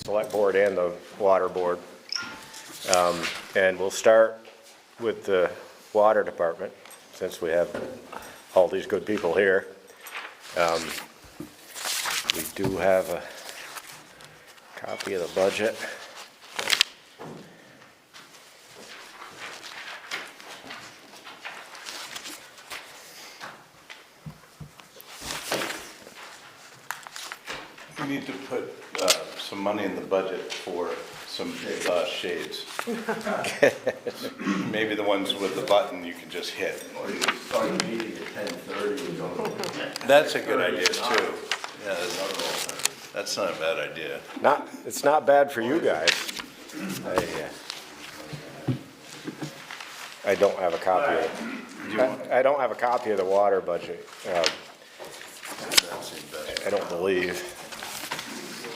select board and the water board. And we'll start with the water department, since we have all these good people here. We do have a copy of the budget. We need to put some money in the budget for some shades. Maybe the ones with the button you can just hit. Or you can start the meeting at 10:30 and go. That's a good idea too. Yeah, that's not a bad idea. It's not bad for you guys. I don't have a copy of it. I don't have a copy of the water budget. That's the best. I don't believe.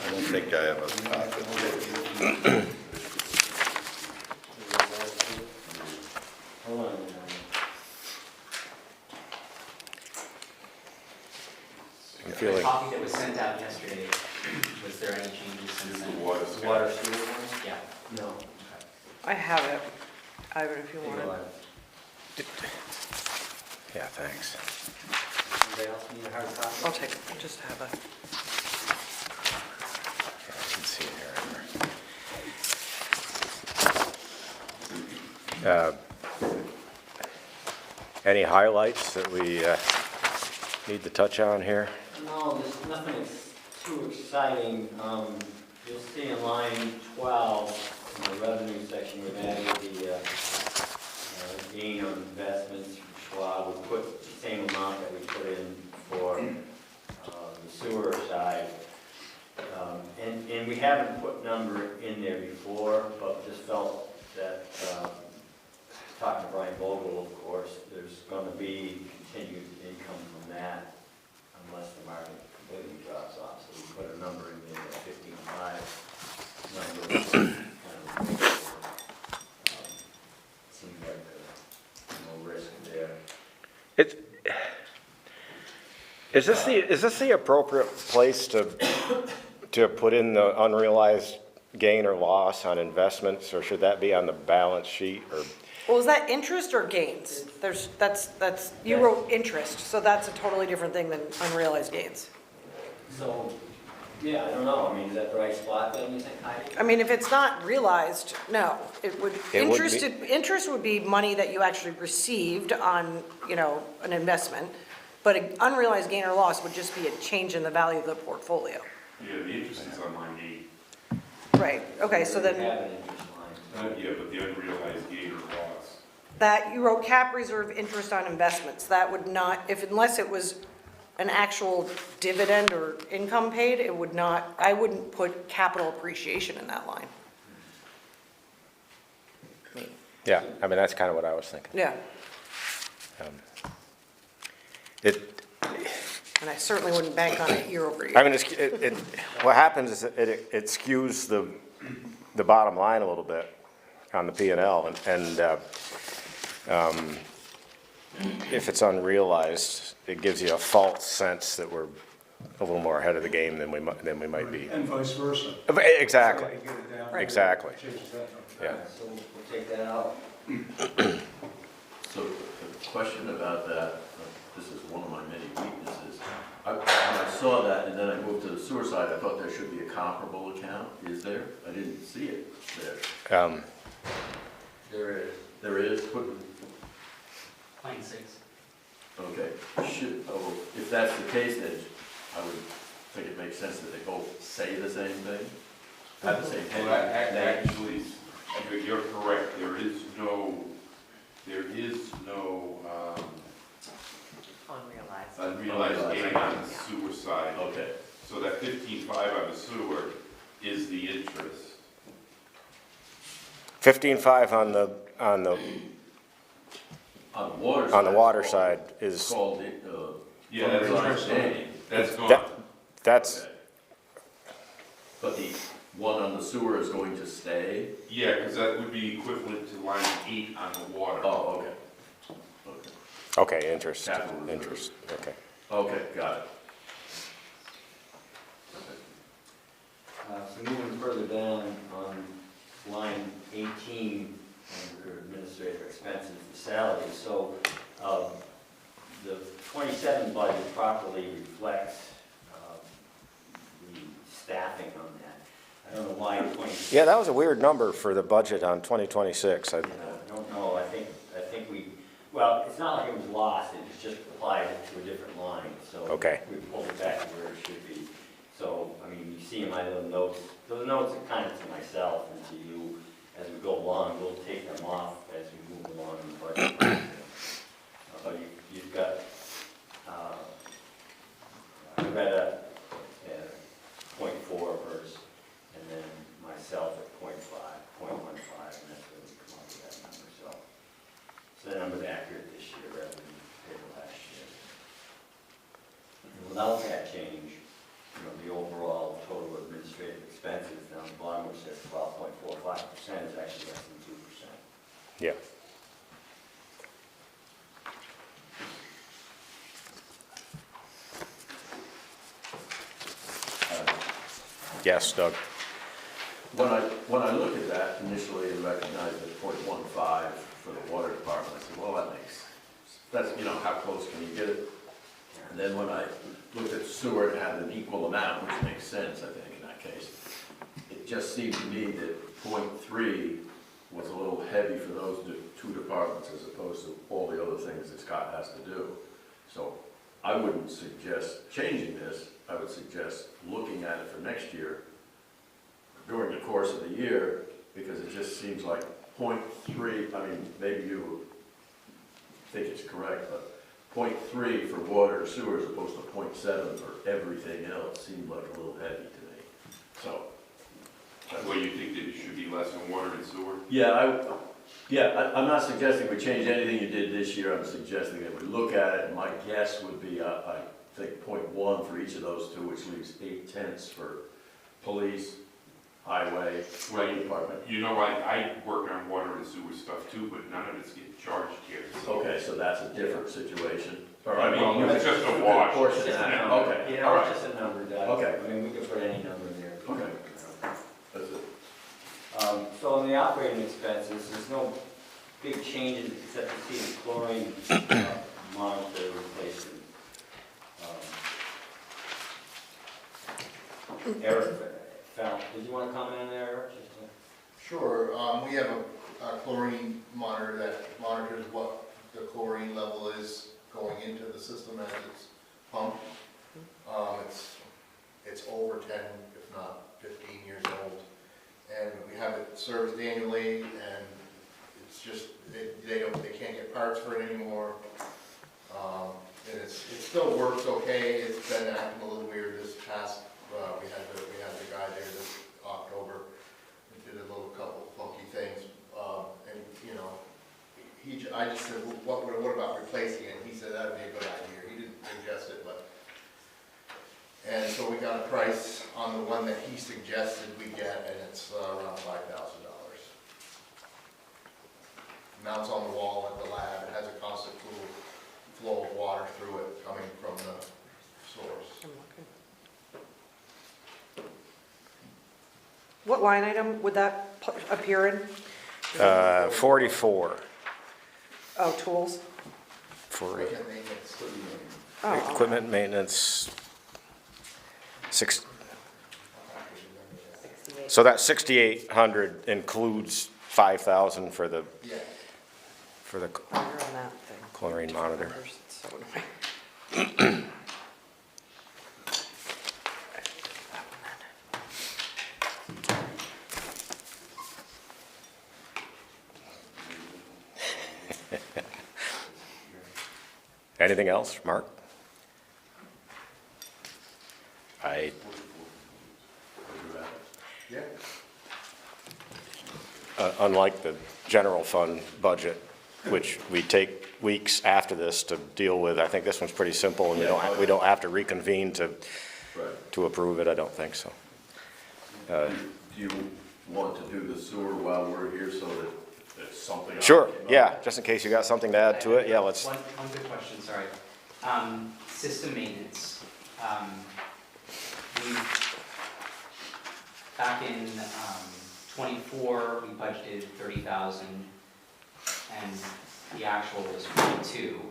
I don't think I have a copy. I'm The feeling, copy that was sent out yesterday, was there any changes since then? Water The water sewer one? Yeah. No. I have it. I have it if you want it. yeah, thanks. Anybody else need a hard copy? I'll take it. I just have it. I can see it here. Any highlights that we need to touch on here? No, there's nothing too exciting. You'll see in line 12, in the revenue section, we've added the gain on investments from Schwab. We put the same amount that we put in for the sewer side. And we haven't put number in there before, but just felt that, talking to Brian Vogel, of course, there's going to be continued income from that unless the market completely drops off. So we put a number in there, that 15.5 number. Seems like there's no risk there. Is this the appropriate place to put in the unrealized gain or loss on investments, or should that be on the balance sheet, or? Well, is that interest or gains? You wrote interest, so that's a totally different thing than unrealized gains. So, yeah, I don't know. I mean, is that the right spot then, you think, Heidi? I mean, if it's not realized, no. It would Interest would be money that you actually received on, an investment. But an unrealized gain or loss would just be a change in the value of the portfolio. Yeah, the interest is on line 8. Right, okay, so We then have an interest line. Yeah, but the unrealized gain or loss. that, you wrote cap reserve interest on investments. That would not, unless it was an actual dividend or income paid, it would not, I wouldn't put capital appreciation in that line. Yeah, I mean, that's kind of what I was thinking. Yeah, and I certainly wouldn't bank on it year over I year. mean, what happens is it skews the bottom line a little bit on the P and L, and if it's unrealized, it gives you a false sense that we're a little more ahead of the game than we might be. And vice versa. Exactly, Try to get it down. exactly, Changes that. yeah. So we'll take that out. So a question about that, this is one of my many weaknesses. When I saw that and then I moved to the sewer side, I thought there should be a comparable account. Is there? I didn't see it there. There is. There is? Line 6. Okay. If that's the case, then I would think it makes sense that they both say the same thing, have the same Well, heading. actually, you're correct, there is no unrealized gain on the sewer side. Okay. So that 15.5 on the sewer is the interest. 15.5 on the On the water side. on the water side is, It's called, Yeah, that's unrealized gone. gain. That's gone. that's, Okay. But the one on the sewer is going to stay? Yeah, because that would be equivalent to line 8 on the water. Oh, okay. okay, interest, Capital reserve. interest, okay. Okay, got it. So So moving further down on line 18, under administrative expenses, the salaries. So the 27 budget properly reflects the staffing on that. I don't know why 20. Yeah, that was a weird number for the budget on 2026. I don't know, I think we, well, it's not like it was lost, it was just applied to a different line, so. Okay. We pulled it back to where it should be. So, I mean, you see in my little notes, those notes are kind of to myself and to you as we go along, we'll take them off as we move along in the budget process. But you've got, Loretta at 0.4 verse, and then myself at 0.15, and that's where we come up with that number, so the number's accurate this year rather than last year. And without that change, you know, the overall total administrative expenses down the bottom, which says 12.45% is actually less than 2%. Yeah. Yes, Doug. When I look at that, initially I recognized it 0.15 for the water department. I said, well, that's, you know, how close can you get it? And then when I looked at sewer, it had an equal amount, which makes sense, I think, in that case. It just seemed to me that 0.3 was a little heavy for those two departments as opposed to all the other things that Scott has to do. So I wouldn't suggest changing this. I would suggest looking at it for next year during the course of the year, because it just seems like 0.3, I mean, maybe you think it's correct, but 0.3 for water and sewer as opposed to 0.7 for everything else seemed like a little heavy to me. So. Well, you think that it should be less in water and sewer? I'm not suggesting we change anything you did this year. I'm suggesting that we look at it, and my guess would be, I think 0.1 for each of those two, which leaves 0.8 for police, highway, department. You know, I work on water and sewer stuff too, but none of it's getting charged here. Okay, so that's a different situation. Or, Well, it's just a wash. Portion It's of just a that. number. Okay, You all know, right. it's just a number, Doug. Okay. I mean, we could put any number in there. Okay. That's it. So on the operating expenses, there's no big changes except to see the chlorine monitor replacement. Eric, did you want to comment on there, Eric? Sure, we have a chlorine monitor that monitors what the chlorine level is going into the system as it's pumped. It's over 10, if not 15 years old. And we have it serviced annually, and it's just, they can't get parts for it anymore. And it still works okay. It's been acting a little weird this past, we had the guy there this October, and did a little couple funky things. And, you know, I just said, what about replacing it? He said that'd be a good idea. He didn't suggest it, but. And so we got a price on the one that he suggested we get, and it's around $5,000. Mounts on the wall at the lab. It has a constant flow of water through it coming from the source. What line item would that appear in? 44 Oh, tools? for Equipment maintenance. Oh, equipment maintenance. So that 6,800 includes 5,000 for the Yeah. you're on that thing. chlorine monitor. It's so annoying. Anything else, Mark? Yeah. Unlike the general fund budget, which we take weeks after this to deal with, I think this one's pretty simple, and we don't have to reconvene to approve it, I don't think so. Do you want to do the sewer while we're here so that there's something? else Sure, came up? yeah, just in case you got something to add to it, yeah, let's, One good question, sorry. System maintenance. We back in '24, we budgeted 30,000, and the actual was 42.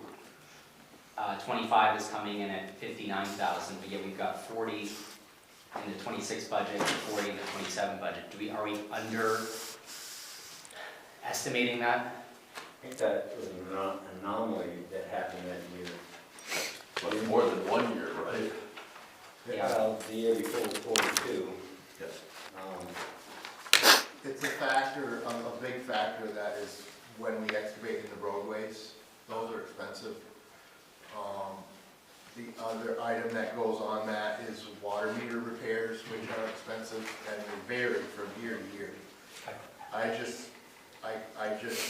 '25 is coming in at 59,000, but yet we've got 40 in the '26 budget and 40 in the '27 budget. Are we under estimating that? I think that was an anomaly that happened that year. But more than 1 year, right? Yeah. Well, the year before was 42. Yes. It's a factor, a big factor that is when we excavate in the roadways, those are expensive. The other item that goes on that is water meter repairs, which are expensive, and they vary from year to year. I just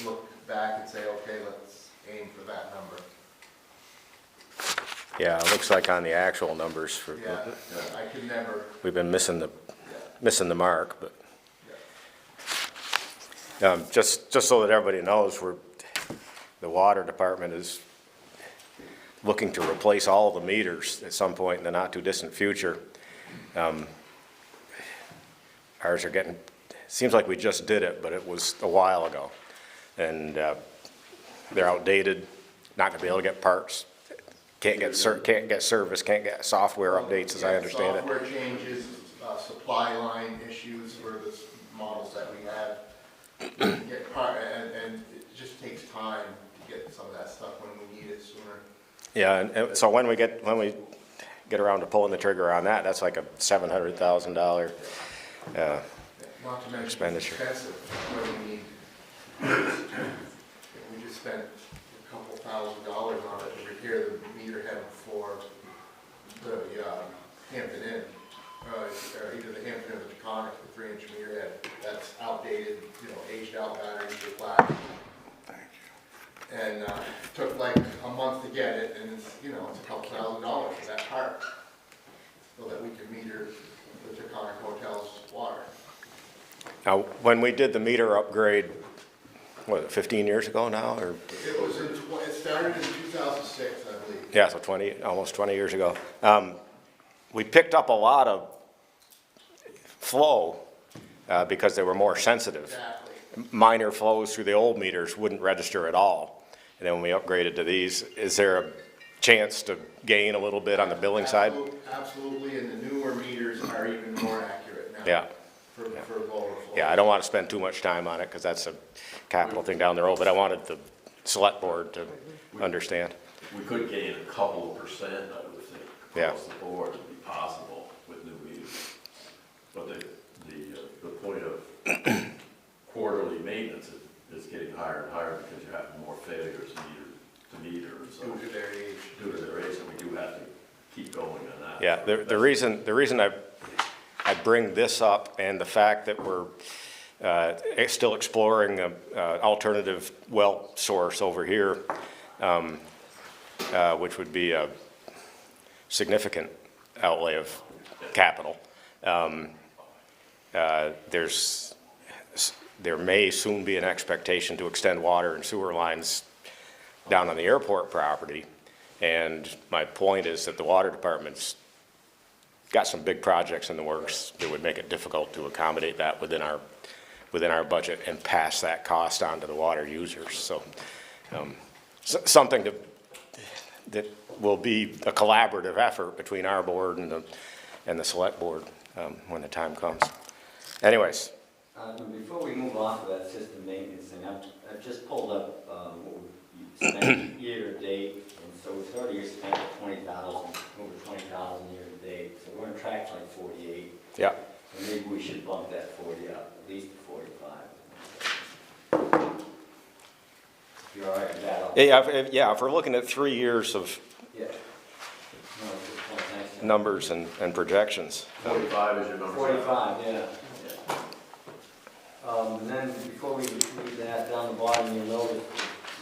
look back and say, okay, let's aim for that number. Yeah, it looks like on the actual numbers for, Yeah, I could never, we've been missing yeah, the mark, but, yeah. just so that everybody knows, the water department is looking to replace all the meters at some point in the not too distant future. Ours are getting, seems like we just did it, but it was a while ago. And, they're outdated, not gonna be able to get parts, can't get service, can't get software updates, as I understand it. Software changes, supply line issues for the models that we have. Get part, and it just takes time to get some of that stuff when we need it sooner. Yeah, and so when we get around to pulling the trigger on that, that's like a $700,000, Not to mention it's Expenditure. expensive when we need. We just spent a couple $1,000 on it to repair the meter head for the Hampton Inn, or either the Hampton or the Taconic, the 3-inch meter head. That's outdated, aged out batteries are flat. And took like a month to get it, and it's, it's a couple $1,000 for that part, so that we can meter the Taconic Hotel's water. Now, when we did the meter upgrade, what, 15 years ago now, or? It was it started in 2006, I believe. Yeah, so almost 20 years ago. We picked up a lot of flow because they were more sensitive. Exactly. Minor flows through the old meters wouldn't register at all. And then when we upgraded to these, is there a chance to gain a little bit on the billing side? Absolutely, and the newer meters are even more accurate now. Yeah. For lower flow. Yeah, I don't want to spend too much time on it because that's a capital thing down the road, but I wanted the select board to understand. We could gain a couple of percent, I would think, Yeah. across the board would be possible with new meters. But the point of quarterly maintenance is getting higher and higher because you're having more failures meter, and so. Due to their age. Due to their age, and we do have to keep going on that. Yeah, the reason I bring this up and the fact that we're still exploring an alternative well source over here, which would be a significant outlay of capital. There may soon be an expectation to extend water and sewer lines down on the airport property. And my point is that the water department's got some big projects in the works that would make it difficult to accommodate that within our budget and pass that cost on to the water users. So, something that will be a collaborative effort between our board and the select board when the time comes. Anyways, Before we move on to that system maintenance thing, I've just pulled up what we spent year to date, and so we've already spent 20,000, over 20,000 year to date, so we're on track to like 48. yeah. And maybe we should bump that 40 up, at least to 45. If you're all right with that. Yeah, if we're looking at 3 years of Yeah. No, it's just one nice thing. numbers and projections. 45 is your number. 45, yeah. And then before we leave that, down the bottom, you'll notice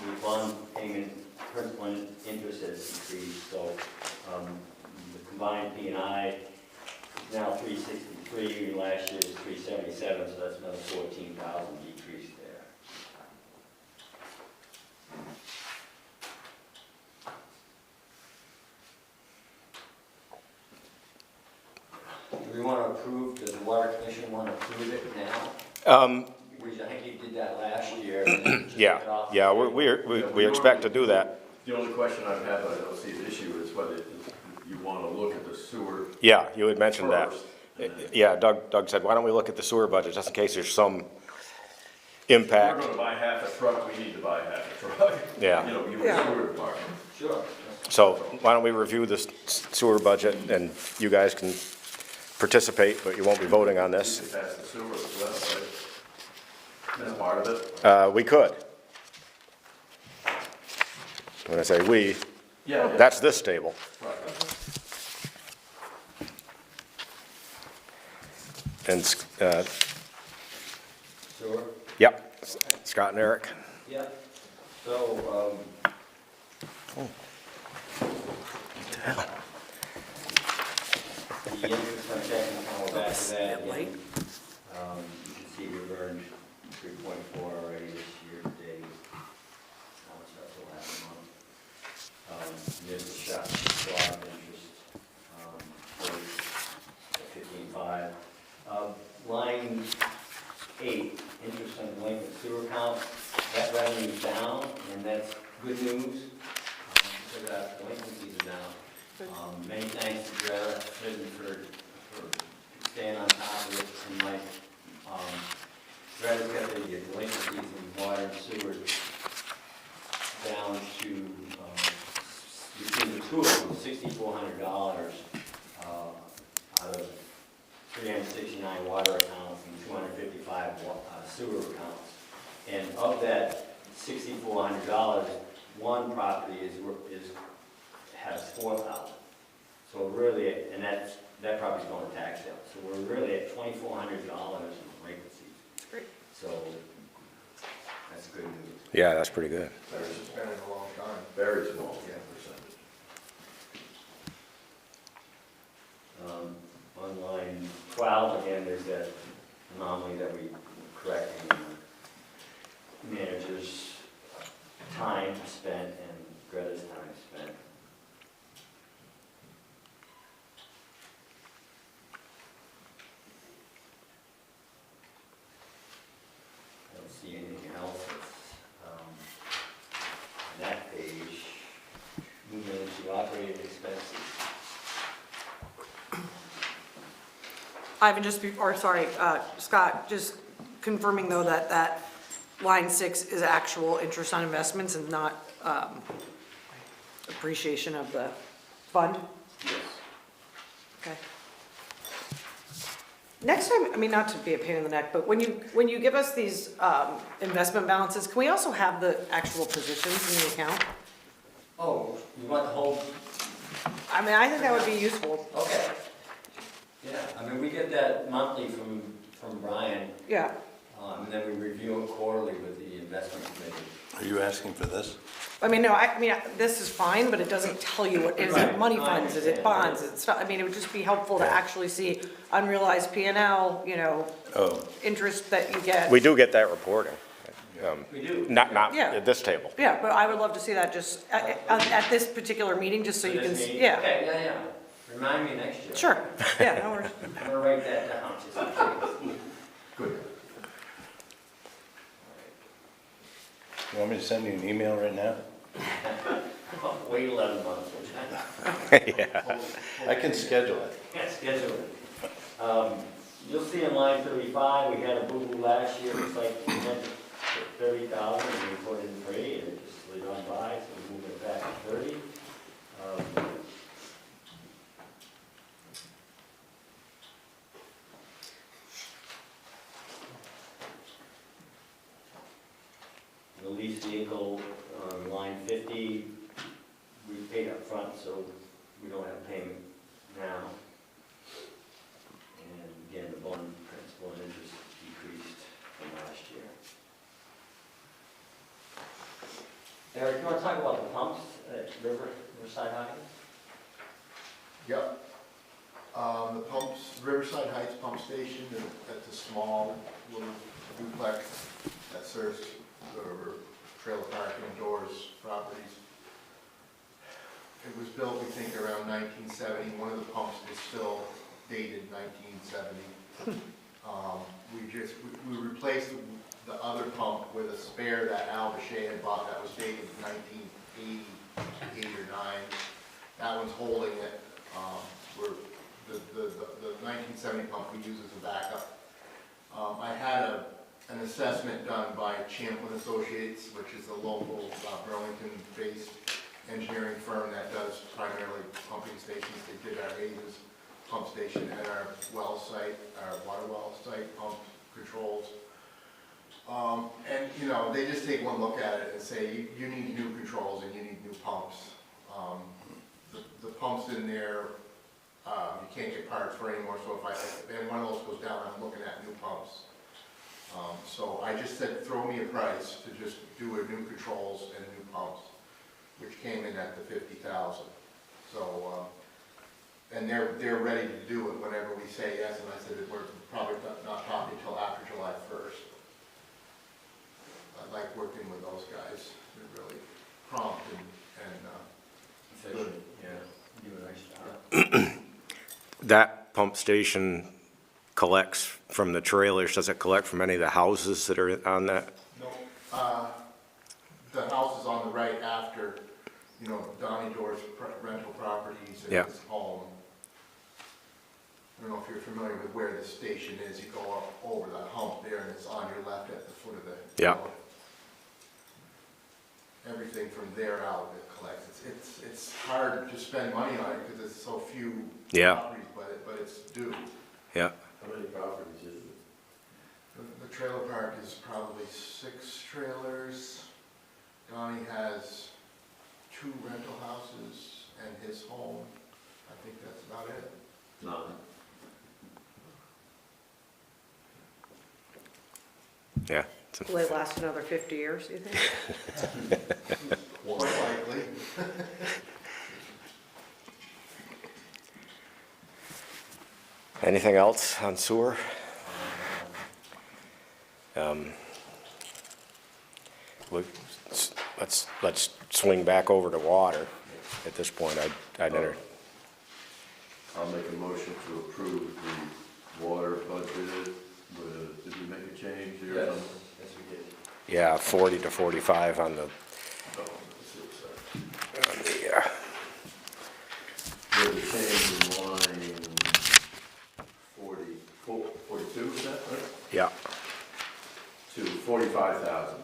the bond payment, principal and interest has decreased, so the combined P&I is now 363, and last year was 377, so that's another 14,000 decrease there. we want to approve, does the water commission want to approve it now? Which I think you did that last year. and then just Yeah, took it off. yeah, we expect to do that. The only question I've had, but I don't see an issue, is whether you want to look at the sewer Yeah, you had mentioned that. first. and then- Yeah, Doug said, why don't we look at the sewer budget, just in case there's some If impact. we're gonna buy half a truck, we need to buy half a truck. Yeah. You know, you Yeah. sewer department. Sure. So why don't we review the sewer budget, and you guys can participate, but you won't be voting on We this. could pass the sewer as well, right? That's part of it. We could. When I say we, Yeah. that's this table. Right. And, Sure. yep, Scott and Eric. Yeah. So, the interest on checking account, we're back to that again. You can see we've earned 3.4 already this year to date. How much that's the last month. There's a shot, swap interest, 15.5. Line 8, interest on delinquent sewer account, that revenue's down, and that's good news. Because our delinquencies are down. Many thanks to Greta Fitton for staying on top of it, and like, Greta's got the delinquencies in water and sewer down to, between the two of them, $6,400 out of 369 water accounts and 255 sewer accounts. And of that $6,400, one property has 4,000. So really, and that property's going to tax sale. So we're really at $2,400 in delinquencies. That's great. So that's good news. Yeah, that's pretty good. Better to spend it a long time. Very small, yeah, percentage. On line 12, again, there's that anomaly that we correcting managers' time spent and Greta's time spent. I don't see anything else that's on that page. Moving into operating expenses. Ivan, Scott, just confirming though that line 6 is actual interest on investments and not, appreciation of the fund? Yes. Okay. Next time, I mean, not to be a pain in the neck, but when you give us these, investment balances, can we also have the actual positions in the account? Oh, you want the whole, I mean, I think that would be useful. okay. Yeah, I mean, we get that monthly from Brian, Yeah. and then we review it quarterly with the investment committee. Are you asking for this? I mean, no, this is fine, but it doesn't tell you what, is it Right. money No, I funds, is it understand. bonds, is it stuff, I mean, it would just be helpful to actually see unrealized P and L, Oh, interest that you get. We do get that reporting. We do. Not Yeah. at this table. Yeah, but I would love to see that just at this particular meeting, just so you can, This meeting? yeah, Okay, yeah. Remind me next year. sure, yeah, no worries. I'm gonna write that down, just in case. Good. you want me to send you an email right now? Wait 11 months, which Yeah. I can schedule it. can't schedule it. You'll see in line 35, we had a boo-boo last year, it's like we went to 30,000 and we put in 3 and it just slid on by, so we moved it back to 30. The lease vehicle, line 50, we paid up front, so we don't have payment now. And again, the bond principal and interest decreased from last year. Eric, you want to talk about the pumps at Riverside Heights? Yep. The pumps, Riverside Heights Pump Station, that's a small little duplex that serves trailer parking and doors properties. It was built, we think, around 1970. One of the pumps is still dated 1970. We replaced the other pump with a spare that Al Boucher had bought that was dated 1988 or 9. That one's holding it. The 1970 pump we use as a backup. I had an assessment done by Champlin Associates, which is a local Burlington-based engineering firm that does primarily pumping stations. They did our Hayes pump station at our well site, our water well site, pump controls. And, you know, they just take one look at it and say, you need new controls and you need new pumps. The pumps in there, you can't get parts for anymore, so if one of those goes down, I'm looking at new pumps. So I just said, throw me a price to just do a new controls and new pumps, which came in at the 50,000. So, and they're ready to do it whenever we say yes, and I said that we're probably not talking until after July 1st. I like working with those guys. They're really prompt and good. Yeah, do a nice job. That pump station collects from the trailers, does it collect from any of the houses that are on that? No, the house is on the right after, you know, Donnie Door's rental properties and Yeah. his home. I don't know if you're familiar with where the station is. You go up over the hump there and it's on your left at the foot of the Yeah. hill. Everything from there out it collects. It's hard to spend money on it because it's so few Yeah. properties, but it's due. Yeah, How many properties is it? The trailer park is probably 6 trailers. Donnie has 2 rental houses and his home. I think that's about it. None. yeah. Will they last another 50 years, you think? Quite likely. Anything else on sewer? Let's swing back over to water. At this point, I'd enter, I'll make a motion to approve the water budget. Did we make a change here? Yes, yes we did. yeah, 40 to 45 on the, Oh, let's see, sorry. on the, There's a change in line 42, is that right? yeah, To $45,000.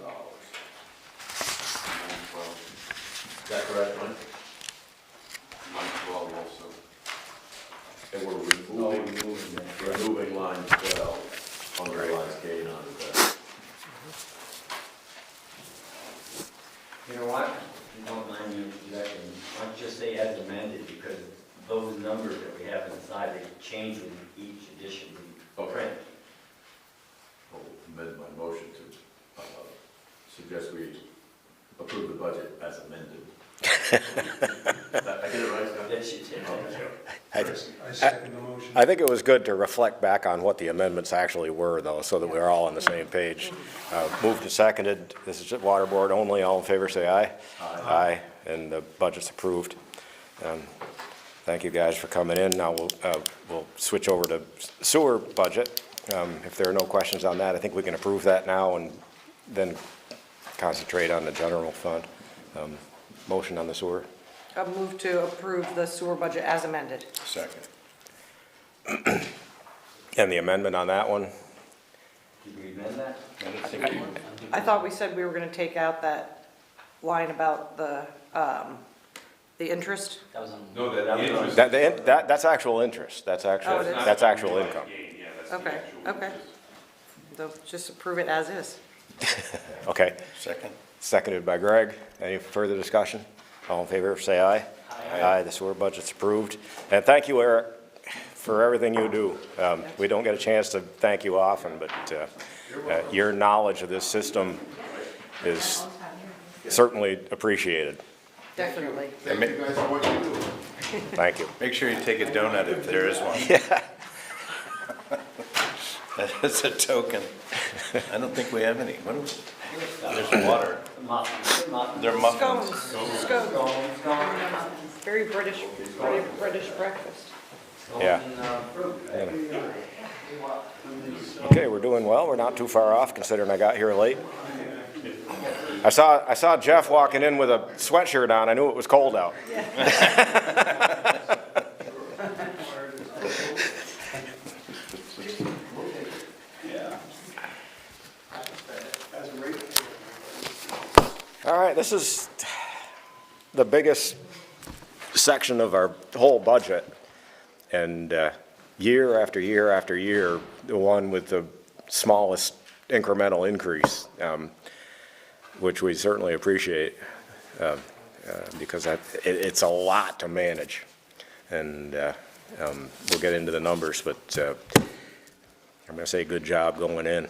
Is that correct, Mike? 12 also. And we're removing line 12, unrealized gain on investment. You know what, if you don't mind me interjecting, why don't you just say as amended, because those numbers that we have inside, they change with each edition we print. I'll amend my motion to suggest we approve the budget as amended. I get it right, Scott? That should take. I I think it was good to reflect back on what the amendments actually were, though, so that we're all on the same page. Moved and seconded, this is water board only, all in favor say aye. Aye, and the budget's approved. Thank you guys for coming in. Now we'll switch over to sewer budget. If there are no questions on that, I think we can approve that now and then concentrate on the general fund. Motion on the sewer? I move to approve the sewer budget as amended. Second. And the amendment on that one? Did we amend that? I don't think we- I thought we said we were gonna take out that line about the interest. That was on. No, that interest. That's actual interest, that's Oh, actual, it is? that's actual income. Yeah, that's the Okay, actual okay. interest. So just approve it as is. Okay, Second. seconded by Greg. Any further discussion? All in favor, say aye. Aye, the sewer budget's approved. And thank you, Eric, for everything you do. We don't get a chance to thank you often, but your knowledge of this system is certainly appreciated. Definitely. Thank you guys for what you do. Thank you. Make sure you take a donut if there is one. Yeah. That's a token. I don't think we have any. What do we- There's water. Muffins. They're muffins. Scones, scones. Scones, scones. Very British breakfast. Yeah. Motion approved. Okay, we're doing well. We're not too far off considering I got here late. I saw Jeff walking in with a sweatshirt on. I knew it was cold out. All right, this is the biggest section of our whole budget. And year after year after year, the one with the smallest incremental increase, which we certainly appreciate, because it's a lot to manage. And we'll get into the numbers, but I'm going to say good job going in.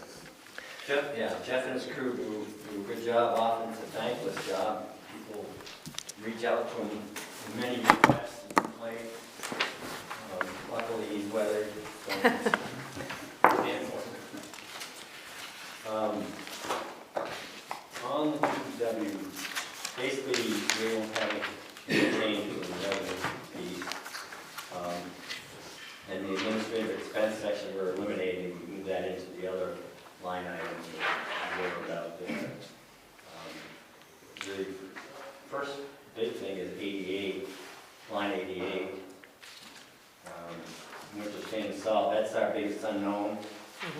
Jeff and his crew do a good job. Often it's a thankless job. People reach out to him with many requests and complaints. Luckily, he's weathered. On the DPW, basically, we won't have any changes in the revenue piece. And the administrative expense section, we're eliminating, we move that into the other line items that we wrote about there. The first big thing is 88, line 88. Winter sand and salt, that's our biggest unknown.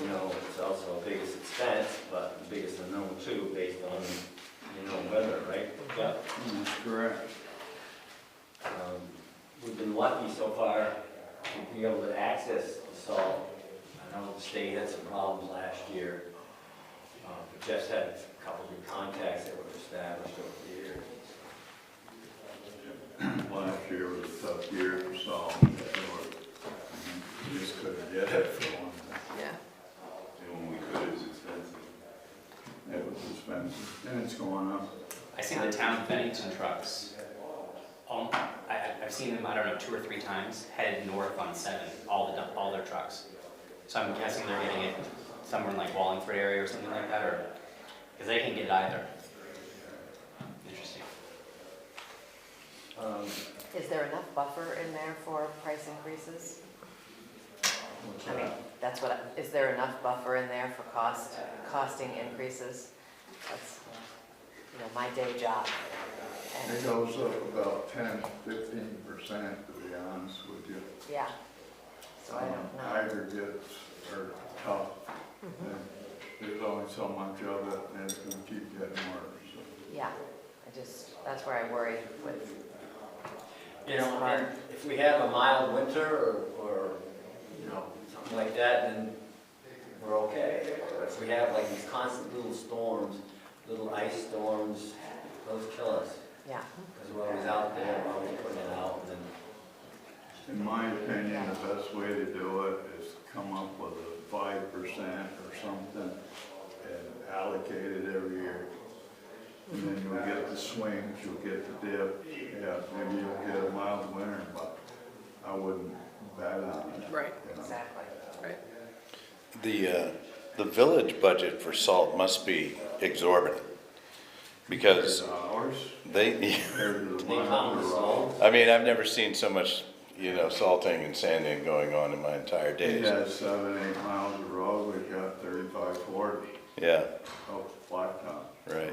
You know, it's also our biggest expense, but the biggest unknown too, based on, weather, right? Yeah. That's correct. We've been lucky so far to be able to access the salt. I know the state had some problems last year. But Jeff's had a couple of good contacts that were established over the years. Last year was a tough year for salt. We just couldn't get it for one. Yeah. And when we could, it was expensive. It was expensive, and it's going up. I see the town of Bennington trucks. I've seen them, I don't know, 2 or 3 times headed north on 7, all their trucks. So I'm guessing they're getting it somewhere in like Wallingford area or something like that, or, because they can't get it either. Interesting. Is there enough buffer in there for price increases? I mean, that's what, is there enough buffer in there for costing increases? That's, my day job. And It goes up about 10, 15%, to be honest with you. yeah, so I don't know. Aggregates are tough. And there's only so much of it, and it's gonna keep getting worse. Yeah, that's where I worry with, And if we have a mild winter or something like that, then we're okay. But if we have like these constant little storms, little ice storms, those kill us. yeah. Because we're always out there, we're always putting it out, and then In my opinion, the best way to do it is come up with a 5% or something and allocate it every year. And then you'll get the swings, you'll get the dip. Yeah, maybe you'll get a mild winter, but I wouldn't bet on it. Right. Exactly. Right. The village budget for salt must be exorbitant, because Ours, they, compared to the they miles pound the of road. salt. I mean, I've never seen so much, salting and sanding going on in my entire He days. has 7, 8 miles of road, we've got 35, 40 Yeah, of blacktop right,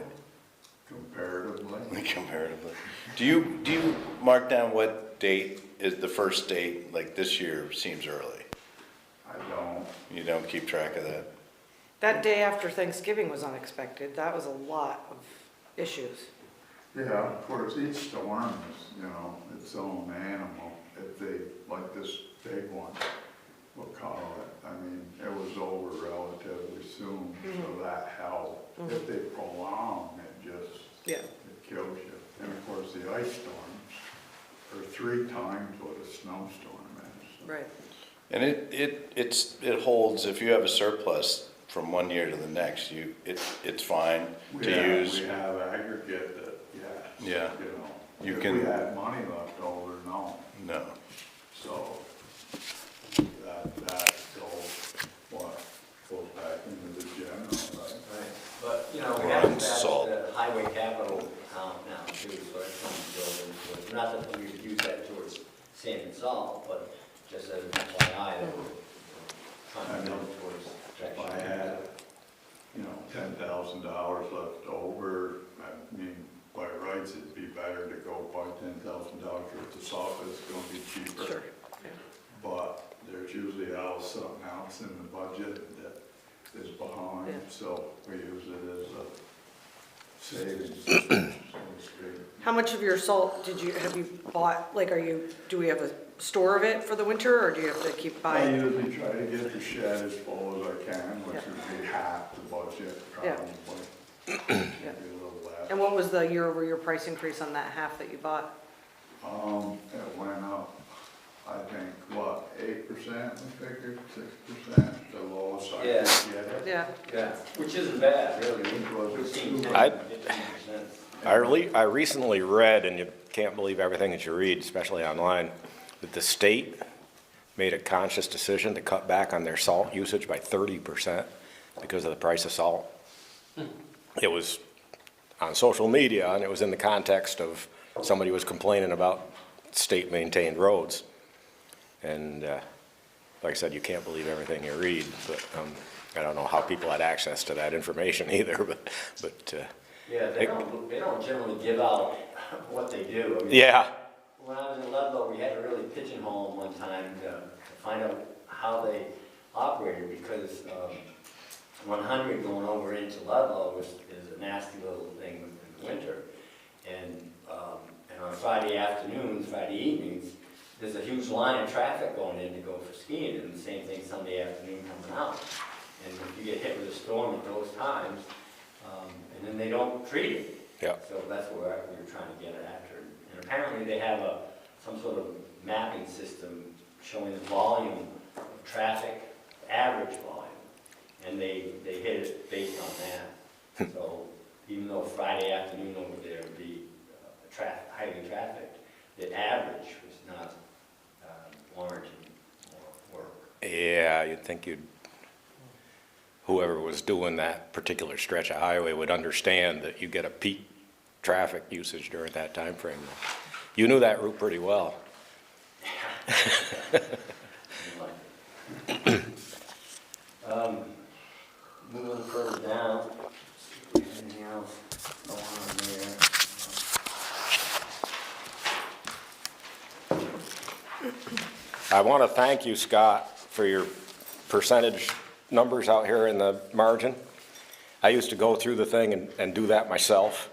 comparatively. comparatively. Do you mark down what date is the first date, like this year seems early? I don't, You don't keep track of that? That day after Thanksgiving was unexpected. That was a lot of issues. yeah, of course, each storm is, its own animal. If they, like this big one, we'll call it, I mean, it was over relatively soon, so that helped. If they prolong, Yeah. it kills you. And of course, the ice storms are 3 times what a snowstorm is. Right. And it holds, if you have a surplus from one year to the next, it's fine to use. We have aggregate that, yes. Yeah. You If can- we had money left over, no. No, So that goes back into the general, right? Right. But, we Or have on established salt. the highway capital account now too, so it's something to build into it. Not that we would use that towards sand and salt, but just as an FYI, that we're I trying to know. move towards If I protection. had, $10,000 left over, I mean, by rights, it'd be better to go buy $10,000 worth of salt, it's gonna be cheaper. Sure. But there's usually else, something else in the budget that is behind, Yeah. so we use it as a savings, so to speak. How much of your salt have you bought, like, do we have a store of it for the winter, or do you have to keep I buying? usually try to get the shed as full as I can, which Yeah. would be half the budget, Yeah. probably. Yeah. Maybe a little less. And what was the year-over-year price increase on that half that you bought? It went up, I think, what, 8%, I figured, 6%, the lowest I could Yeah. get it. Yeah, Yeah, which isn't bad, really. Was it 15, 10, I- 15%. I recently read, and you can't believe everything that you read, especially online, that the state made a conscious decision to cut back on their salt usage by 30% because of the price of salt. It was on social media, and it was in the context of somebody was complaining about state-maintained roads. And like I said, you can't believe everything you read, but I don't know how people had access to that information either, but Yeah, they don't generally give out what they do. I mean, yeah, when I was in Ludlow, we had to really pigeonhole them one time to find out how they operated, because 100 going over into Ludlow is a nasty little thing in the winter. And on Friday afternoons, Friday evenings, there's a huge line of traffic going in to go for skiing, and the same thing Sunday afternoon coming out. And if you get hit with a storm at those times, and then they don't treat it. yeah. So that's where we were trying to get it after. And apparently they have some sort of mapping system showing the volume of traffic, average volume, and they hit it based on that. So even though Friday afternoon over there would be highly trafficked, the average was not warranting more work. Yeah, you'd think whoever was doing that particular stretch of highway would understand that you get a peak traffic usage during that time frame. You knew that route pretty well. Moving further down, anything else going on there? I want to thank you, Scott, for your percentage numbers out here in the margin. I used to go through the thing and do that myself,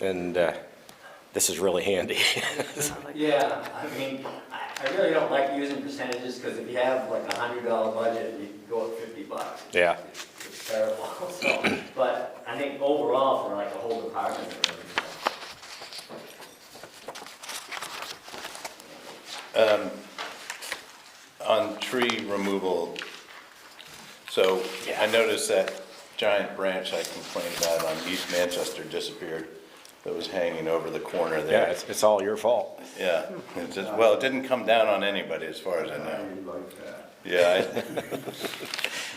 and this is really handy. Yeah, I mean, I really don't like using percentages, because if you have like $100 budget, you can go up $50. Yeah. It's terrible, so, but I think overall for like a whole department, it really, On tree removal, so I noticed that giant branch I complained about on East Manchester disappeared, that was hanging over the corner Yeah, there. it's all your fault. Yeah, well, it didn't come down on anybody as far as I know. I like that. Yeah, I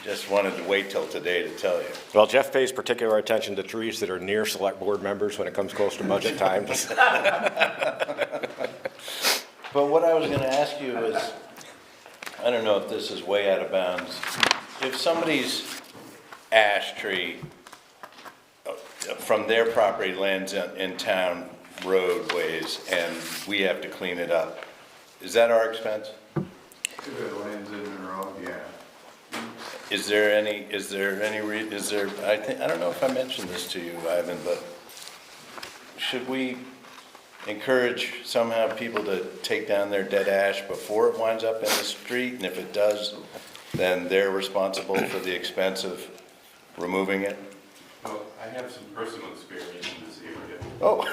just wanted to wait till today to tell you. Well, Jeff pays particular attention to trees that are near select board members when it comes close to budget time. But what I was gonna ask you is, I don't know if this is way out of bounds. If somebody's ash tree from their property lands in town roadways and we have to clean it up, is that our expense? If it lands in the road, yeah. Is there any, I don't know if I mentioned this to you, Ivan, but should we encourage somehow people to take down their dead ash before it winds up in the street? And if it does, then they're responsible for the expense of removing it? Well, I have some personal experience in this area. Oh.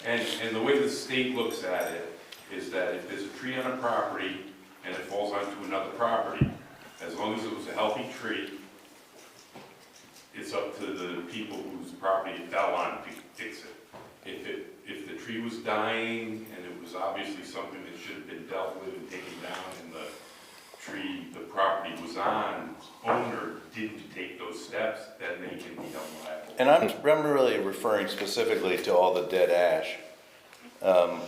And the way the state looks at it is that if there's a tree on a property and it falls onto another property, as long as it was a healthy tree, it's up to the people whose property it fell on to fix it. If the tree was dying and it was obviously something that should have been dealt with and taken down, and the tree the property was on, owner didn't take those steps, then they can be held liable. And I'm really referring specifically to all the dead ash.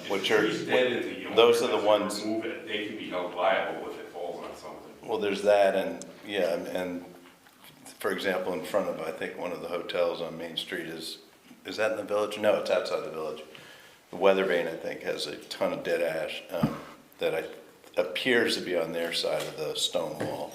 which If are, the tree's dead and the owner those are the doesn't ones, remove it, they can be held liable if it falls on something. well, there's that, and, yeah, and, for example, in front of, I think, one of the hotels on Main Street is that in the village? No, it's outside the village. The Weathervane, I think, has a ton of dead ash, that appears to be on their side of the stone wall.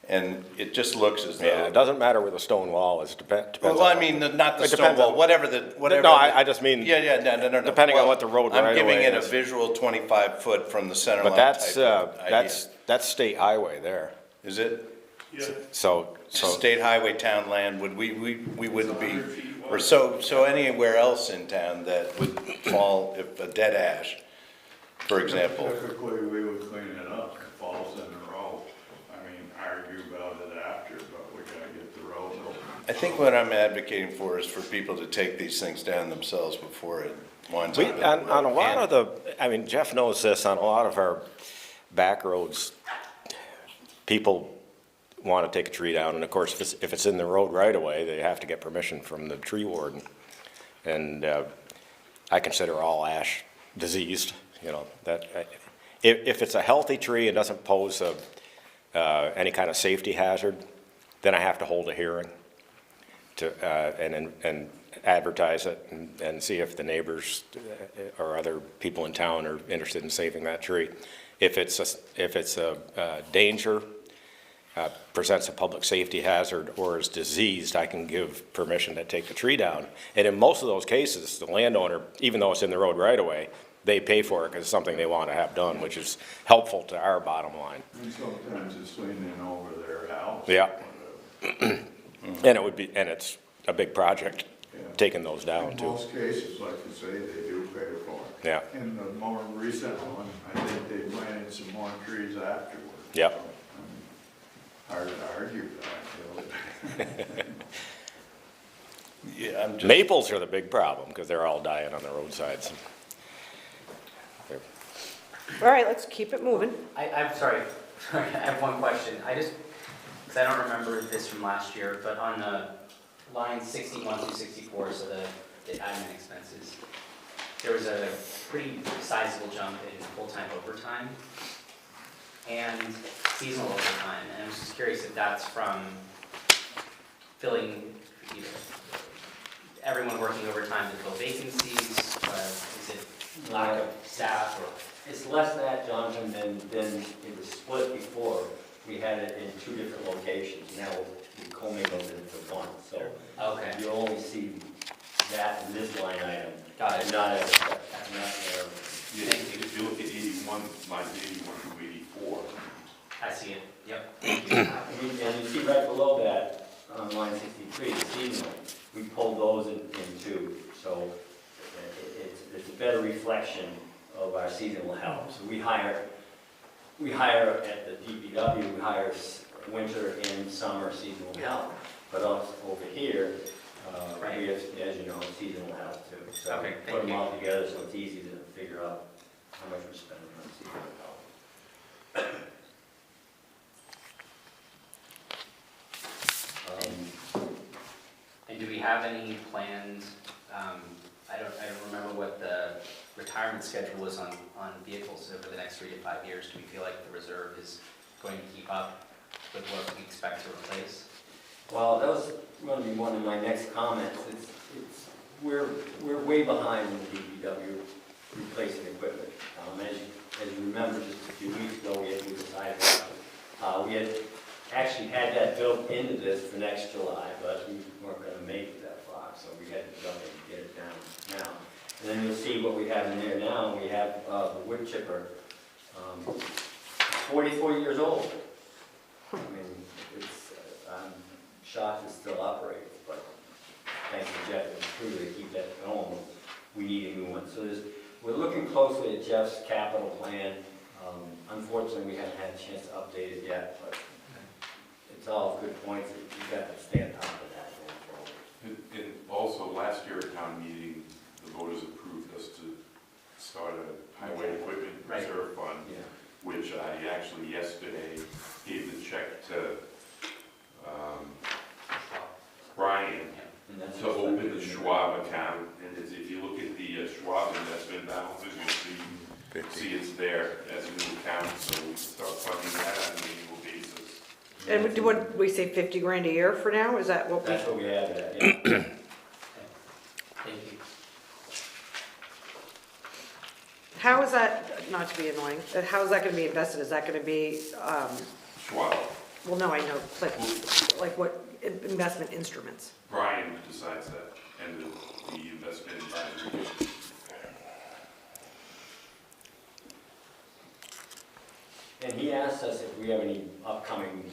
And it just looks as though. Yeah, it doesn't matter where the stone wall is, depends on. Well, I mean, not the It stone depends wall, on- whatever. No, I just mean. Yeah, no. Depending on Well, what the road I'm right giving away it a is. visual 25 foot from the center line But type that's, of idea. that's state highway there, Is it? so, State highway town land, would we wouldn't be, or so anywhere else in town that would fall, if a dead ash, for example. Typically, we would clean it up if it falls in the road. I mean, argue about it after, but we gotta get the road open. I think what I'm advocating for is for people to take these things down themselves before it winds we, up. in the road. on a lot And- of the, I mean, Jeff knows this, on a lot of our back roads, people want to take a tree down, and of course, if it's in the road right away, they have to get permission from the tree warden. And, I consider all ash diseased, you know, if it's a healthy tree and doesn't pose any kind of safety hazard, then I have to hold a hearing to, and advertise it and see if the neighbors or other people in town are interested in saving that tree. If it's a danger, presents a public safety hazard, or is diseased, I can give permission to take the tree down. And in most of those cases, the landowner, even though it's in the road right away, they pay for it because it's something they want to have done, which is helpful to our bottom line. And sometimes it's leaning over their house. Yeah. And it would be, and it's a big project, Yeah. taking those down In too. most cases, like you say, they do pay for it. Yeah. In the more recent one, I think they planted some more trees afterwards. Yep. Hard to argue that, Yeah, I'm just. Maples are the big problem because they're all dying on the roadsides. All right, let's keep it moving. I'm sorry, I have one question. Because I don't remember this from last year, but on the line 61 through 64, so the admin expenses, there was a pretty sizable jump in full-time overtime and seasonal overtime. And I was just curious if that's from filling, you know, everyone working overtime to fill vacancies, is it lack of staff or? It's less that, Jonathan, than it was split before. We had it in two different locations. Now we commingled it into one, so Okay. you'll only see that in this line item. Got it. And not as, not there. Yeah, if you look at 81, lines 81 through 84, I see it, yep. And you see right below that, on line 63, the seasonal, we pulled those in two. So it's a better reflection of our seasonal help. So we hire at the DPW, we hire winter and summer seasonal help. But also over here, we have, as you know, seasonal help too. So Okay, put thank them you. all together so it's easy to figure out how much we're spending on seasonal help. And do we have any planned, I don't remember what the retirement schedule was on vehicles over the next 3 to 5 years. Do we feel like the reserve is going to keep up with what we expect to replace? Well, that was going to be one of my next comments. We're way behind in the DPW replacing equipment. As you remember, just a few weeks ago, we decided, we had actually had that built into this for next July, but we weren't going to make it that far, so we had to jump in and get it down now. And then you'll see what we have in there now. We have the wood chipper, 44 years old. I mean, it's, I'm shocked it still operates, but thanks to Jeff and crew to keep that going. We need a new one. So we're looking closely at Jeff's capital plan. Unfortunately, we haven't had a chance to update it yet, but it's all good points. You've got to stay on top of that going forward. and also last year at town meeting, the voters approved us to start a highway equipment Right. reserve fund, Yeah. which I actually yesterday gave the check to Brian And that's to open the Schwab account. And if you look at the Schwab investment balances, you see it's there as a new account, so we start funding that on an annual basis. And what, we say 50 grand a year for now? Is that what we? That's what we have at, yeah. Thank you. How is that, not to be annoying, how is that gonna be invested? Is that gonna be, Schwab, well, no, I know, but like what investment instruments? Brian decides that, and the investment advisory. And he asked us if we have any upcoming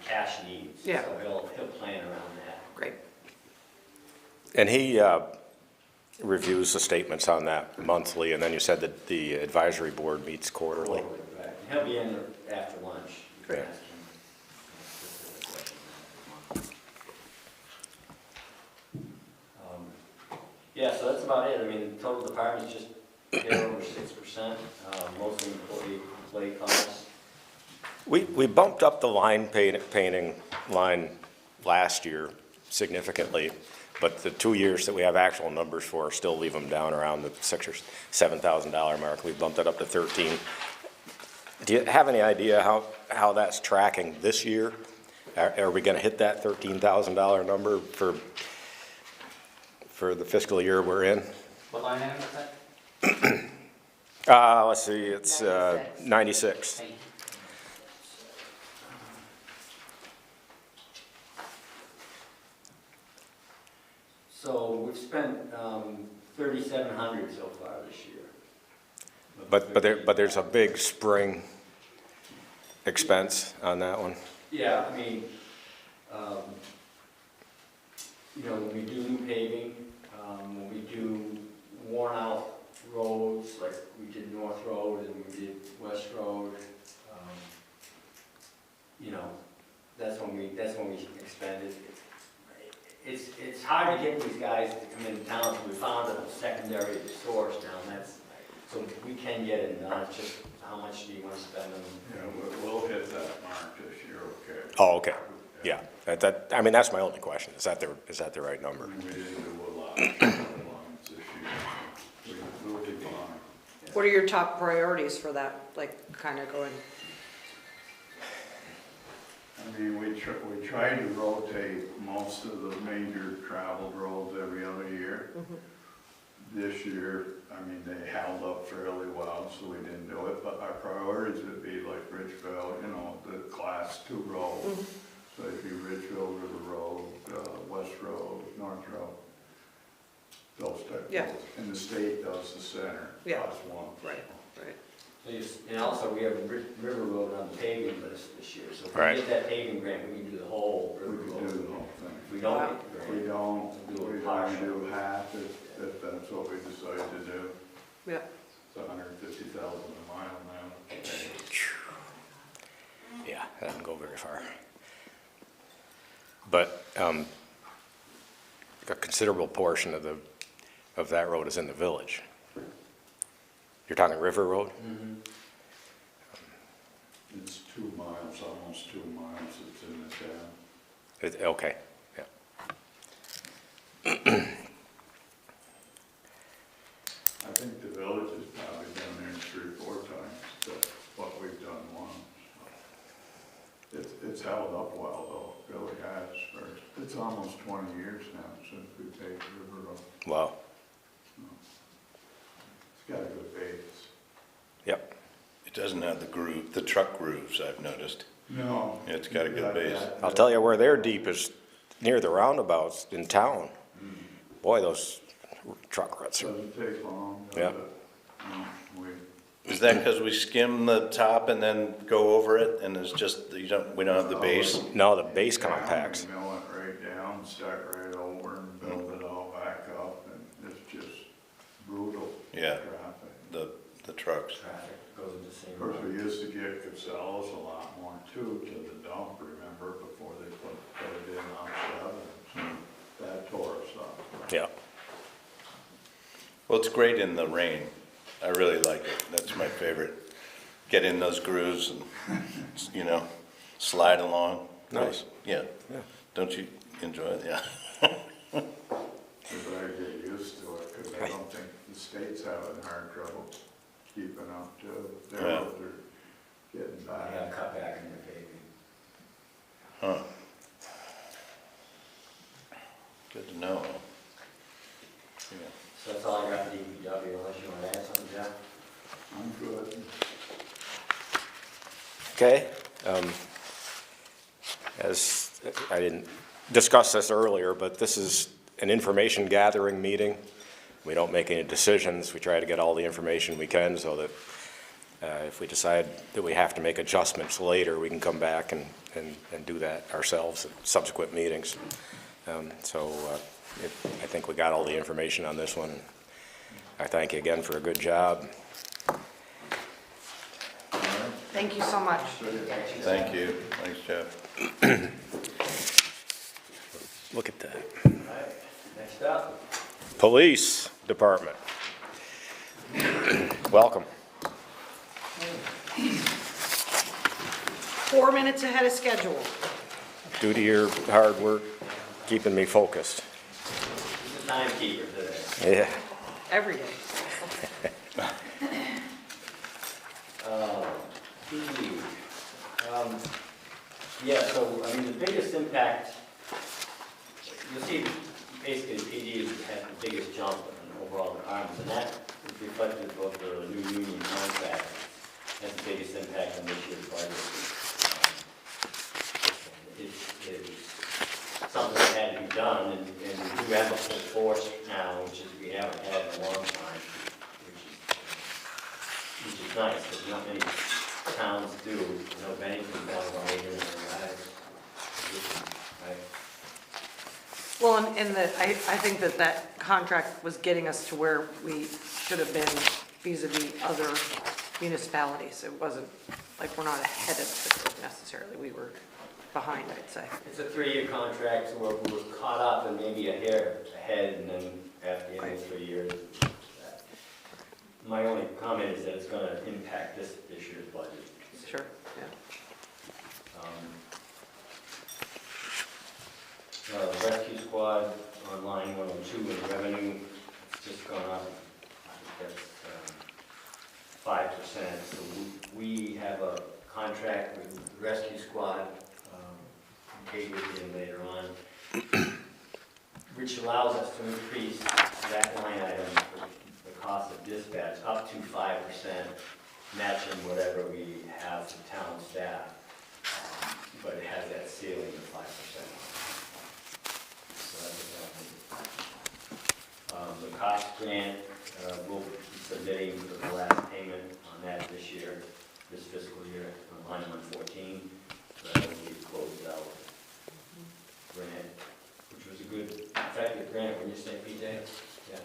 cash needs. Yeah. So he'll plan around that. Great. And he reviews the statements on that monthly, and then you said that the advisory board meets quarterly. Right. He'll be in there after lunch. You can Great. ask him. Yeah, so that's about it. I mean, the total department's just a bit over 6%, mostly employee costs. We bumped up the line painting line last year significantly, but the 2 years that we have actual numbers for still leave them down around the $6,000 or $7,000 mark. We bumped it up to 13. Do you have any idea how that's tracking this year? Are we gonna hit that $13,000 number for the fiscal year we're in? What line item is that? Let's see, it's 96. 96. Thank you. So we've spent 3,700 so far this year. But there's a big spring expense on that one. Yeah, I mean, when we do new paving, when we do worn out roads, like we did North Road and we did West Road, that's when we expend it. It's hard to get these guys to come into town, so we found a secondary source now, so we can get it done, it's just how much do you want to spend on them? Yeah, we'll hit that mark this year, okay? Oh, okay, yeah. I mean, that's my only question. Is that the right number? We didn't do a lot of lines this year. We'll be fine. What are your top priorities for that, like, kind of going? I mean, we try to rotate most of the major traveled roads every other year. This year, I mean, they held up fairly well, so we didn't do it, but our priorities would be like Ridgeville, the class 2 roads. So it'd be Ridgeville, River Road, West Road, North Road, those type Yeah. roads. And the state does the center, Yeah. class 1. Right. And also, we have a River Road on the paving list this year, so if Right. we get that paving grant, we can do the whole We River could Road. do the whole thing. If we don't get the We grant, don't, we only do half if that's what we decide to do. Yeah. It's 150,000 a mile now. Yeah, that doesn't go very far. But a considerable portion of that road is in the village. You're talking River Road? It's 2 miles, almost 2 miles, it's in the town. Okay, yeah. I think the village has probably done there 3 or 4 times, that's what we've done once. It's held up well though, it really has, it's almost 20 years now since we paved River Road. Wow, It's got a good base. yep. It doesn't have the truck grooves, I've noticed. No. It's got a good base. I'll tell you where they're deep is near the roundabouts in town. Boy, those truck ruts are, Doesn't take long. does Yeah. it? No, Is that because we skim the top and then go over it, and it's just, we don't have the base? no, the base compacts. We mill it right down, start right over and build it all back up, and it's just brutal. Yeah. Traffic. The trucks. traffic goes into the same Of course, we road. used to get Casellas a lot more too, to the dump, remember, before they put it in on 7. That tore us up. Yeah, Well, it's great in the rain. I really like it. That's my favorite. Get in those grooves and, slide along. Nice. Yeah. Yeah. Don't you enjoy it? Yeah. We better get used to it, because I don't think the state state's having hard trouble keeping up too. They're Yeah. out there getting They got bad. cut back in their paving. Huh. Good to know. Yeah. So that's all I got for DPW, unless you want to add something, Jeff? I'm good. Okay, as, I didn't discuss this earlier, but this is an information gathering meeting. We don't make any decisions, we try to get all the information we can so that if we decide that we have to make adjustments later, we can come back and do that ourselves at subsequent meetings. I think we got all the information on this one. I thank you again for a good job. Thank you so much. Thank you. Thanks, Jeff. Look at that. All right, next up. Police Department. Welcome. 4 minutes ahead of schedule. Due to your hard work, keeping me focused. He's the timekeeper today. Yeah. Every day. PD. Yeah, so, I mean, the biggest impact, you'll see, basically, PD has had the biggest jump in overall departments, and that is reflective of the new union contract. Has the biggest impact on this year's budget. It's something that had to be done, and we do have a full force now, which is, we haven't had in a long time, which is nice, because not many towns do. You know, Bennington's down about 800 guys. Right? Well, I think that contract was getting us to where we should have been vis-à-vis other municipalities. It wasn't, like, we're not ahead of the curve necessarily, we were behind, I'd say. It's a 3-year contract, so we're caught up and maybe a hair ahead, and then after the end of 3 years. My only comment is that it's gonna impact this year's budget. Sure, yeah. Rescue squad on line 102 in revenue, it's just gone up, I think that's 5%. So we have a contract with the rescue squad, Kate will get in later on, which allows us to increase that line item for the cost of dispatch up to 5%, matching whatever we have for town staff, but it has that ceiling of 5%. So that's the cost grant, we'll be submitting for the last payment on that this year, this fiscal year, on line 114. So that will be closed out grant, which was a good, effective grant, wouldn't you say, PJ? Yeah.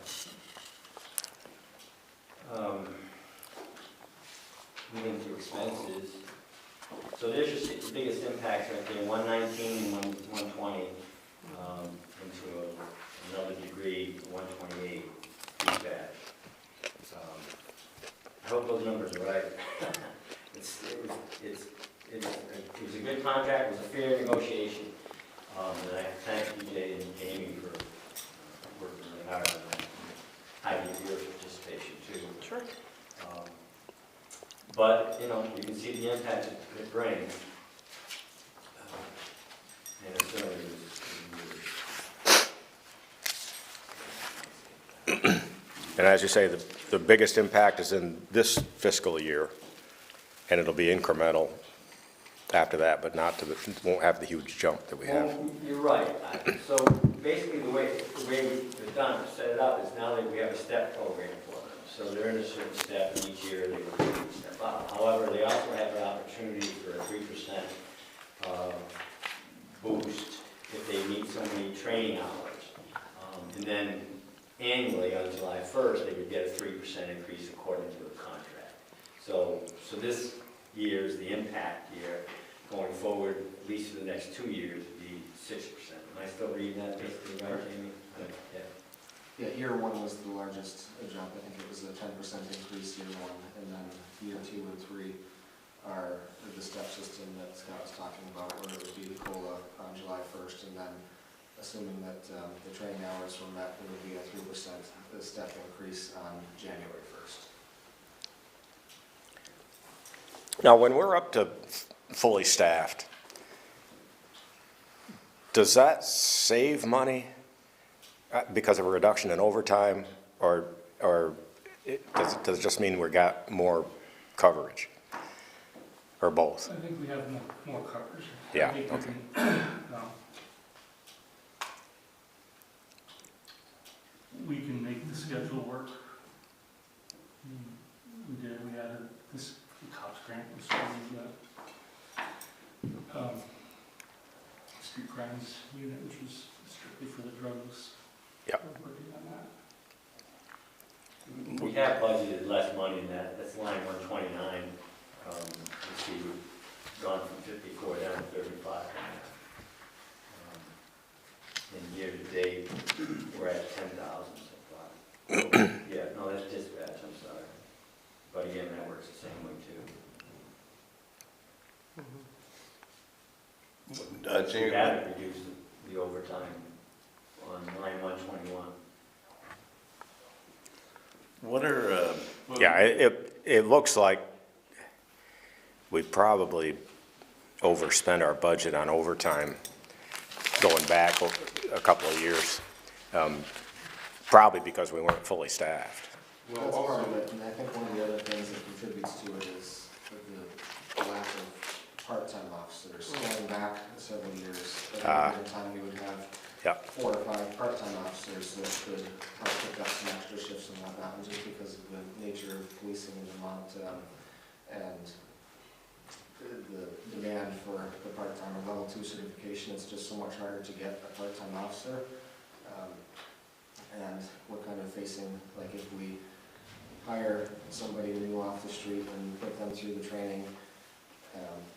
Moving through expenses. So there's just the biggest impacts right there, 119 and 120, into another degree, 128 dispatch. I hope those numbers are right. It was a good contract, it was a fair negotiation. And I thank PJ and Amy for working really hard on that. I need your participation too. Sure. But, you know, you can see the impact it brings. And it certainly was. And as you say, the biggest impact is in this fiscal year, and it'll be incremental after that, but not to the, won't have the huge jump that we have. Well, you're right. So basically, the way we've done, set it up, is now that we have a step program for them. So they're in a certain step, and each year they will step up. However, they also have an opportunity for a 3% boost if they meet so many training hours. And then annually, on July 1st, they would get a 3% increase according to the contract. So this year is the impact year. Going forward, at least for the next 2 years, would be 6%. Am I still reading that basically right, Jamie? Yeah. Yeah, year one was the largest jump. I think it was a 10% increase year one, and then year 2 and 3 are the step system that Scott was talking about, where it would be the COLA on July 1st, and then assuming that the training hours were met, it would be a 3% step increase on January 1st. Now, when we're up to fully staffed, does that save money because of a reduction in overtime, or does it just mean we got more coverage? Or both? I think we have more coverage. Yeah, I think we okay. we can make the schedule work. We did, we added this, the cops grant was for the street crimes unit, which was strictly for the drugs. Yep. We're working on that. We have budgeted less money in that, that's line 129. You see, we've gone from 54 down to 35. And year to date, we're at 10,000 so far. Yeah, no, that's dispatch, I'm sorry. But again, that works the same way too. We haven't reduced the overtime on line 121. What are, Yeah, it looks like we probably overspent our budget on overtime going back a couple of years, probably because we weren't fully staffed. That's part of it, and I think one of the other things that contributes to it is the lack of part-time officers. Going back several years, at the time we would have Yep. 4 or 5 part-time officers that could help pick up some extra shifts and whatnot, and just because of the nature of policing in Vermont, and the demand for the part-time or level 2 certification, it's just so much harder to get a part-time officer. And we're kind of facing, like, if we hire somebody new off the street and put them through the training,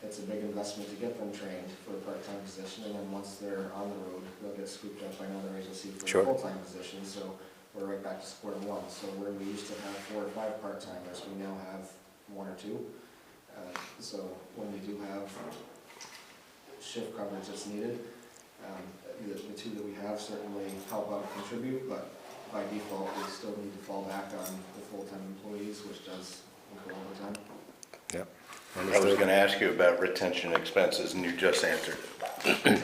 it's a big investment to get them trained for a part-time position, and then once they're on the road, they'll get scooped up by another agency for Sure. a full-time position, so we're right back to square one. So where we used to have 4 or 5 part-timers, we now have 1 or 2. So when we do have shift coverage that's needed, the 2 that we have certainly help out and contribute, but by default, we still need to fall back on the full-time employees, which does incur overtime. Yep. I was gonna ask you about retention expenses, and you just answered it.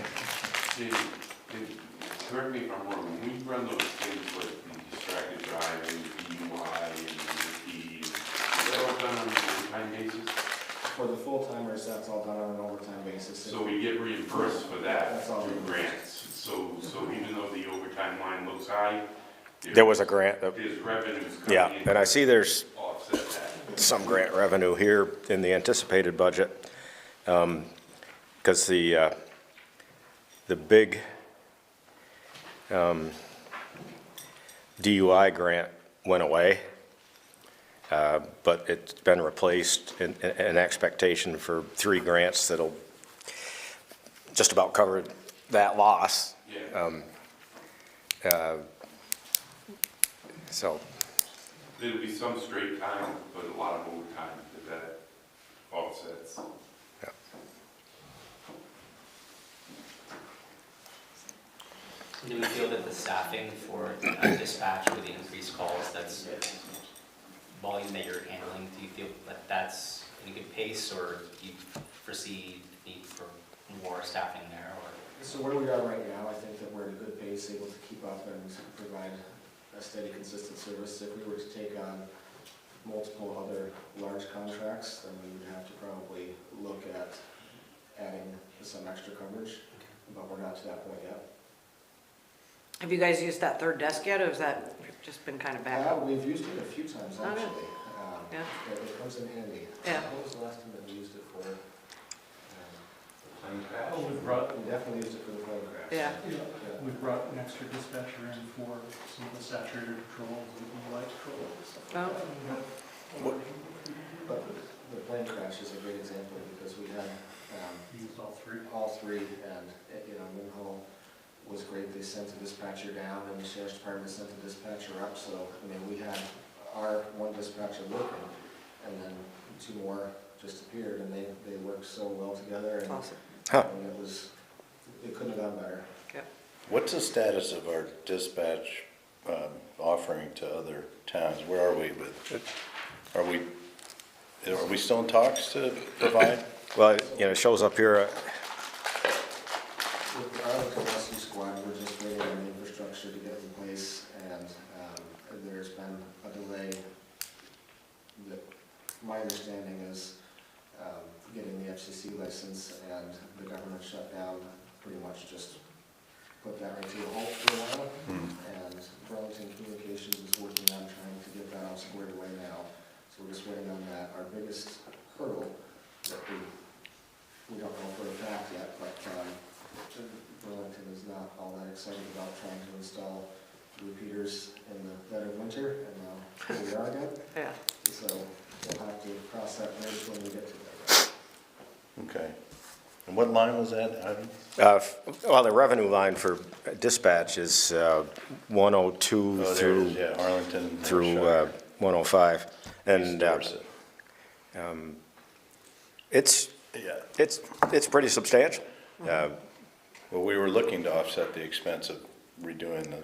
Correct me if I'm wrong, when we run those things like the distracted driving, DUI, and is that all done on a full-time basis? For the full-timers, that's all done on an overtime basis. So we get reimbursed for that That's all through reimbursed. grants. So even though the overtime line looks high, There was a grant, there's revenues coming in. yeah, and I see there's to offset that. some grant revenue here in the anticipated budget, because the big DUI grant went away, but it's been replaced in expectation for 3 grants that'll just about cover that loss. Yeah, So, there'll be some straight time, but a lot of overtime that offsets. Do we feel that the staffing for dispatch with the increased calls, that's volume that you're handling, do you feel that that's in a good pace, or do you foresee need for more staffing there, or? So where we are right now, I think that we're at a good pace, able to keep up and provide a steady, consistent service. If we were to take on multiple other large contracts, then we would have to probably look at adding some extra coverage, but we're not to that point yet. Have you guys used that 3rd desk yet, or has that just been kind of back up? We've used it a few times, Oh, good. actually. Yeah. It comes in handy. Yeah. When was the last time that we used it for? Oh, we brought, We definitely used it for the plane crash. Yeah. we brought an extra dispatcher in for some of the saturated patrols and the light patrol and stuff like Oh. that. But the plane crash is a great example, because we had, We used all 3. all 3, and, Winhall was great. They sent a dispatcher down, and the sheriff's department sent a dispatcher up, so, we had our 1 dispatcher working, and then 2 more just appeared, and they worked so well together, and Awesome. Huh. it couldn't have gone better. What's the status of our dispatch offering to other towns? Where are we with, are we still in talks to provide? Well, you know, it shows up here, With the Arlington Rescue Squad, we're just waiting on the infrastructure to get in place, and there's been a delay. My understanding is getting the FCC license, and the government shutdown pretty much just put that right to a halt for a while. And Burlington Communications is working on trying to get that all squared away now. So we're just waiting on that. Our biggest hurdle that we don't know for a fact yet, but Burlington is not all that excited about trying to install repeaters in the dead of winter, and now here we are again. Yeah. So we'll have to cross that bridge when we get to that. Okay. And what line was that, Ivan? well, the revenue line for dispatch is 102 Oh, there it through, is, yeah, Arlington. through North 105. Shore, And East Dorset. Yeah. it's pretty substantial. Well, we were looking to offset the expense of redoing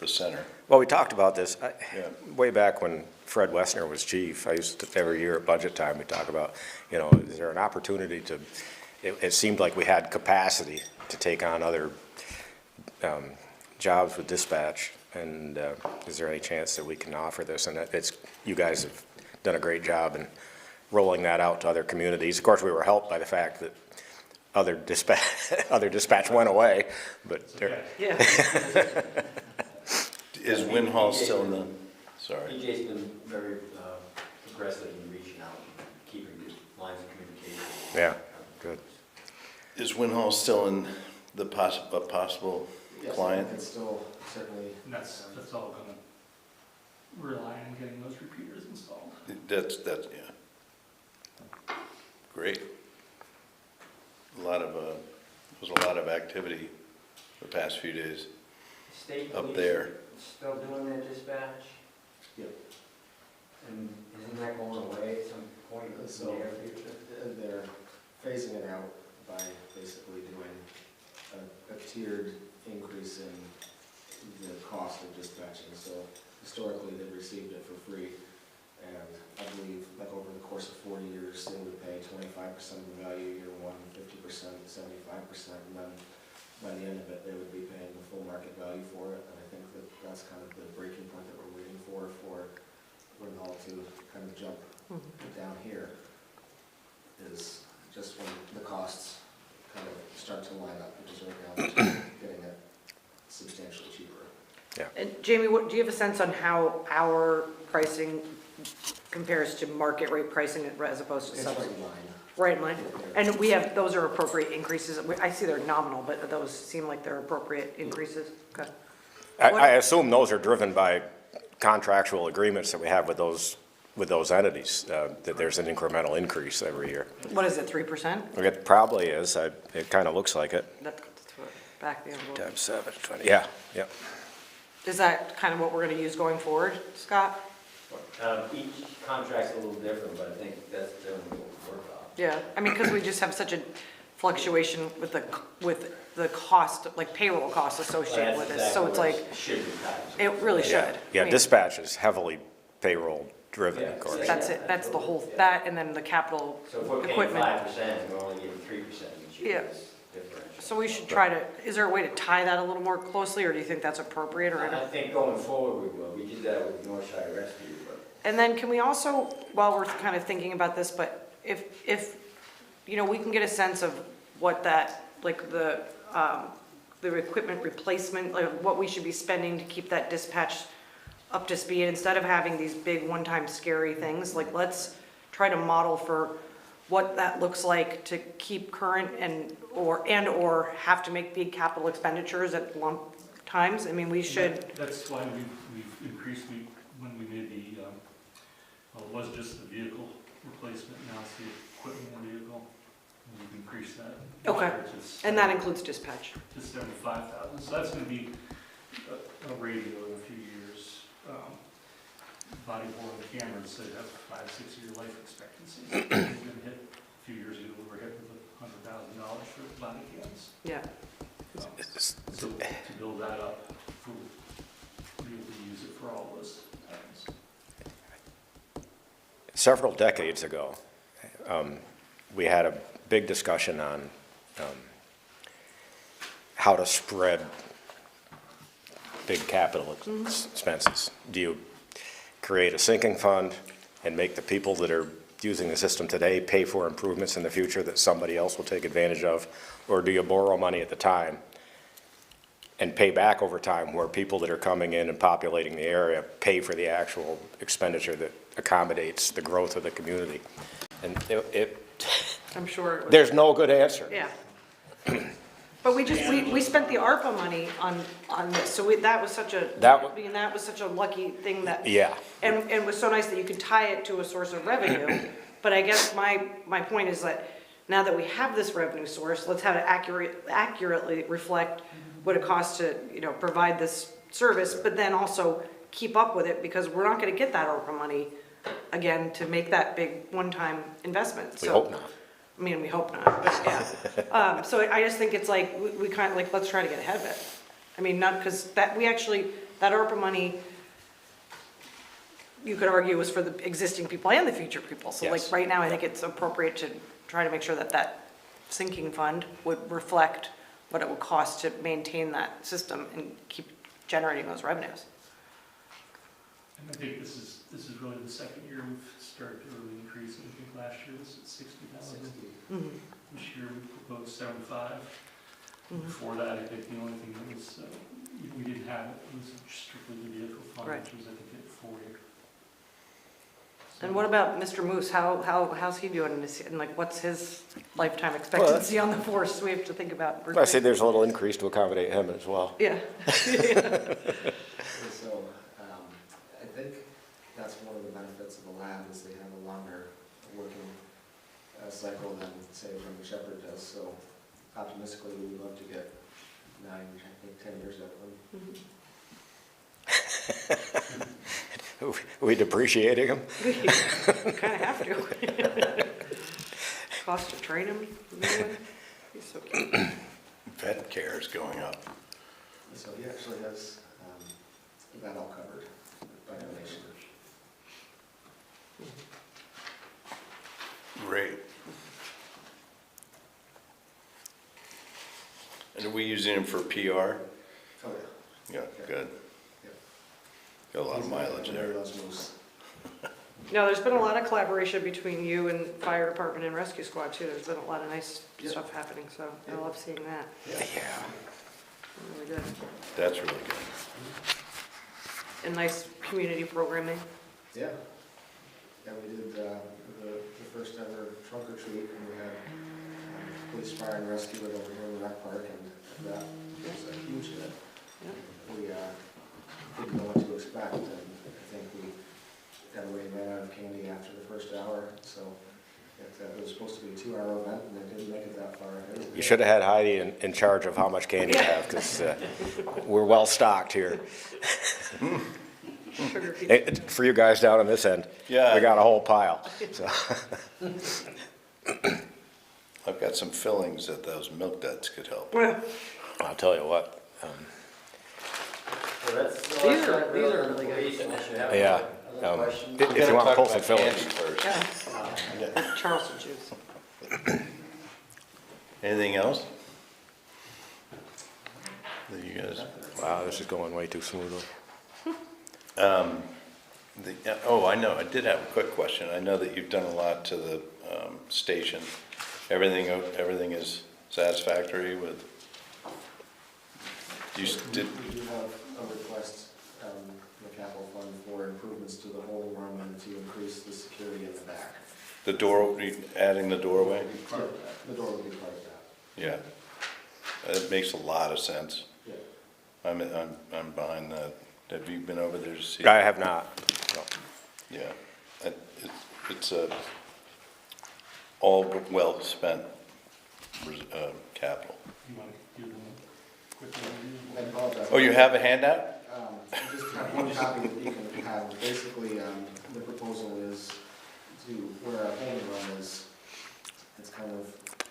the center. Well, we talked about this Yeah. way back when Fred Wessner was chief. I used to, every year at budget time, we talk about, you know, is there an opportunity to, it seemed like we had capacity to take on other jobs with dispatch, and is there any chance that we can offer this? And it's, you guys have done a great job in rolling that out to other communities. Of course, we were helped by the fact that other dispatch went away, but there, Yeah. Is Win Hall still in the, sorry, EJ's been very aggressive in reaching out and keeping the lines of communication. yeah, good. is Win Hall still in the possible Yes, client? it's still certainly. And that's all gonna rely on getting those repeaters installed. That's, yeah. Great. There was a lot of activity the past few days State up police there. still doing their dispatch? Yep. And isn't that going away at some point in the So near future? they're phasing it out by basically doing a tiered increase in the cost of dispatching. So historically, they've received it for free. And I believe like over the course of 4 years, they would pay 25% of the value year one, 50%, 75%, and then by the end of it, they would be paying the full market value for it. And I think that that's kind of the breaking point that we're waiting for Win Hall to kind of jump down here, is just when the costs kind of start to line up, which is right now, they're getting it substantially cheaper. And Jamie, do you have a sense on how our pricing compares to market rate pricing as opposed to It's right subsidy? in line. Right in line? And we have, those are appropriate increases. I see they're nominal, but those seem like they're appropriate increases. Okay. I assume those are driven by contractual agreements that we have with those entities, that there's an incremental increase every year. What is it, 3%? It probably is, it kind of looks like it. That's back the envelope. Times 7, 20, yeah, yeah. Is that kind of what we're gonna use going forward, Scott? Each contract's a little different, but I think that's generally what we work on. Yeah, I mean, because we just have such a fluctuation with the cost, like payroll costs associated with this, so it's like, Should be tied to. it really should. I Yeah, mean, dispatch is heavily payroll driven, of course. That's it, that's the whole, that and then the capital So if we're paying equipment. 5%, we're only getting 3% each year. Yeah. It's differential. So we should try to, is there a way to tie that a little more closely, or do you think that's appropriate, or? I think going forward we will. We did that with North Side Rescue, but And then can we also, while we're kind of thinking about this, but if, you know, we can get a sense of what that, like the equipment replacement, like what we should be spending to keep that dispatch up to speed, instead of having these big one-time scary things, like let's try to model for what that looks like to keep current or have to make big capital expenditures at lump times. I mean, we should, That's why we've increased, when we made the, well, it was just the vehicle replacement, now it's the equipment in the vehicle. And we've increased that. Okay. Which is and that includes dispatch. to 75,000, so that's gonna be a radio in a few years. Body worn cameras that have 5-6 year life expectancy. We're gonna hit, a few years ago, we were hit with $100,000 for body cams. Yeah. So to build that up, we'll be able to use it for all those items. Several decades ago, we had a big discussion on how to spread big capital expenses. Do you create a sinking fund and make the people that are using the system today pay for improvements in the future that somebody else will take advantage of? Or do you borrow money at the time and pay back over time, where people that are coming in and populating the area pay for the actual expenditure that accommodates the growth of the community? And I'm sure it was. there's no good answer. Yeah. But we spent the ARPA money on this, so that was such a, I mean, that was such a lucky thing that. Yeah. And it was so nice that you could tie it to a source of revenue. But I guess my point is that now that we have this revenue source, let's have it accurately reflect what it costs to, provide this service, but then also keep up with it, because we're not gonna get that ARPA money again to make that big one-time investment. We hope not. I mean, we hope not, but yeah. So I just think it's like, we kind of like, let's try to get ahead of it. I mean, not, because that ARPA money, you could argue was for the existing people and the future people. So like, Yes. right now, I think it's appropriate to try to make sure that that sinking fund would reflect what it would cost to maintain that system and keep generating those revenues. And I think this is really the second year we've started to really increase. I think last year was at $60,000. This year we proposed 75. Before that, I think the only thing that was, we didn't have it was strictly the vehicle fund, Right. which was, I think, at 40. And what about Mr. Moose? How's he doing? And like, what's his lifetime expectancy on the force? We have to think about. I see there's a little increase to accommodate him as well. Yeah. So, I think that's one of the benefits of the lab, is they have a longer working cycle than, say, German Shepherd does. So optimistically, we would love to get 9, I think 10 years out of them. Are we depreciating him? You kind of have to. Cost to train him. He's so cute. Vet care is going up. So he actually has that all covered by donation. Great. And are we using him for PR? Oh, Yeah, good. Yeah. Got a lot of mileage there. Everybody loves Moose. No, there's been a lot of collaboration between you and fire department and rescue squad too. There's been a lot of nice stuff happening, so I love seeing that. Yeah. Really good. That's really good. And nice community programming. Yeah. Yeah, we did the first ever trunk or treat, and we had police, fire, and rescue it over here in the rec park, and that was a huge hit. We didn't know what to expect, and I think everybody ran out of candy after the first hour, so it was supposed to be a 2-hour event, and it didn't make it that far. You should have had Heidi in charge of how much candy you have, because we're well stocked here. Sugar pieces. For you guys down on this end, Yeah. we got a whole pile. So. I've got some fillings that those milk duds could help. I'll tell you what. These are really good. Yeah. Other questions? If you want to pull some Talk about fillings. candy first. Yeah. Charleston juice. Anything else? That you guys? Wow, this is going way too smoothly. I know, I did have a quick question. I know that you've done a lot to the station. Everything is satisfactory with, We do have a request from the capital fund for improvements to the holding room and to increase the security in the back. the door, adding the doorway? Part of that. The door would be part of that. Yeah. It makes a lot of sense. Yeah. I'm behind that. Have you been over there to see? I have not. No. Yeah. It's all well spent capital. You want to give them a quick overview? I apologize. Oh, you have a handout? Just have one copy that you can have. Basically, the proposal is to, where our holding room is, it's kind of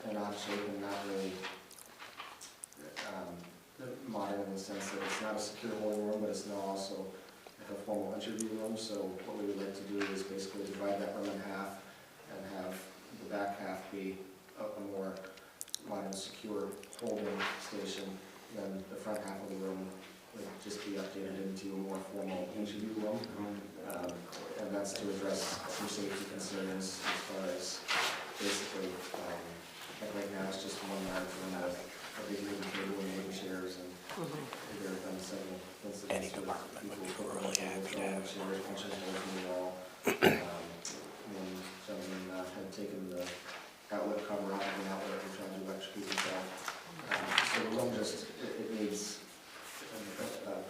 an odd shape and not really modern in the sense that it's not a secure holding room, but it's now also like a formal interview room. So what we would like to do is basically divide that room in half and have the back half be a more modern, secure holding station. Then the front half of the room would just be updated into a more formal interview room. And that's to address some safety concerns as far as basically, like right now, it's just one large room with a big wooden table and wooden chairs, and there have been several incidents. Any department would be really happy to have it. Chairs, punching holes in the wall. One gentleman had taken the outlet cover off of an outlet and tried to electrocute himself. So the room just, it needs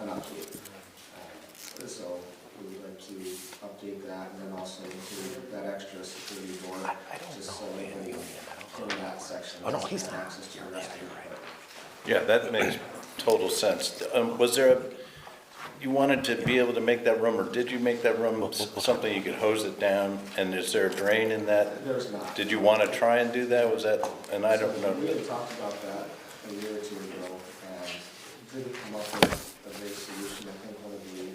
an update. So we would like to update that and then also include that extra security door. I don't just know, so man, that the we- union, I don't in know. that section. Oh, no, he's have not. access to Yeah, the rest you're of it. right. Yeah, that makes total sense. Was there you wanted to be able to make that room, or did you make that room something you could hose it down? And is there a drain in that? There's not. Did you want to try and do that? Was that, and I don't We know. had talked about that a year or two ago, and didn't come up with a great solution. I think one of the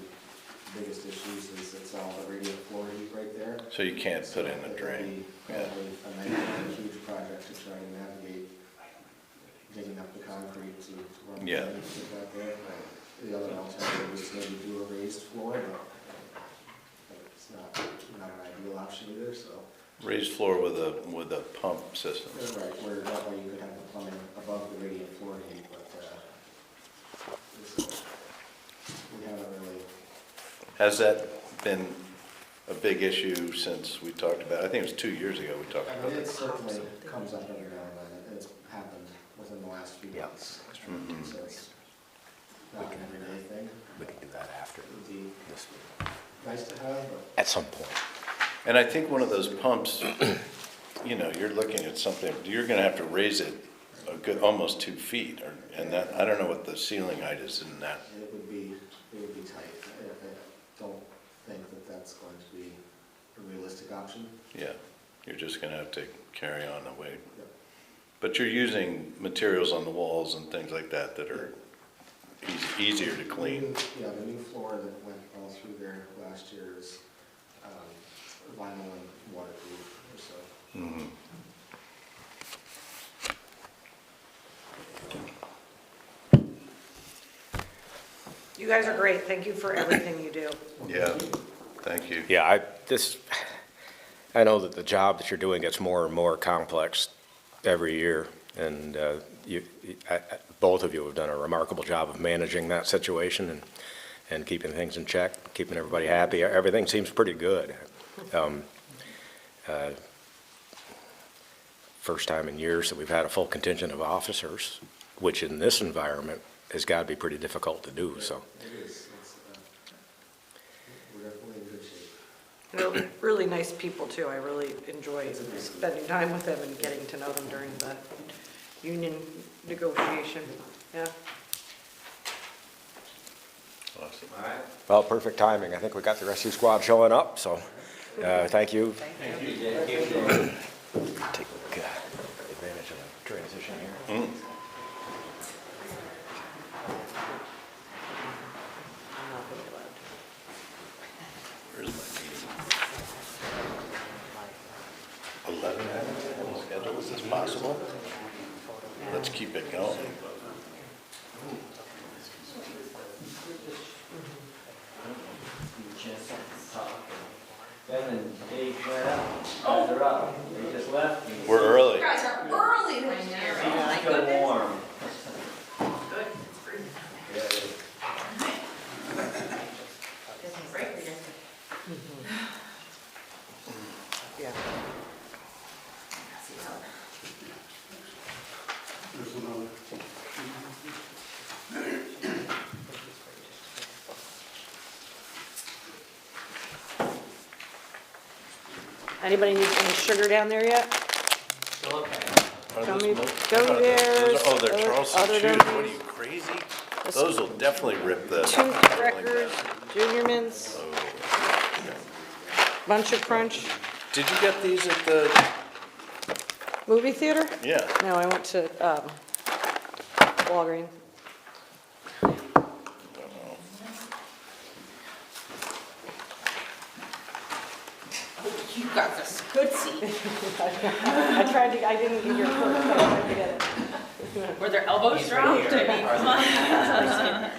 biggest issues is it's all the radiant floor heat right there. So you can't put in a It would drain. be probably a nightmare, a huge project to try to navigate digging up the concrete to run. Yeah. drains and that there. The other alternative is maybe do a raised floor, but it's not an ideal option either, so. Raised floor with a pump system. Right, where that way you could have the plumbing above the radiant floor heat, but, we haven't really. Has that been a big issue since we talked about, I think it was 2 years ago we talked I about mean, it that. certainly comes up every now and then, it's happened within the last few months. Mhm. So it's not an everyday thing. We can do that after It would be this, nice to have, but at some point. And I think one of those pumps, you're looking at something, you're gonna have to raise it a good, almost 2 feet, and that, I don't know what the ceiling height is in that. it would be tight. I don't think that that's going to be a realistic option. Yeah, you're just gonna have to carry on away. Yep. But you're using materials on the walls and things like that that are easier to clean. Yeah, the new floor that went all through there last year is vinyl and waterproof, so. Mhm. You guys are great. Thank you for everything you do. Yeah, thank you. Yeah, I know that the job that you're doing gets more and more complex every year, and both of you have done a remarkable job of managing that situation and keeping things in check, keeping everybody happy. Everything seems pretty good. First time in years that we've had a full contingent of officers, which in this environment has got to be pretty difficult to do, so. It is, we're definitely in good shape. They're really nice people too. I really enjoy spending time with them and getting to know them during the union negotiation. Yeah. Awesome. Well, perfect timing. I think we got the rescue squad showing up, so, thank you. Thank you, dedication. Take advantage of the transition here. Mm. Where's my meeting? 11 schedule, is this possible? Let's keep it going. Kevin, Dave went up, guys are up, they just left. We're early. You guys are early this year. Oh my It's still goodness. warm. Good, it's freezing. Yeah, it is. Doesn't break your desk. Yeah. See how it- Anybody need any sugar down there yet? Are Gummy- those gummy bears, Oh, they're other- Charleston other chews, gummies. what are you, crazy? Those will definitely rip the. Tooth crackers, Junior Mints, Oh. Bunch of Crunch. Did you get these at the, Movie theater? yeah, No, I went to Walgreens. You got this good seat. I didn't get your first, but I tried to get it. Were their elbows strong? He's right here. Come on.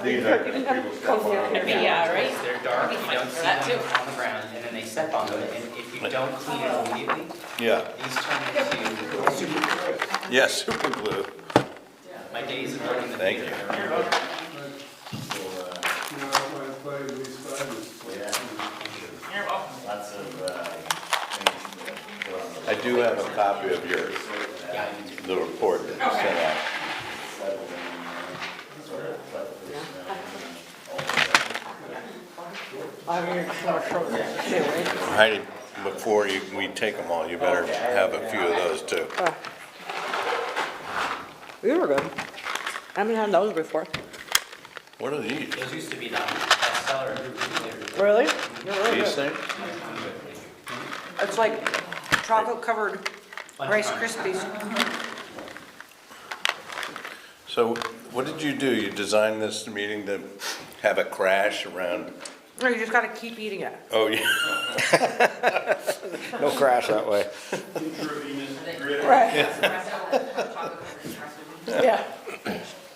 These are people step on. Yeah, right? They're dark, you don't For see that them too. on the ground, and then they step on them, and if you don't clean it immediately, Yeah, these turn into super. yeah, super glue. My days of learning the Thank you. You're welcome. Lots of, I do have a copy of yours, Yeah, I do too. the report that you sent out. Heidi, before we take them all, you better have a few of those too. These were good. I haven't had those before. What are these? Those used to be the bestseller. Really? They're really These good. things? It's like chocolate covered Rice Krispies. So what did you do? You designed this meeting to have a crash around, No, you just gotta keep eating it. oh, yeah. No crash that way. Right. Yeah.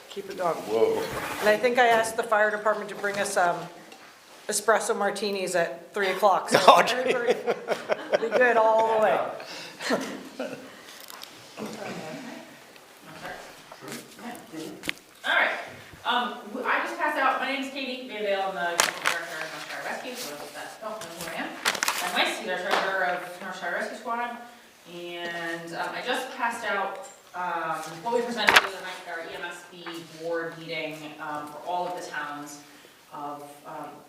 Keep it going. Whoa. And I think I asked the fire department to bring us espresso martinis at 3 o'clock. So Oh, gee. everybody will be good all the way. All right, I just passed out, my name's Katie Van Dale, I'm the director of North Star Rescue, for those that don't know who I am. I'm Mike, the treasurer of North Star Rescue Squad, and I just passed out what we presented at our EMSB board meeting for all of the towns of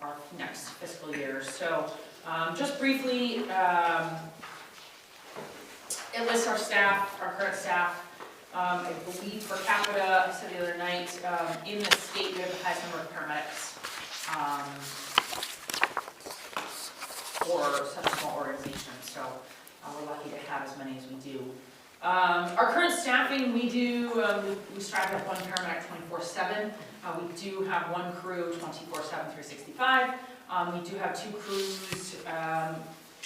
our next fiscal year. So just briefly, it lists our staff, our current staff. I believe per capita, I said the other night, in the state, we have the highest number of paramedics for such a small organization, so we're lucky to have as many as we do. Our current staffing, we strive to have one paramedic 24/7. We do have one crew 24/7, 365. We do have two crews,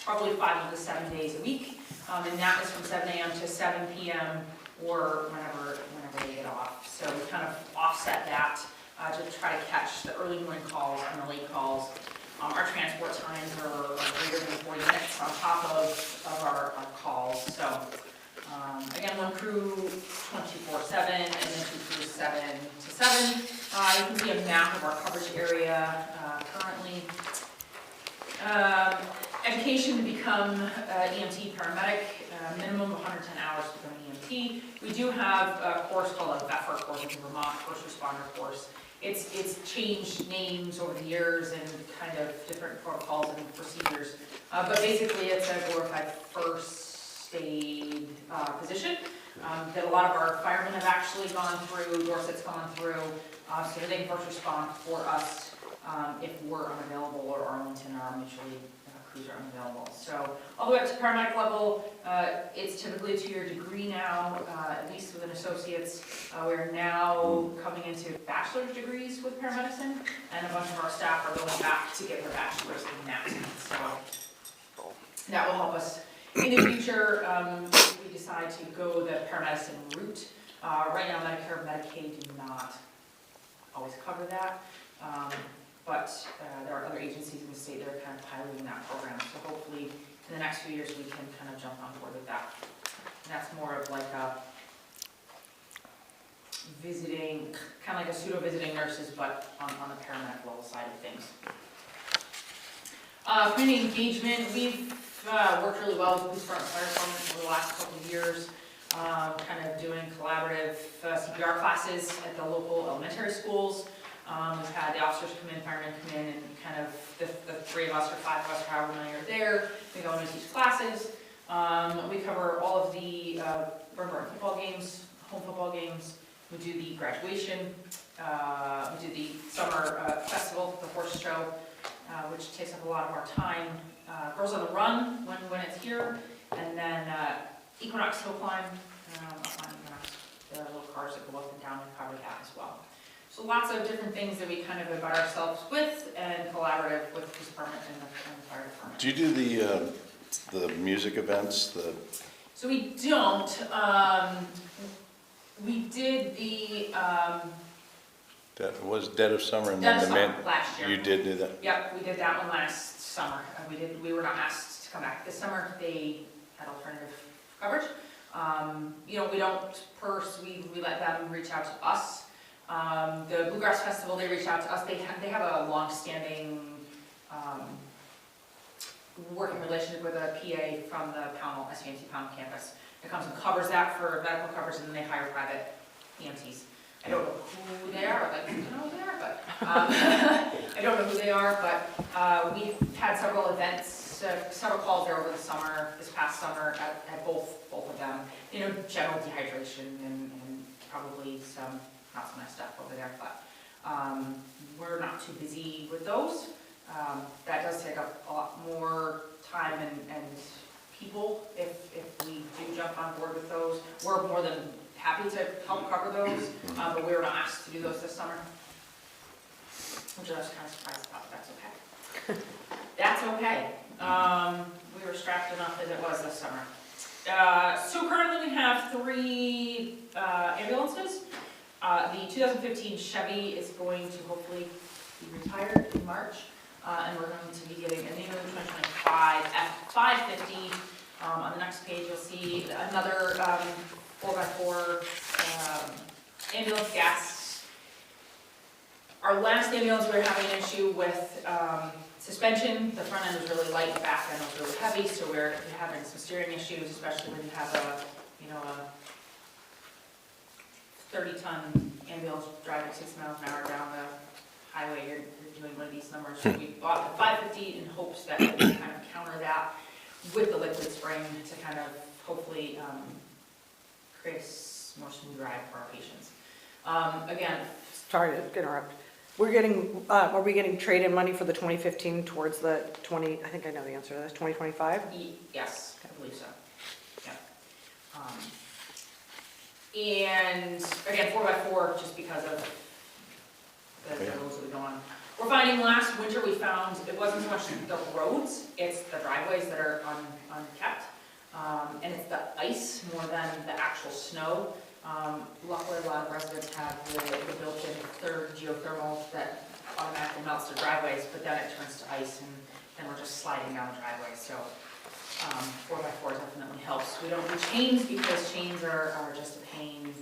probably 5 of the 7 days a week, and that is from 7 a.m. to 7 p.m. or whenever they get off. So we kind of offset that to try to catch the early morning calls and the late calls. Our transport times are greater than 40 minutes on top of our calls. So again, one crew 24/7 and then two crews 7 to 7. You can see a map of our coverage area currently. Education to become EMT paramedic, minimum of 110 hours to become an EMT. We do have a course called a VEFR course, it's a Vermont First Responder course. It's changed names over the years and kind of different protocols and procedures. But basically it's a glorified first aid position that a lot of our firemen have actually gone through, Dorset's gone through, so they can first respond for us if we're unavailable or Arlington or mutually crews are unavailable. So all the way up to paramedic level, it's typically a 2-year degree now, at least with an associate's. We're now coming into bachelor's degrees with paramedicine, and a bunch of our staff are going back to get their bachelor's in that. So that will help us in the future if we decide to go the paramedicine route. Right now, Medicare and Medicaid do not always cover that. But there are other agencies in the state that are kind of piloting that program. So hopefully in the next few years we can kind of jump on board with that. And that's more of like a visiting, kind of like a pseudo-visiting nurses, but on the paramedic level side of things. Community engagement, we've worked really well with Police Department Fire Department over the last couple of years. Kind of doing collaborative CPR classes at the local elementary schools. We've had the officers come in, firemen come in, and kind of the 3 of us or 5 of us, however many are there, we go in and teach classes. We cover all of the Burn football games, home football games. We do the graduation. We do the summer festival, the horse show, which takes up a lot of our time. Girls on the Run when it's here, and then Equinox Hill Climb up on Equinox. the little cars that go up and down and cover that as well. So lots of different things that we kind of invite ourselves with and collaborative with the police department and the fire department. Do you do the music events, So we don't, we did the, that was Dead of Summer and Dead then of the Summer man? last year. You did do that? Yep, we did that one last summer. We were not asked to come back this summer. They had alternative coverage. You know, we don't we let them reach out to us. The Bluegrass Festival, they reach out to us. They have a long-standing, working relationship with a PA from the Pownell, SUNC Pownell campus. It comes and covers that for medical coverage, and then they hire private EMTs. I don't know who they are, I'd like to know who they are, but, I don't know who they are, but, we've had several events, several calls there over the summer, this past summer, at both of them. You know, general dehydration and probably some, not so nice stuff over there, but, we're not too busy with those. That does take up a lot more time and people if we do jump on board with those. We're more than happy to help cover those, but we were not asked to do those this summer, which I was kind of surprised about, but that's okay. That's okay. We were strapped enough as it was this summer. So currently we have 3 ambulances. The 2015 Chevy is going to hopefully be retired in March, and we're going to be getting a new 2025 F550. On the next page, you'll see another 4x4 ambulance gas. Our last ambulance, we were having an issue with suspension. The front end was really light, the back end was really heavy, so we're having some steering issues, especially when you have a 30-ton ambulance driving 6 miles an hour down the highway. You're doing one of these numbers. So we bought the 550 in hopes that we can kind of counter that with the liquid spring to kind of hopefully create a more smooth ride for our patients. Again, Sorry to interrupt. Are we getting trade-in money for the 2015 towards the I think I know the answer to this, 2025? yes, I believe so. Yeah. And again, 4x4, just because of the rules that we go on. We're finding last winter we found it wasn't so much the roads, it's the driveways that are unkept. And it's the ice more than the actual snow. Luckily, a lot of residents have the built-in third geothermal that automatically melts their driveways, but then it turns to ice and then we're just sliding down the driveway. So 4x4 definitely helps. We don't do chains because chains are just a pain.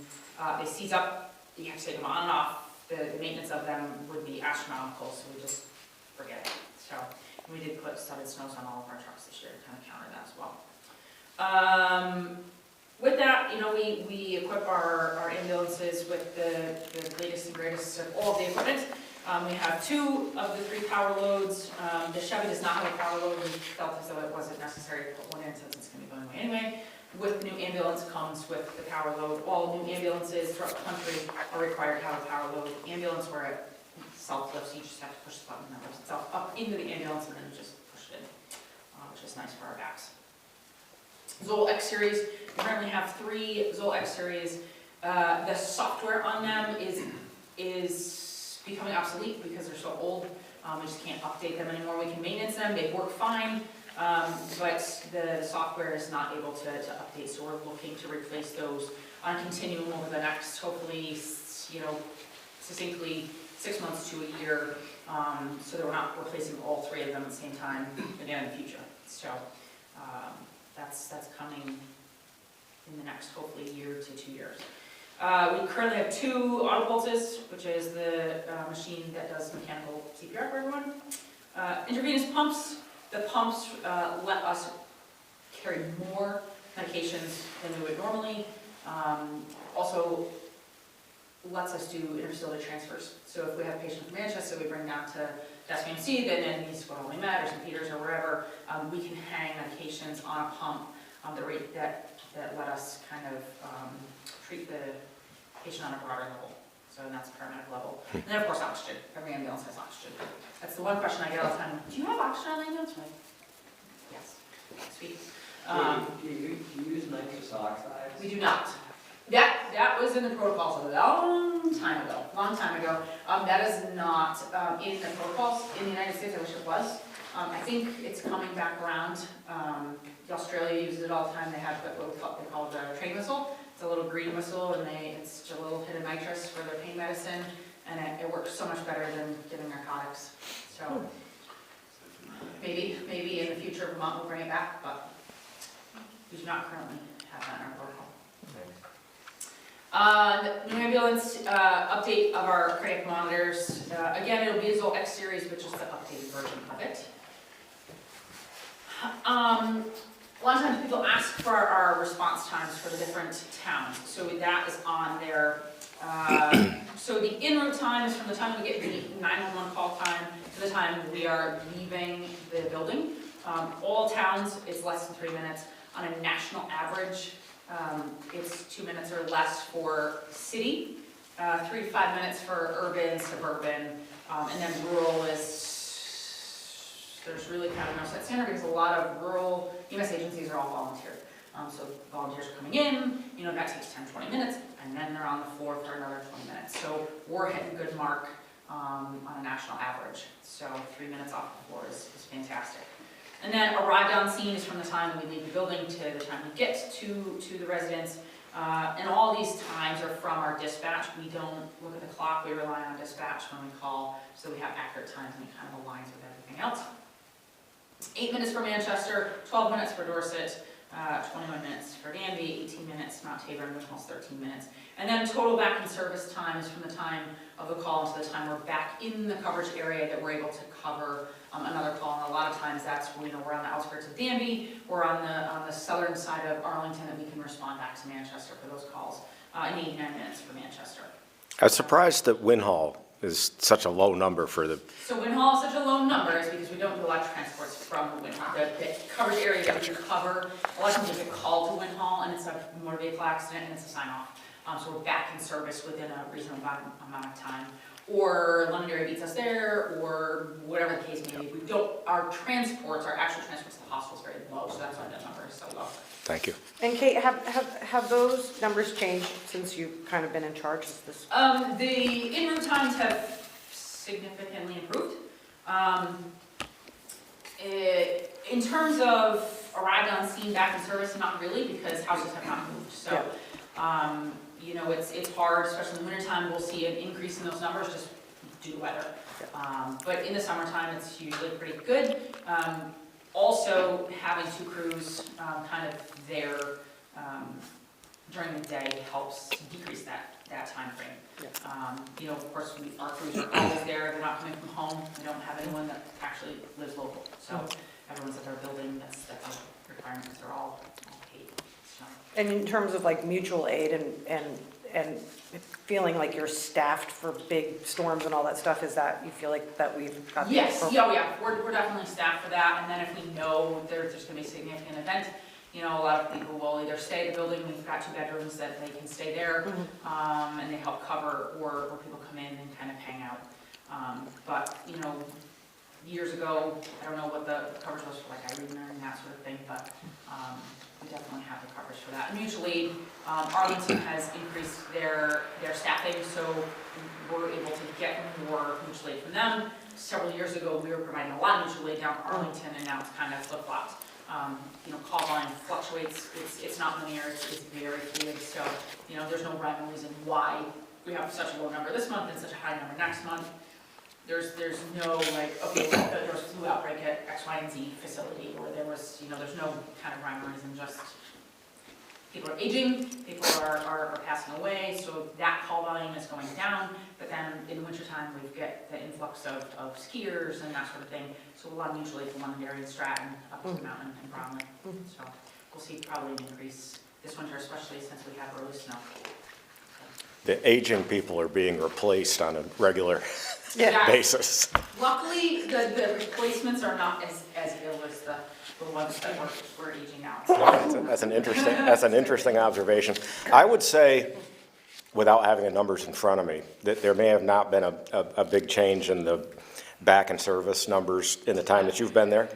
They seize up, you have to take them on and off. The maintenance of them would be astronomical, so we just forget it. So we did put studded snows on all of our trucks this year to kind of counter that as well. With that, you know, we equip our ambulances with the latest and greatest of all of the equipment. We have 2 of the 3 power loads. The Chevy does not have a power load. We felt as though it wasn't necessary to put one in since it's going to be going away anyway. With the new ambulance comes with the power load. All new ambulances throughout the country are required to have a power load ambulance where it self-lifts. You just have to push the button that lifts itself up into the ambulance and then just push it in, which is nice for our backs. Zoll X Series, we currently have 3 Zoll X Series. The software on them is becoming obsolete because they're so old. We just can't update them anymore. We can maintenance them, they work fine, but the software is not able to update, so we're looking to replace those on a continuum over the next, hopefully, you know, succinctly 6 months to a year, so that we're not replacing all 3 of them at the same time again in the future. So that's coming in the next, hopefully, year to 2 years. We currently have 2 Autopulses, which is the machine that does mechanical CPR for everyone. Intravenous pumps. The pumps let us carry more medications than we would normally. Also lets us do interstitial transfers. So if we have a patient from Manchester, we bring down to SUNC, then it needs to go to Holy Med or St. Peter's or wherever, we can hang medications on a pump the rate that let us kind of treat the patient on a broader level. So that's paramedic level. And then of course oxygen. Every ambulance has oxygen. That's the one question I get all the time. Do you have oxygen on the ambulance? I'm like, yes. Sweet. Do you use nitrous oxide? We do not. That was in the protocols a long time ago. That is not, in the protocols in the United States, I wish it was. I think it's coming back around. Australia uses it all the time. They have what they call the train whistle. It's a little green whistle, and it's just a little hit of nitrous for their pain medicine, and it works so much better than giving narcotics. So maybe in the future Vermont will bring it back, but we do not currently have that in our protocol. New ambulance update of our cardiac monitors. Again, it'll be a Zoll X series, which is the updated version of it. A lot of times people ask for our response times for the different towns, so that is on there. So the en route time is from the time we get the 911 call time to the time we are leaving the building. All towns, it's less than 3 minutes. On a national average, it's 2 minutes or less for city, 3 to 5 minutes for urban, suburban, and then rural is, there's really kind of no set standard because a lot of rural EMS agencies are all volunteer. So volunteers are coming in, that takes 10, 20 minutes, and then they're on the floor for another 20 minutes. So we're hitting a good mark on a national average. So 3 minutes off the floor is fantastic. And then arrived on scene is from the time we leave the building to the time we get to the residence. And all these times are from our dispatch. We don't look at the clock, we rely on dispatch when we call, so we have accurate times and it kind of aligns with everything else. 8 minutes for Manchester, 12 minutes for Dorset, 21 minutes for Danby, 18 minutes, Mount Tabor, and almost 13 minutes. And then total back in service time is from the time of the call to the time we're back in the coverage area that we're able to cover another call. And a lot of times that's when we're on the outskirts of Danby, or on the southern side of Arlington, that we can respond back to Manchester for those calls, in 89 minutes for Manchester. I was surprised that Winhall is such a low number for the, So Winhall is such a low number is because we don't do a lot of transports from Winhall. The coverage area that we cover, a lot of times we get called to Winhall and it's a motor vehicle accident and it's a sign off. So we're back in service within a reasonable amount of time. Or Londonderry beats us there, or whatever the case may be. We don't, our actual transports to the hospital is very low, so that's why that number is so low. thank you. And Kate, have those numbers changed since you've kind of been in charge of this? The en route times have significantly improved. In terms of arrived on scene, back in service, not really, because houses have not moved. So, it's hard, especially in the wintertime, we'll see an increase in those numbers just due to weather. But in the summertime, it's usually pretty good. Also, having 2 crews kind of there during the day helps decrease that time frame. Of course, our crews are always there. They're not coming from home. We don't have anyone that actually lives local. So everyone's at their building. That's the requirements. They're all paid. So. And in terms of like mutual aid and feeling like you're staffed for big storms and all that stuff, is that, you feel like that we've got? Yes, yeah, we're definitely staffed for that. And then if we know there's going to be a significant event, a lot of people will either stay at the building. We've got 2 bedrooms that they can stay there, and they help cover, or people come in and kind of hang out. But years ago, I don't know what the coverage was for like Irene and that sort of thing, but we definitely have the coverage for that. And mutual aid, Arlington has increased their staffing, so we're able to get more mutual aid from them. Several years ago, we were providing a lot of mutual aid down to Arlington, and now it's kind of flip-flopped. Call volume fluctuates, it's not linear, it's very fluid, so, there's no rhyme or reason why we have such a low number this month and such a high number next month. There's no like, okay, there was a flu outbreak at X, Y, and Z facility, or there was, there's no kind of rhyme or reason, just people are aging, people are passing away, so that call volume is going down, but then in the wintertime, we get the influx of skiers and that sort of thing, so a lot of mutual aid from Londonderry and Stratton, up to the mountain and Bromley, so we'll see probably an increase this winter, especially since we have early snow. The aging people are being replaced on a regular Yeah. basis. Luckily, the replacements are not as ill as the ones that we're aging out. That's an interesting observation. I would say, without having the numbers in front of me, that there may have not been a big change in the back and service numbers in the time that you've been there.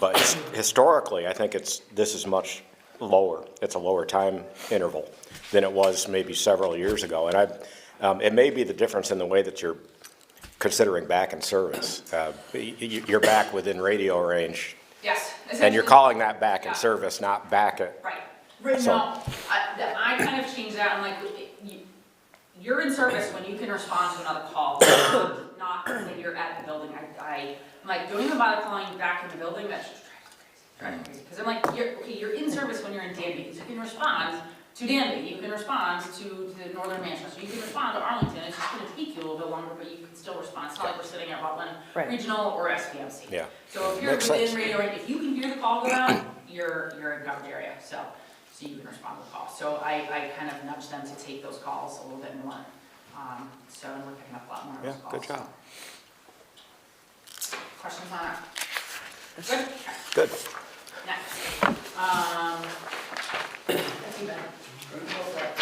But historically, I think this is much lower. It's a lower time interval than it was maybe several years ago. And it may be the difference in the way that you're considering back in service. You're back within radio range, Yes. and you're essentially- calling that back in Yeah. service, not back at, Right. Right, So- no, I kind of changed that, I'm like, you're in service when you can respond to another call, not when you're at the building. I'm like, don't even bother calling back in the building, that's just driving me crazy. Because I'm like, you're in service when you're in Danby, because you can respond to Danby, you can respond to Northern Manchester, you can respond to Arlington, it's just gonna take you a little bit longer, but you can still respond. It's not like we're sitting at Rutland Right. Regional or SPMC. yeah. So if you're Makes within sense. radio range, if you can hear the call go out, you're in coverage area, so you can respond to the call. So I kind of nudged them to take those calls a little bit more. So we're picking up a lot more of Yeah, those calls. good job. Questions on it? Good? Okay. Good. Next. That's you, Ben. Go for it.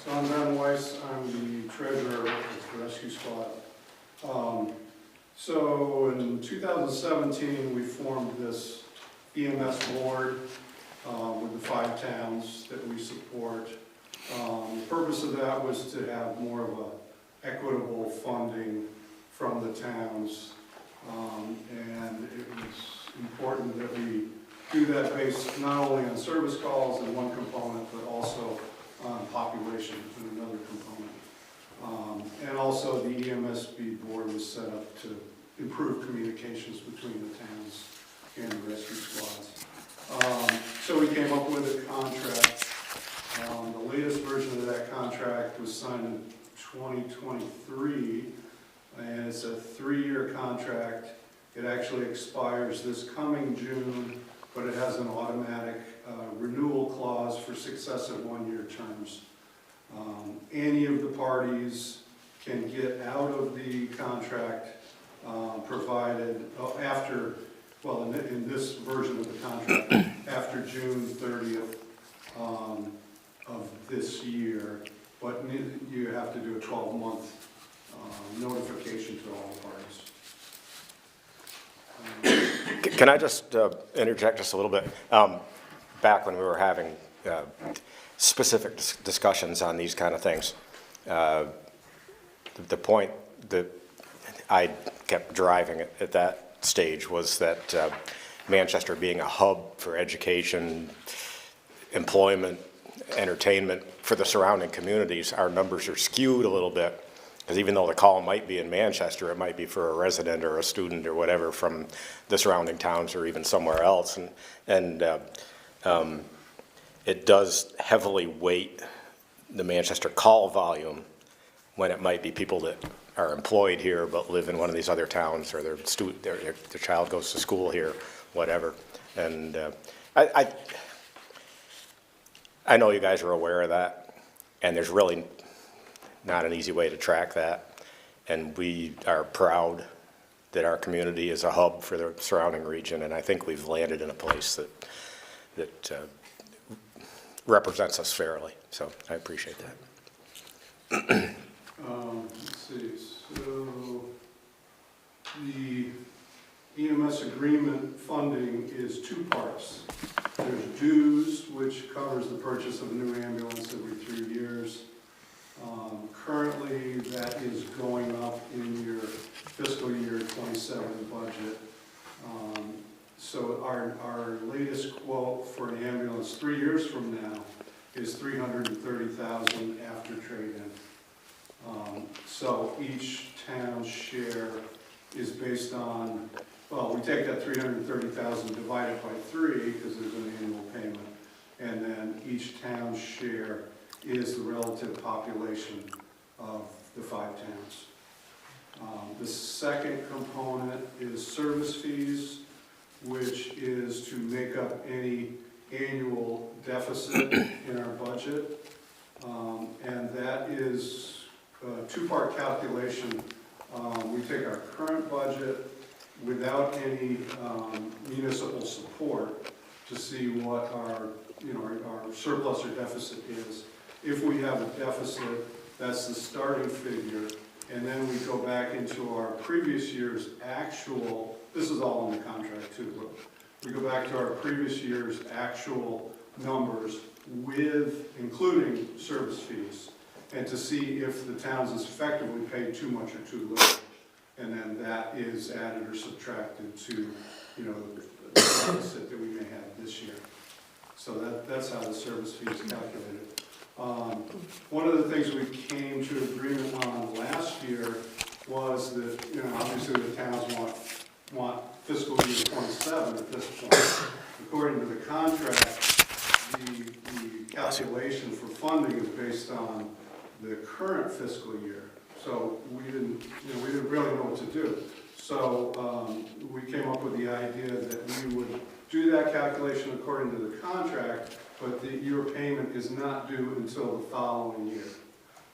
So I'm Ben Weiss, I'm the treasurer of the rescue squad. So in 2017, we formed this EMS board with the 5 towns that we support. The purpose of that was to have more of a equitable funding from the towns. And it was important that we do that based not only on service calls in one component, but also on population in another component. And also the EMSB board was set up to improve communications between the towns and the rescue squads. So we came up with a contract. The latest version of that contract was signed in 2023, and it's a 3-year contract. It actually expires this coming June, but it has an automatic renewal clause for successive 1-year terms. Any of the parties can get out of the contract provided after, well, in this version of the contract, after June 30th of this year, but you have to do a 12-month notification to all the parties. Can I just interject just a little bit? Back when we were having specific discussions on these kind of things, the point that I kept driving at that stage was that Manchester being a hub for education, employment, entertainment for the surrounding communities, our numbers are skewed a little bit. Because even though the call might be in Manchester, it might be for a resident or a student or whatever from the surrounding towns or even somewhere else. And it does heavily weight the Manchester call volume when it might be people that are employed here but live in one of these other towns, or their child goes to school here, whatever. And I know you guys are aware of that, and there's really not an easy way to track that. And we are proud that our community is a hub for the surrounding region, and I think we've landed in a place that represents us fairly. So I appreciate that. Let's see, so the EMS agreement funding is 2 parts. There's dues, which covers the purchase of a new ambulance every 3 years. Currently, that is going up in your fiscal year 27 budget. So our latest quote for an ambulance 3 years from now is $330,000 after trade-in. So each town's share is based on, well, we take that $330,000 divided by 3 because there's an annual payment, and then each town's share is the relative population of the 5 towns. The second component is service fees, which is to make up any annual deficit in our budget. And that is a 2-part calculation. We take our current budget without any municipal support to see what our surplus or deficit is. If we have a deficit, that's the starting figure, and then we go back into our previous year's actual, this is all in the contract too, but we go back to our previous year's actual numbers with, including service fees, and to see if the towns has effectively paid too much or too little. And then that is added or subtracted to, you know, the deficit that we may have this year. So that's how the service fee is calculated. One of the things we came to agreement on last year was that, you know, obviously the towns want fiscal year 27 at this point. According to the contract, the calculation for funding is based on the current fiscal year. So we didn't really know what to do. So we came up with the idea that we would do that calculation according to the contract, but that your payment is not due until the following year.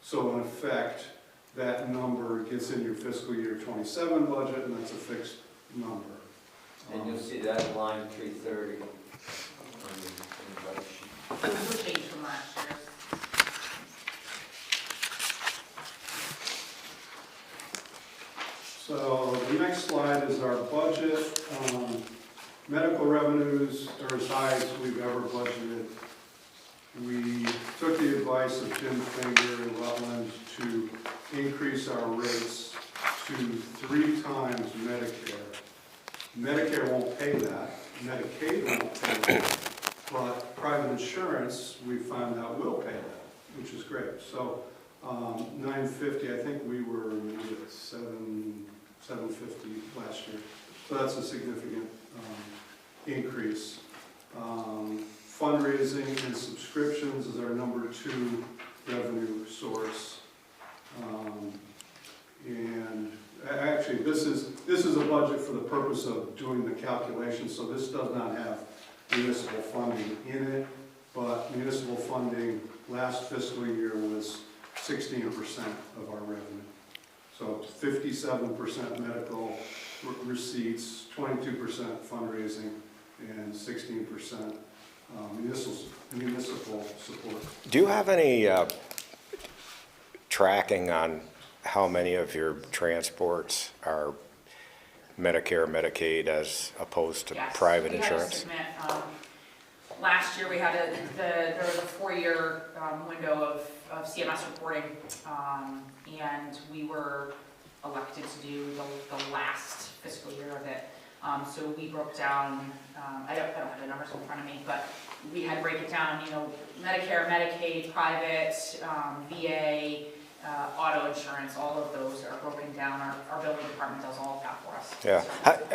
So in effect, that number gets in your fiscal year 27 budget, and that's a fixed number. And you'll see that in line 330 on the budget sheet. This will change from last year. So the next slide is our budget. Medical revenues are as high as we've ever budgeted. We took the advice of Jim Finger and Rutland to increase our rates to 3 times Medicare. Medicare won't pay that, Medicaid won't pay that, but private insurance, we found out, will pay that, which is great. So 950, I think we were maybe at 750 last year. So that's a significant increase. Fundraising and subscriptions is our number 2 revenue source. And actually, this is a budget for the purpose of doing the calculation, so this does not have municipal funding in it, but municipal funding last fiscal year was 16% of our revenue. So 57% medical receipts, 22% fundraising, and 16% municipal support. Do you have any tracking on how many of your transports are Medicare, Medicaid, as opposed to Yes, private we had to insurance? submit, last year we had there was a 4-year window of CMS reporting, and we were elected to do the last fiscal year of it. So we broke down, I don't have the numbers in front of me, but we had to break it down, you know, Medicare, Medicaid, private, VA, auto insurance, all of those are broken down. Our billing department does all of that for us. Yeah,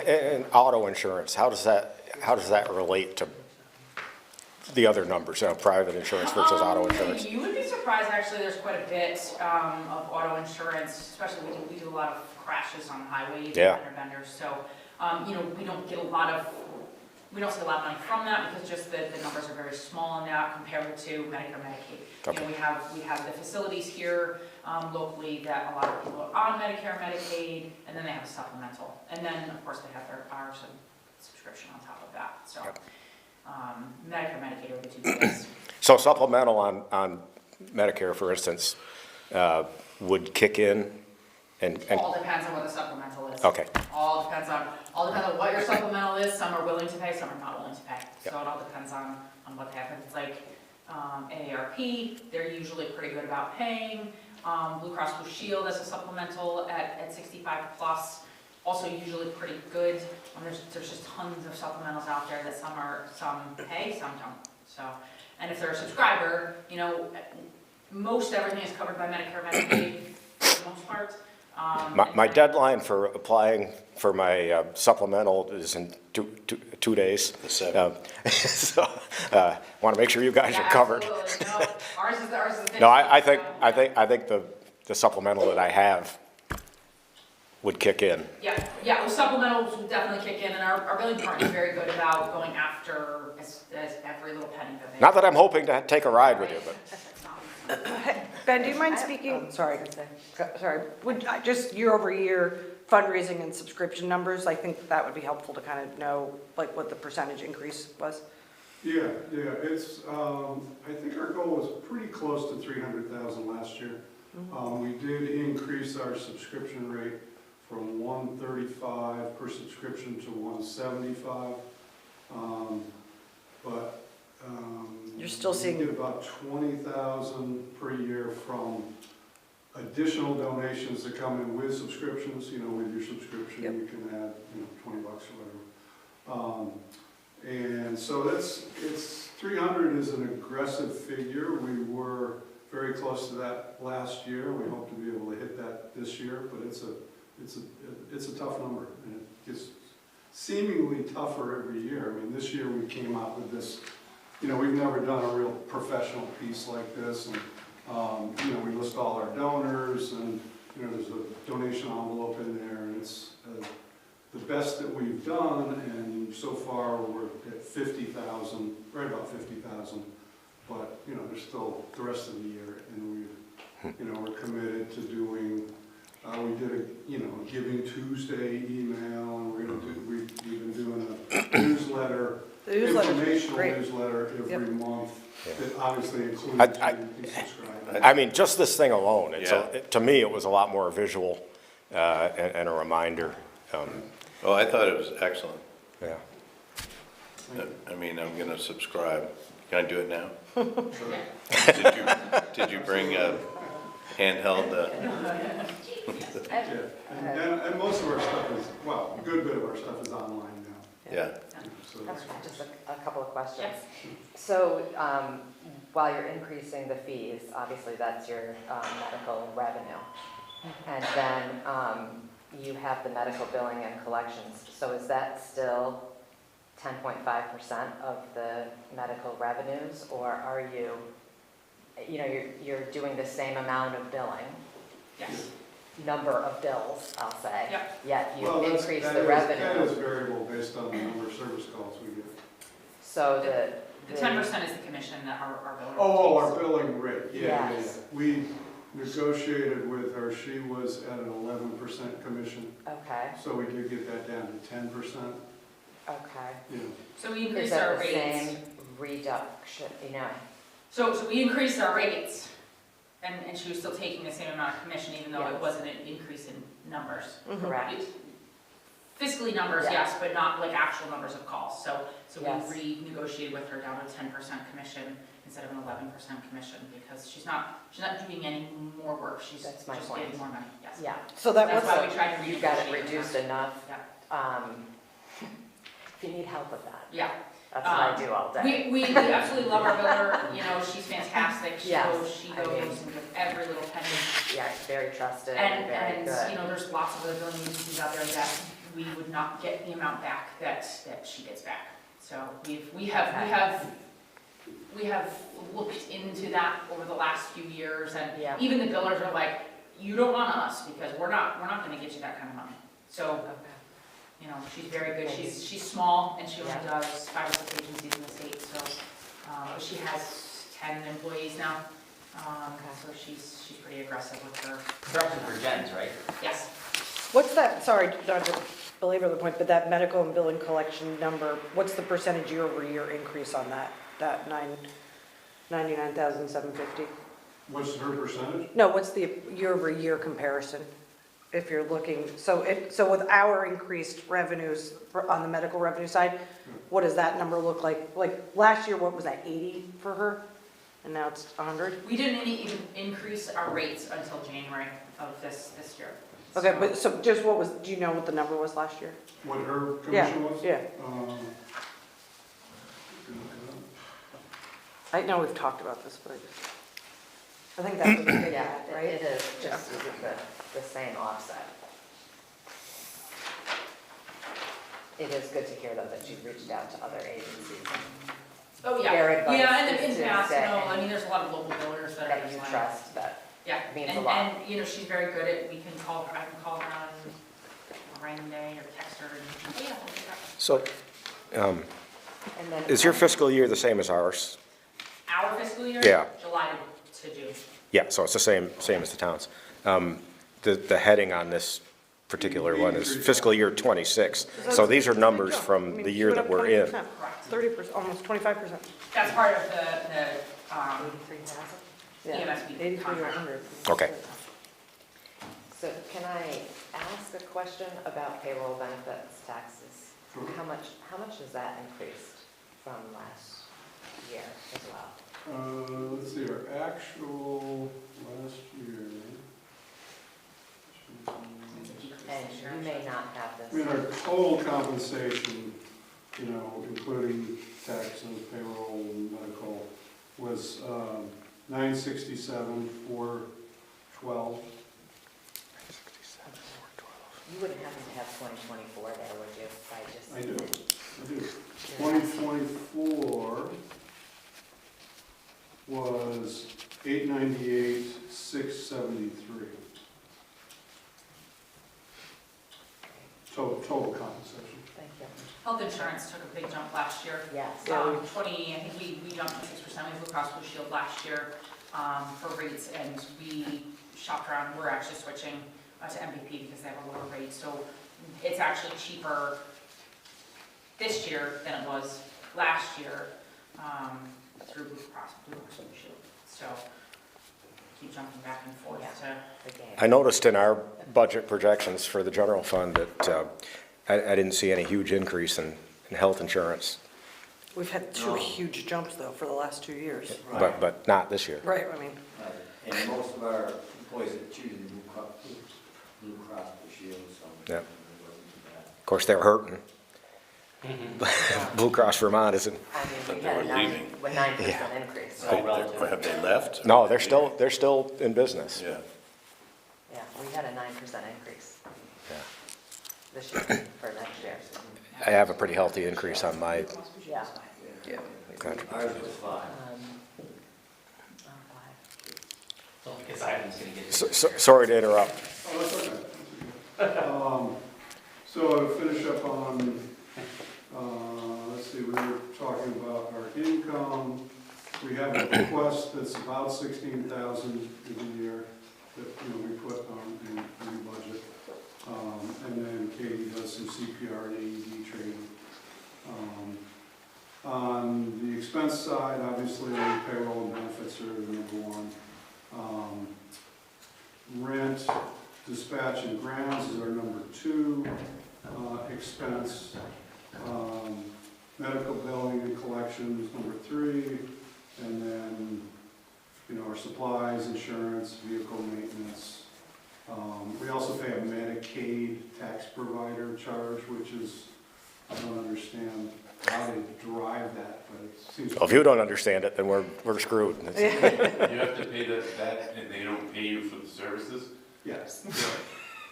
and auto insurance, how does that relate to the other numbers, private insurance versus auto insurance? You would be surprised, actually, there's quite a bit of auto insurance, especially we do a lot of crashes on highways, Yeah. fender benders, so, you know, we don't see a lot of money from that because just the numbers are very small in that compared to Medicare, Medicaid. Okay. You know, we have the facilities here locally that a lot of people are on Medicare, Medicaid, and then they have a supplemental. And then, of course, they have their ours and subscription on top of that, so. Yep. Medicare, Medicaid are the 2 biggest. So supplemental on Medicare, for instance, would kick in and, All depends on what the supplemental is. okay, All depends on what your supplemental is. Some are willing to pay, some are not willing to pay. So it all depends on what they have. If it's like AARP, they're usually pretty good about paying. Blue Cross Blue Shield as a supplemental at 65 plus, also usually pretty good. There's just tons of supplementals out there that some pay, some don't. So, and if they're a subscriber, you know, most everything is covered by Medicare, Medicaid for the most part. my deadline for applying for my supplemental is in two days. So, want to make sure you guys Yeah, are covered. absolutely. No, ours is the No, I think the supplemental that I have would kick in. Yeah, well, supplementals will definitely kick in, and our billing department is very good about going after as every little penny that they. Not that I'm hoping to take a ride with you, but. Ben, do you mind speaking, sorry, just year over year fundraising and subscription numbers? I think that would be helpful to kind of know like what the percentage increase was. Yeah, it's, I think our goal was pretty close to 300,000 last year. We did increase our subscription rate from $135 per subscription to $175. But still seeing- We get about 20,000 per year from additional donations that come in with subscriptions. You know, with your subscription, Yep. you can add, you know, $20 or whatever. And so it's 300 is an aggressive figure. We were very close to that last year. We hope to be able to hit that this year, but it's a tough number, and it gets seemingly tougher every year. I mean, this year we came out with this, you know, we've never done a real professional piece like this, and, you know, we list all our donors, and, you know, there's a donation envelope in there, and it's the best that we've done, and so far we're at 50,000, right about 50,000, but, you know, there's still the rest of the year, and you know, we're committed to doing, we did a, you know, Giving Tuesday email, and we've been doing a newsletter, The newsletter's informational great. newsletter every Yep. month Yeah. that obviously includes I- who subscribe. I mean, just this thing alone, Yeah. to me, it was a lot more visual, and a reminder, Oh, I thought it was excellent. yeah. I mean, I'm gonna subscribe. Can I do it now? Sure. Did you bring a handheld, Yeah, and most of our stuff is, well, a good bit of our stuff is online now. yeah. So that's- Just a couple of questions. Yes. So, while you're increasing the fees, obviously that's your medical revenue. And then you have the medical billing and collections. So is that still 10.5% of the medical revenues? Or are you, you know, you're doing the same amount of billing, Yes. number of bills, I'll say? Yep. Yet you Well, increase that the is- revenue. That is variable based on the number of service calls we get. So The 10% is the commission that our builder Oh, our takes. billing rate, yeah. Yes. We negotiated with her, she was at an 11% commission, Okay, so we did get that down to 10%, okay. you know. So we Is increased our that the rates. same reduction, you know? So we increased our rates, and she was still taking the same amount of commission, even though it Yes. wasn't an increase in numbers. Correct. Fiscally numbers, Yeah. yes, but not like actual numbers of calls. So Yes. we renegotiated with her down to 10% commission instead of an 11% commission, because she's not doing any more work, she's That's my just point. getting more money, yes. Yeah, So that That's was, why we tried to renegotiate. you got it with her. reduced enough. Yeah. If you need help with that, Yeah, that's what I do all day. we absolutely love our biller, you know, she's fantastic, Yes, she I goes mean- and with every little penny. Yeah, it's very trusted and very And, good. you know, there's lots of other billing agencies out there that we would not get the amount back that she gets back. So we have looked into that over the last few years, and Yeah. even the billers are like, you don't want us, because we're not gonna get you that kind of money. So, Okay. you know, she's very good, she's small, and she only Yeah. does 5 or 6 agencies in the state, so, she has 10 employees now. So she's pretty aggressive with her, Direction for Jens, right? yes. what's that, sorry, not to belabor the point, but that medical and billing collection number, what's the percentage year-over-year increase on that 99,750? What's her percentage? No, what's the year-over-year comparison? If you're looking, so with our increased revenues on the medical revenue side, what does that number look like? Like, last year, what was that, 80 for her? And now it's 100? We didn't even increase our rates until January of this year. Okay, So- but, so just what was, do you know what the number was last year? What her Yeah, commission was? yeah. Uh, I know we've talked about this, but I think that's a big Yeah, gap, it right? is, just use the same offset. It is good to hear though that you've reached out to other agencies Oh, yeah. Their advice Yeah, and is in to past, you say- know, I mean, there's a lot of local builders that are that just you like. trust that. Yeah, means a and, lot. and, you know, she's very good at, I can call her on a random day or text her and, oh, yeah, we'll do that. So, And then. is your fiscal year the same as ours? Our fiscal year? Yeah. July to June. Yeah, so it's the same as the town's. The heading on this particular one is fiscal year '26. So these are numbers from the year that we're in. 30%, almost 25%. That's part of the 83,000? Yeah, EMSB 83 to contract. 100. Okay. So can I ask a question about payroll benefits taxes? Sure. How much has that increased from last? year as well? Let's see, our actual last year. And you may not have I mean, this. our total compensation, you know, including taxes, payroll, and medical, was 967, 412. You wouldn't happen to have 2024 there, would you? I do. 2024 was 898, 673. Total compensation. Thank you. Health insurance took a big jump last year. Yes. 20, I think we jumped to 6% with Blue Cross Blue Shield last year for rates, and we shopped around. We're actually switching to MVP because they have a lower rate. So it's actually cheaper this year than it was last year through Blue Cross Blue Shield. So keep jumping back and forth to. The game. I noticed in our budget projections for the general fund that I didn't see any huge increase in health insurance, We've had two huge jumps though for the last 2 years. but not this year. Right, I mean, And most of our employees are choosing Blue Cross Blue Shield, so. Yeah. It wasn't too bad. Of course, they're hurting. Blue Cross Vermont isn't. I mean, But we they had were a leaving. 9% increase. So Have they left? No, they're still in business. Yeah. yeah, we had a 9% increase Yeah. this year for next year. I have a pretty healthy increase on my Yeah. yeah. contract. Ours was 5. So because Ivan's gonna get. Sorry to interrupt. Oh, that's okay. So to finish up on, let's see, we were talking about our income. We have a request that's about 16,000 a year that, you know, we put on in the budget. And then Katie does some CPR and AED training. On the expense side, obviously, payroll and benefits are the number one. Rent, dispatch, and grounds is our number 2 expense. Medical billing and collection is number 3. And then, you know, our supplies, insurance, vehicle maintenance. We also pay a Medicaid tax provider charge, which is, I don't understand how they drive that, but it seems. Well, if you don't understand it, then we're screwed. You have to pay that, and they don't pay you for the services? Yes.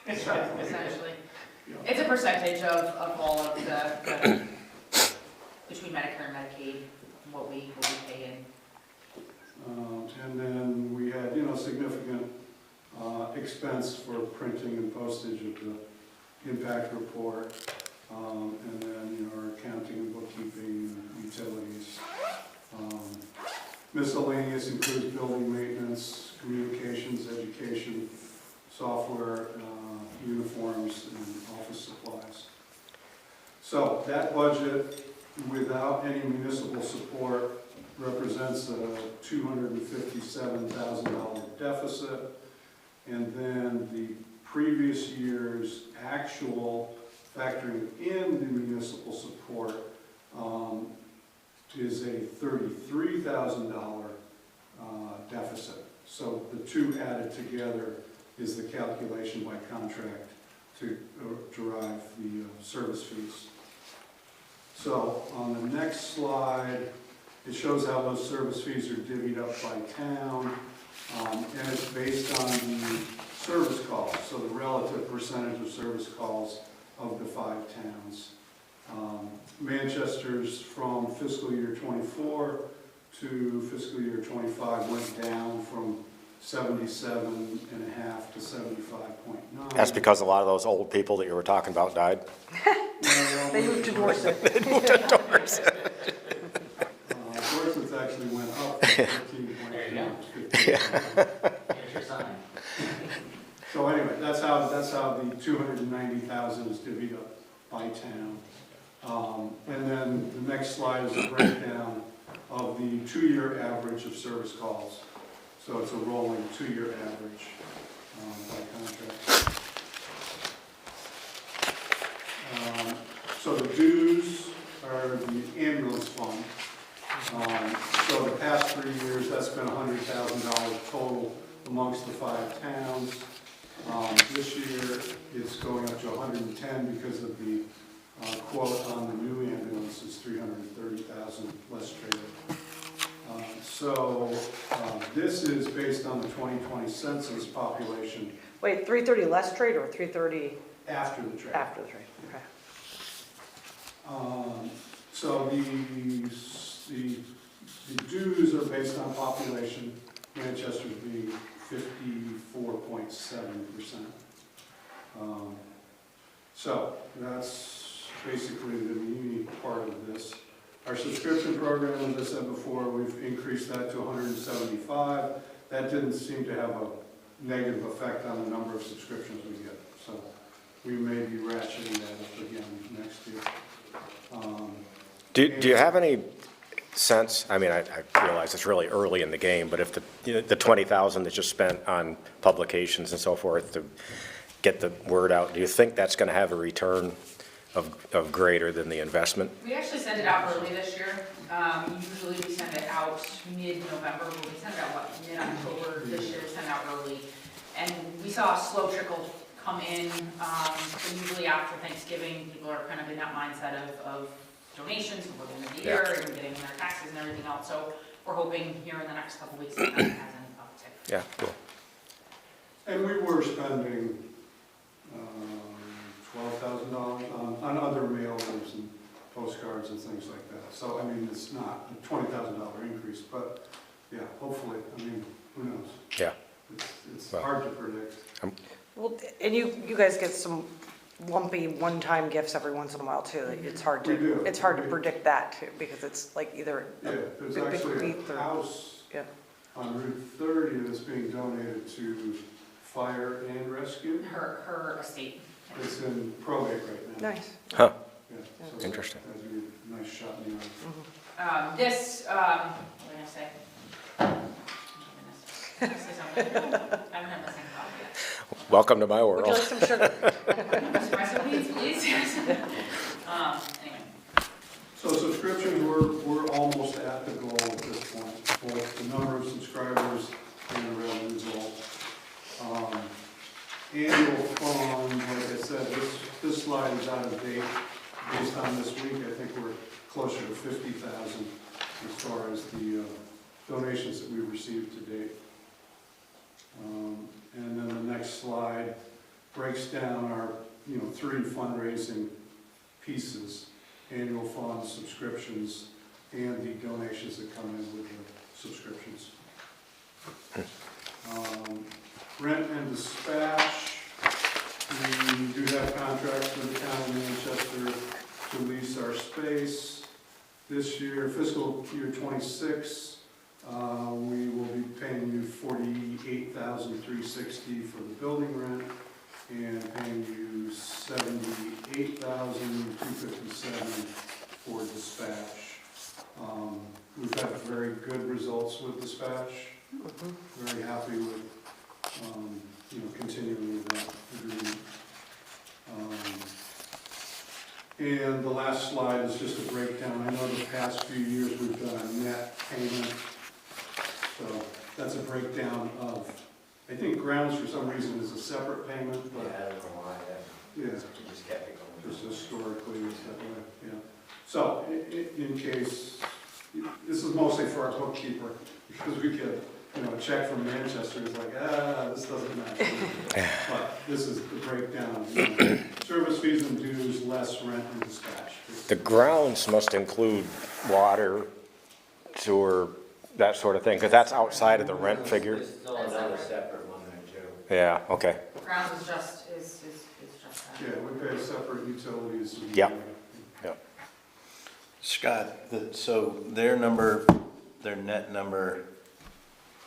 Essentially. Yeah. It's a percentage of all of the between Medicare and Medicaid, what we pay in. And then we had, you know, significant expense for printing and postage of the impact report. And then, you know, our accounting and bookkeeping, utilities. Miscellaneous includes building maintenance, communications, education, software, uniforms, and office supplies. So that budget, without any municipal support, represents a $257,000 deficit. And then the previous year's actual, factoring in the municipal support, is a $33,000 deficit. So the two added together is the calculation by contract to derive the service fees. So on the next slide, it shows how those service fees are divvied up by town, and it's based on the service calls, so the relative percentage of service calls of the 5 towns. Manchester's from fiscal year '24 to fiscal year '25 went down from 77.5 to 75.9. That's because a lot of those old people that you were talking about died. They moved to Dorset. Dorset's actually went up from 13.2 There you go. to 15. Here's your sign. So anyway, that's how the 290,000 is divvied up by town. And then the next slide is a breakdown of the 2-year average of service calls. So it's a rolling 2-year average by contract. So the dues are the ambulance fund. amongst the 5 towns. This year, it's going up to 110 because of the quote on the new ambulance is 330,000 less trailer. This is based on the 2020 census population Wait, 330 less trade or 330 after the trade. after the trade? Okay. So the dues are based on population, Manchester's being 54.7%. So that's basically the muni part of this. Our subscription program, as I said before, we've increased that to 175. That didn't seem to have a negative effect on the number of subscriptions we get. So we may be ratcheting that up again next year. Do you have any sense, I mean, I realize it's really early in the game, but if the 20,000 that's just spent on publications and so forth to get the word out, do you think that's going to have a return of greater than the investment? We actually send it out early this year. Usually we send it out mid-November, but we send it out, mid-October this year, we send it out early. And we saw a slow trickle come in, so usually after Thanksgiving, people are kind of in that mindset of donations before the end of the year, and getting their taxes and everything else. So we're hoping here in the next couple weeks that has an uptick. Yeah, cool. And we were spending $12,000 on other mailers and postcards and things like that. So, I mean, it's not a $20,000 increase, but yeah, hopefully, I mean, who knows? Yeah. It's Well, hard to predict. Well, and you guys get some lumpy one-time gifts every once in a while too. It's hard We do. to predict that too, because it's like either Yeah, there's big actually bequeath a or, house yeah. on Route 30 that's being donated to Fire and Rescue. Her estate. It's in probate right now. Nice. Huh, Yeah, so Interesting. That'd be a nice shot in the arm. What was I gonna say? Oh, my goodness. Say something. I haven't had this thing coffee yet. welcome to my Would world. you like some sugar? Espresso beans, please. Anyway. So subscriptions, we're almost at the goal at this point, both the number of subscribers and the revenue goal. Annual fund, like I said, this slide is out of date. Based on this week, I think we're closer to 50,000 as far as the donations that we've received to date. And then the next slide breaks down our, 3 fundraising pieces: annual funds, subscriptions, and the donations that come in with the subscriptions. Rent and dispatch, we do have contracts with the town of Manchester to lease our space. This year, fiscal year '26, we will be paying you $48,360 for the building rent and paying you $78,257 for dispatch. We've had very good results with dispatch. Very happy with, continuing with that agreement. And the last slide is just a breakdown. I know the past few years we've done a net payment. So that's a breakdown of, I think grounds for some reason is a separate payment, but I don't know why that, yeah, just kept it going. just historically is that way, yeah. So in case, this is mostly for our bookkeeper, because we get, a check from Manchester, it's like, this doesn't match. But this is the breakdown, service fees and dues, less rent and dispatch. The grounds must include water, sewer, that sort of thing, because that's outside of the rent figure. There's still another separate one there too. Yeah, okay. Grounds is just that. Yeah, we pay separate utilities. Yeah. Scott, so their net number,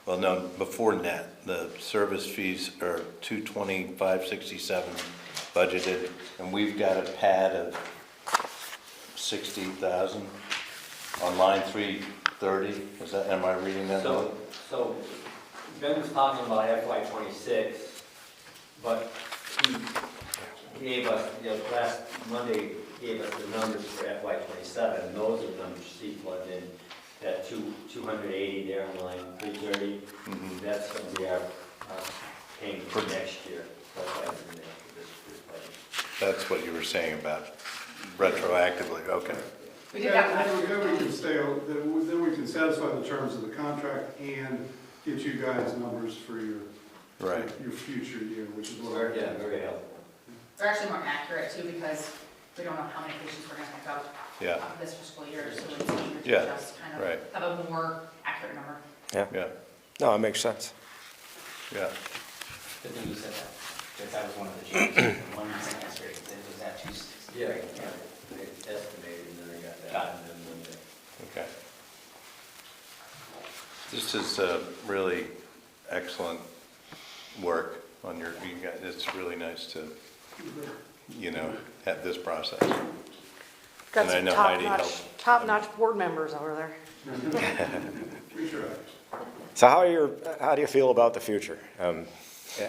well, no, before net, the service fees are $225.67 budgeted, and we've got a pad of 60,000 on line 330. Am I reading that wrong? So Ben was talking about FY '26, but he gave us, last Monday, gave us the numbers for FY '27, and those are the numbers she plugged in. That 280 there on line 330, that's going to be our paying for next year. That's why I'm in there for this budget. That's what you were saying about retroactively, okay. We did that last Then year. we can stay, then we can satisfy the terms of the contract and get you guys numbers for your, Right. your future year, which is what. Very, yeah, very helpful. They're actually more accurate too, because we don't know how many patients we're gonna pick up Yeah, this fiscal year, so it's easier Yeah, to just kind right. of have a more accurate number. yeah, No, it makes sense. yeah. Good thing you said that, because that was one of the changes, the one sentence rate, it was at 260. Yeah, I estimated and then I got that. Got it. And then, Okay. This is really excellent work on your, you guys, it's really nice to, have this process. Got And I some know Heidi top-notch, helped. top-notch board members over there. We try. So how do you feel about the future?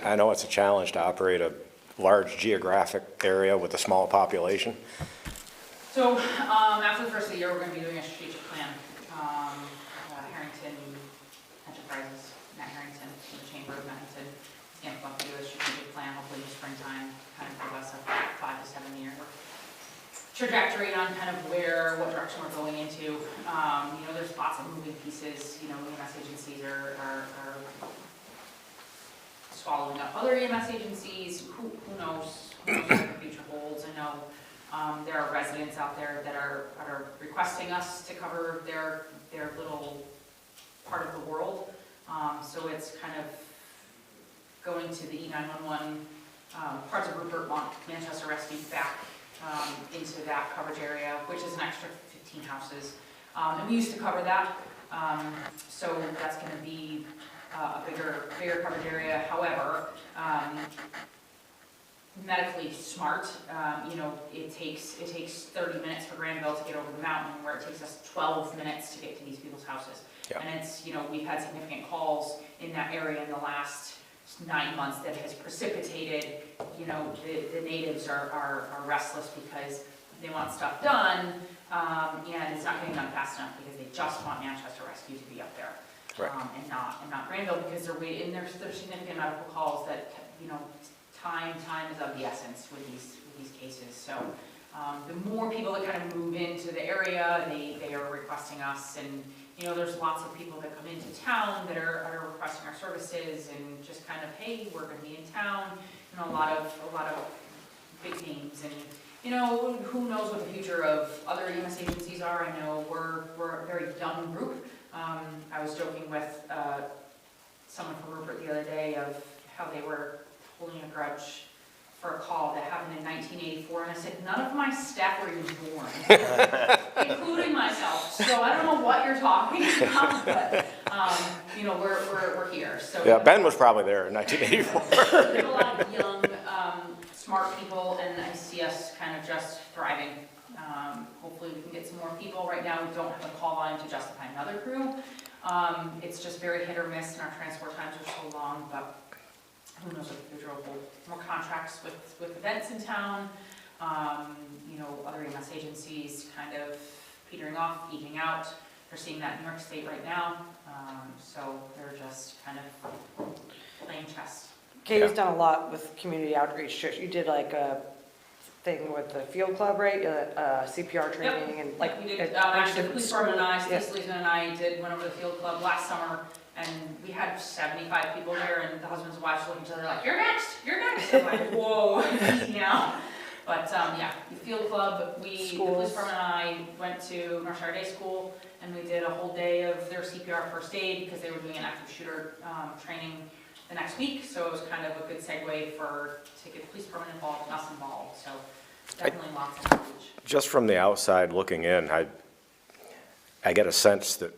I know it's a challenge to operate a large geographic area with a small population. So, after the first of the year, we're gonna be doing a strategic plan. Harrington Enterprises, Matt Harrington, from the Chamber of Bennington, is gonna come up with a strategic plan, hopefully in springtime, kind of give us a 5 to 7 year trajectory on kind of what direction we're going into. There's lots of moving pieces, EMS agencies are swallowing up other EMS agencies, who knows what the future holds. I know there are residents out there that are requesting us to cover their little part of the world. So it's kind of going to the E911, parts of Rupert want Manchester Rescue back into that coverage area, which is an extra 15 houses. And we used to cover that, so that's gonna be a bigger coverage area. However, medically smart, it takes 30 minutes for Granville to get over the mountain, where it takes us 12 minutes to get to these people's houses. Yeah. And it's, we've had significant calls in that area in the last 9 months that has precipitated, the natives are restless because they want stuff done, and it's not getting done fast enough because they just want Manchester Rescue to be up there. Right. And not Granville, because they're waiting, and there's significant medical calls that, time is of the essence with these cases. So, the more people that kind of move into the area, they are requesting us, and, there's lots of people that come into town that are requesting our services, and just kind of, hey, we're gonna be in town, a lot of big names, and, who knows what the future of other EMS agencies are. I know we're a very young group. I was joking with someone from Rupert the other day of how they were holding a grudge for a call that happened in 1984, and I said, none of my staff were even born, including myself, so I don't know what you're talking about, but, we're here, so. Yeah, Ben was probably there in 1984. We have a lot of young, smart people, and I see us kind of just thriving. Hopefully we can get some more people. Right now, we don't have a call volume to justify another crew. It's just very hit or miss, and our transport times are so long, but who knows what the future will hold. More contracts with events in town, other EMS agencies kind of petering off, eking out. They're seeing that in New York State right now, so they're just kind of playing chess. Katie's Yeah. done a lot with community outreach. You did like a thing with the field club, right? CPR training and like. We did, a bunch of actually, the different police department and I, schools. Yeah. Stacey Leesman and I went over to the field club last summer, and we had 75 people there, and the husbands and wives looked at each other like, you're next. I'm like, whoa, easy now. But, the field club, the police Schools. department and I went to North Shore Day School, and we did a whole day of their CPR first aid, because they were doing an active shooter training the next week, so it was kind of a good segue to get the police department involved, and us involved, so definitely lots of outreach. Just from the outside looking in, I get a sense that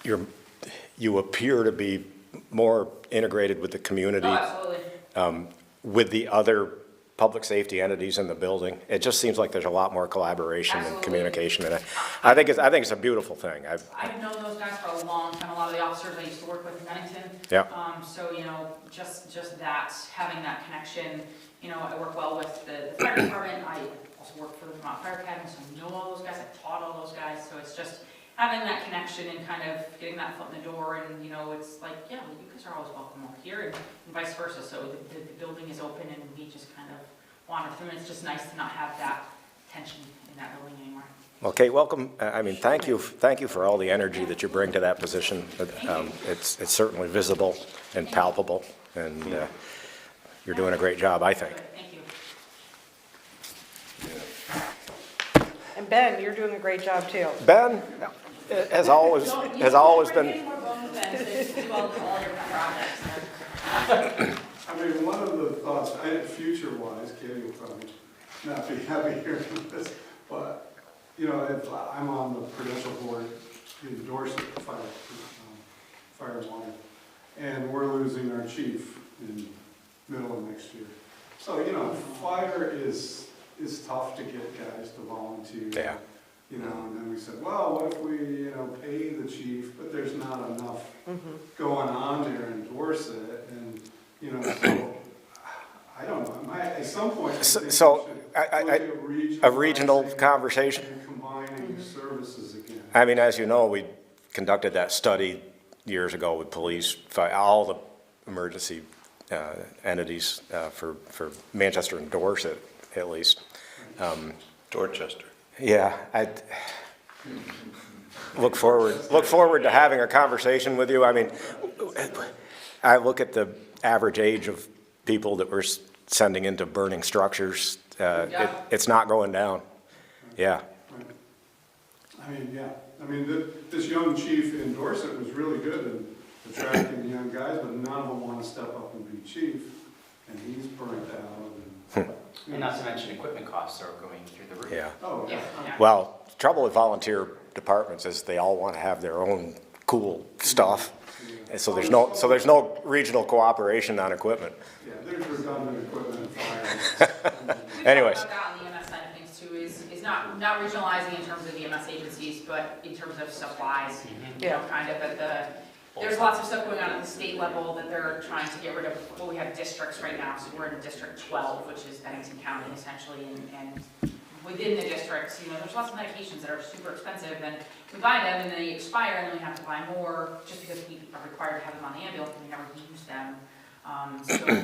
you appear to be more integrated with the community, Oh, absolutely. with the other public safety entities in the building. It just seems like there's a lot more collaboration and Absolutely. communication, and I think it's a beautiful thing. I've known those guys for a long time, a lot of the officers I used to work with in Bennington. Yeah. So, just that, having that connection, I work well with the fire department, I also work for the Vermont Fire Academy, so I know all those guys, I taught all those guys, so it's just having that connection and kind of getting that foot in the door, and, you know, it's like, yeah, well, you guys are always welcome over here, and vice versa, so the building is open, and we just kind of wander through, and it's just nice to not have that tension in that building anymore. Well, Kate, welcome. I mean, thank you for all the energy that you bring to that position. It's certainly visible and palpable, and you're doing a great job, I think. Thank you. And Ben, you're doing a great job too. Ben, has always been. Getting more bones then to do all your projects. I mean, one of the thoughts, future-wise, Katie will probably not be happy hearing this, but, you know, I'm on the Prudential Board in Dorset Fire and Water, and we're losing our chief in middle of next year. So, you know, fire is tough to get guys to volunteer. Yeah. You know, and then we said, well, what if we, you know, pay the chief, but there's not enough going on there in Dorset, and, you know, so, I don't know, at some point, I think So, we should a regional conversation. and combining services again. I mean, as you know, we conducted that study years ago with police, all the emergency entities for Manchester and Dorset, at least. Dorchester. Yeah, I look forward to having a conversation with you. I mean, I look at the average age of people that we're sending into burning structures. It's not going down. Yeah. I mean, yeah, I mean, this young chief in Dorset was really good in attracting young guys, but none of them want to step up and be chief, and he's burnt out. And not to mention equipment costs are going through the roof. Yeah. Oh, yeah. Well, the trouble with volunteer departments is they all want to have their own cool stuff. And so there's no regional cooperation on equipment. Yeah, there's redundant equipment and fire. Anyways. About that on the EMS side of things too, is not regionalizing in terms of the EMS agencies, but in terms of supplies. You know, kind of there's lots of stuff going on at the state level that they're trying to get rid of. Well, we have districts right now, so we're in District 12, which is Bennington County essentially, and within the districts, you know, there's lots of medications that are super expensive, and we buy them and they expire, and then we have to buy more just because we are required to have them on the ambulance and we never use them. So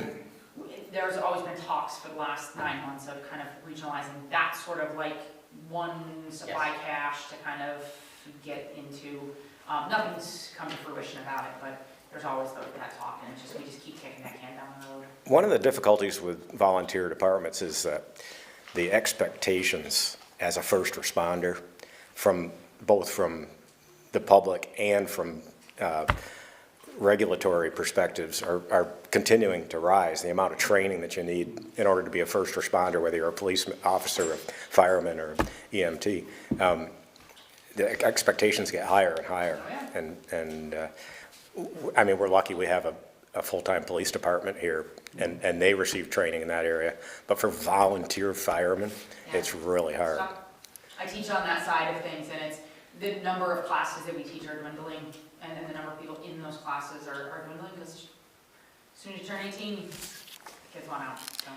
there's always been talks for the last 9 months of kind of regionalizing that sort of like one supply cache to kind of get into. Nothing's come to fruition about it, but there's always that talk, and we just keep kicking that can down the road. One of the difficulties with volunteer departments is that the expectations as a first responder both from the public and from regulatory perspectives are continuing to rise. The amount of training that you need in order to be a first responder, whether you're a police officer, a fireman, or EMT, the expectations get higher and higher. And I mean, we're lucky we have a full-time police department here, and they receive training in that area. But for volunteer firemen, it's really hard. I teach on that side of things, and it's the number of classes that we teach are dwindling, and then the number of people in those classes are dwindling, because as soon as you turn 18, kids want out, so.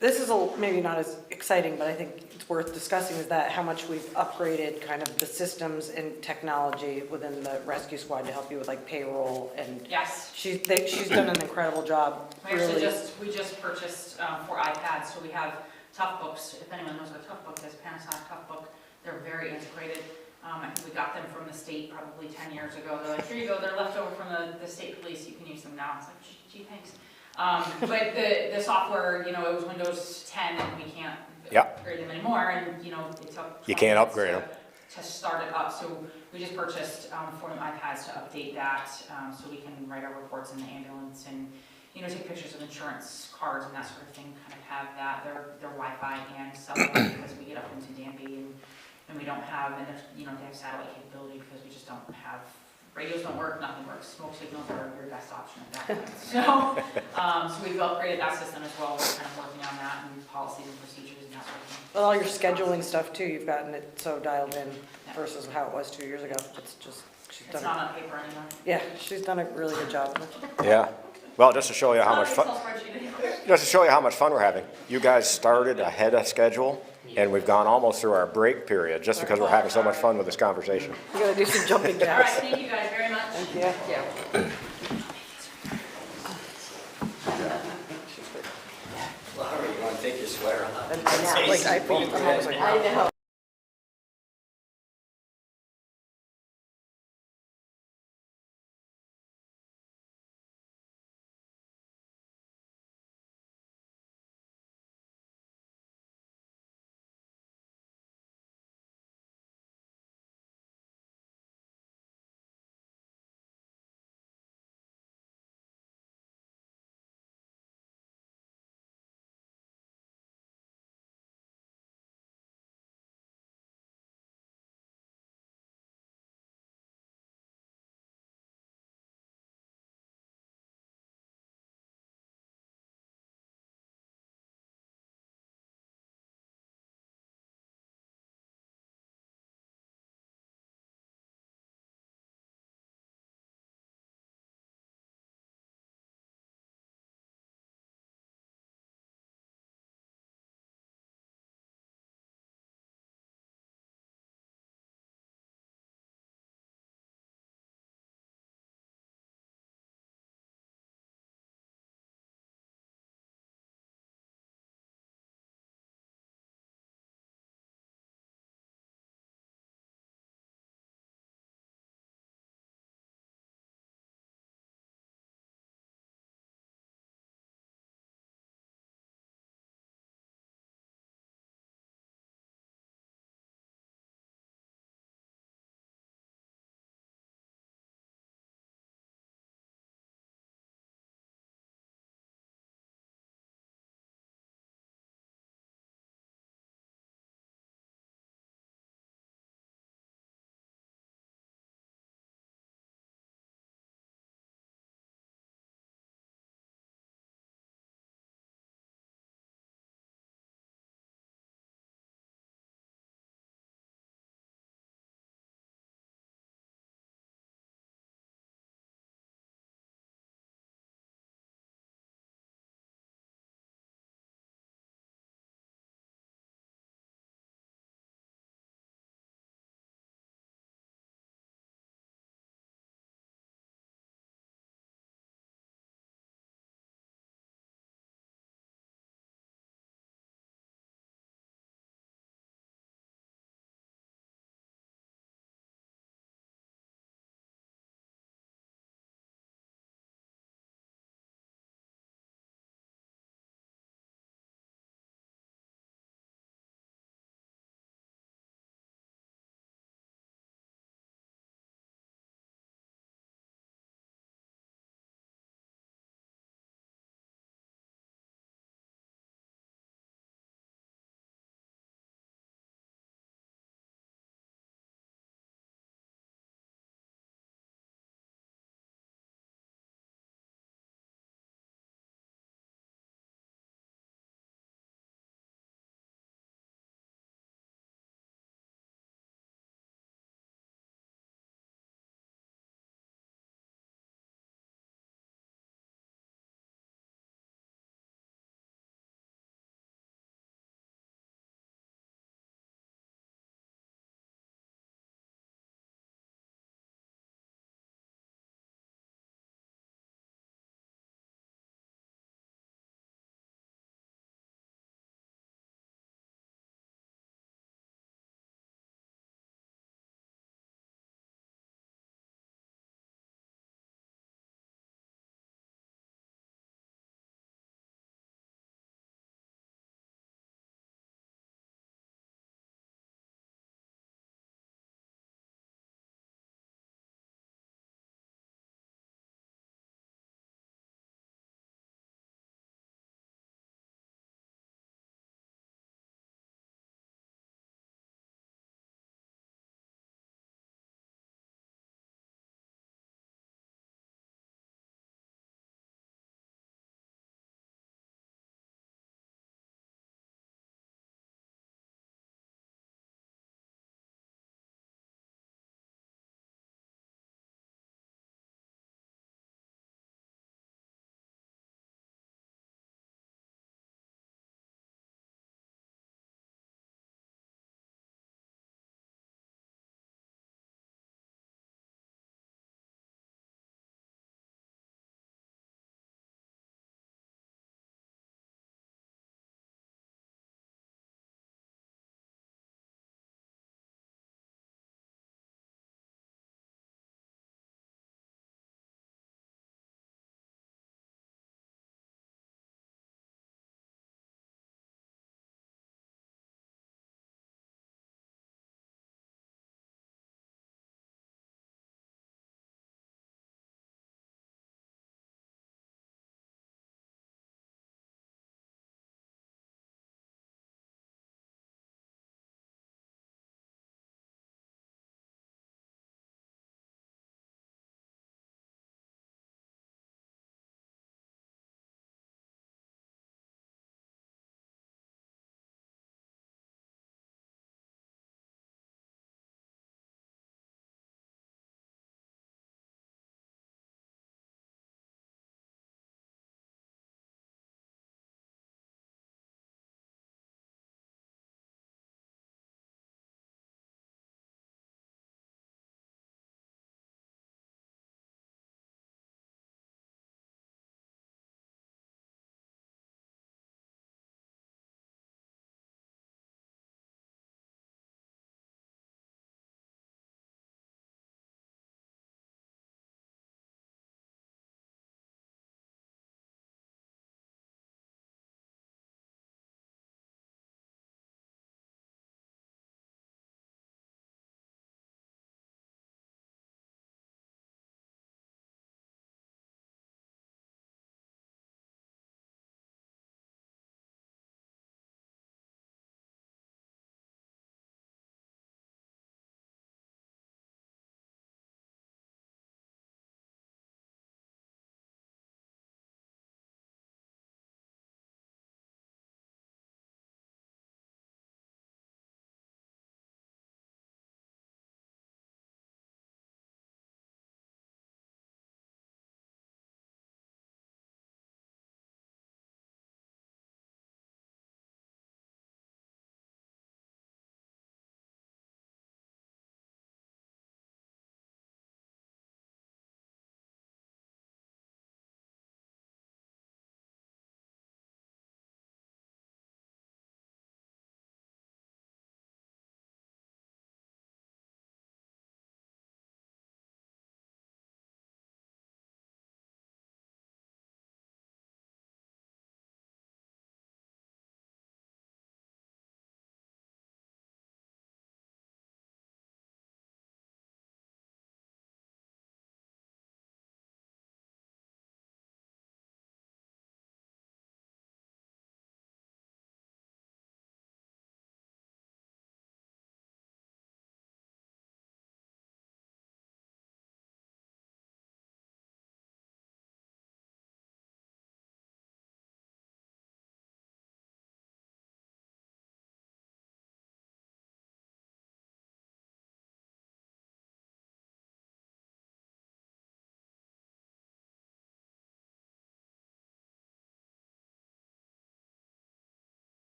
This is maybe not as exciting, but I think it's worth discussing is that how much we've upgraded kind of the systems and technology within the rescue squad to help you with like payroll, and Yes. she's done an incredible job. We actually Really, we just purchased 4 iPads, so we have Tough Books. If anyone knows what Tough Book is, Panasonic Tough Book, they're very antiquated. I think we got them from the state probably 10 years ago. They're like, here you go, they're left over from the state police, you can use them now. It's like, gee, thanks. But the software, you know, it was Windows 10 and we can't upgrade them anymore, and you know, it took You can't upgrade them. to start it up. So we just purchased 4 new iPads to update that, so we can write our reports in the ambulance and, you know, take pictures of insurance cards and that sort of thing, kind of have that. They're Wi-Fi and cell phone because we get up into Danby and we don't have, you know, they have satellite capability because we just don't have, radios don't work, nothing works. Smoke signals are your best option at that point. So we've upgraded that system as well. We're kind of working on that and policies and procedures and that sort of thing. with all your scheduling stuff too, you've gotten it so dialed in versus how it was 2 years ago. It's just, she's It's done not on paper anymore. Yeah, she's done a really good job. Yeah. Well, just to show you how much fun, Excel spreadsheet anymore. just to show you how much fun we're having. You guys started ahead of schedule, and we've gone almost through our break period, just because we're having so much fun with this conversation. We gotta do some jumping All right, jacks. thank you guys very much. Yeah. Yeah. Larry, you wanna take your sweater off? And like, I'm always like, I know.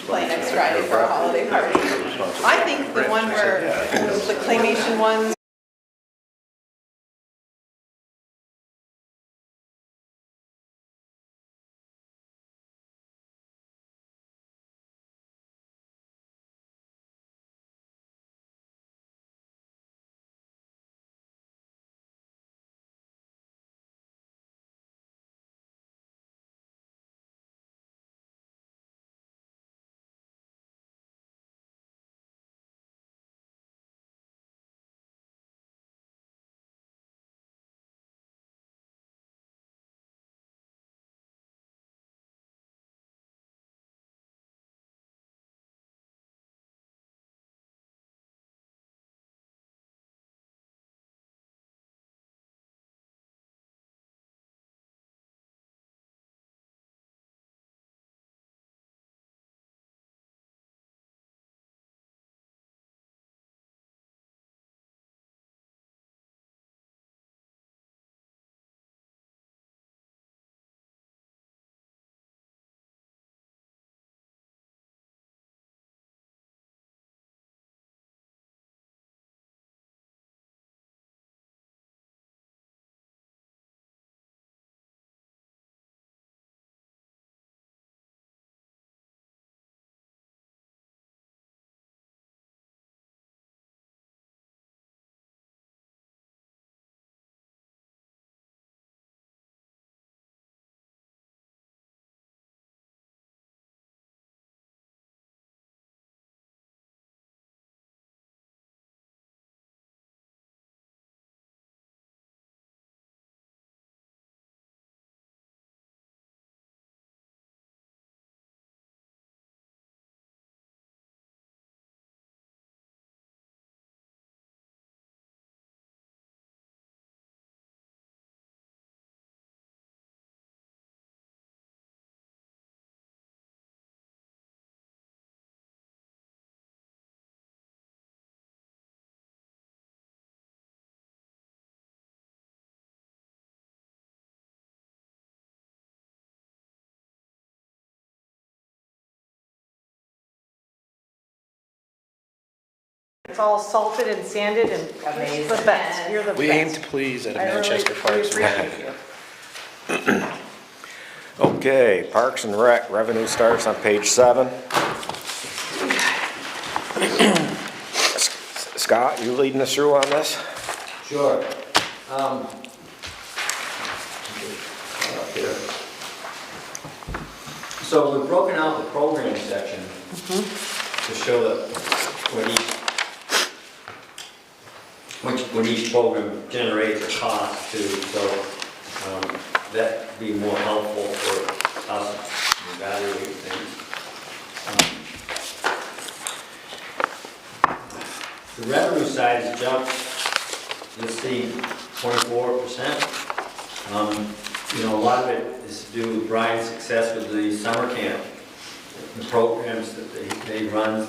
play next Friday for our holiday party. I think the one where, the claymation ones, it's all salted and sanded and it's the best. You're the best. We aim to please at a Manchester Parks. We appreciate you. Okay, Parks and Rec, revenue starts on page 7. Scott, you leading us through on this? Sure. So we've broken out the program section to show that what each program generates a cost to, so that'd be more helpful for us to evaluate things. The revenue side has jumped, you'll see 24%. You know, a lot of it is to do with Brian's success with the summer camp, the programs that they run.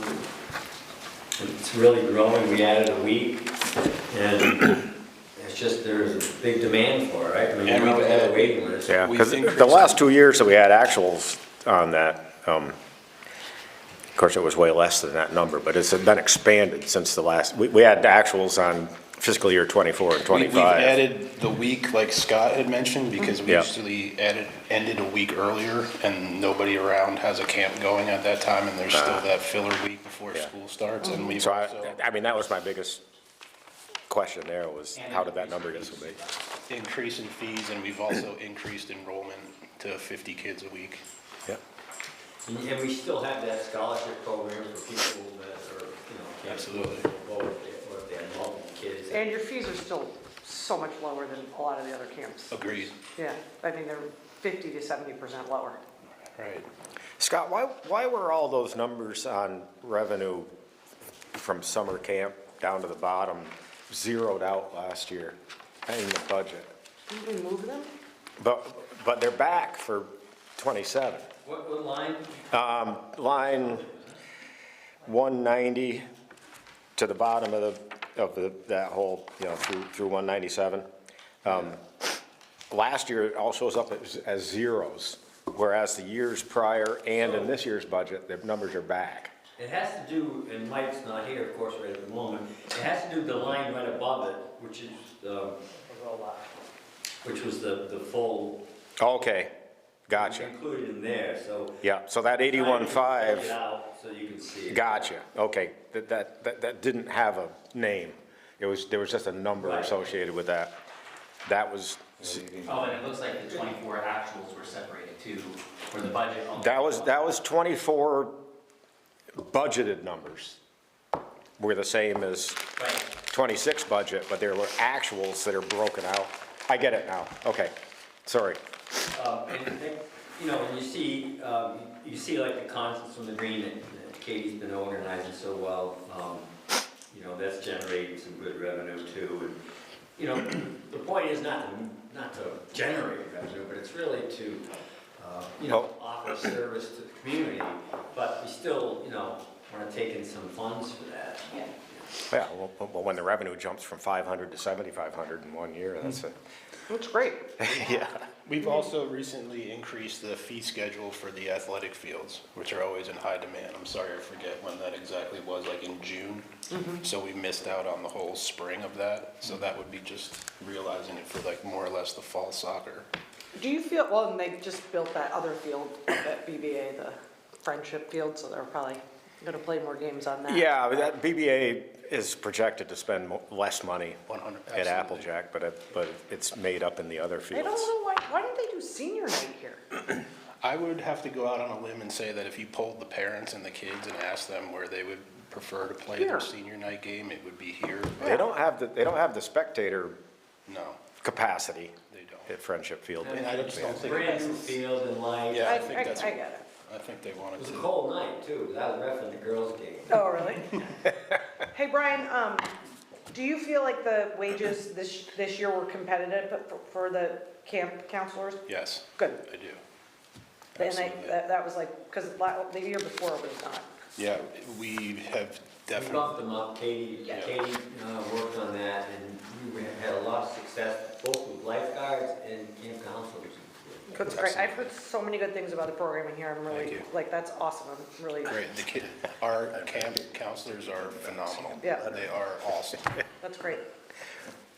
It's really growing. We added a week, and it's just there's a big demand for it, right? I mean, And we we've have a had- waiting list. Yeah, We've because increased the last 2 years that we had actuals on that, of course, it was way less than that number, but it's been expanded since the last, we had actuals on fiscal year 24 and 25. We've added the week, like Scott had mentioned, because we Yeah. usually ended a week earlier, and nobody around has a camp going at that time, and there's still that filler week before Yeah. school starts, and we've So also I mean, that was my biggest question there, was how did that number get so big? increased in fees, and we've also increased enrollment to 50 kids a week. Yeah. And we still have that scholarship program for people that are, can't Absolutely. vote, or if they have multiple kids. And your fees are still so much lower than a lot of the other camps. Agreed. Yeah, I mean, they're 50 to 70% lower. Right. Scott, why were all those numbers on revenue from summer camp down to the bottom zeroed out last year in the budget? Didn't we move them? But they're back for 27. What line? Line 190 to the bottom of that whole, through 197. Last year, it all shows up as zeros whereas the years prior and in this year's budget, the numbers are back. It has to do, and Mike's not here, of course, right at the moment, it has to do with the line right above it, which is, which was the full. Okay, gotcha. Included in there, so. Yeah, so that Take 81.5, it out so you can see it. gotcha, okay. That didn't have a name. There was just a number Right. associated with that. That was, Oh, and it looks like the 24 actuals were separated too, for the budget. that was 24 budgeted numbers. Were the same as Right. 26 budget, but there were actuals that are broken out. I get it now, okay, sorry. And, you know, when you see like the constants from the green that Katie's been organizing so well, you know, that's generating some good revenue too. And, you know, the point is not to generate revenue, but it's really to, you know, offer service to the community. But we still, you know, want to take in some funds for that. Yeah. Yeah, well, when the revenue jumps from 500 to 7,500 in 1 year, that's a, That's great. yeah. We've also recently increased the fee schedule for the athletic fields, which are always in high demand. I'm sorry, I forget when that exactly was, like in June. So we missed out on the whole spring of that. So that would be just realizing it for like more or less the fall soccer. Do you feel, well, and they just built that other field at BBA, the Friendship Field, so they're probably gonna play more games on that. Yeah, but that BBA is projected to spend less money 100, at absolutely. Applejack, but it's made up in the other I fields. don't know why didn't they do senior night here? I would have to go out on a limb and say that if you polled the parents and the kids and asked them where they would prefer to play Here. their senior night game, it would be here. They don't have the spectator No, capacity they don't. at Friendship Field. And I just don't think. Brand new field and lights. Yeah, I I think that's, get it. I think they It wanted was a to. cold night too, 'cause I was reffing the girls' game. Oh, really? Hey, Brian, do you feel like the wages this year were competitive for the camp counselors? Yes, Good. I do. And Absolutely. that was like, because the year before it was not. Yeah, we have We definitely. bumped them up, Katie worked on that, and we had a lot of success, both with lifeguards and camp counselors. That's great. I've heard so many good things about the programming here. I'm Thank really, you. like, that's awesome. I'm really, Great, our camp counselors are phenomenal. Yeah. They are awesome, that's great.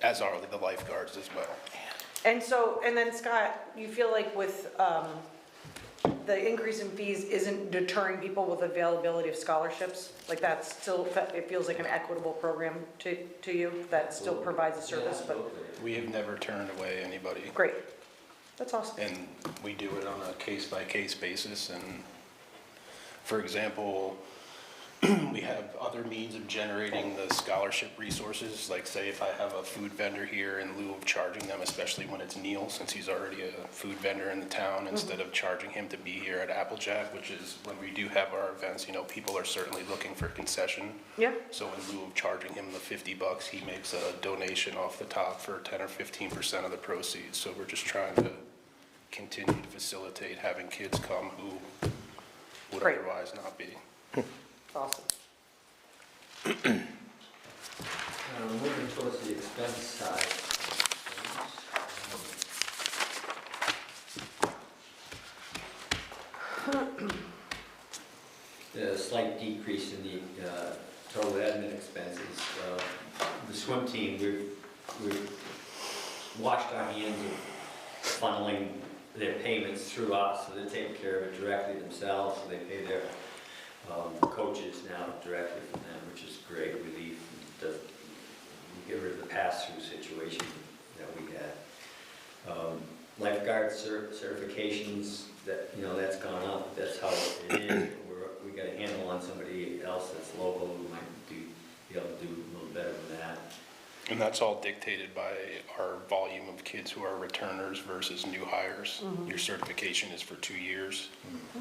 as are the lifeguards as well. And so, and then Scott, you feel like with the increase in fees isn't deterring people with availability of scholarships? Like that's still, it feels like an equitable program to you that still provides a service, but We have never turned away anybody, great. That's awesome. and we do it on a case-by-case basis, and, for example, we have other means of generating the scholarship resources, like say if I have a food vendor here, in lieu of charging them, especially when it's Neil, since he's already a food vendor in the town, instead of charging him to be here at Applejack, which is when we do have our events, you know, people are certainly looking for concession. Yeah, So in lieu of charging him the $50, he makes a donation off the top for 10 or 15% of the proceeds. So we're just trying to continue to facilitate having kids come who would Great. otherwise not be. awesome. Moving towards the expense side. The slight decrease in the total admin expenses. The swim team, we've washed our hands of funneling their payments through us, so they're taking care of it directly themselves, so they pay their coaches now directly from them, which is great relief. We get rid of the pass-through situation that we had. Lifeguard certifications, that, you know, that's gone up, that's how it is. We got a handle on somebody else that's local who might be able to do a little better than that. And that's all dictated by our volume of kids who are returners versus new hires. Your certification is for 2 years,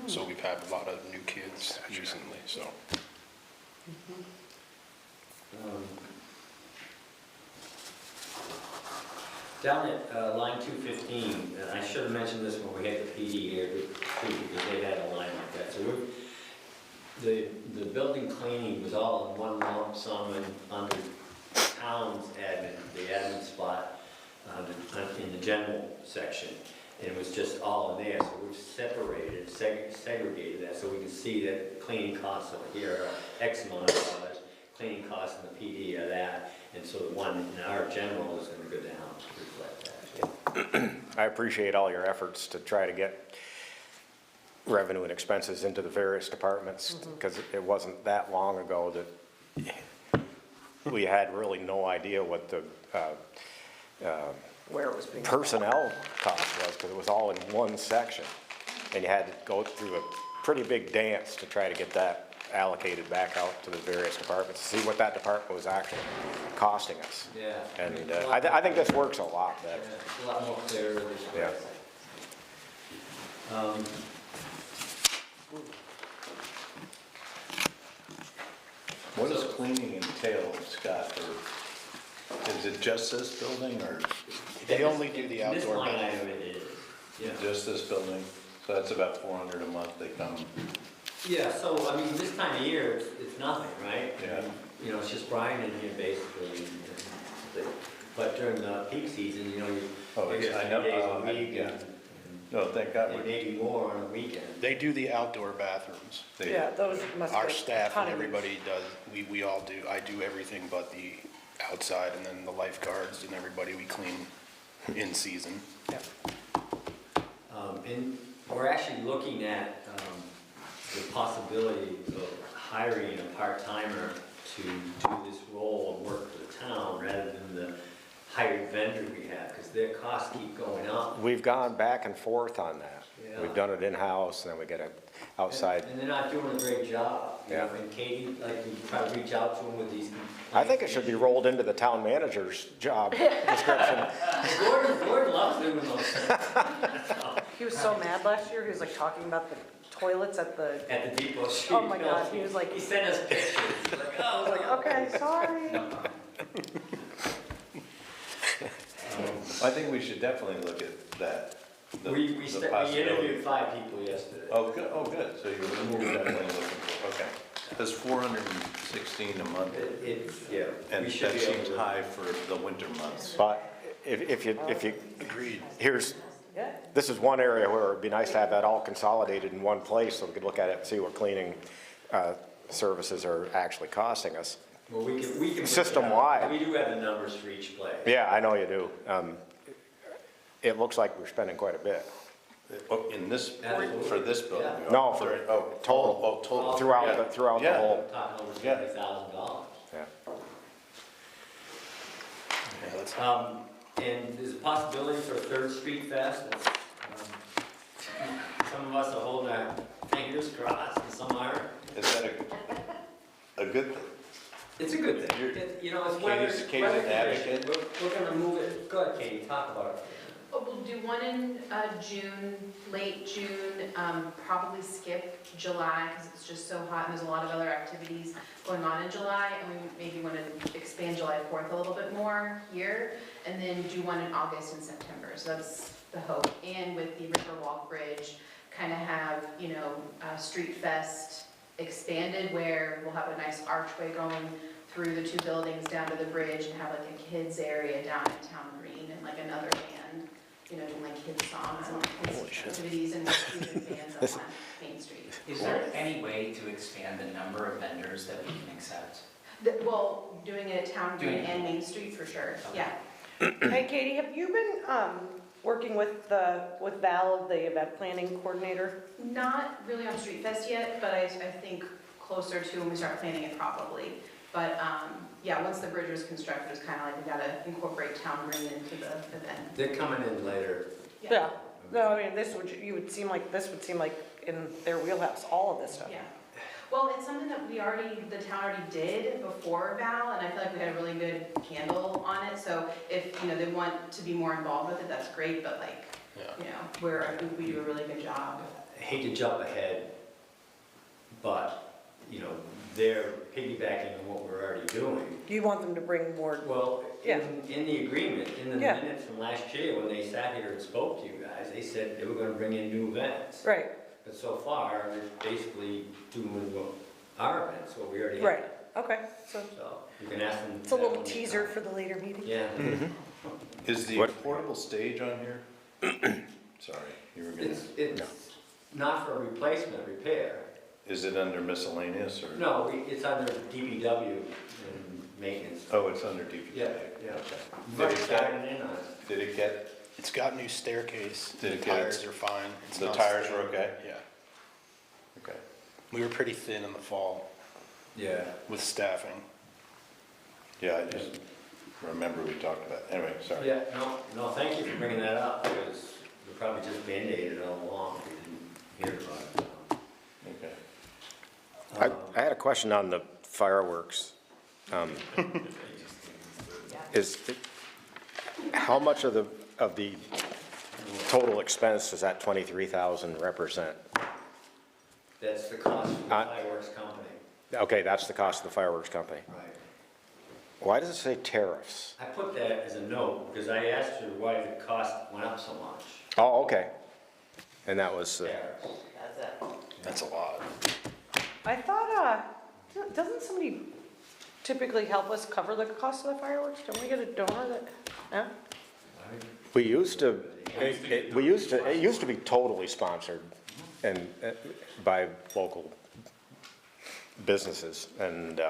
so we've had a lot of new kids recently, so. Down at line 215, and I should have mentioned this when we had the PD here, too, because they had a line like that. So the building cleaning was all in one lump sum and under town's admin, the admin spot in the general section. and it was just all in there, so we've separated, segregated that, so we can see that cleaning costs over here are X amount of dollars, cleaning costs in the PD are that, and so the one in our general is gonna go down to reflect that. I appreciate all your efforts to try to get revenue and expenses into the various departments, because it wasn't that long ago that we had really no idea what the Where it was being. personnel cost was, because it was all in one section. And you had to go through a pretty big dance to try to get that allocated back out to the various departments, to see what that department was actually costing us. Yeah. And I think this works a lot better. It's a lot more clear this way. Yeah. What does cleaning entail, Scott, or is it just this building, or They only do the In this outdoor line building. item it is, yeah. just this building? So that's about 400 a month they come. Yeah, so, I mean, this time of year, it's nothing, right? Yeah. You know, it's just Brian in here basically. But during the peak season, you know, you Oh, maybe I 3 know, days a week yeah. and No, thank God. and maybe more on a weekend. They do the outdoor bathrooms. They- Yeah, those must. Our get staff ton and of use. everybody does, we all do, I do everything but the outside, and then the lifeguards and everybody we clean in season. And we're actually looking at the possibility of hiring a part-timer to do this role and work for the town rather than the hired vendor we have, because their costs keep going up. We've gone back and forth on that. Yeah. We've done it in-house, and then we get an outside. And they're not doing a great job. You know, Yeah. And Katie, like, we try to reach out to them with these. I think it should be rolled into the town manager's job description. Gordon loves doing those things. He was so mad last year, he was like talking about the toilets at the, At the depot street. Oh my God, he was like- He sent us pictures. He's like, I was like, okay, sorry. I think we should definitely look at that. the- We the possibility. interviewed 5 people yesterday. Oh, good, so you're definitely looking for, okay. That's 416 a month, Yeah. and we should that be able seems to- high for the winter months. But if you, Agreed. Yeah. this is one area where it'd be nice to have that all consolidated in one place, so we could look at it and see what cleaning services are actually costing us. Well, we can. put System-wide. that- We do have the numbers for each place. Yeah, I know you do. It looks like we're spending quite a bit. Oh, in this, for this building? Yeah. No, for total. Oh, total. Throughout Yeah. the Yeah. whole, Talking over Yeah. $70,000. yeah. Yeah, that's- And there's a possibility for a third street fest. That's, some of us are holding our fingers crossed and some aren't. Is that a good thing? It's a good thing. You know, it's weather. Katie's an weather advocate. conditions. We're gonna move it. Go ahead, Katie, talk about it. Oh, we'll do one in June, late June, probably skip July because it's just so hot and there's a lot of other activities going on in July. And we maybe want to expand July 4th a little bit more here and then do one in August and September. So that's the hope. And with the Riverwalk Bridge, kind of have, you know, Street Fest expanded where we'll have a nice archway going through the 2 buildings down to the bridge and have like a kids area down at Town Green and like another band, you know, doing like kids songs and kids activities and music bands up on Main Street. Is there any way to expand the number of vendors that we can accept? Well, doing it at Town Green Doing it. and Main Street for sure, yeah. Hey, Katie, have you been, working with Val, the event planning coordinator? Not really on Street Fest yet, but I think closer to when we start planning it probably. But, yeah, once the bridge was constructed, it's kind of like we gotta incorporate Town Green into the event. They're coming in later. Yeah. No, I mean, this would would seem like in their wheelhouse, all of this stuff. Yeah. Well, it's something that the town already did before Val, and I feel like we had a really good handle on it. So if, you know, they want to be more involved with it, that's great, but like, you know, I think we do a really good job. I hate to jump ahead, but, you know, they're piggybacking on what we're already doing. You want them to bring more, Well, Yeah. in the agreement, in the Yeah. minutes from last year, when they sat here and spoke to you guys, they said they were gonna bring in new events. right, But so far, they're basically doing what our events, what we already have. right, okay, so So you can ask them. it's a that little when they teaser come. for the later meeting. Yeah. Is the What- portable stage on here? Sorry, you were gonna, It's not for replacement, repair. is it under miscellaneous or? No, it's under DPW and maintenance. Oh, it's under DPW. Yeah, yeah. Okay. You've already started in on it. Did it get, It's got new staircase, Did the it get its- tires are fine. It's the not tires stained. were okay? Yeah. Okay. We were pretty thin in the fall Yeah. with staffing. Yeah, I just remember we talked about, it. Anyway, sorry. Yeah, no, thank you for bringing that up, because we probably just Band-Aided it all along, we didn't hear about it. Okay. I had a question on the fireworks. How much of the total expense does that 23,000 represent? That's the cost for the fireworks company. Okay, that's the cost of the fireworks company. Right. Why does it say tariffs? I put that as a note, because I asked her why the cost went up so much. Oh, okay. And that was, Tariffs. That's it. That's a lot. I thought, doesn't somebody typically help us cover the cost of the fireworks? Don't we get a donor that, no? we used to, it used to be totally sponsored and by local businesses. And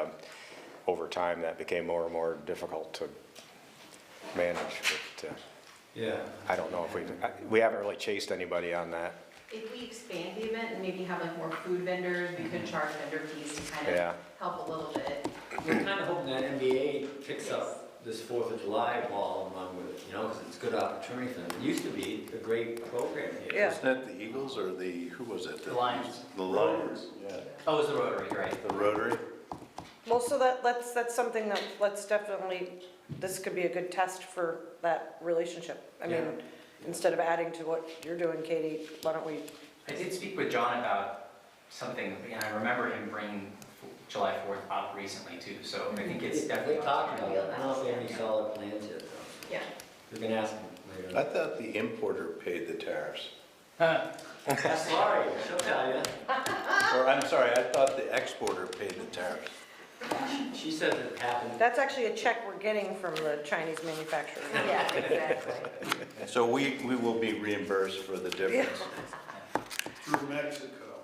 over time, that became more and more difficult to manage. But, Yeah. I don't know if we haven't really chased anybody on that. If we expand the event and maybe have like more food vendors, we could charge vendor fees to kind Yeah. of help a little bit. We're kind of hoping that NBA picks up this 4th of July ball along with it, because it's a good opportunity for them. It used to be a great program here. Yeah. Isn't it the Eagles or who was it? The Lions. The Lions, yeah. Oh, it was the Rotary, right? The Rotary? Well, so that's something that, let's definitely, this could be a good test for that relationship. I mean, instead of adding to what you're doing, Katie, why don't we, I did speak with John about something, and I remember him bringing July 4th up recently too, so I think it's definitely. They're talking about it. I don't know if they have any solid plans yet, though. Yeah. We can ask them later. I thought the importer paid the tariffs. Ask Laurie, she'll tell you. Or, I'm sorry, I thought the exporter paid the tariffs. She said it happened. that's actually a check we're getting from the Chinese manufacturer. Yeah, exactly. So we will be reimbursed for the difference. Through Mexico.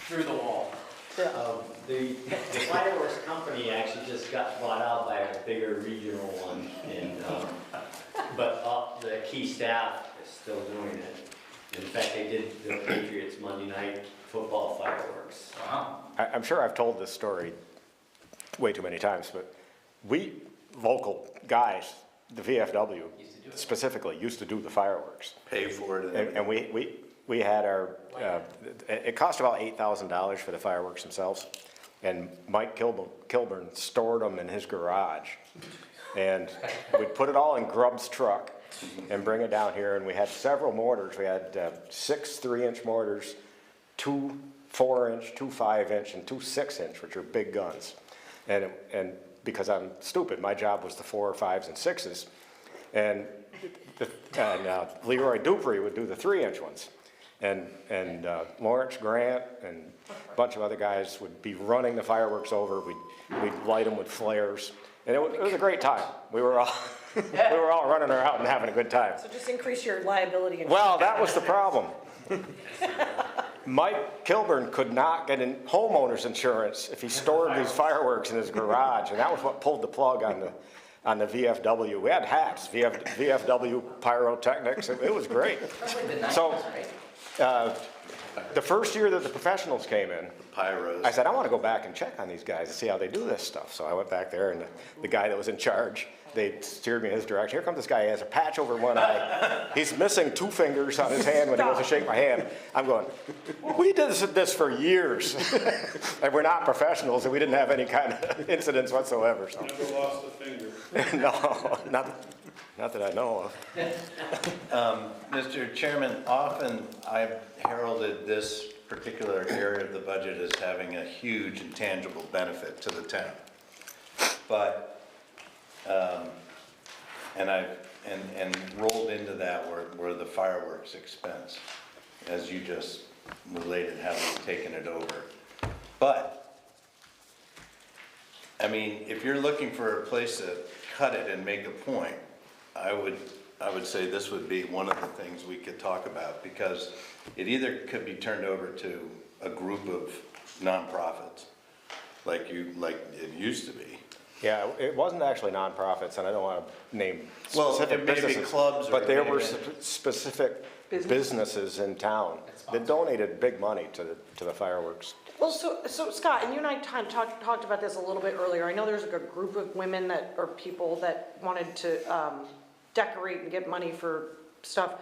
Through the wall. The fireworks company actually just got bought out by a bigger regional one, and, but the key staff is still doing it. In fact, they did the Patriots Monday night football fireworks. Wow. I'm sure I've told this story way too many times, but we, local guys, the VFW specifically, used to do the fireworks. Pay for it. And we had our, it cost about $8,000 for the fireworks themselves. And Mike Kilburn stored them in his garage. And we'd put it all in Grubb's truck and bring it down here. And we had several mortars. We had 6 3-inch mortars, 2 4-inch, 2 5-inch, and 2 6-inch, which are big guns. And because I'm stupid, my job was the 4, 5s, and 6s. And Leroy Dupree would do the 3-inch ones. And Lawrence Grant and a bunch of other guys would be running the fireworks over. We'd light them with flares. And it was a great time. We were all running around and having a good time. So just increase your liability. Well, that was the problem. Mike Kilburn could not get in homeowner's insurance if he stored these fireworks in his garage, and that was what pulled the plug on the VFW. We had hats, VFW pyrotechnics. It was great. So the first year that the professionals came in, Pyros. I said, I want to go back and check on these guys and see how they do this stuff. So I went back there, and the guy that was in charge, they steered me in his direction. Here comes this guy, he has a patch over one eye. He's missing 2 fingers on his hand when he goes to shake my hand. I'm going, we did this for years. And we're not professionals, and we didn't have any kind of incidents whatsoever. So. Never lost a finger. No, not that I know of. Mr. Chairman, often I've heralded this particular area of the budget as having a huge intangible benefit to the town. But, and rolled into that were the fireworks expense, as you just related how we've taken it over. But, I mean, if you're looking for a place to cut it and make a point, I would I would say this would be one of the things we could talk about, because it either could be turned over to a group of nonprofits, like it used to be. Yeah, it wasn't actually nonprofits, and I don't want to name Well, specific it may be businesses. clubs or But there were maybe- specific businesses in town that donated big money to the fireworks. Well, so Scott, and you and I talked about this a little bit earlier. I know there's like a group of women that, or people that wanted to decorate and get money for stuff.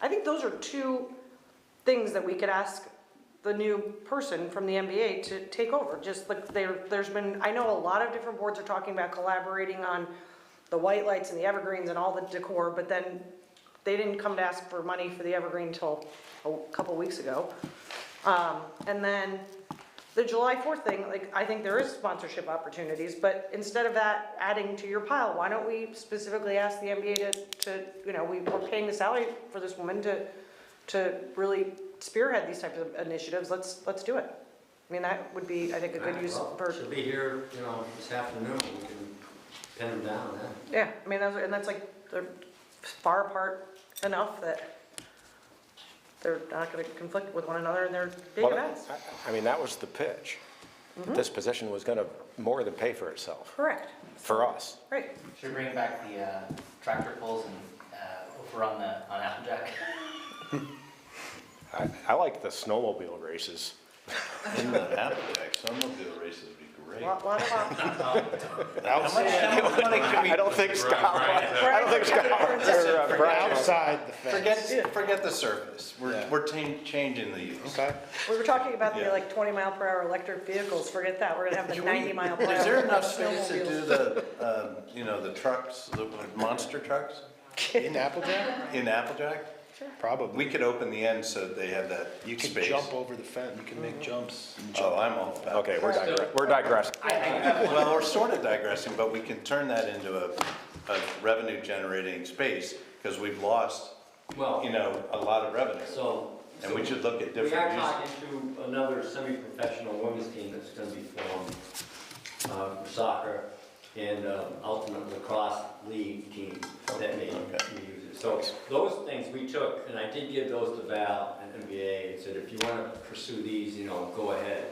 I think those are two things that we could ask the new person from the MBA to take over. Just like there's been, I know a lot of different boards are talking about collaborating on the white lights and the evergreens and all the decor, but then they didn't come to ask for money for the evergreen until a couple weeks ago. And then the July 4th thing, like, I think there is sponsorship opportunities, but instead of that adding to your pile, why don't we specifically ask the MBA to you know, we're paying the salary for this woman to really spearhead these types of initiatives, let's do it. I mean, that would be, I think, a good use for. She'll be here, you know, this afternoon, we can pin them down, huh? Yeah, I mean, that's like, they're far apart enough that they're not gonna conflict with one another, and they're big Well, events. I mean, that was the pitch. This position was going to more than pay for itself, Correct, for us. right. Should we bring back the tractor pulls and over on Applejack? I like the snowmobile races. In the Applejack, snowmobile races would be great. Lot of options. How much money could we? I don't think Scott, I don't think or Brian. Outside the fence. Forget the surface, we're changing the use. Okay. We were talking about the Yeah. like 20-mile-per-hour electric vehicles, forget that, we're gonna have the 90-mile-per-hour. Is there enough space to snowmobiles. do the, you know, the trucks, the monster trucks In Applejack? in Applejack? Probably. We could open the end so they have that You could space. jump over the fence, you can make jumps. and Oh, jump. I'm all about Okay, it. we're digressing. Well, we're sort of digressing, but we can turn that into a revenue generating space, because we've lost, Well, you know, a lot of revenue. so. And we should look at We are different uses. talking to another semi-professional women's team that's gonna be formed, for soccer, and ultimate lacrosse league team that may use it. So those things we took, and I did give those to Val and MBA, and said, if you wanna pursue these, you know, go ahead.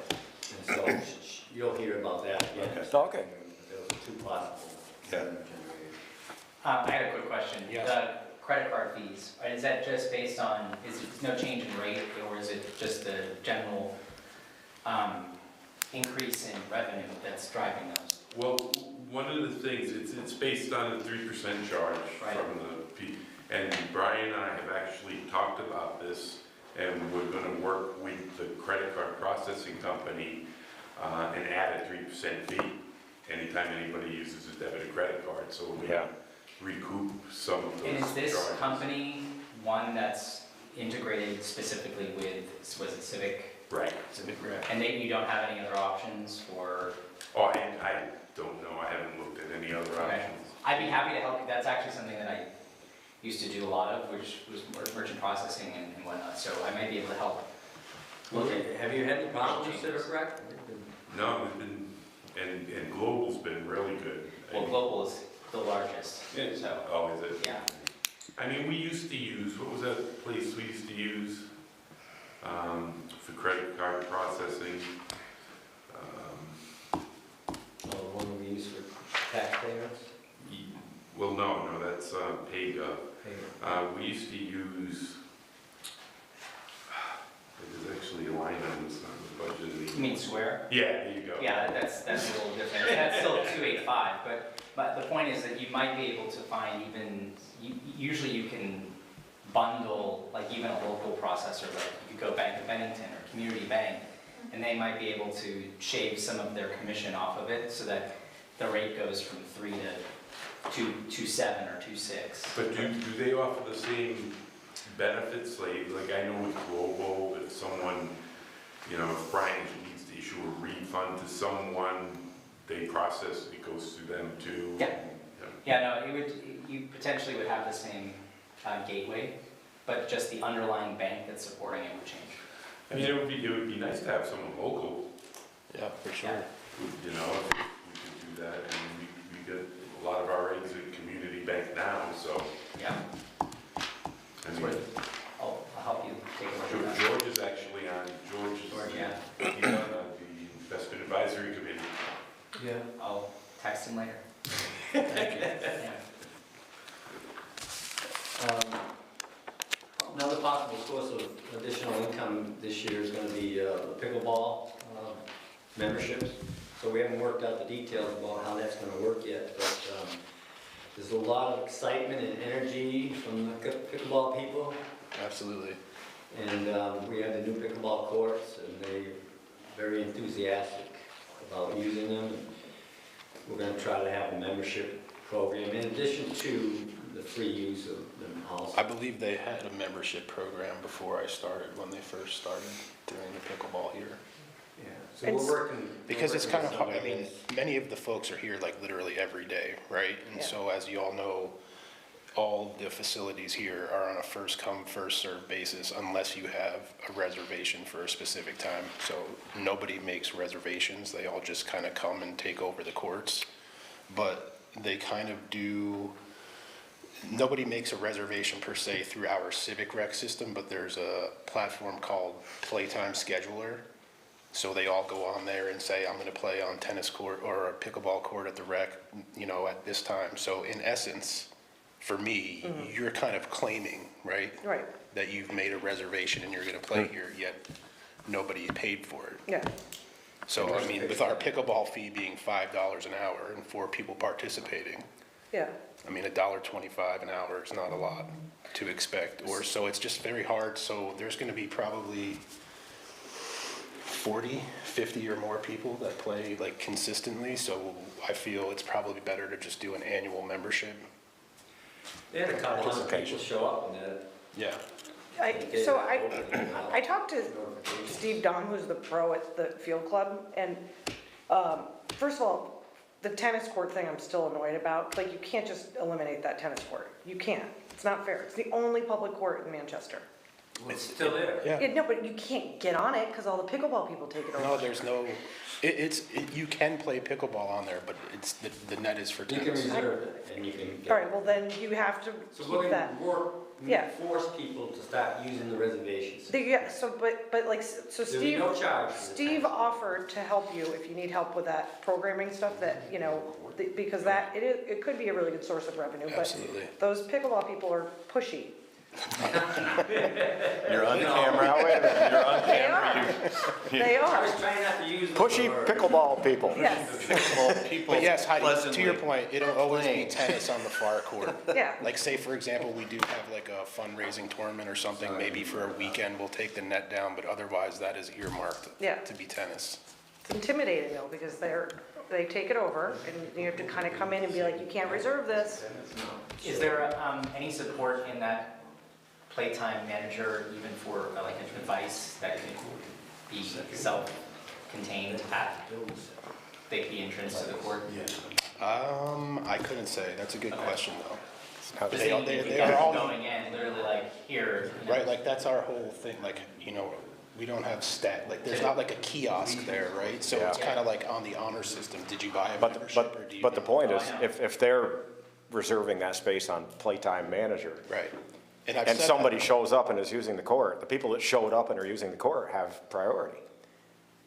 And so you'll hear about that again. Okay. Those are two possible. Yeah. I had a quick question. Yes. The credit card fees, is that just based on, is it no change in rate, or is it just the general increase in revenue that's driving those? Well, one of the things, it's based on a 3% charge Right. from the, and Brian and I have actually talked about this, and we're gonna work with the credit card processing company and add a 3% fee anytime anybody uses a debit or credit card, so we're Yeah. gonna recoup some of those And is this charges. company one that's integrated specifically with, was it Civic? Right. And you don't have any other options for? Oh, I don't know, I haven't looked at any other Okay. options. I'd be happy to help you. That's actually something that I used to do a lot of, which was merchant processing and whatnot, so I might be able to help. Okay, have you had any problems with Civic Rec? No, we've been, and Global's been really good. Well, Global is the largest, Yeah. so, Oh, is it? yeah. I mean, we used to use, what was that place we used to use for credit card processing? The one we use for taxpayers? Well, no, that's PayGov. We used to use, there's actually a line item that's not in the budget anymore. You mean Square? Yeah, there you go. Yeah, that's a little different. That's still 285, but the point is that you might be able to find even, usually you can bundle, like even a local processor, like you could go Bank of Bennington or Community Bank, and they might be able to shave some of their commission off of it so that the rate goes from 3 to 2.7 or 2.6. But do they offer the same benefits, like I know with Global, if someone, you know, if Brian needs to issue a refund to someone, they process, it goes through them too? Yeah. Yeah, no, you potentially would have the same gateway, but just the underlying bank that's supporting it would change. I mean, it would be nice to have someone local, Yeah, for sure. Yeah. you know, if we could do that, and we get a lot of our eggs at Community Bank now, so. Yeah. Yeah. I'll text him later. Thank you. Yeah. Another possible source of additional income this year is going to be the pickleball memberships. So we haven't worked out the details about how that's going to work yet, but there's a lot of excitement and energy from the pickleball people. Absolutely. And we have the new pickleball courts, and they're very enthusiastic about using them. And we're going to try to have a membership program in addition to the free use of them also. I believe they had a membership program before I started, when they first started doing the pickleball here. Yeah, so we're working. Because it's kind of hard, I somebody mean, many of the folks are here like literally every day, right? And so as you all know, all the facilities here are on a first come, first served basis unless you have a reservation for a specific time. So nobody makes reservations, they all just kind of come and take over the courts. But they kind of do, nobody makes a reservation per se through our Civic Rec system, but there's a platform called Playtime Scheduler. So they all go on there and say, I'm gonna play on tennis court or a pickleball court at the rec, you know, at this time. So in essence, for me, you're kind of claiming, right? Right, That you've made a reservation and you're gonna play here, yet nobody paid for it. yeah. So, I mean, with our pickleball fee being $5 an hour and 4 people participating, Yeah, I mean, $1.25 an hour is not a lot to expect, or, so it's just very hard. So there's gonna be probably 40, 50 or more people that play like consistently, so I feel it's probably better to just do an annual membership. They had a couple hundred people show up and that. Yeah. I talked to Steve Don, who's the pro at the field club, and, first of all, the tennis court thing I'm still annoyed about. Like, you can't just eliminate that tennis court. You can't. It's not fair. It's the only public court in Manchester. It's still there. Yeah. No, but you can't get on it because all the pickleball people take it over. No, there's no, you can play pickleball on there, but it's, the net is for You can tennis. reserve it and you can get. All right, well, then you have to So we're keep that. gonna Yeah. force people to start using the reservations. Yeah, so, but like, so There'll be Steve, no charge for the Steve tennis. offered to help you if you need help with that programming stuff that, you know, because that, it could be a really good source of revenue, but Absolutely. those pickleball people are pushy. You're on camera. Now, wait a minute, you're on They camera. are, they I are, was trying not to use. the Pushy word. pickleball people. yes, Well, people But yes, Heidi, to your pleasantly point, it'll always be playing. tennis on the far court. yeah. Like, say, for example, we do have like a fundraising tournament or something, maybe for a weekend, we'll take the net down, but otherwise that is earmarked Yeah. to be tennis. It's intimidating though, because they take it over and you have to kind of come in and be like, you can't reserve this. Is there any support in that playtime manager even for like a device that can be self-contained at the entrance to the court? I couldn't say, that's a good question though. Just They saying, if you are guys all, going in, literally like here. you know, right, like that's our whole thing, like, you know, we don't have like, there's not like a kiosk there, right? So it's Yeah. kind of like on the honor system, did you buy a But, membership or do you? but the not? point is, Oh, I know. if they're reserving that space on Playtime Manager, Right. And I've and said somebody that- shows up and is using the court, the people that showed up and are using the court have priority,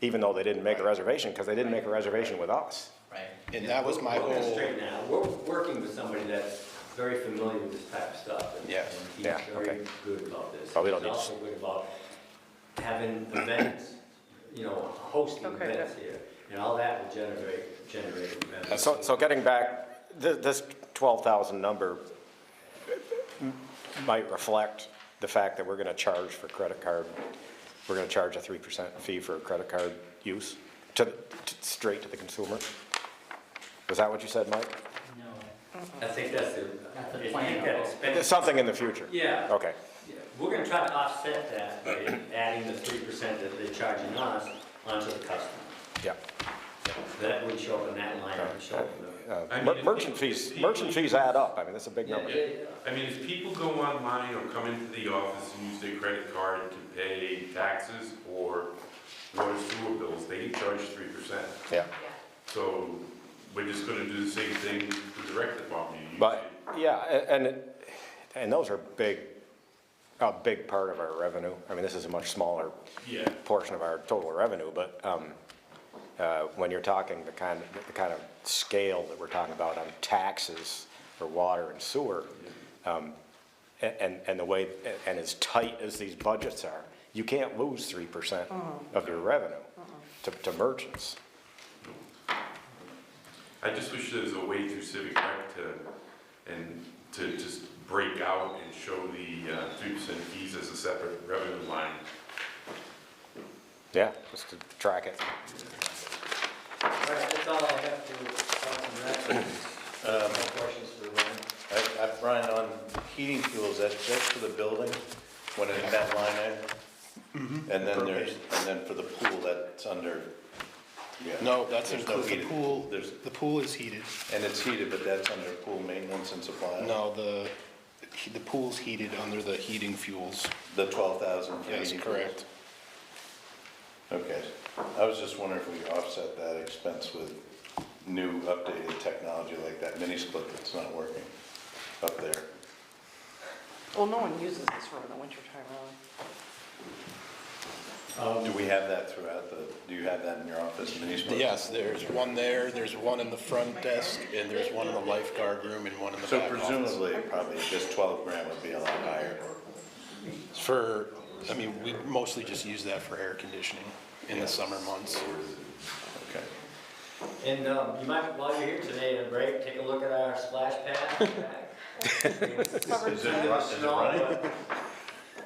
even though they didn't make a reservation, because they didn't make a reservation with us. Right. And that was my We're gonna whole, straighten out. We're working with somebody that's very familiar with this type of stuff. And Yeah. and Yeah, he's very okay. good about this. Well, we don't He's need to- also good about having events, you know, hosting Okay, events here. And all that will generate revenue. So getting back, this 12,000 number might reflect the fact that we're gonna charge for credit card, we're gonna charge a 3% fee for credit card use straight to the consumer. Was that what you said, Mike? No. I think that's the, That's the if you plan. get that expense. Something in the future? Yeah. Okay. Yeah, we're gonna try to offset that by adding the 3% that they're charging us onto the customer. Yeah. That would show up in that line, it would show up in the. I mean, Merchant fees add up. I mean, that's a big number. I mean, if people go online or come into the office and use their credit card to pay taxes or water sewer bills, they get charged 3%. Yeah. So we're just gonna do the same thing with the rec department. You But, yeah, and those are a big part of our revenue. I mean, this is a much smaller Yeah. portion of our total revenue, but, when you're talking the kind of scale that we're talking about on taxes for water and sewer, and the way, and as tight as these budgets are, you can't lose 3% of your revenue to merchants. I just wish there was a way through Civic Rec to just break out and show the 3% fees as a separate revenue line. Yeah, just to track it. All right, that's all I have to, no questions for Ryan. Brian, on heating fuels, that's just for the building, when it's that line item? And then for the pool, that's under, yeah. No, that's There's includes the heated- pool, There's, the pool is heated. and it's heated, but that's under pool maintenance and supply? No, the pool's heated under the heating fuels. The 12,000 for Yes, heating fuels? correct. Okay, I was just wondering if we could offset that expense with new updated technology like that mini split that's not working up there. Well, no one uses this for in the wintertime, really. Do we have that throughout do you have that in your office, mini split? Yes, there's one there, there's one in the front desk, and there's one in the lifeguard room and one in the So back office. presumably, probably this 12 grand would be a lot higher. I mean, we mostly just use that for air conditioning in the summer months. Okay. And you might, while you're here today at a break, take a look at our splash pad. Is it running?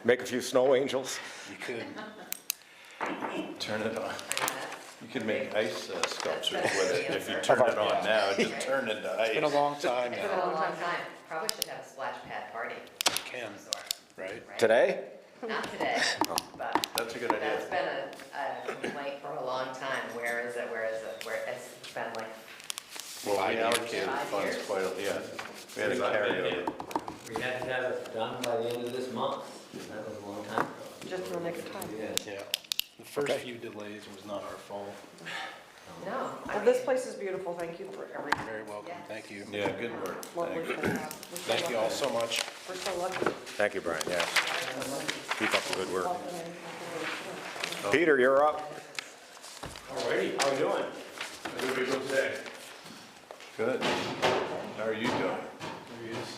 Make a few snow angels. You could, Turn it on. You could make ice sculptures with it. If you turn it on now, it just turn into ice. it's been a long time It's been now, a long time. Probably should have a splash pad party. can, right? Right? Today? Not today, but That's a good that's idea. been a complaint for a long time. Where is it? Where is it? Where, it's been like, Well, we 5 years. allocated 5 funds years. quite, we had a carryover. We had to have it done by the end of this month. That was a long time ago. Just in the nick of time. Yeah. Yeah. The first few delays was not our fault. no. I Well, this mean, place is beautiful, thank you for everything. Very welcome, thank you. Yeah, good work. Lovely Thank thing. you. Thank you all so much. We're so lucky. Thank you, Brian, yeah. Keep up the good work. Peter, you're up. Alrighty, how you doing? Where do we go today? Good. How are you doing? There he is.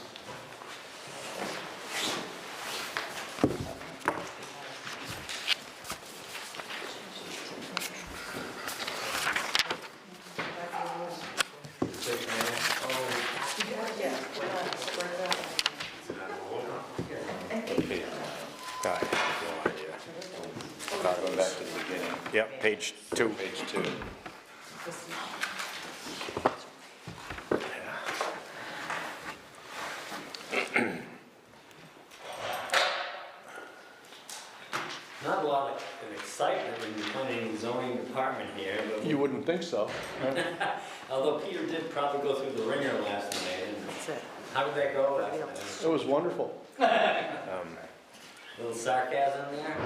Okay. I have no idea. Going back to the beginning. Yep, page 2. Page 2. Not a lot of excitement when you're planning zoning department here, but. You wouldn't think so. Although Peter did probably go through the ringer last night. And That's it. how did that go last night? It was wonderful. Little sarcasm there?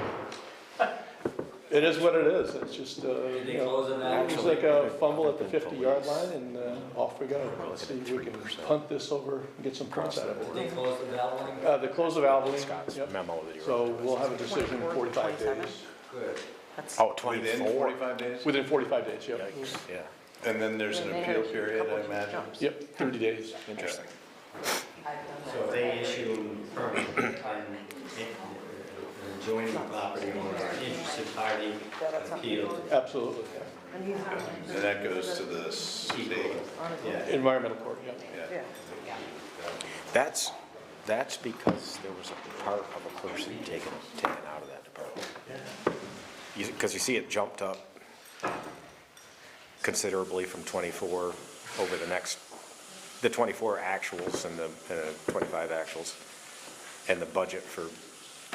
It is what it is. It's just, Did they close it out? it was like a fumble at the 50-yard line and off we go. Let's see if we can punt this over and get some points out of Did it. they close the valve? The close of Abilene, Scott's yep. memo that you So wrote. we'll have a decision in 45 days. Good. Oh, Within 24. 45 days? Within 45 days, yep. Yikes, yeah. And then there's an appeal period, I imagine? Yep, 30 days. Interesting. So if they issue permit on an adjoining property or an interested party appeal, Absolutely. And that goes to the state. yeah. Environmental court, yep. Yeah. That's because there was a part of a person taken out of that department. Because you see it jumped up considerably from 24 over the 24 actuals and the 25 actuals, and the budget for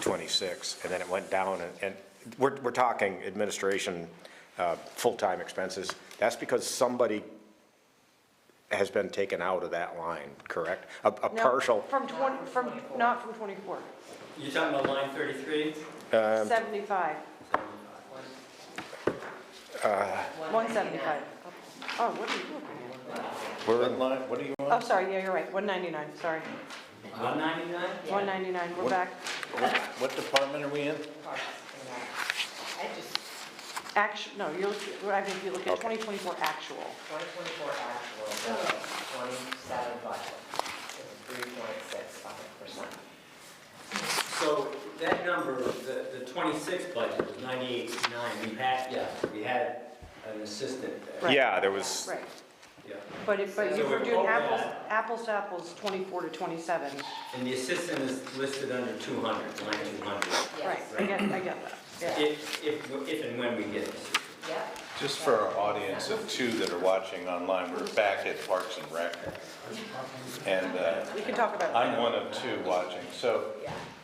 26, and then it went down, and we're talking administration, full-time expenses. That's because somebody has been taken out of that line, correct? A No, partial, not from 24. You're talking about line 33? 75. 175. Oh, what are you looking at? we're What in, line, what do you Oh, want? sorry, yeah, you're right, 199, sorry. 199? 199, we're What- back. What department are we in? I just, No, you're, I mean, if you look at Okay. 2024 actual. 2024 actual, 27 budget is 3.65%. So that number, the 26 budget was 98.9, we had an assistant there. Right. Yeah, there was, Right. Yeah. But if So we're we doing pulled apples, that. apples to apples, 24 to 27. And the assistant is listed under 200, line 200. Right, I get that, yeah. If and when we get the assistant. Yep. Just for our audience of two that are watching online, we're back at Parks and Rec. And We can talk about I'm that. one of two watching. So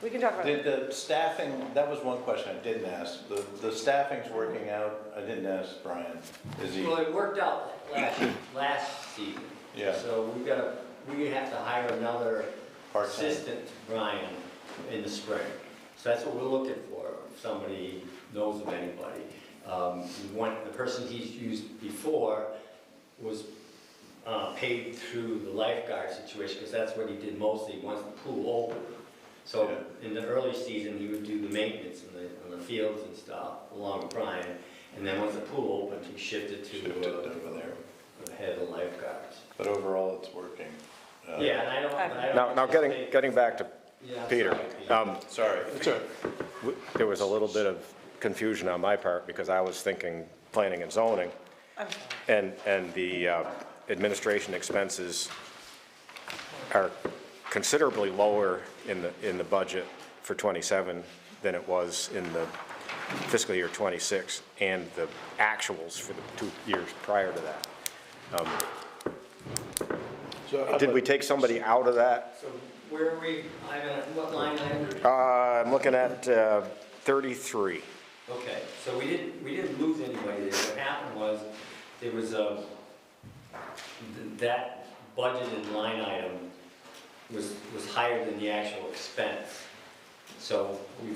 We can talk about did that. the staffing, that was one question I didn't ask. The staffing's working out. I didn't ask Brian. Is he? Well, it worked out last season. Yeah. So we have to hire another Part-time. assistant to Brian in the spring. So that's what we're looking for, if somebody knows of anybody. The person he's used before was paid through the lifeguard situation, because that's what he did mostly once the pool opened. So in the early season, he would do the maintenance on the fields and stuff, along with Brian. And then once the pool opened, he shifted over there. the head of the lifeguards. But overall, it's working. Yeah, and I don't. now getting back to Yeah, Peter. Sorry. There was a little bit of confusion on my part because I was thinking planning and zoning. I'm sorry. And the administration expenses are considerably lower in the budget for '27 than it was in the fiscal year '26 and the actuals for the 2 years prior to that. Did we take somebody out of that? So where are we, what line item? I'm looking at 33. Okay, so we didn't lose anybody there. What happened was, there was that budgeted line item was higher than the actual expense. So we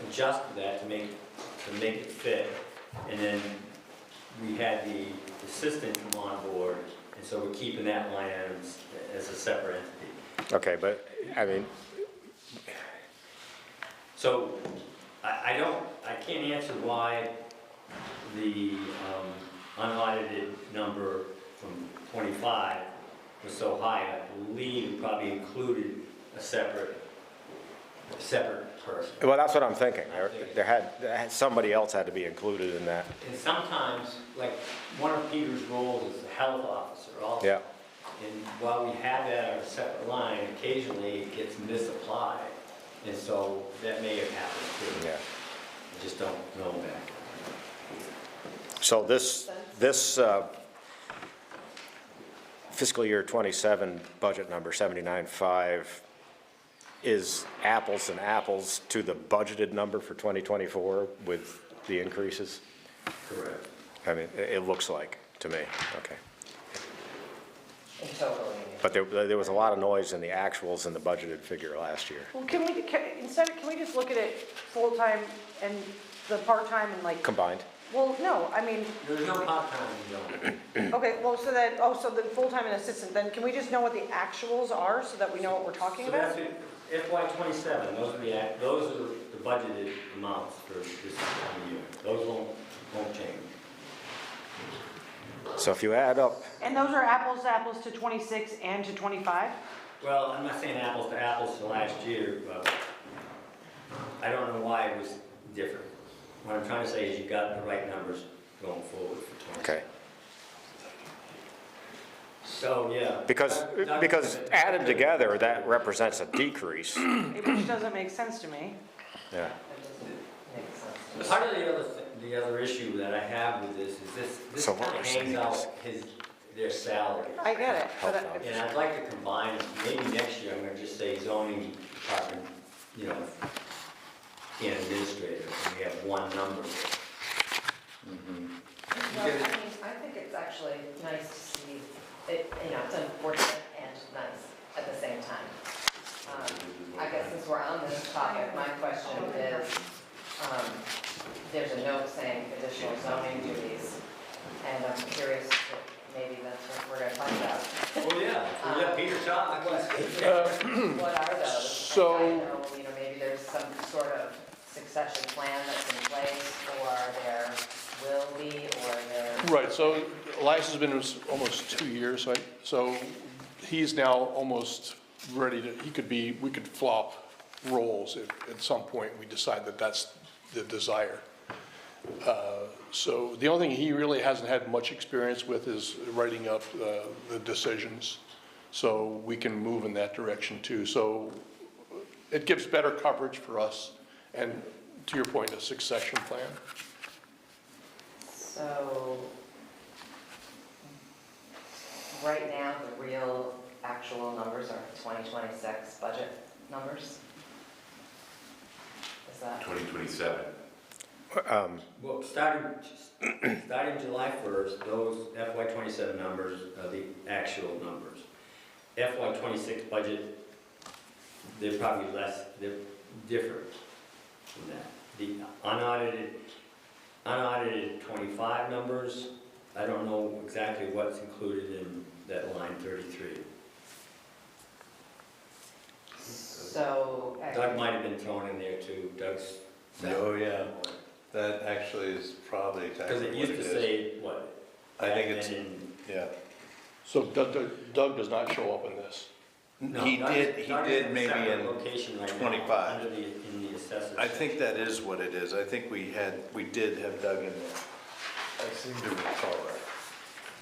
adjusted that to make it fit. And then we had the assistant come on board, and so we're keeping that line item as a separate entity. Okay, but, I mean, So, I can't answer why the unaudited number from 25 was so high. I believe it probably included a separate person. well, that's what I'm thinking. Somebody else had to be included in that. And sometimes, like, one of Peter's roles is the health officer also. Yeah. And while we have that on a separate line, occasionally it gets misapplied. And so that may have happened too. Yeah. I just don't know that. So this fiscal year '27 budget number 79.5 is apples and apples to the budgeted number for 2024 with the increases? Correct. I mean, it looks like to me, okay. In total, But there was a lot of noise in the actuals and the budgeted figure last year. Well, can we just look at it full-time and the part-time and like, Combined? well, no, I mean, There's no part-time in the okay, well, so the full-time and assistant, then can we just know what the actuals are so that we know what we're talking So about? that's it, FY '27, those are the budgeted amounts for this coming year. Those won't change. So if you add up, And those are apples to apples to 26 and to 25? Well, I'm not saying apples to apples to last year, but I don't know why it was different. What I'm trying to say is you got the right numbers going forward for 26. okay. So, yeah. Because added together, that represents a decrease. Which doesn't make sense to me. Yeah. makes sense. Part of the other issue that I have with this is this So what kind we're of saying hangs out is- their salary. I get it, but And I'd like to combine, maybe next year, I'm gonna just say zoning department, and administrator, and we have one number. No, I think it's actually nice to see, it. It's unfortunate and nice at the same time. I guess since we're on this topic, my question is, there's a note saying additional zoning duties, and I'm curious if maybe that's what we're gonna talk about. Oh, yeah, we let Peter talk. What are those? So- I know, maybe there's some sort of succession plan that's in place, or there will Right, so Elias has been almost 2 years, right? So he's now almost ready to, we could flop roles if at some point we decide that that's the desire. So the only thing he really hasn't had much experience with is writing up the decisions. So we can move in that direction too. So it gives better coverage for us and, to your point, a succession plan. So, right now, the real actual numbers are 2026 budget numbers? Is that? 2027. Well, starting July 1st, those FY '27 numbers are the actual numbers. FY '26 budget, they're probably less, they're different from that. The unaudited 25 numbers, I don't know exactly what's included in that line 33. So. Doug might have been thrown in there too, Doug's. Oh, yeah, that actually is probably exactly Because what it it is. used to say, what? I think back it's, then in- yeah. So Doug does not show up in this. No, He Doug's- did Doug's maybe a separate in location right now, 25. in the assessors. I think that is what it is. I think we did have Doug in there. I seem to recall that.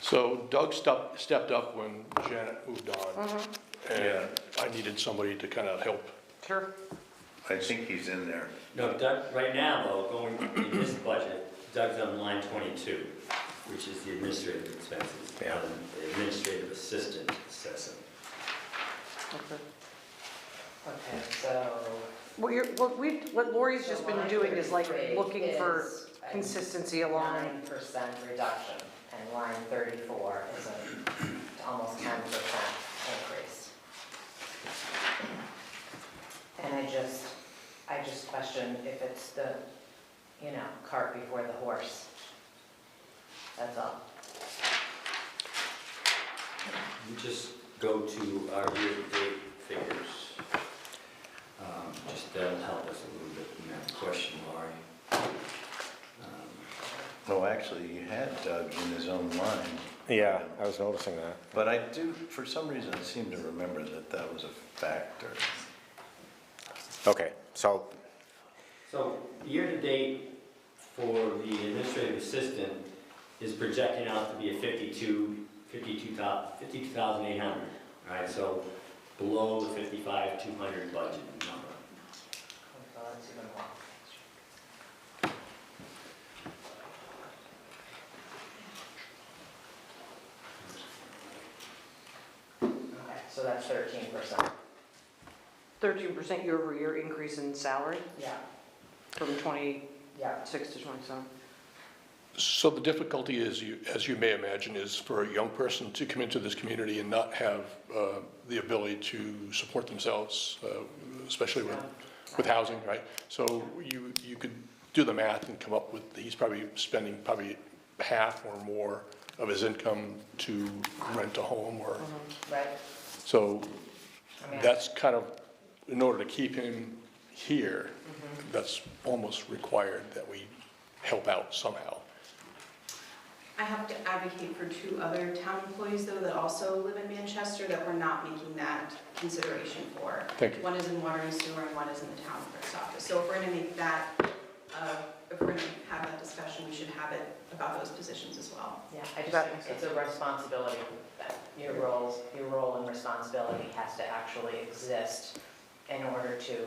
So Doug stepped up when Janet moved on, Yeah. and I needed somebody to kind of help. Sure. I think he's in there. No, Doug, right now though, going in this budget, Doug's on line 22, which is the administrative expenses. Yeah. The administrative assistant assessor. Okay. Okay, so. What Lori's just been doing is like 33 looking for is a consistency along. 9% reduction, and line 34 is an almost 10% increase. And I just question if it's the, cart before the horse. That's all. You just go to our year-to-date figures. Just that'll help us a little bit in that question, Laurie. Oh, actually, he had Doug in his own line. Yeah, I was noticing that. But I do, for some reason, I seem to remember that was a factor. Okay, so, So year-to-date for the administrative assistant is projecting out to be a 52,800, all right? So below the 55,200 budget number. So that's even more. Okay, so that's 13%. 13% year-over-year increase in salary Yeah, from 26 yeah. to 27. So the difficulty is, as you may imagine, is for a young person to come into this community and not have the ability to support themselves, especially with housing, right? So you could do the math and come up with, he's probably spending half or more of his income to rent a home or, Right. so I mean, that's kind of, in order to keep him here, that's almost required that we help out somehow. I have to advocate for 2 other town employees, though, that also live in Manchester that we're not making that consideration for. Thank you. One is in water and sewer, and one is in the town clerk's office. So if we're gonna make that, if we're gonna have that discussion, we should have it about those positions as well. Yeah, I just think it's a responsibility, that your role and responsibility has to actually exist in order to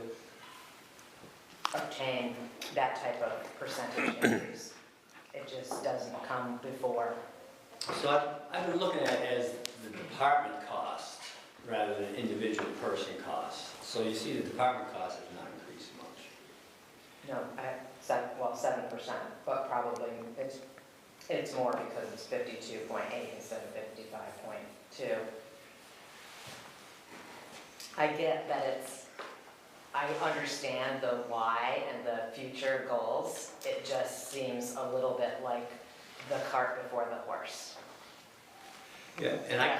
obtain that type of percentage increase. It just doesn't come before. So I've been looking at it as the department cost rather than individual person cost. So you see the department cost has not increased much. No, 7%, but probably it's more because it's 52.8 instead of 55.2. I get that I understand the why and the future goals. It just seems a little bit like the cart before the horse. Yeah, and I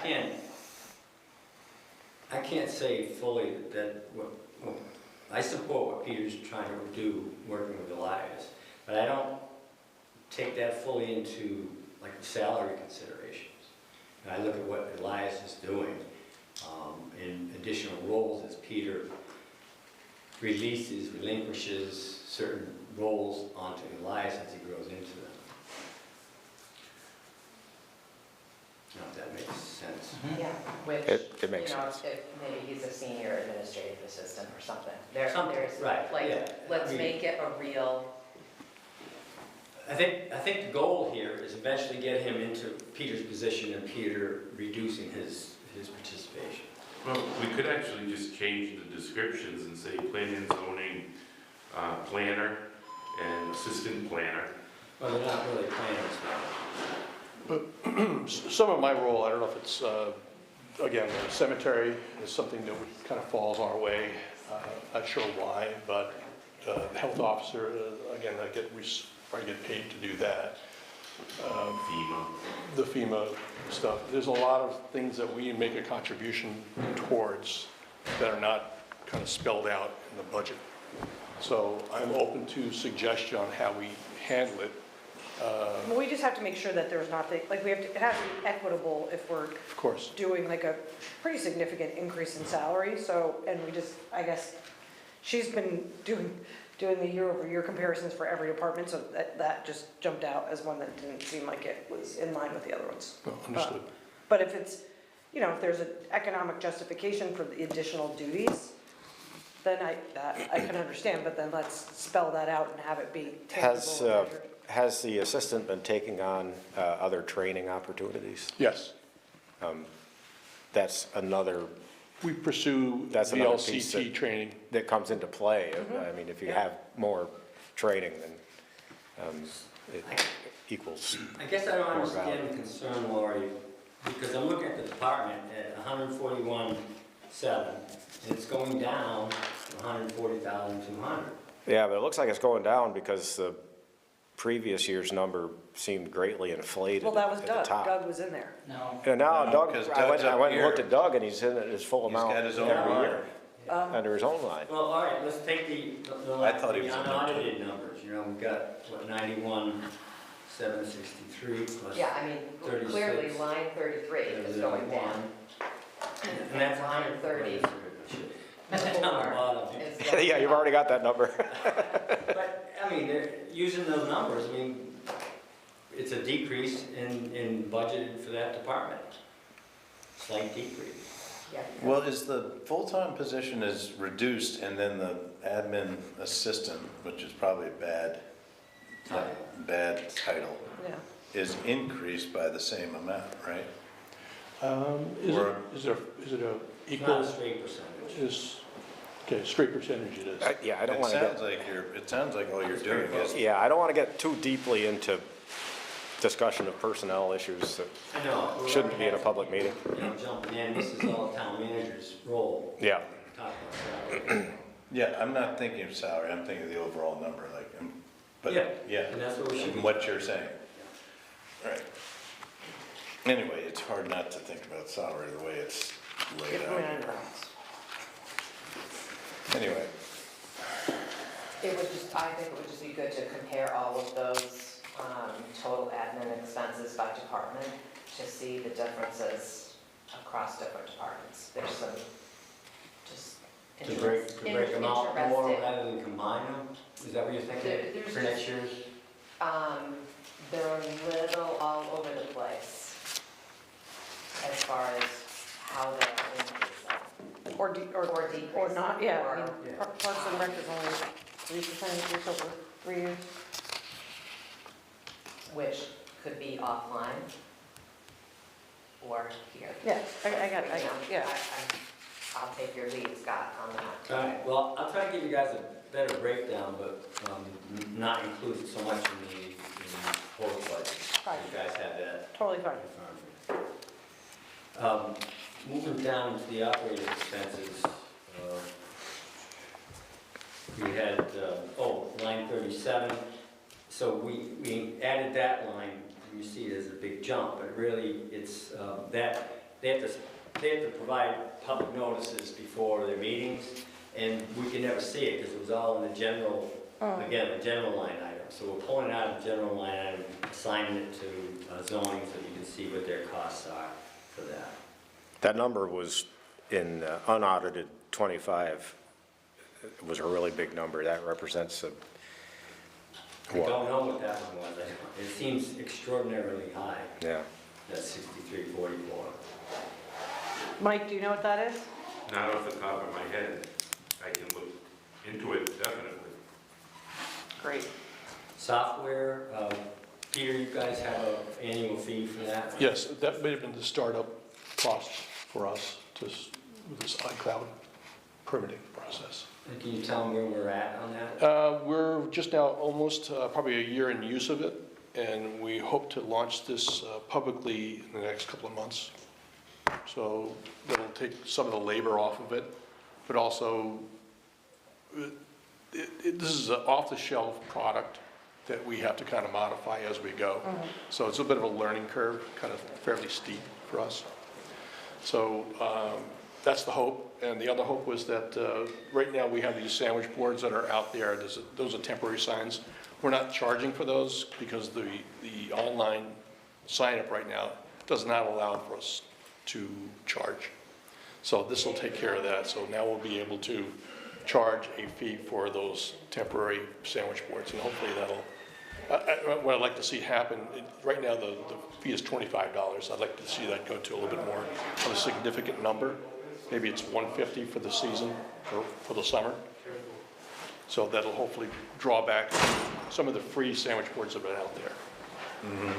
can't say fully that, I support what Peter's trying to do, working with Elias, but I don't take that fully into like the salary considerations. And I look at what Elias is doing, in additional roles as Peter relinquishes certain roles onto Elias as he grows into them. Now, if that makes sense. Yeah, which, It makes you know, sense. if maybe he's a senior administrative assistant or something. Something, There's, right, like, yeah. let's I mean- make it a real, I think the goal here is eventually get him into Peter's position and Peter reducing his participation. Well, we could actually just change the descriptions and say planning and zoning planner and assistant planner. Well, they're not really planners now. Some of my role, I don't know if it's, again, the cemetery is something that kind of falls our way. Not sure why, but the health officer, again, I get paid to do that. FEMA. The FEMA stuff. There's a lot of things that we make a contribution towards that are not kind of spelled out in the budget. So I'm open to suggestion on how we handle it. Well, we just have to make sure that there's not, like, we have to, it has to be equitable if we're Of course. doing like a pretty significant increase in salary, so, and we just, I guess, she's been doing the year-over-year comparisons for every department, so that just jumped out as one that didn't seem like it was in line with the other ones. No, understood. But if it's, you know, if there's an economic justification for the additional duties, then I can understand, but then let's spell that out and have it be tangible and measured. Has the assistant been taking on other training opportunities? Yes. That's another, We pursue That's another piece VLCT that- training. that comes into play. I mean, if you have more training, then it equals I guess I don't more understand value. the concern, Lori, because I'm looking at the department at 141,700, and it's going down to 140,200. Yeah, but it looks like it's going down because the previous year's number seemed greatly inflated Well, that was at the Doug, top. Doug was in there. No, And now No, Doug, 'cause I Doug's went up and looked here. at Doug and he's in his full He's amount got his own every line. year, under his own line. Well, all right, let's take the I thought he was in there, too. unaudited numbers, you know, we've got, what, 91,763 plus yeah, I mean, 36. clearly line 33 is going down. And that's 130. That's on the bottom. Is going Yeah, you've up. already got that number. But, I mean, using those numbers, I mean, it's a decrease in budgeted for that department. Slight decrease. Yeah. Well, is the full-time position is reduced and then the admin assistant, which is probably a bad title, Yeah. is increased by the same amount, right? Is Or- it a It's not equal, a straight percentage. okay, straight percentage it is. Yeah, I don't It want to sounds get, like it sounds like all you're doing is, yeah, I don't want to get too deeply into discussion of personnel issues that I know. we shouldn't be in a already public meeting. had some, you know, jumping in, this is all town manager's role. Yeah. Talk about salary. yeah, I'm not thinking of salary, I'm thinking of the overall number, like, but, Yeah, yeah. and that's what we should be- And what you're saying. Right. Anyway, it's hard not to think about salary the way it's laid out here. Anyway, It would just, I think it would just be good to compare all of those total admin expenses by department to see the differences across different departments. There's some just To break them out more interesting. rather than combine them? Is that what you're thinking There's for next year's? They're a little all over the place as far as how they're increasing. Or decreasing. or not, yeah. I mean, Yeah. Parks and Rec is only 3% increase over 3 years. Which could be offline or here. Yeah, I got it, You know, yeah. I'll take your lead, Scott, on that. All right, well, I'll try to give you guys a better breakdown, but not include so much in the whole budget. Fine. You guys have that Totally fine. in front of you. Moving down to the operating expenses, we had, line 37. So we added that line, you see it as a big jump, but really it's that, they have to provide public notices before their meetings, and we can never see it because it was all in the general, again, the general line items. So we're pulling it out of general line item, assigning it to zoning so you can see what their costs are for that. That number was in unaudited 25. It was a really big number. That represents a, I don't know what that one was. It seems extraordinarily high, yeah. that 6344. Mike, do you know what that is? Not off the top of my head. I can look into it definitely. Great. Software, Peter, you guys have an annual fee for that? Yes, that may have been the startup cost for us with this iCloud permitting process. And can you tell them where we're at on that? We're just now almost probably a year in use of it, and we hope to launch this publicly in the next couple of months. So that'll take some of the labor off of it, but also this is an off-the-shelf product that we have to kind of modify as we go. So it's a bit of a learning curve, kind of fairly steep for us. So that's the hope. And the other hope was that right now we have these sandwich boards that are out there. Those are temporary signs. We're not charging for those because the online sign-up right now does not allow for us to charge. So this will take care of that. So now we'll be able to charge a fee for those temporary sandwich boards, and hopefully that'll, what I'd like to see happen, right now the fee is $25. I'd like to see that go to a little bit more of a significant number. Maybe it's $150 for the season, or for the summer. So that'll hopefully draw back some of the free sandwich boards that have been out there.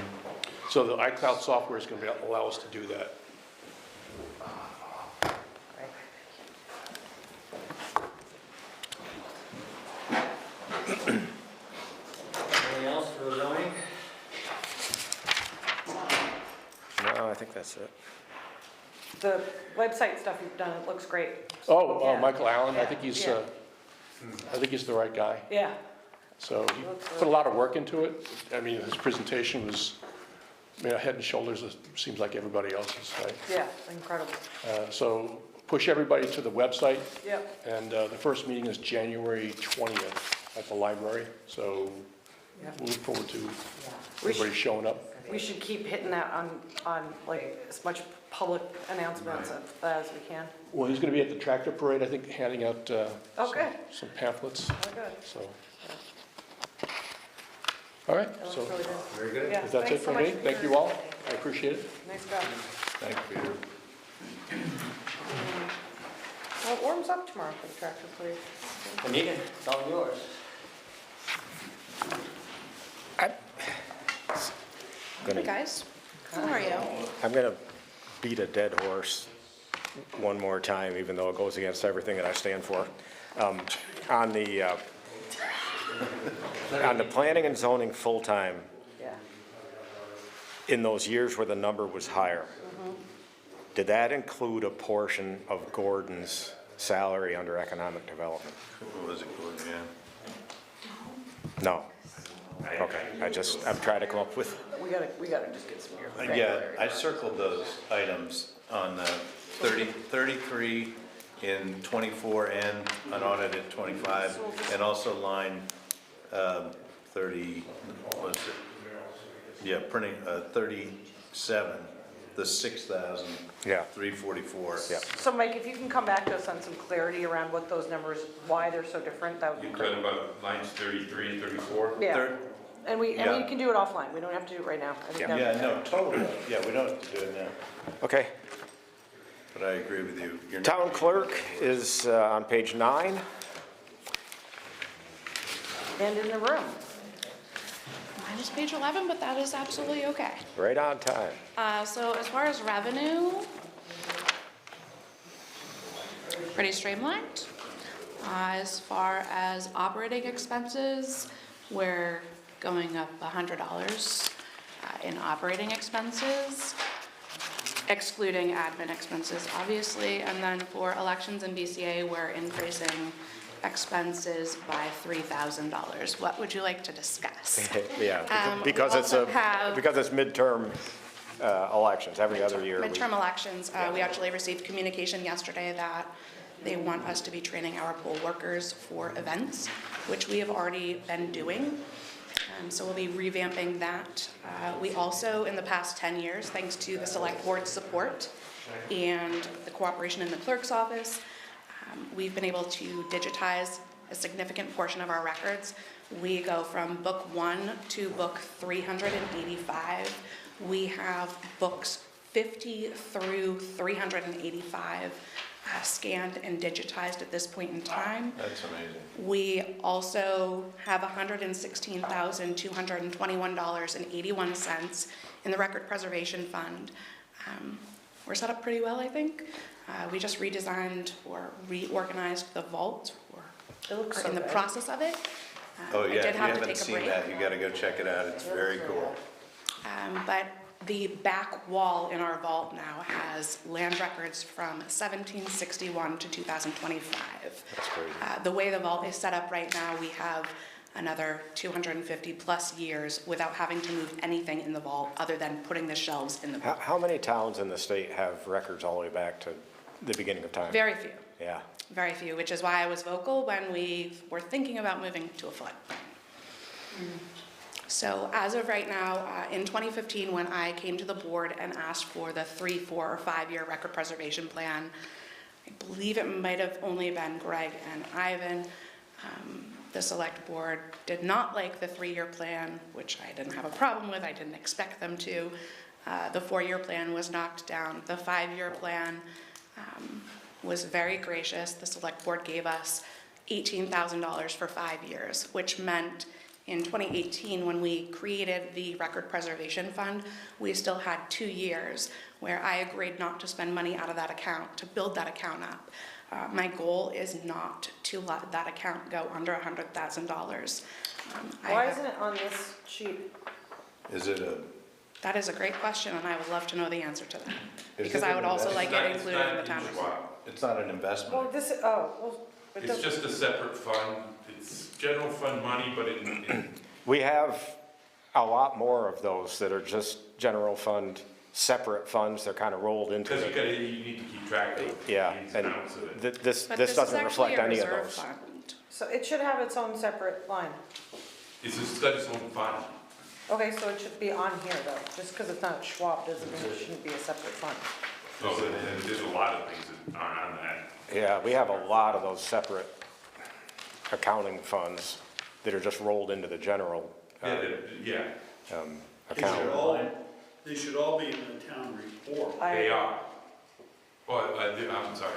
So the iCloud software is going to allow us to do that. Anything else for zoning? No, I think that's it. The website stuff you've done, it looks great. Oh, Yeah. Michael Allen, I think he's, Yeah. I think he's the right guy. Yeah. So he put a lot of work into it. I mean, his presentation was, head and shoulders, it seems like everybody else's, right? Yeah, incredible. So push everybody to the website. Yep. And the first meeting is January 20th at the library. So Yep. we look forward to We everybody showing up. We should keep hitting that on like as much public announcements as we can. Well, he's going to be at the tractor parade, I think, handing out Okay. some pamphlets. Oh, good. So, all right. That looks So really good. Very good. Yeah, if that's it thanks so for me, much, thank Peter. you all. I appreciate it. Nice job. Thank you, Peter. Well, it warms up tomorrow for the tractor parade. Anita, it's all yours. Gonna- Hey guys, how are you? I'm gonna beat a dead horse one more time, even though it goes against everything that I stand for. On the planning and zoning full-time, Yeah. in those years where the number was higher, did that include a portion of Gordon's salary under economic development? What was it, Gordon? Yeah. No. Okay, I'm trying to come up with, We gotta just get some. Yeah, I circled those items on 33 in 24 and unaudited 25, and also line 30, what is it? Yeah, printing 37, the 6,344. yeah. So Mike, if you can come back to us on some clarity around what those numbers, why they're so different, that would be You're great. talking about lines 33 and 34? Yeah, and we yeah. can do it offline, we don't have to do it right now. I think that- Yeah, no, totally. Yeah, we don't have to do it now, Okay. but I agree with you. You're not- Town clerk is on page 9. And in the room. Mine is page 11, but that is absolutely okay. Right on time. So as far as revenue, pretty streamlined. As far as operating expenses, we're going up $100 in operating expenses, excluding admin expenses, obviously. And then for elections and BCA, we're increasing expenses by $3,000. What would you like to discuss? Yeah, We because it's also have- because it's midterm elections every other year. Midterm elections, we actually received communication yesterday that they want us to be training our poll workers for events, which we have already been doing. So we'll be revamping that. We also, in the past 10 years, thanks to the select board's support and the cooperation in the clerk's office, we've been able to digitize a significant portion of our records. We go from book 1 to book 385. We have books 50 through 385 scanned and digitized at this point in time. That's amazing. We also have $116,221.81 in the Record Preservation Fund. We're set up pretty well, I think. We just redesigned or reorganized the vault. It looks so in the good. process of it. Oh, I yeah, did if you have to haven't take a seen break. that, you gotta go check it out, it's very cool. But the back wall in our vault now has land records from 1761 to 2025. That's crazy. The way the vault is set up right now, we have another 250 plus years without having to move anything in the vault other than putting the shelves in the vault. How many towns in the state have records all the way back to the beginning of time? Very few, Yeah. very few, which is why I was vocal when we were thinking about moving to a floodplain. So as of right now, in 2015, when I came to the board and asked for the 3, 4, or 5-year record preservation plan, I believe it might have only been Greg and Ivan. The select board did not like the 3-year plan, which I didn't have a problem with. I didn't expect them to. The 4-year plan was knocked down. The 5-year plan was very gracious. The select board gave us $18,000 for 5 years, which meant in 2018, when we created the Record Preservation Fund, we still had 2 years where I agreed not to spend money out of that account to build that account up. My goal is not to let that account go under $100,000. Why isn't it on this sheet? Is it a, That is a great question, and I would love to know the answer to that. Is Because it I would an also investment? like it included in the town report. Wow. it's not an investment? Well, this, oh, well. it It's doesn't- just a separate fund, it's general fund money, but in We have a lot more of those that are just general fund, separate funds. They're kind of rolled into because the. you need to keep track of Yeah, the ins and and outs of it. this But this is doesn't actually reflect a any of reserve those. fund. So it should have its own separate line. It's just got its own fund. Okay, so it should be on here though. Just because it's not Schwab doesn't mean it shouldn't be a separate fund. So there's a lot of things that aren't on that. Yeah, we have a lot of those separate accounting funds that are just rolled into the general Yeah, account. They should all be in the town report. they are. Well, I'm sorry,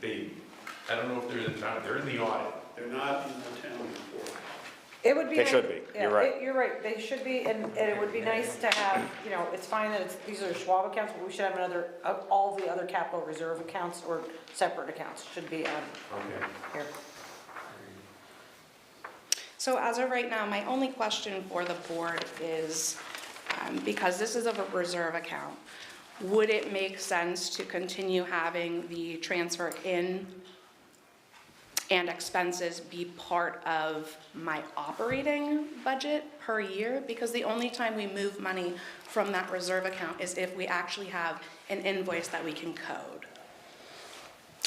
I don't know if they're in the town, they're in the audit. They're not in the town report. It would be. They nice- should be. yeah, You're right. You're right, they should be, and it would be nice to have, you know, it's fine that it's, these are Schwab accounts, but we should have another, all the other capital reserve accounts or separate accounts should be on Okay. here. So as of right now, my only question for the board is, because this is a reserve account, would it make sense to continue having the transfer in and expenses be part of my operating budget per year? Because the only time we move money from that reserve account is if we actually have an invoice that we can code.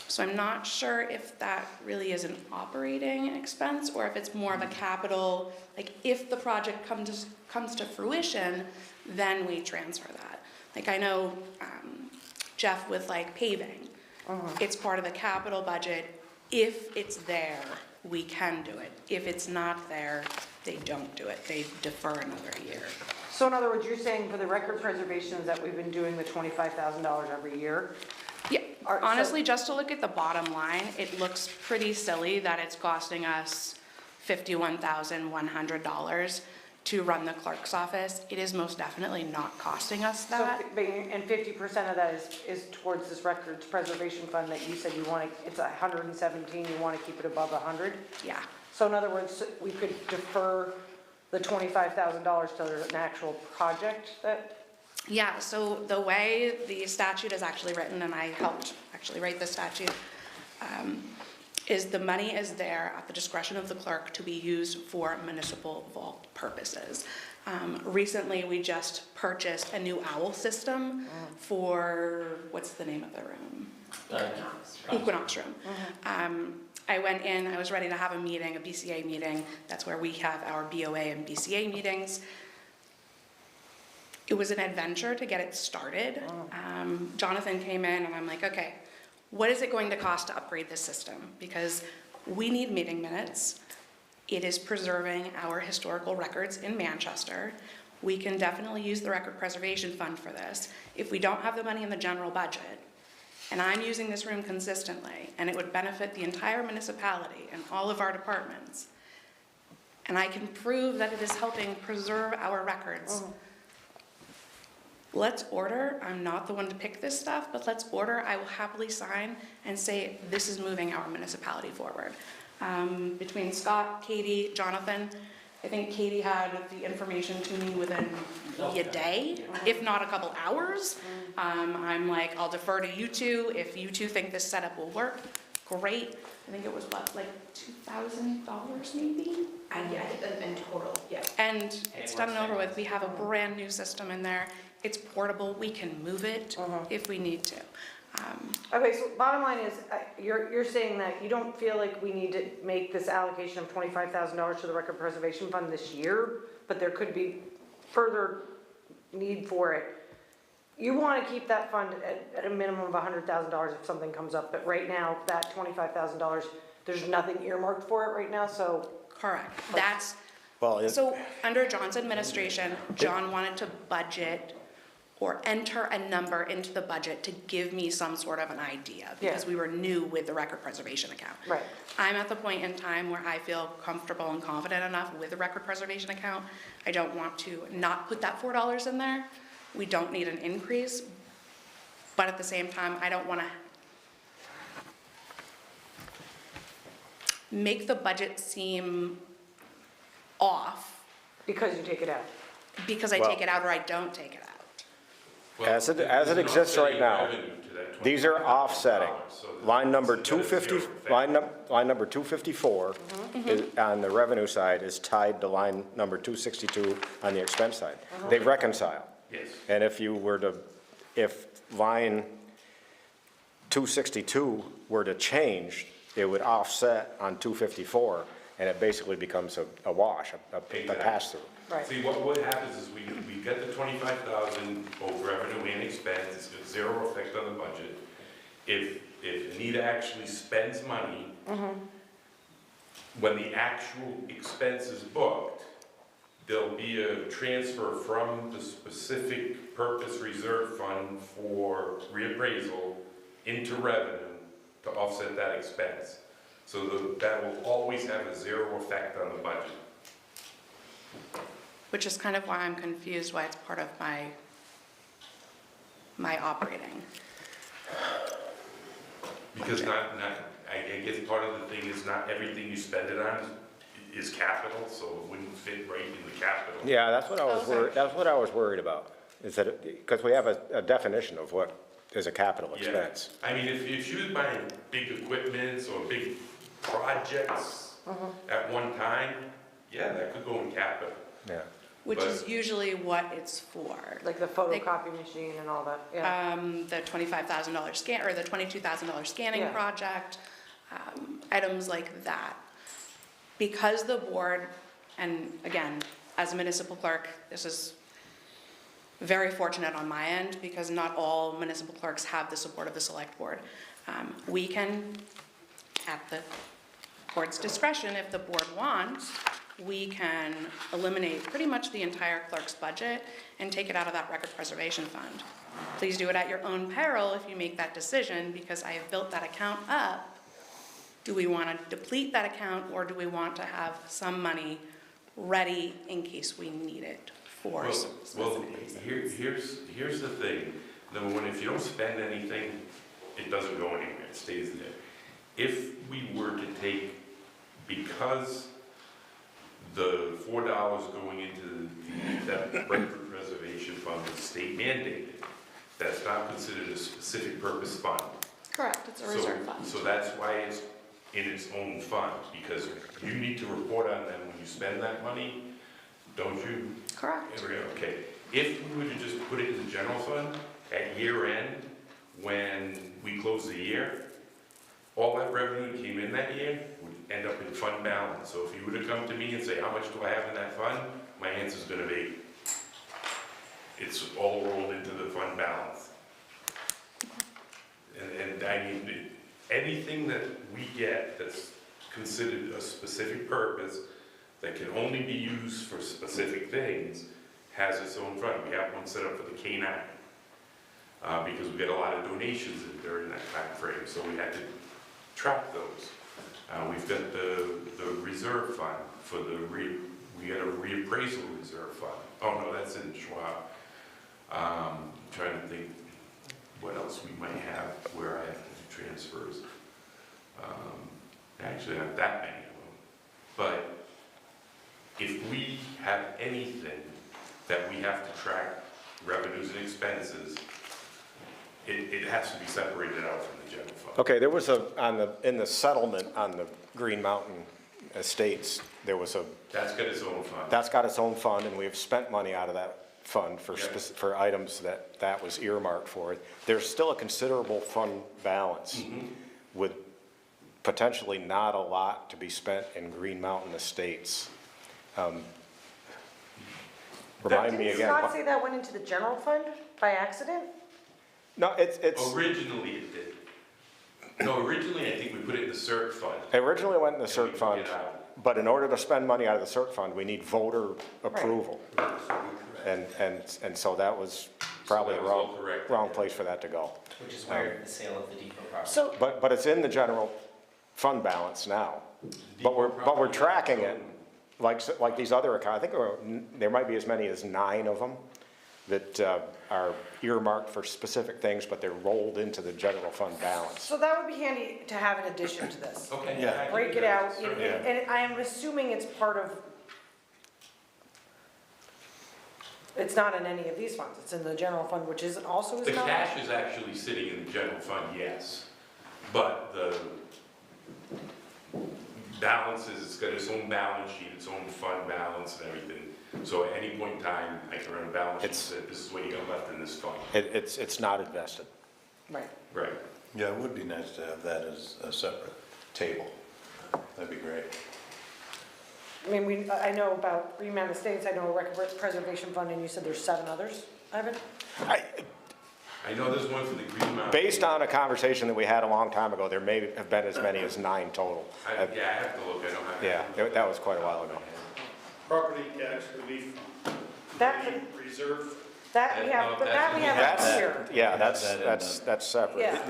So I'm not sure if that really is an operating expense or if it's more of a capital, like if the project comes to fruition, then we transfer that. Like I know Jeff with like paving, it's part of the capital budget. If it's there, we can do it. If it's not there, they don't do it. They defer another year. So in other words, you're saying for the record preservations that we've been doing the $25,000 every year? Yeah, Are- so- honestly, just to look at the bottom line, it looks pretty silly that it's costing us $51,100 to run the clerk's office. It is most definitely not costing us that. So, and 50% of that is towards this records preservation fund that you said you want to, it's 117, you want to keep it above 100? Yeah. So in other words, we could defer the $25,000 to an actual project that, Yeah, so the way the statute is actually written, and I helped actually write the statute, is the money is there at the discretion of the clerk to be used for municipal vault purposes. Recently, we just purchased a new owl system for, what's the name of the room? Equinox room. I went in, I was ready to have a meeting, a BCA meeting. That's where we have our BOA and BCA meetings. It was an adventure to get it started. Jonathan came in and I'm like, okay, what is it going to cost to upgrade this system? Because we need meeting minutes. It is preserving our historical records in Manchester. We can definitely use the Record Preservation Fund for this. If we don't have the money in the general budget, and I'm using this room consistently, and it would benefit the entire municipality and all of our departments, and I can prove that it is helping preserve our records, let's order. I'm not the one to pick this stuff, but let's order. I will happily sign and say this is moving our municipality forward. Between Scott, Katie, Jonathan, I think Katie had the information to me within maybe a day, if not a couple hours. I'm like, I'll defer to you two. If you two think this setup will work, great. I think it was what, like $2,000 maybe? Yeah, in total, yeah. And it's done and over with. We have a brand new system in there. It's portable. We can move it if we need to. Okay, so bottom line is, you're saying that you don't feel like we need to make this allocation of $25,000 to the Record Preservation Fund this year, but there could be further need for it. You want to keep that fund at a minimum of $100,000 if something comes up, but right now, that $25,000, there's nothing earmarked for it right now, so. Correct. That's, Well, so under John's administration, John wanted to budget or enter a number into the budget to give me some sort of an idea, because we were new with the record preservation account. Right. I'm at the point in time where I feel comfortable and confident enough with the record preservation account. I don't want to not put that $4 in there. We don't need an increase, but at the same time, I don't want to make the budget seem off. Because you take it out. Because I take it out or I don't take it out. As it exists right now, these are offsetting. Line number 250, line number 254 is, on the revenue side, is tied to line number 262 on the expense side. They reconcile. Yes. And if you were to, if line 262 were to change, it would offset on 254, and it basically becomes a wash, a pass-through. Right. See, what happens is we get the 25,000 both revenue and expense, it's got zero effect on the budget. If Anita actually spends money, when the actual expense is booked, there'll be a transfer from the specific purpose reserve fund for reappraisal into revenue to offset that expense. So that will always have a zero effect on the budget. Which is kind of why I'm confused why it's part of my operating. Because I guess part of the thing is not everything you spend it on is capital, so it wouldn't fit right in the capital. Yeah, that's what I was worried, that's what I was worried about, is that, because we have a definition of what is a capital expense. I mean, if you was buying big equipments or big projects at one time, yeah, that could go in capital. Yeah. Which is usually what it's for. Like the photocopy machine and all that, yeah. The $25,000 scan, or the $22,000 scanning Yeah. project, items like that. Because the board, and again, as a municipal clerk, this is very fortunate on my end, because not all municipal clerks have the support of the select board. We can, at the board's discretion, if the board wants, we can eliminate pretty much the entire clerk's budget and take it out of that record preservation fund. Please do it at your own peril if you make that decision, because I have built that account up. Do we want to deplete that account, or do we want to have some money ready in case we need it for some specific reasons? Here's the thing. Number one, if you don't spend anything, it doesn't go anywhere, it stays there. If we were to take, because the $4 going into that record preservation fund is state mandated, that's not considered a specific purpose fund. Correct, it's a reserve fund. So that's why it's in its own fund, because you need to report on them when you spend that money, don't you? Correct. Okay, if we were to just put it in the general fund at year end, when we close the year, all that revenue that came in that year would end up in fund balance. So if you were to come to me and say, how much do I have in that fund? My answer's gonna be, it's all rolled into the fund balance. And I mean, anything that we get that's considered a specific purpose, that can only be used for specific things, has its own fund. We have one set up for the K-9, because we get a lot of donations during that time frame, so we had to track those. We've got the reserve fund for we got a reappraisal reserve fund. Oh no, that's in Schwab. Trying to think what else we might have where I have to do transfers. Actually, not that many of them. But if we have anything that we have to track revenues and expenses, it has to be separated out from the general fund. Okay, there was in the settlement on the Green Mountain Estates, there was That's got its own fund. that's got its own fund, and we have spent money out of that fund for, Yes. for items that was earmarked for it. There's still a considerable fund balance with potentially not a lot to be spent in Green Mountain Estates. Remind me Didn't again. Scott say that went into the general fund by accident? No, it's, Originally it did. No, originally I think we put it in the CERT fund. it originally went in the And CERT we fund, took it out. but in order to spend money out of the CERT fund, we need voter approval. And so that was probably So the that was all correct. wrong place for that to go. Which is where the sale of the depot property. So, But it's in the general fund balance now. But we're tracking it, like these other accounts. I think there might be as many as 9 of them that are earmarked for specific things, but they're rolled into the general fund balance. so that would be handy to have in addition to this. Okay. Yeah. I can Break do it that. out, Certainly. and I am assuming it's part of, it's not in any of these funds, it's in the general fund, which isn't, also is The not? cash is actually sitting in the general fund, yes. But the balances, it's got its own balance sheet, its own fund balance and everything. So at any point in time, I can run a balance sheet and say, this is what you got left in this fund. It's not invested. Right. Right. Yeah, it would be nice to have that as a separate table. That'd be great. I mean, I know about Green Mountain Estates, I know a record preservation fund, and you said there's 7 others, Ivan? I know there's one for the Green Mountain. Based on a conversation that we had a long time ago, there may have been as many as 9 total. Yeah, I have to look, I don't have. Yeah, that was quite a while ago. Property tax relief fund, That, reserve. that we have, but that we have up here. Yeah, that in that's separate. Yeah.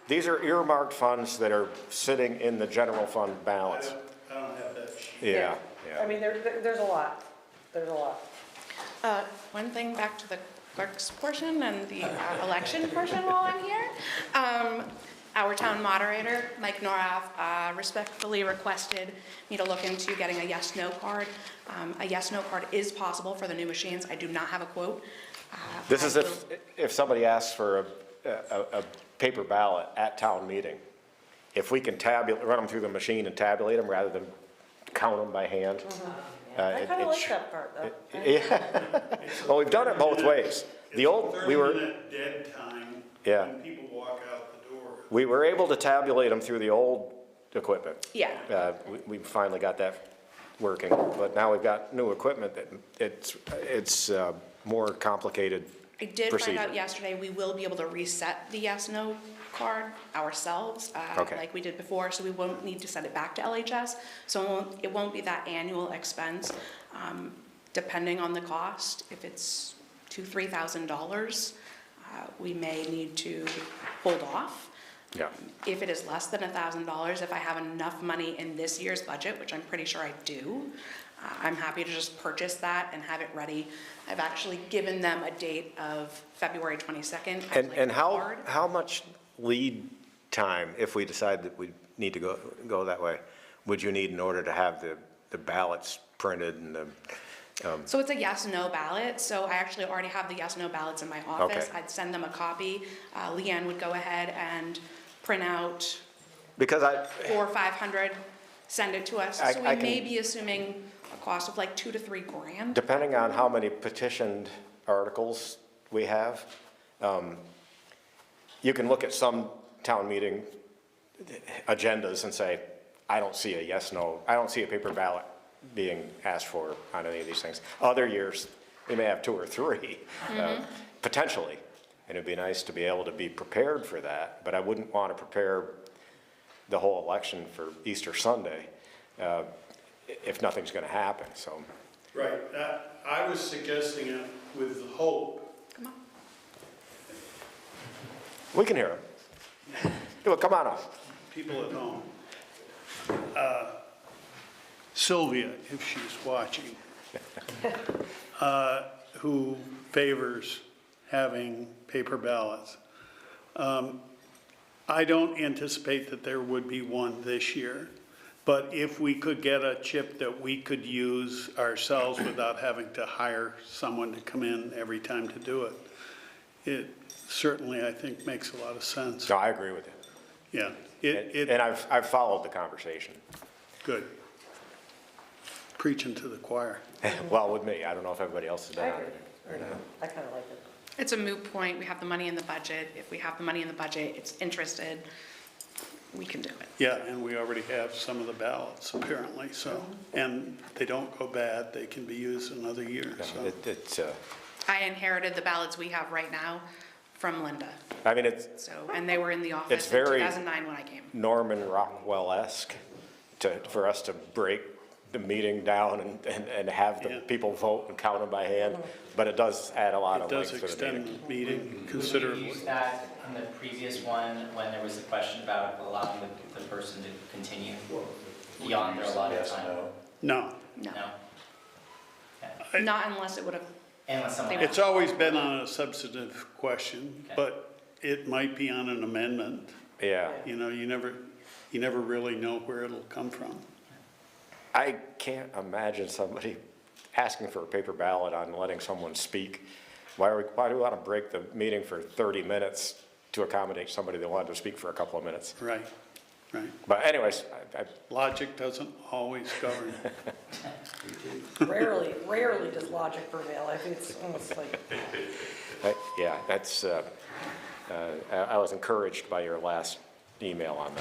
These are earmarked funds that are sitting in the general fund balance. I don't have that sheet. Yeah, I yeah. mean, there's a lot, there's a lot. One thing back to the clerk's portion and the election portion while I'm here. Our town moderator, Mike Norath, respectfully requested me to look into getting a yes/no card. A yes/no card is possible for the new machines. I do not have a quote. This is if somebody asks for a paper ballot at town meeting. If we can run them through the machine and tabulate them rather than count them by hand. I kind of like that part, though. Yeah. Well, we've done it both ways. We were. 30 minute dead time. Yeah. When people walk out the door. We were able to tabulate them through the old equipment. Yeah. We finally got that working, but now we've got new equipment that it's more complicated I did procedure. find out yesterday, we will be able to reset the yes/no card ourselves, Okay. like we did before, so we won't need to send it back to LHS. So it won't be that annual expense, depending on the cost. If it's $2,000, $3,000, we may need to hold off. Yeah. If it is less than $1,000, if I have enough money in this year's budget, which I'm pretty sure I do, I'm happy to just purchase that and have it ready. I've actually given them a date of February 22nd. as like And a how card. much lead time, if we decide that we need to go that way, would you need in order to have the ballots printed and the, So it's a yes/no ballot, so I actually already have the yes/no ballots in my office. Okay. I'd send them a copy. Leanne would go ahead and print out because 400 or 500, send it to us. I So we may can- be assuming a cost of like $2,000 to $3,000. depending on how many petitioned articles we have, you can look at some town meeting agendas and say, I don't see a yes, no, I don't see a paper ballot being asked for on any of these things. Other years, we may have 2 or 3, potentially. And it'd be nice to be able to be prepared for that, but I wouldn't want to prepare the whole election for Easter Sunday if nothing's going to happen, so. Right, I was suggesting it with the hope. We can hear him. Come on up. People at home. Sylvia, if she's watching, who favors having paper ballots. I don't anticipate that there would be one this year, but if we could get a chip that we could use ourselves without having to hire someone to come in every time to do it, it certainly, I think, makes a lot of sense. No, I agree with you. Yeah. And I've followed the conversation. Good. Preaching to the choir. Well, with me, I don't know if everybody else has been on it or not. I kind of like it. It's a moot point. We have the money in the budget. If we have the money in the budget, it's interested, we can do it. Yeah, and we already have some of the ballots apparently, so, and they don't go bad, they can be used another year, so. It's, I inherited the ballots we have right now from Linda. I mean, it's So, and they were in the It's office in very 2009 when I came. Norman Rockwell-esque for us to break the meeting down and have the people vote and count them by hand, but it does add a lot It of does length to the meeting. extend the meeting We considerably. used that in the previous one when there was a question about allowing the person to continue beyond their allotted time. No, No, Okay. not unless it would have, Unless someone. it's always been on a substantive question, Okay. but it might be on an amendment. Yeah. You know, you never really know where it'll come from. I can't imagine somebody asking for a paper ballot on letting someone speak. Why do we want to break the meeting for 30 minutes to accommodate somebody that wanted to speak for a couple of minutes? Right, right. But anyways, Logic doesn't always govern. Rarely does logic prevail. I think it's almost like, yeah, that's, I was encouraged by your last email on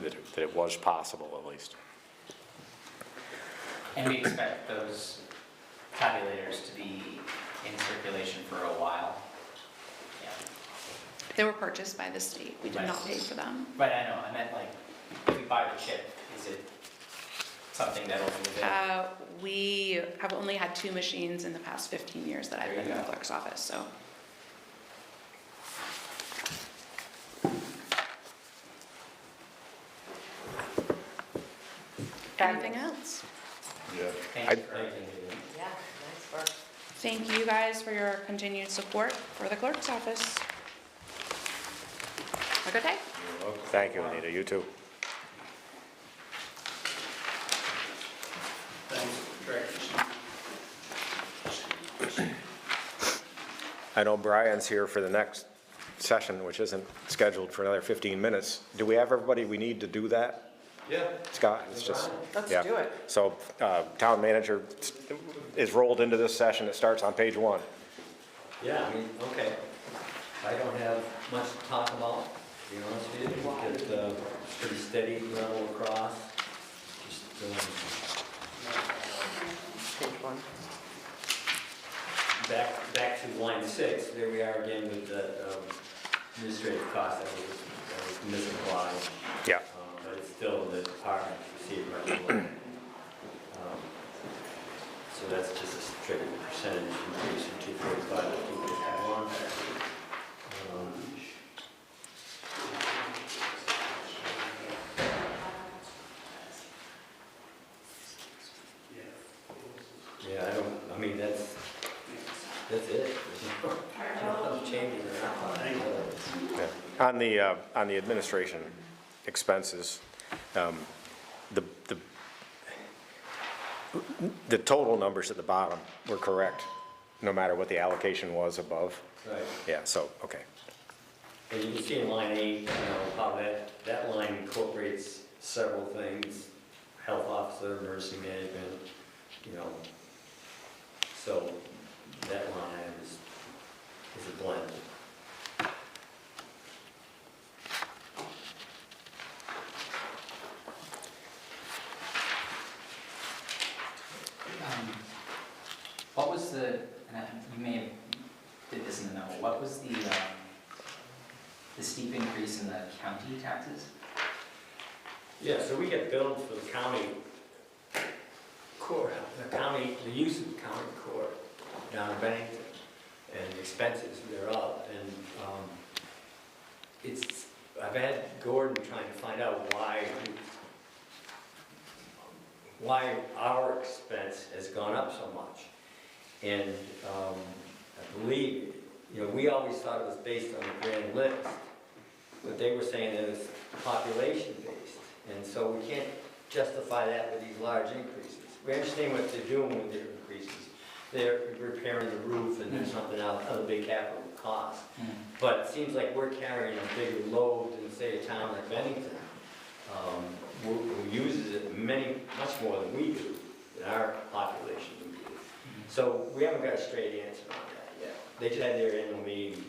that it was possible at least. And we expect those tabulators to be in circulation for a while. Yeah. they were purchased by the state. We did not pay for them. Right, I know, I meant like, if we buy the chip, is it something that'll move in? We have only had 2 machines in the past 15 years that I've There you been in the go. clerk's office, so. Anything else? Yeah. Thank you for Yeah, nice work. Thank you guys for your continued support for the clerk's office. Have a good day. Thank you, Anita, you too. I know Brian's here for the next session, which isn't scheduled for another 15 minutes. Do we have everybody we need to do that? Yeah. Scott, it's just. Let's yeah. do it. So, town manager is rolled into this session. It starts on page 1. Yeah, I mean, okay. I don't have much to talk about, to be honest with you. It's pretty steady level across. Just, Page 1. back to line 6, there we are again with the administrative cost that was misapplied. Yeah. But it's still in the department received revenue. So that's just a strict percentage increase from 245 to 251. Yeah, I mean, that's it. There's no changes in that. Yeah. On the administration expenses, the total numbers at the bottom were correct, no matter what the allocation was above. Right. Yeah, so, okay. And you can see in line 8, you know, how that line incorporates several things, health officer, emergency management, you know. So that line item is a blend. the steep increase in the county taxes? Yeah, so we get billed for the county court, the use of the county court down in Bennington, and the expenses thereof, and, I've had Gordon trying to find out why our expense has gone up so much. And, I believe, we always thought it was based on the grand list, but they were saying that it's population-based, and so we can't justify that with these large increases. We understand what they're doing with their increases. They're repairing the roof and there's something else, other big capital costs. But it seems like we're carrying a bigger load than, say, a town like Bennington, who uses it much more than we do, than our population do. So we haven't got a straight answer on that yet. They just had their annual meeting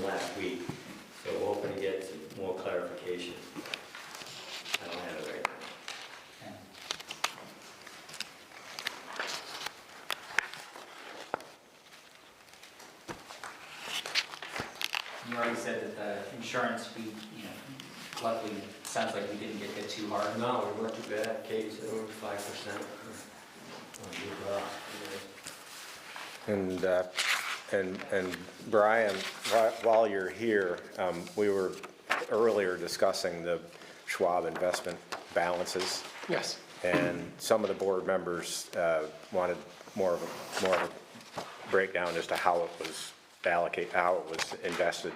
last week, so we're hoping to get some more clarification. I don't have it right now. You already said that the insurance, luckily, sounds like we didn't get hit too hard. No, we weren't too bad. Katie said over 5%. And Brian, while you're here, we were earlier discussing the Schwab investment balances. Yes. And some of the board members wanted more of a breakdown as to how it was allocated, how it was invested.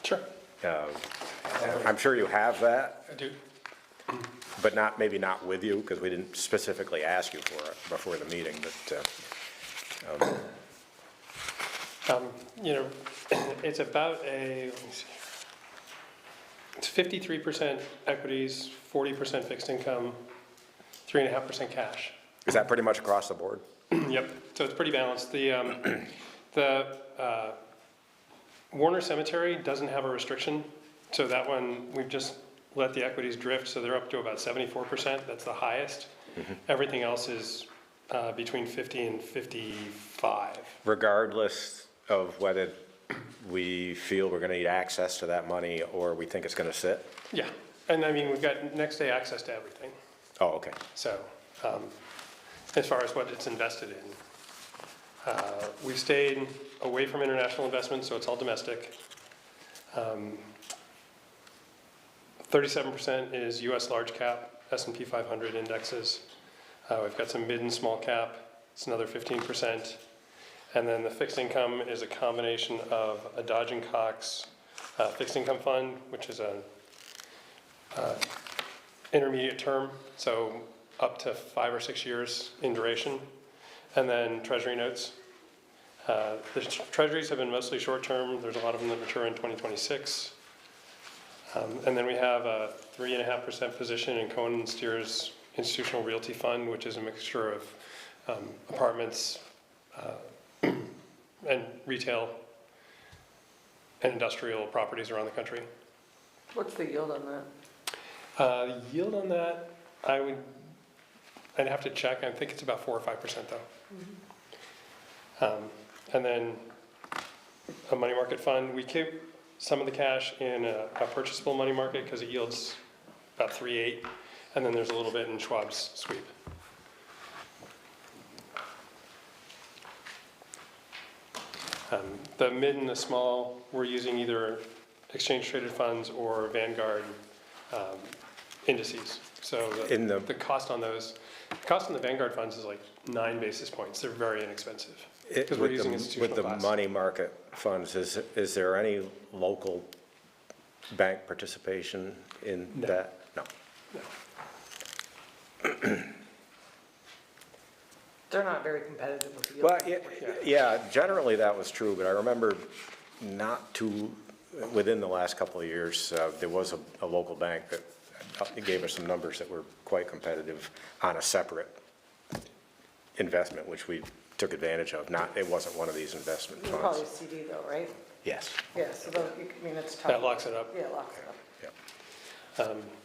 Sure. I'm sure you have that, I do. but maybe not with you, because we didn't specifically ask you for it before the meeting, but, It's about let me see. It's 53% equities, 40% fixed income, 3.5% cash. is that pretty much across the board? Yep, so it's pretty balanced. The Warner Cemetery doesn't have a restriction, so that one, we've just let the equities drift, so they're up to about 74%, that's the highest. Everything else is between 50 and 55. Regardless of whether we feel we're gonna need access to that money or we think it's gonna sit? Yeah, and I mean, we've got next day access to everything. Oh, okay. So, as far as what it's invested in, we've stayed away from international investments, so it's all domestic. 37% is US large cap, S&P 500 indexes. We've got some mid and small cap, it's another 15%. And then the fixed income is a combination of a Dodge and Cox fixed income fund, which is a intermediate term, so up to 5 or 6 years in duration, and then treasury notes. The treasuries have been mostly short-term. There's a lot of them that mature in 2026. And then we have a 3.5% position in Cohen & Steers Institutional Realty Fund, which is a mixture of apartments and retail and industrial properties around the country. What's the yield on that? The yield on that, I'd have to check. I think it's about 4 or 5% though. And then a money market fund, we keep some of the cash in a purchasable money market because it yields about 3.8, and then there's a little bit in Schwab's sweep. The mid and the small, we're using either exchange traded funds or Vanguard indices. So the cost on those, the cost on the Vanguard funds is like 9 basis points. They're very inexpensive because we're using institutional With the class. money market funds, is there any local bank participation in that? No. They're not very competitive with yield. Well, yeah, generally that was true, but I remember within the last couple of years, there was a local bank that gave us some numbers that were quite competitive on a separate investment, which we took advantage of. It wasn't one of these investment You're probably a funds. CD though, right? Yes. Yeah, so those, it's tough. That locks it up. Yeah, it locks it up.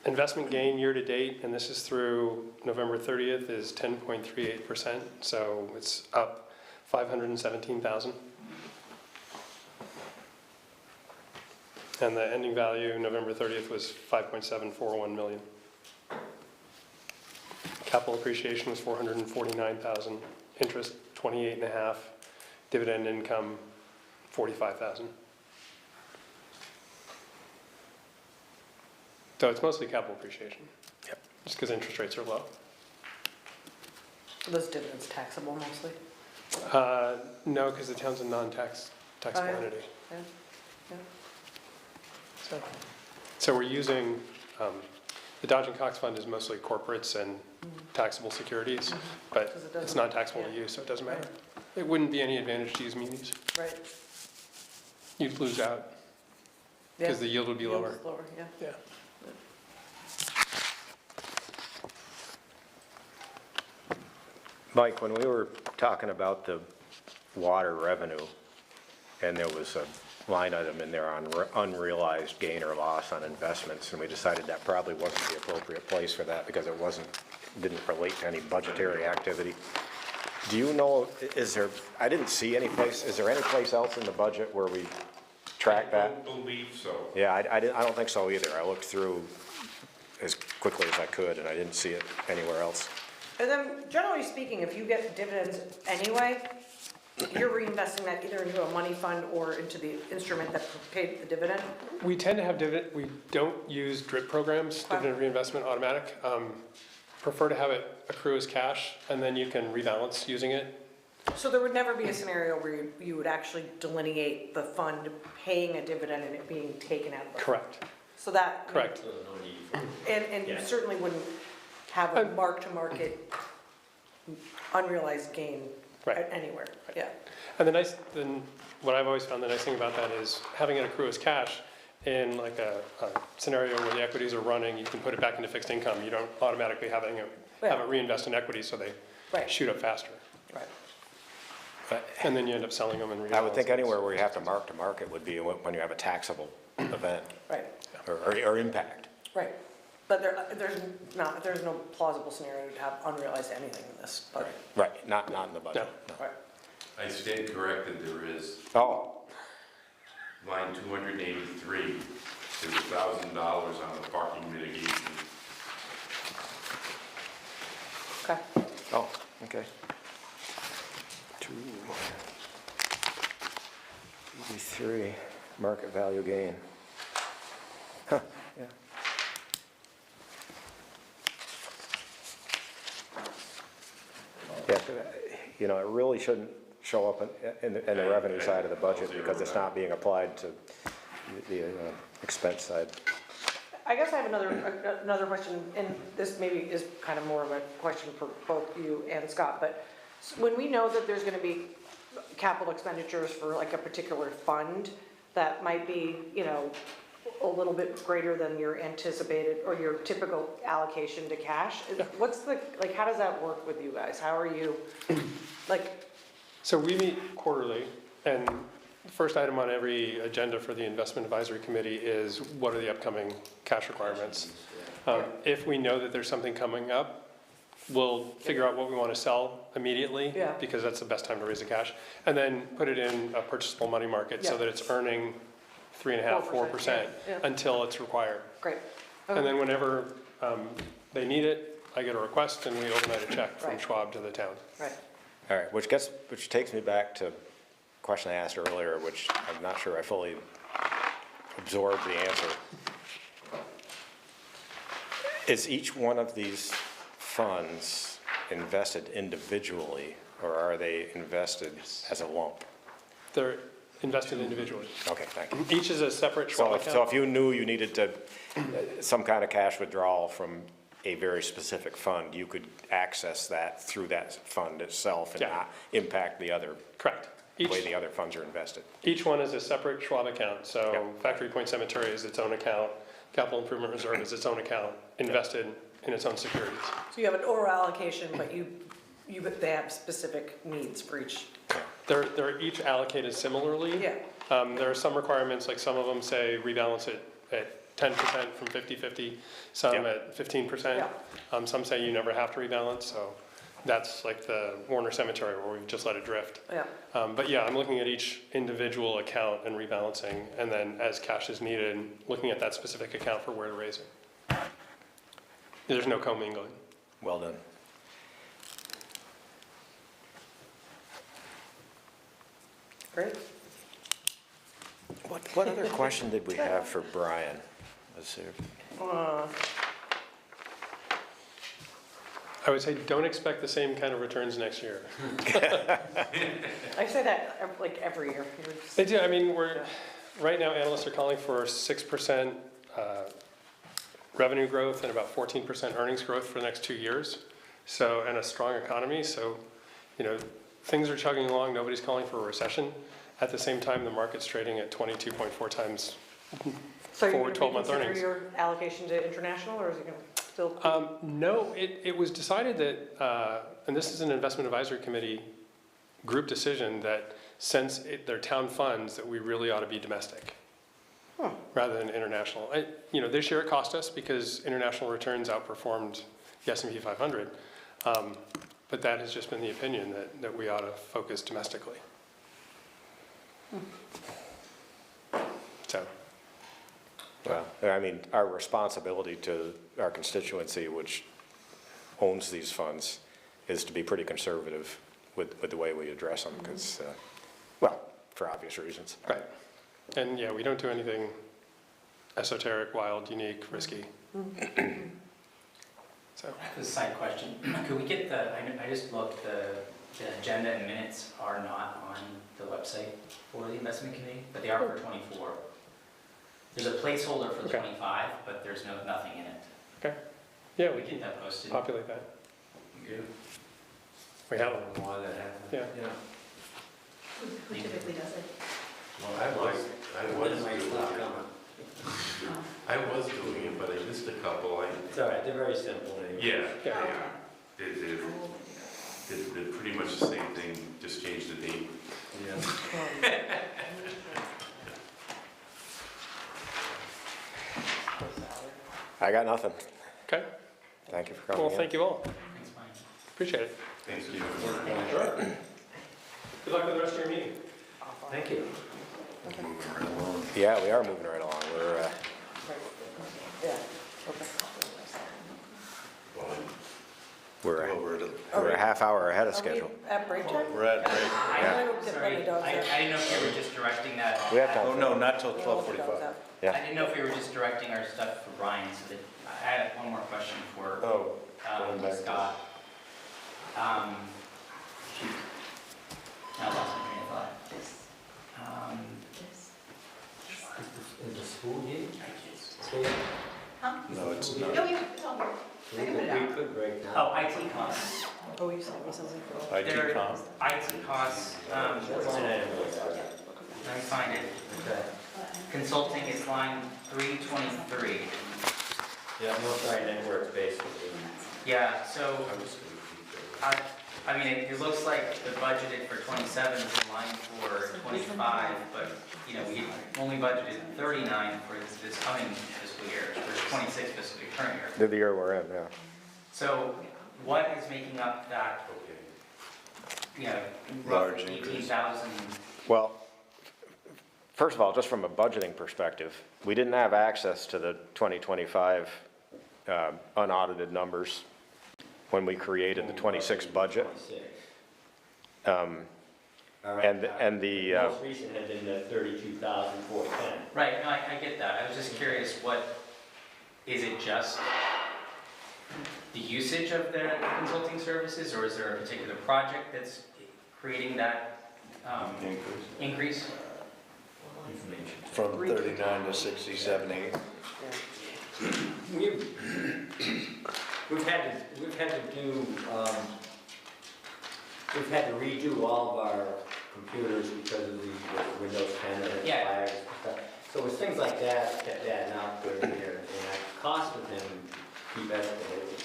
Investment gain year to date, and this is through November 30th, is 10.38%, so it's up 517,000. And the ending value, November 30th, was 5.741 million. Capital appreciation was 449,000, interest 28.5, dividend income 45,000. So it's mostly capital appreciation. Yep. Just because interest rates are low. Are those dividends taxable mostly? No, because the town's a taxable Oh, yeah. entity. Yeah, yeah. So we're using, the Dodge and Cox Fund is mostly corporates and taxable securities, but 'Cause it it's doesn't- not taxable to yeah. use, so it doesn't matter. It wouldn't be any advantage to use munis. Right. You'd lose out, because the yield would be Yield lower. is lower, yeah. Yeah. Mike, when we were talking about the water revenue, and there was a line item in there on unrealized gain or loss on investments, and we decided that probably wasn't the appropriate place for that because it didn't relate to any budgetary activity. Do you know, I didn't see any place, is there any place else in the budget where we track that? I don't believe so. Yeah, I don't think so either. I looked through as quickly as I could, and I didn't see it anywhere else. And then, generally speaking, if you get dividends anyway, you're reinvesting that either into a money fund or into the instrument that paid the dividend? We tend to have we don't use DRIP programs, dividend reinvestment automatic. Prefer to have it accrue as cash, and then you can rebalance using it. So there would never be a scenario where you would actually delineate the fund paying a dividend and it being taken out of the fund? Correct. So that. Correct. And you Yeah. certainly wouldn't have a mark-to-market unrealized gain anywhere, yeah. And what I've always found the nice thing about that is having it accrue as cash in like a scenario where the equities are running, you can put it back into fixed income. You don't automatically have it reinvest in equities so they shoot up faster. Right. And then you end up selling them and rebalancing. I would think anywhere where you have to mark to market would be when you have a taxable event. Right. Or impact. Right, but there's no plausible scenario to have unrealized anything in this budget. Right, not in the budget. No. Right. I stand corrected, there is. Oh. Line 283, there's $1,000 on the parking mitigation. Okay. Oh, okay. 283, market value gain. Huh, yeah. Yeah, it really shouldn't show up in the revenue side of the budget because it's not being applied to the expense side. I guess I have another question, and this maybe is kind of more of a question for both you and Scott, but when we know that there's gonna be capital expenditures for like a particular fund that might be, a little bit greater than your anticipated or your typical allocation to cash, how does that work with you guys? How are you, So we meet quarterly, and the first item on every agenda for the investment advisory committee is what are the upcoming cash requirements? If we know that there's something coming up, we'll figure out what we want to sell immediately, Yeah. because that's the best time to raise the cash, and then put it in a purchasable money market so Yeah. that it's earning 3.5%, 4% yeah. until it's required. great. And then whenever they need it, I get a request and we overnight a check from Right. Schwab to the town. Right. All right, which takes me back to a question I asked earlier, which I'm not sure I fully absorbed the answer. Is each one of these funds invested individually, or are they invested as a lump? They're invested individually. Okay, thank you. Each is a separate Schwab account. So if you knew you needed some kind of cash withdrawal from a very specific fund, you could access that through that fund itself and Yeah. not impact the other, Correct. the way the other funds are invested. Each one is a separate Schwab account, so Factory Point Cemetery is its own account, Capital Improvement Reserve is its own account, invested in its own securities. So you have an overall allocation, but they have specific needs for each. They're each allocated similarly. Yeah. There are some requirements, like some of them say rebalance it at 10% from 50/50, some at 15%. Some say you never have to rebalance, so That's like the Warner Cemetery where we've just let it drift. Yeah. But yeah, I'm looking at each individual account and rebalancing, and then as cash is needed, looking at that specific account for where to raise it. There's no commingling. Well done. Great. What other question did we have for Brian? Let's see. I would say don't expect the same kind of returns next year. I say that like every year. They do, I mean, right now analysts are calling for 6% revenue growth and about 14% earnings growth for the next 2 years. So, and a strong economy. So, you know, things are chugging along. Nobody's calling for a recession. At the same time, the market's trading at 22.4 times So you're forward going to 12-month earnings. reconsider your allocation to international, or is it going to still? No, it was decided that, and this is an investment advisory committee group decision, that since they're town funds, that we really ought to be domestic rather than international. You know, this year it cost us because international returns outperformed the S&P 500. But that has just been the opinion that we ought to focus domestically. So. Well, I mean, our responsibility to our constituency, which owns these funds, is to be pretty conservative with the way we address them, because, well, for obvious reasons. Right. And yeah, we don't do anything esoteric, wild, unique, risky. So. I have a side question. Could we get I just looked, the agenda and minutes are not on the website for the investment committee, but they are for 24. There's a placeholder for the 25, but there's nothing in it. Okay. Yeah, we Get can that posted. populate that. Good. We have I it. don't know why that happened. Yeah. Who typically does it? Well, I was doing it, but I missed a couple. It's all right, they're very simple anyway. Yeah, Yeah. they're pretty much the same thing, just change the date. Yeah. I got nothing. Okay. Thank you for coming Well, in. thank you all. Thanks, Mike. Appreciate it. Thanks, Steve. Good luck with the rest of your meeting. Thank you. Yeah, we are moving right along. We're a half hour ahead of Are we schedule. at break time? We're at break. I'm gonna go get Sorry, my dogs I out. didn't know if you were just directing that. We have time. Oh, no, not till Yeah, I'll let the dogs 12:45. out. Yeah. I didn't know if we were just directing our stuff for Brian, so that, I had one more question for Oh, going back to- Scott. Shoot. Now I lost my train of thought. Is the school gate? No, it's not. No, it's all here. I can put it out. We could break down. Oh, IT costs. Oh, you sent me something for. IT There- comp. IT costs, That's line item. let me find it. Okay. Consulting is line 323. Yeah, multi network basically. Yeah, so, I mean, it looks like the budgeted for 27 is in line for 25, but, you know, we only budgeted 39 for this coming fiscal year, for 26 fiscal year, current year. The year we're in, yeah. So what is making up that, you know, Large roughly increase. 18,000? Well, first of all, just from a budgeting perspective, we didn't have access to the 2025 unaudited numbers when we created the 26 budget. 26. And the, Most recent had been the 32,410. Right, no, I get that. I was just curious, is it just the usage of the consulting services, or is there a particular project that's creating that increase? From 39 to 67, 8. We've had to redo all of our computers because of the Windows 10 that expires and stuff. So it's things like that kept adding up during the year, and that cost with him keep escalating.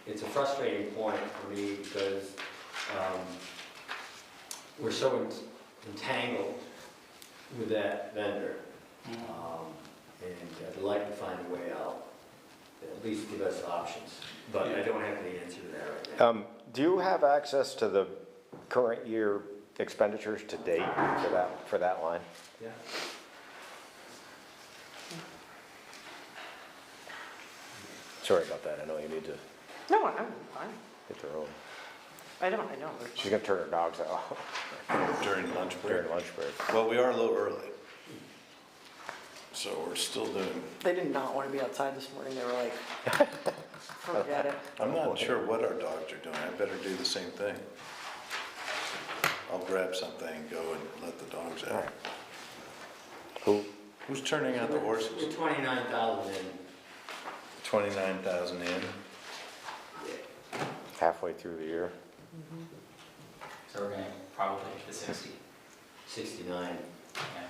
It's a frustrating point for me because we're so entangled with that vendor. And I'd like to find a way out. And at least give us options, but I don't have the answer to that right now. Do you have access to the current year expenditures to date for that line? Yeah. Sorry about that, I know you need to No, I'm fine. hit the road. I know. She's gonna turn her dogs out During lunch break. during lunch break. Well, we are a little early. So we're still doing, They did not want to be outside this morning. They were like, forget it. I'm not sure what our dogs are doing. I better do the same thing. I'll grab something and go and let the dogs out. Who's turning out the We're horses? 29,000 in. 29,000 in? Halfway through the year. So we're gonna probably hit the 60. 69. Yeah.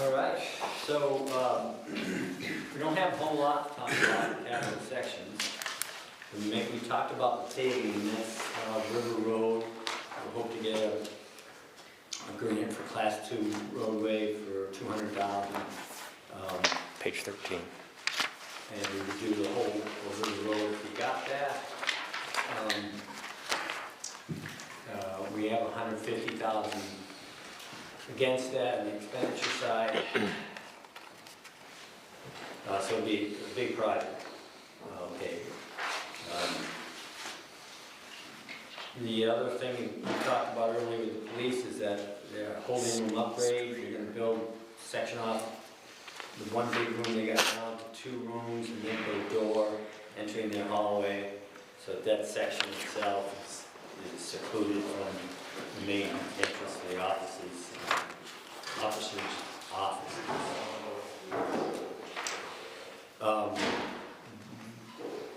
All right, so, we don't have a whole lot to talk about in capital sections. We talked about the paving, and that's, River Road. We hope to get a grant for Class 2 roadway for $200,000. Page 13. And we would do the whole River Road if we got that. We have $150,000 against that on the expenditure side. So it'd be a big project. Okay. The other thing we talked about earlier with the police is that they're holding room upgrade. They're gonna build section off the one big room they got down to 2 rooms, and then put a door entering their hallway. So that section itself is secluded from the main entrance to the offices, officers' offices.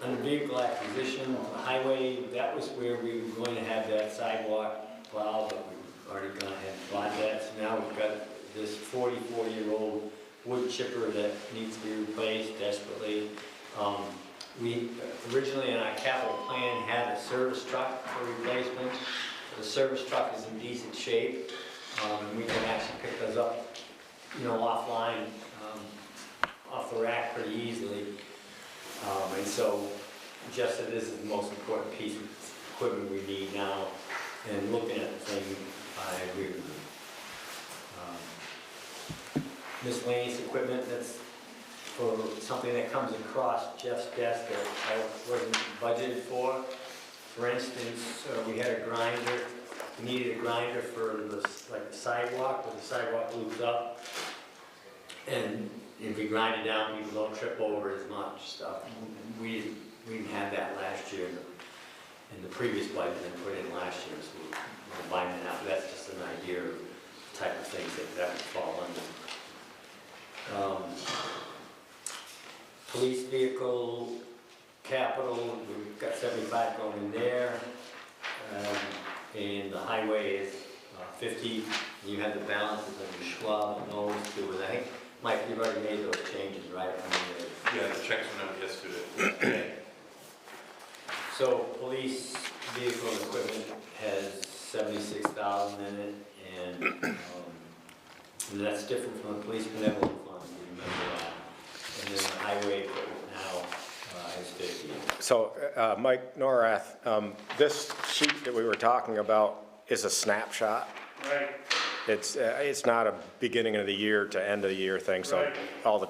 On vehicle acquisition, the highway, that was where we were going to have that sidewalk plow, but we've already gone ahead and bought that. So now we've got this 44-year-old wood chipper that needs to be replaced desperately. We originally in our capital plan had a service truck for replacement. The service truck is in decent shape. We can actually pick those up, offline, off the rack pretty easily. And so Jeff said this is the most important piece of equipment we need now. And looking at the thing, I agree with you. Miscellaneous equipment, that's for something that comes across Jeff's desk that I wasn't budgeted for. For instance, we had a grinder, we needed a grinder for the sidewalk, where the sidewalk loops up. And if we grind it down, people don't trip over as much stuff. We didn't have that last year in the previous budget and put in last year, so we're buying it out. But that's just an idea of the type of things that would fall under. Police vehicle capital, we've got 75 going in there. And the highway is 50. You have the balances of your Schwab and those two. And I think, Mike, you've already made those changes, right? Yeah, the checks went out yesterday. So police vehicle and equipment has 76,000 in it, and that's different from the police benevolent fund, you remember that. And then the highway equipment now is 50. So, Mike Norath, this sheet that we were talking about is a snapshot. Right. It's not a beginning of the year to end of the year thing, so Right.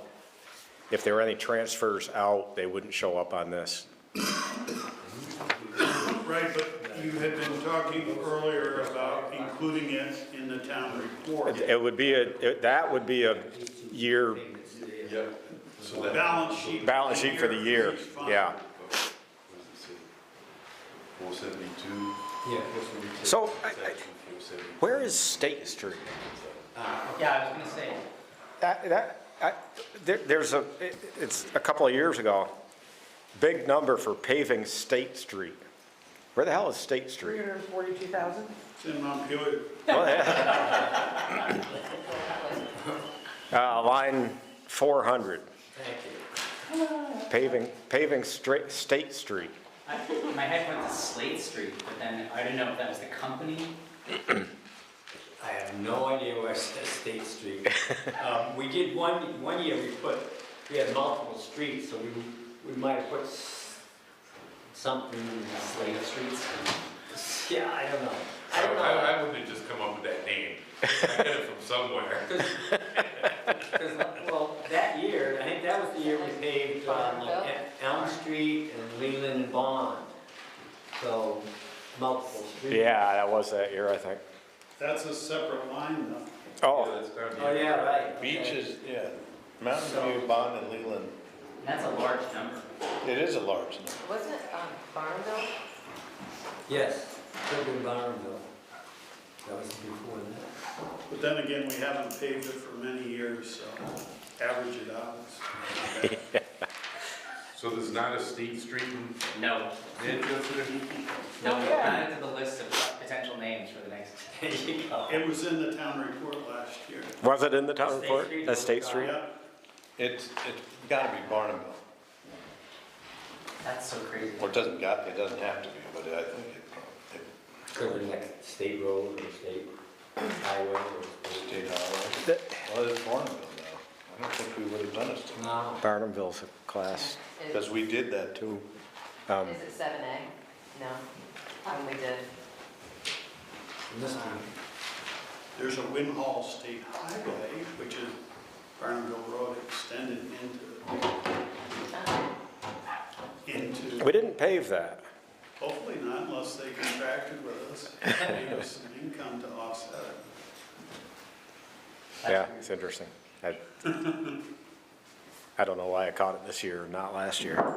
if there were any transfers out, they wouldn't show up on this. Right, but you had been talking earlier about including it in the town report. It would be that would be a year Yep. So that. Balance sheet for the year, yeah. 472. Yeah. So, where is State Street? Yeah, I was gonna say, It's a couple of years ago, big number for paving State Street. Where the hell is State Street? 342,000? It's in Montpelier. Oh, yeah. Line 400, Thank you. paving State Street. my head went to Slade Street, but then I didn't know if that was the company. I have no idea where State Street. We did one year, we had multiple streets, so we might have put something Slade Streets. Yeah, I don't know. I wouldn't have just come up with that name. I got it from somewhere. Well, that year, I think that was the year we paved Elm Street and Leland and Bond. So, multiple streets. Yeah, that was that year, I think. That's a separate line though. Oh, Oh, yeah, right. Beaches, yeah. Mountain View, Bond, and Leland. That's a large number. It is a large number. Wasn't it Barnville? Yes, Pilgrim Barnville. That was before that. But then again, we haven't paved it for many years, so average it out. So there's not a State Street in No, Manchester? no, not into the list of, it's potential names for the next. There you go. It was in the town report last year. Was it in the town State report? Street? That's State Street? Yeah, It's gotta be Barnumville. That's so crazy. Or it doesn't have to be, but I think it Could be like state road or state highway or state highway. Well, it's Barnumville now. I don't think we would have done it to No. Barnumville's a class because we did that too. two. Is it 7A? No, when we did. This one. there's a Winhall State Highway, which is Barnumville Road extended into, We didn't pave that. hopefully not unless they contracted with us, gave us some income to offset it. Yeah, it's interesting. I don't know why I caught it this year, not last year.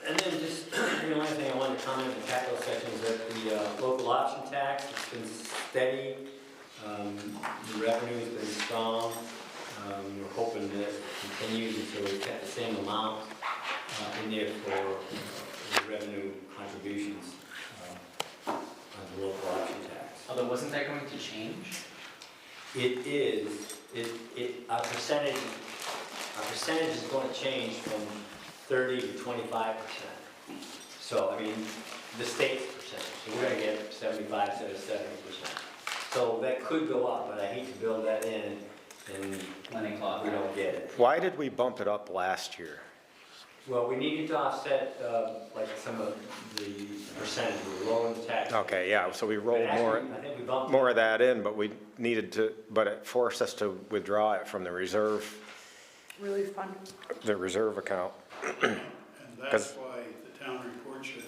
And then just, the only thing I wanted to comment in the capital section is that the local option tax has been steady. The revenue's been strong. We're hoping that it continues until we've kept the same amount in there for the revenue contributions on the local option tax. Although, wasn't that going to change? It is, our percentage is going to change from 30 to 25%. So, I mean, the state's percentage, so we're gonna get 75 instead of 70%. So that could go up, but I hate to build that in and Lenny Claude. we don't get it. Why did we bump it up last year? Well, we needed to offset, like some of the percentage, we were lowering the tax. Okay, yeah, so we But rolled actually, I think we bumped it. more of that in, but we needed to, but it forced us to withdraw it from the reserve account. And that's why the town report should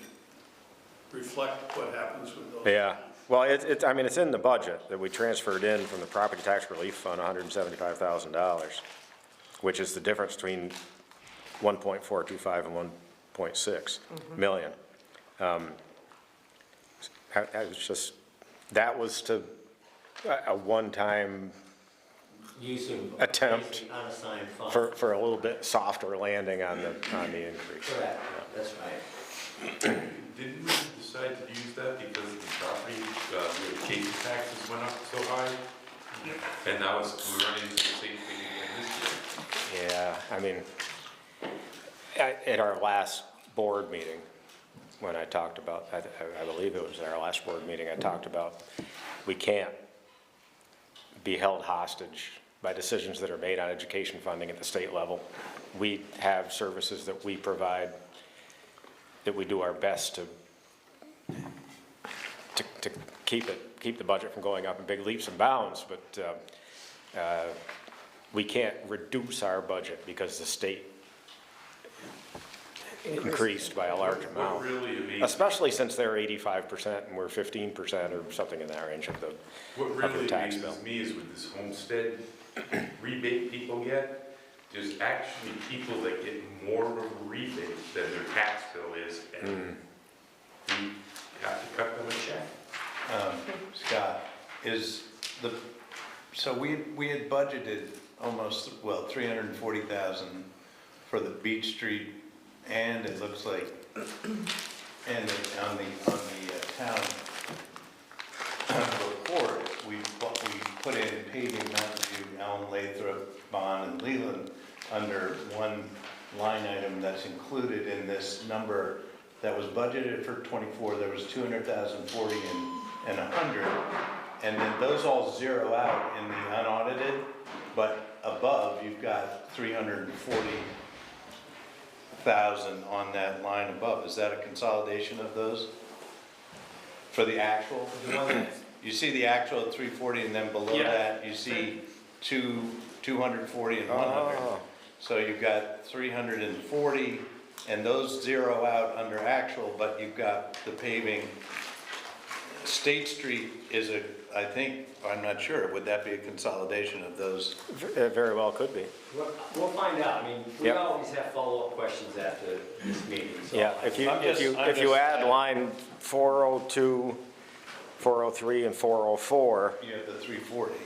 reflect what happens with those. Yeah, well, I mean, it's in the budget that we transferred in from the property tax relief fund, $175,000, which is the difference between 1.425 and 1.6 million. It's just, that was to a one-time Use of attempt basic unassigned funds. for a little bit softer landing on the increase. Correct, that's right. Didn't we decide to use that because the property, the case taxes went up so high? And now we're running into the same thing again this year. Yeah, I mean, at our last board meeting, when I talked about, I believe it was our last board meeting, I talked about, we can't be held hostage by decisions that are made on education funding at the state level. We have services that we provide, that we do our best to keep the budget from going up in big leaps and bounds, but we can't reduce our budget because the state increased by a large What amount. really amazes, Especially since they're 85% and we're 15% or something in that range of the tax bill. me is with this homestead rebate people get, there's actually people that get more of a rebate than their tax bill is, and we have to cut them a check. Scott, so we had budgeted almost, 340,000 for the Beach Street, and it looks like, and on the town report, we put in paving Mountain View, Elm, Lathrop, Bond, and Leland under one line item that's included in this number that was budgeted for '24. There was 200,000, 40, and 100, and then those all zero out in the unaudited, but above you've got 340,000 on that line above. Is that a consolidation of those for the actual? You see the actual at 340, and then below Yeah. that you see 240 and 100. Oh. So you've got 340, and those zero out under actual, but you've got the paving. State Street is I think, I'm not sure, would that be a consolidation of those? It very well could be. We'll find out. I mean, we Yep. always have follow-up questions after this meeting. So Yeah, if you just- add line 402, 403, and 404, You have the 340.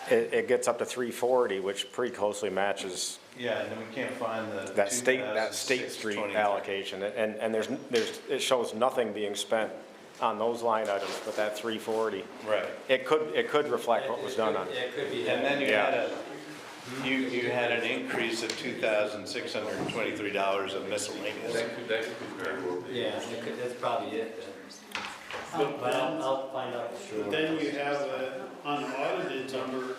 it gets up to 340, which pretty closely matches Yeah, and then we can't find the that State Street 2006-23. allocation. And it shows nothing being spent on those line items, but that 340. Right. It could reflect what was done on. It could be. And then you Yeah. had an increase of $2,623 of miscellaneous. That could be very well be. Yeah, that's probably it then. But I'll find out for sure. But then you have an unaudited number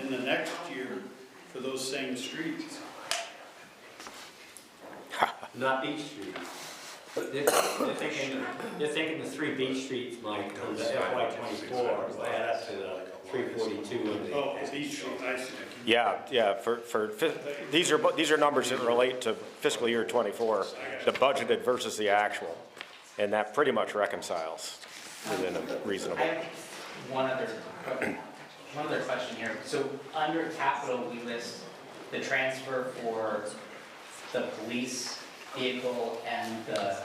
in the next year for those same streets. Not Beach Street. They're thinking the 3 Beach Streets, Mike, on the FY '24, will add up to the 342. Oh, Beach Street, I see. Yeah, these are numbers that relate to fiscal year '24, the budgeted versus the actual. And that pretty much reconciles within a reasonable. I have one other question here. So under capital, we list the transfer for the police vehicle and the.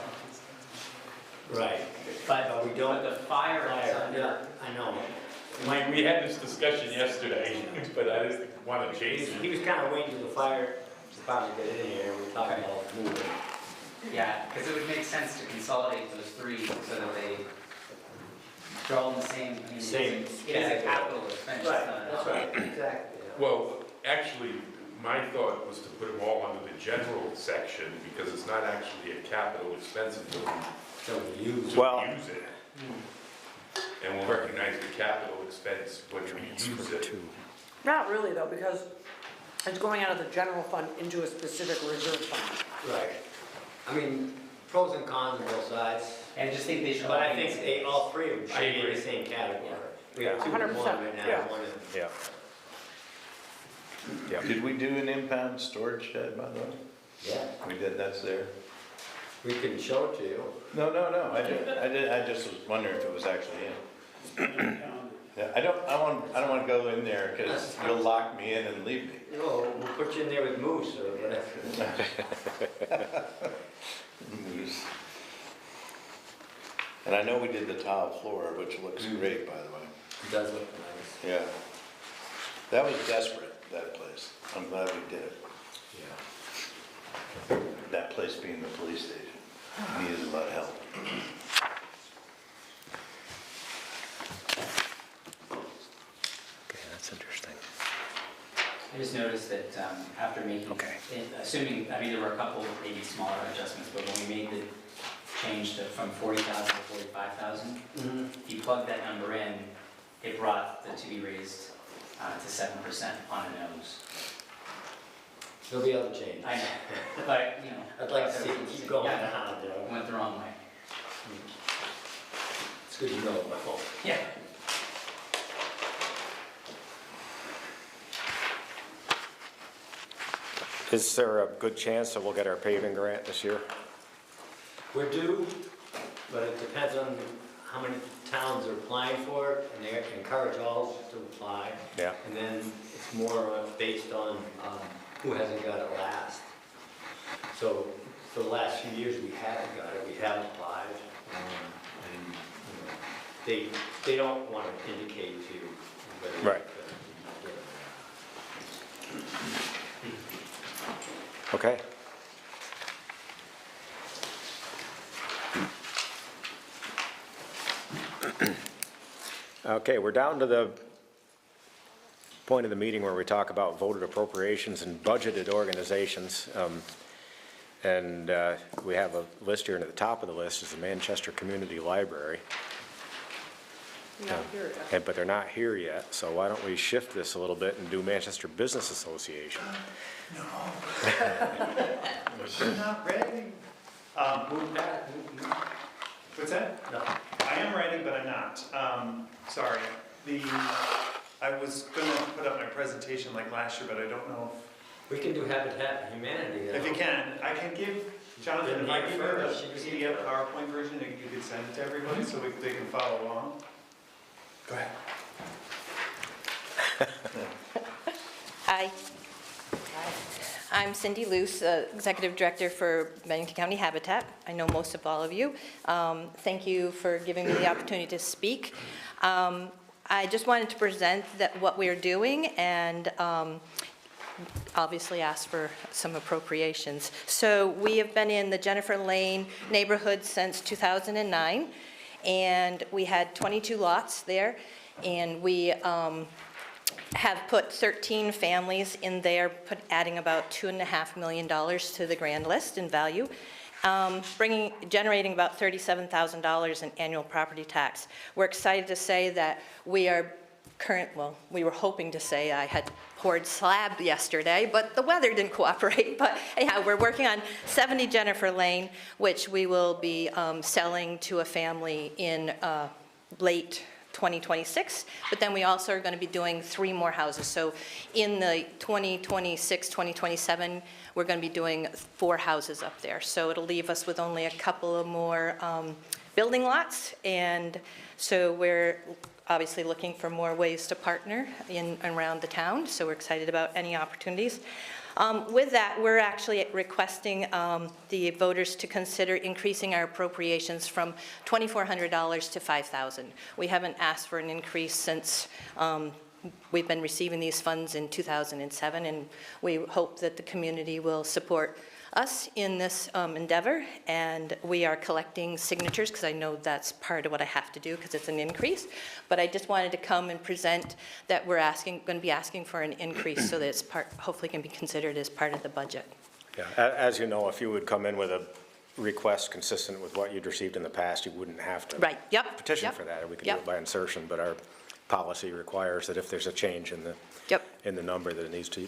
Right. But we don't. The fire is under. Yeah, I know. We had this discussion yesterday, but I didn't want to change it. He was kind of waiting for the fire department to get in here, we were talking about moving. Yeah, because it would make sense to consolidate those three so that they're all in the same. I mean, Same It is a category. capital expense. Right, that's right, exactly. Well, actually, my thought was to put them all under the general section because it's not actually a capital expense until So we use. Well- we use it. And we'll recognize the capital expense when we use it. Not really though, because it's going out of the general fund into a specific reserve fund. Right. I mean, pros and cons on both sides. And I just think they should. But I all be in think the they, same- all three of them I should be in agree. the same category. We have 2 in 100%, one right now, yeah. one in. Yeah. Did we do an impound storage shed, by the way? Yeah. We did, that's there? We can show it to you. No, I just was wondering if it was actually in. Yeah, I don't want to go in there because you'll lock me in and leave me. No, we'll put you in there with Moose or whatever. And I know we did the tile floor, which looks great, by the way. It does look nice. Yeah. That was desperate, that place. I'm glad we did it. Yeah. That place being the police station. Needed a lot of help. Okay, that's interesting. I just noticed that after making, assuming, I mean, there were a couple maybe smaller adjustments, but when we made the change from 40,000 to 45,000, if you plug that number in, it brought the to be raised to 7% on the nose. There'll be other changes. I know, but, you know. I'd like to see it keep going Yeah, down, though. went the wrong way. It's good to know about. Yeah. Is there a good chance that we'll get our paving grant this year? We're due, but it depends on how many towns are applying for it, and they encourage all to apply. Yeah. And then it's more based on who hasn't got it last. So for the last few years, we haven't got it, we haven't applied. And, you know, they don't want to indicate to you whether. Right. Okay. Okay, we're down to the point of the meeting where we talk about voted appropriations and budgeted organizations. And we have a list here, and at the top of the list is the Manchester Community Library. Not here yet. But they're not here yet, so why don't we shift this a little bit and do Manchester Business Association? Not ready. Move back. What's that? No. I am ready, but I'm not. Sorry. I was gonna put up my presentation like last year, but I don't know We can do Habitat for Humanity. if you can. I can give, Jonathan, if I give you First, the PDF PowerPoint version, you could send it to everybody so they can follow along. Go ahead. Hi. I'm Cindy Luce, Executive Director for Bennington County Habitat. I know most of all of you. Thank you for giving me the opportunity to speak. I just wanted to present what we're doing and obviously ask for some appropriations. So we have been in the Jennifer Lane neighborhood since 2009, and we had 22 lots there, and we have put 13 families in there, adding about $2.5 million to the grand list in value, generating about $37,000 in annual property tax. We're excited to say that we are we were hoping to say I had poured slab yesterday, but the weather didn't cooperate. But anyhow, we're working on 70 Jennifer Lane, which we will be selling to a family in late 2026, but then we also are going to be doing 3 more houses. So in the 2026, 2027, we're going to be doing 4 houses up there. So it'll leave us with only a couple of more building lots, and so we're obviously looking for more ways to partner in around the town, so we're excited about any opportunities. With that, we're actually requesting the voters to consider increasing our appropriations from $2,400 to $5,000. We haven't asked for an increase since we've been receiving these funds in 2007, and we hope that the community will support us in this endeavor, and we are collecting signatures because I know that's part of what I have to do because it's an increase. But I just wanted to come and present that we're going to be asking for an increase so that it's hopefully can be considered as part of the budget. Yeah, as you know, if you would come in with a request consistent with what you'd received in the past, you wouldn't have to petition for that, or we could do it by insertion, but our policy requires that if there's a change in the number, that it needs to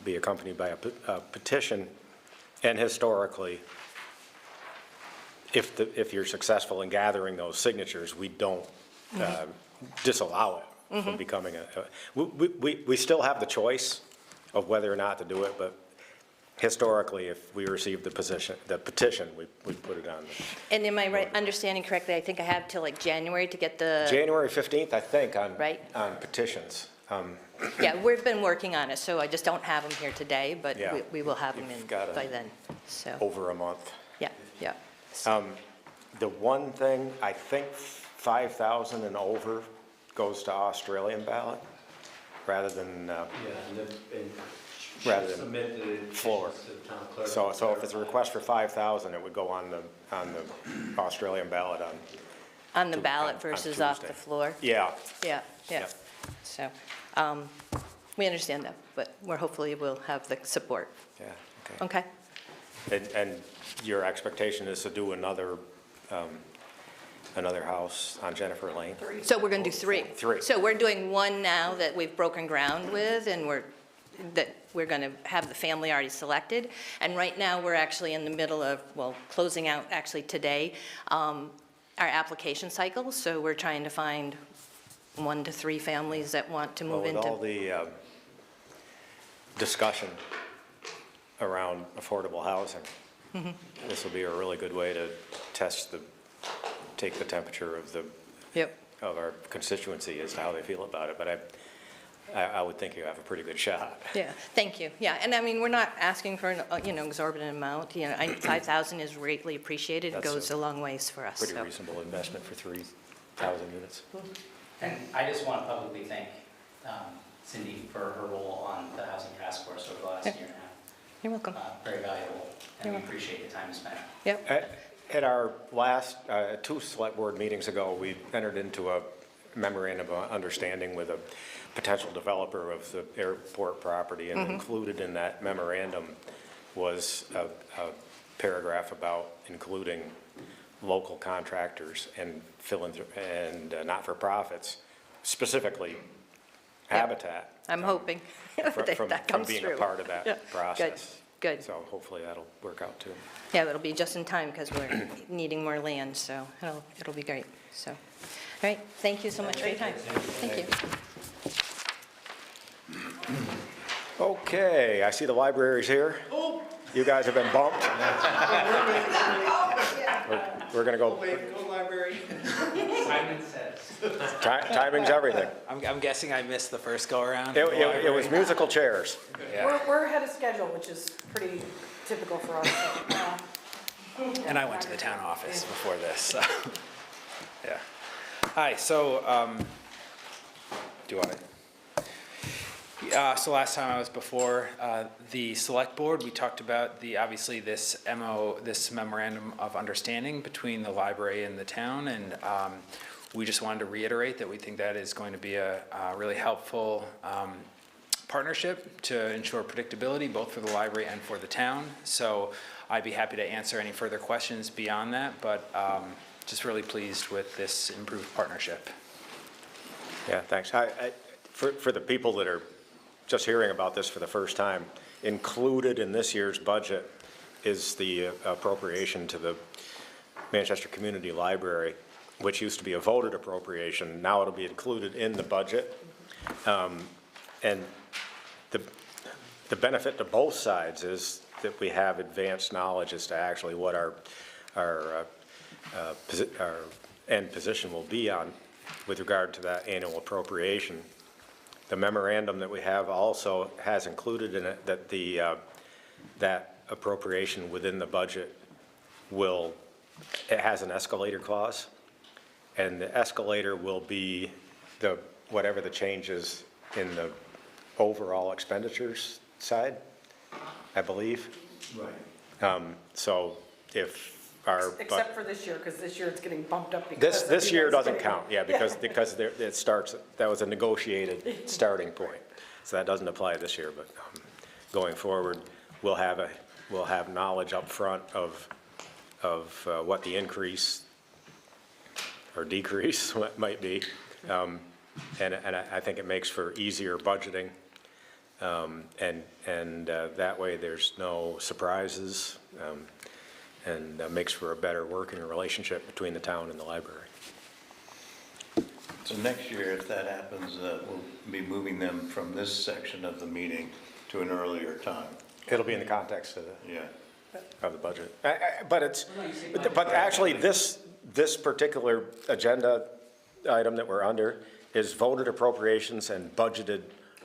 be accompanied by a petition. And historically, if you're successful in gathering those signatures, we don't disallow it from becoming we still have the choice of whether or not to do it, but historically, if we receive the petition, we put it on. And am I understanding correctly? I think I have till like January to get the... January 15th, I think, on petitions. Yeah, we've been working on it, so I just don't have them here today, but we will have them in by then, so. Over a month. Yeah, yeah. The one thing, I think 5,000 and over goes to Australian ballot, rather than floor. So if it's a request for 5,000, it would go on the Australian ballot on the ballot versus off the floor? Yeah. Yeah. So, we understand that, but hopefully we'll have the support. Yeah, okay. And your expectation is to do another house on Jennifer Lane? So we're going to do 3. 3. So we're doing 1 now that we've broken ground with, and we're going to have the family already selected. And right now, we're actually in the middle of, closing out actually today, our application cycle. So we're trying to find 1 to 3 families that want to move into. With all the discussion around affordable housing, this will be a really good way to take the temperature of our constituency as to how they feel about it. But I would think you have a pretty good shot. Yeah, thank you. Yeah, and I mean, we're not asking for an exorbitant amount. 5,000 is greatly appreciated. It goes a long ways for us. Pretty reasonable investment for 3,000 units. And I just want to publicly thank Cindy for her role on the Housing Task Force over the last year and a half. You're welcome. Very valuable, and we appreciate the time spent. Yep. At our last 2 select board meetings ago, we entered into a memorandum of understanding with a potential developer of the airport property, and included in that memorandum was a paragraph about including local contractors and not-for-profits, specifically Habitat. I'm hoping that comes from being through. a part of that process. Good. So hopefully that'll work out too. Yeah, it'll be just in time because we're needing more land, so it'll be great. So, all right, thank you so much for your time. Thank you. Okay, I see the library's here. You guys have been bumped. We're going to go. Go library. Simon says. Timing's everything. I'm guessing I missed the first go-around. It was musical chairs. Yeah. We're ahead of schedule, which is pretty typical for us. And I went to the town office before this, so. Yeah. Hi, so Do I? So last time I was before the select board, we talked about obviously this this memorandum of understanding between the library and the town, and we just wanted to reiterate that we think that is going to be a really helpful partnership to ensure predictability both for the library and for the town. So I'd be happy to answer any further questions beyond that, but just really pleased with this improved partnership. Yeah, thanks. For the people that are just hearing about this for the first time, included in this year's budget is the appropriation to the Manchester Community Library, which used to be a voted appropriation. Now it'll be included in the budget. And the benefit to both sides is that we have advanced knowledge as to actually what our end position will be on with regard to that annual appropriation. The memorandum that we have also has included in it that that appropriation within the budget it has an escalator clause, and the escalator will be whatever the changes in the overall expenditures side, I believe. Right. So if Except for this year, because this year it's getting bumped up because of This you year guys doesn't getting- count, yeah, because it starts, that was a negotiated starting point. So that doesn't apply this year, but going forward, we'll have knowledge up front of what the increase or decrease might be. And I think it makes for easier budgeting. And that way there's no surprises. And makes for a better working relationship between the town and the library. So next year, if that happens, we'll be moving them from this section of the meeting to an earlier time. It'll be in the context of Yeah. the budget. But actually, this particular agenda item that we're under is voted appropriations and budgeted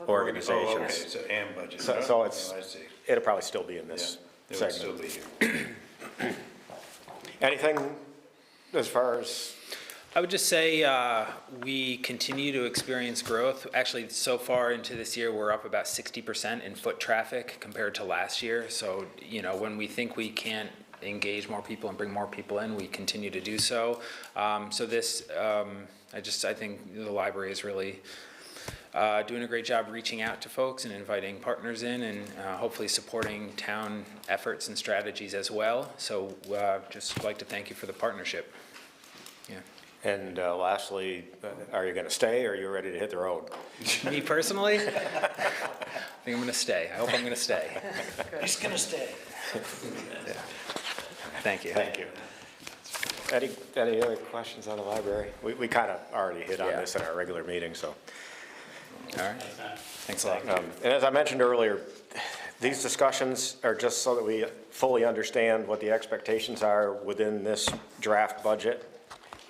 organizations. Oh, okay, so and budget. So Oh, it's, I see. it'll probably still be in this It would still segment. be here. Anything as far as? I would just say we continue to experience growth. Actually, so far into this year, we're up about 60% in foot traffic compared to last year. So, when we think we can't engage more people and bring more people in, we continue to do so. So this, I think the library is really doing a great job reaching out to folks and inviting partners in and hopefully supporting town efforts and strategies as well. So just like to thank you for the partnership. Yeah. And lastly, are you going to stay or are you ready to hit the road? Me personally, I think I'm going to stay. I hope I'm going to stay. He's going to stay. Yeah. Thank you. Thank you. Any other questions on the library? We kind of already hit on this in our regular meeting, so. All right. Thanks a lot. And as I mentioned earlier, these discussions are just so that we fully understand what the expectations are within this draft budget.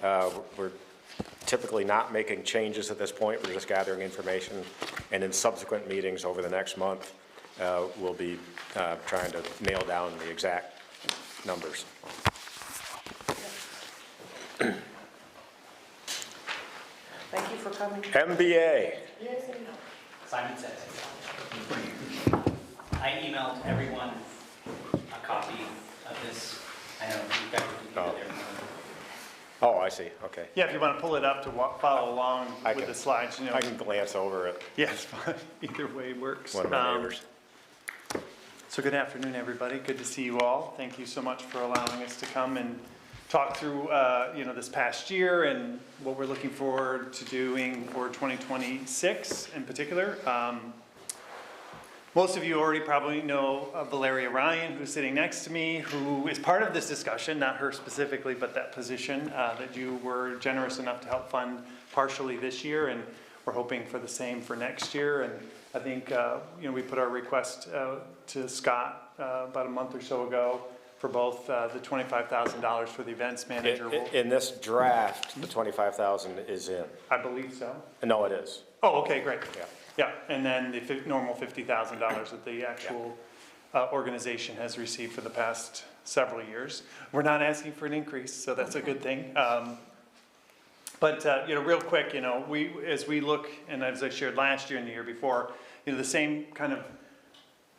We're typically not making changes at this point. We're just gathering information. And in subsequent meetings over the next month, we'll be trying to nail down the exact numbers. Thank you for coming. MBA. Simon says. I emailed everyone a copy of this. I know you guys will be there. Oh, I see, okay. Yeah, if you want to pull it up to follow along with the slides, I can glance over it. Yes, either way works. One of my neighbors. So good afternoon, everybody. Good to see you all. Thank you so much for allowing us to come and talk through, this past year and what we're looking forward to doing for 2026 in particular. Most of you already probably know Valeria Ryan, who's sitting next to me, who is part of this discussion, not her specifically, but that position that you were generous enough to help fund partially this year, and we're hoping for the same for next year. And I think, we put our request to Scott about a month or so ago for both the $25,000 for the events manager. In this draft, the 25,000 is in. I believe so. No, it is. Oh, okay, great. Yeah. Yeah, and then the normal $50,000 that the actual organization has received for the past several years. We're not asking for an increase, so that's a good thing. But, real quick, as we look, and as I shared last year and the year before, the same kind of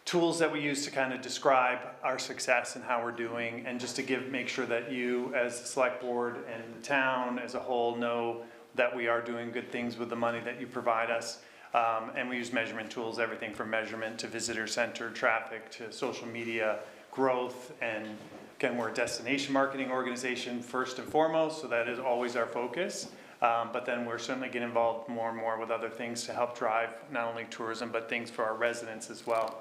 tools that we use to kind of describe our success and how we're doing, and just to make sure that you as the select board and the town as a whole know that we are doing good things with the money that you provide us. And we use measurement tools, everything from measurement to visitor center traffic to social media growth. And again, we're a destination marketing organization first and foremost, so that is always our focus. But then we're certainly getting involved more and more with other things to help drive not only tourism, but things for our residents as well.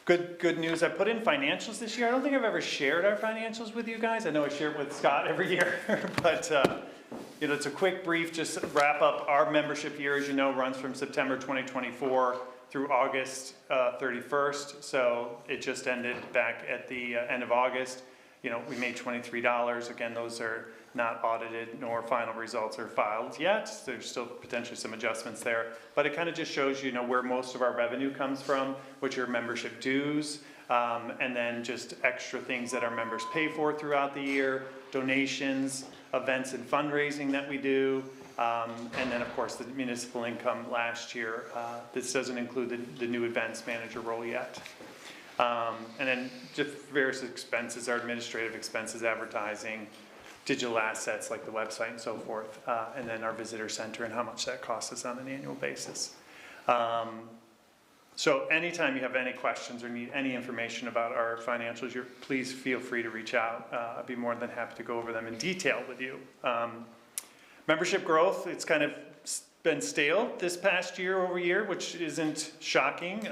Good news, I put in financials this year. I don't think I've ever shared our financials with you guys. I know I share it with Scott every year, but it's a quick brief, just wrap up. Our membership year, as you know, runs from September 2024 through August 31st. So it just ended back at the end of August. We made $23. Again, those are not audited, nor final results are filed yet. There's still potentially some adjustments there. But it kind of just shows you, where most of our revenue comes from, which are membership dues, and then just extra things that our members pay for throughout the year, donations, events and fundraising that we do, and then, of course, the municipal income last year. This doesn't include the new events manager role yet. And then just various expenses, our administrative expenses, advertising, digital assets like the website and so forth, and then our visitor center and how much that costs us on an annual basis. So anytime you have any questions or need any information about our financials, please feel free to reach out. I'd be more than happy to go over them in detail with you. Membership growth, it's kind of been stale this past year over year, which isn't shocking.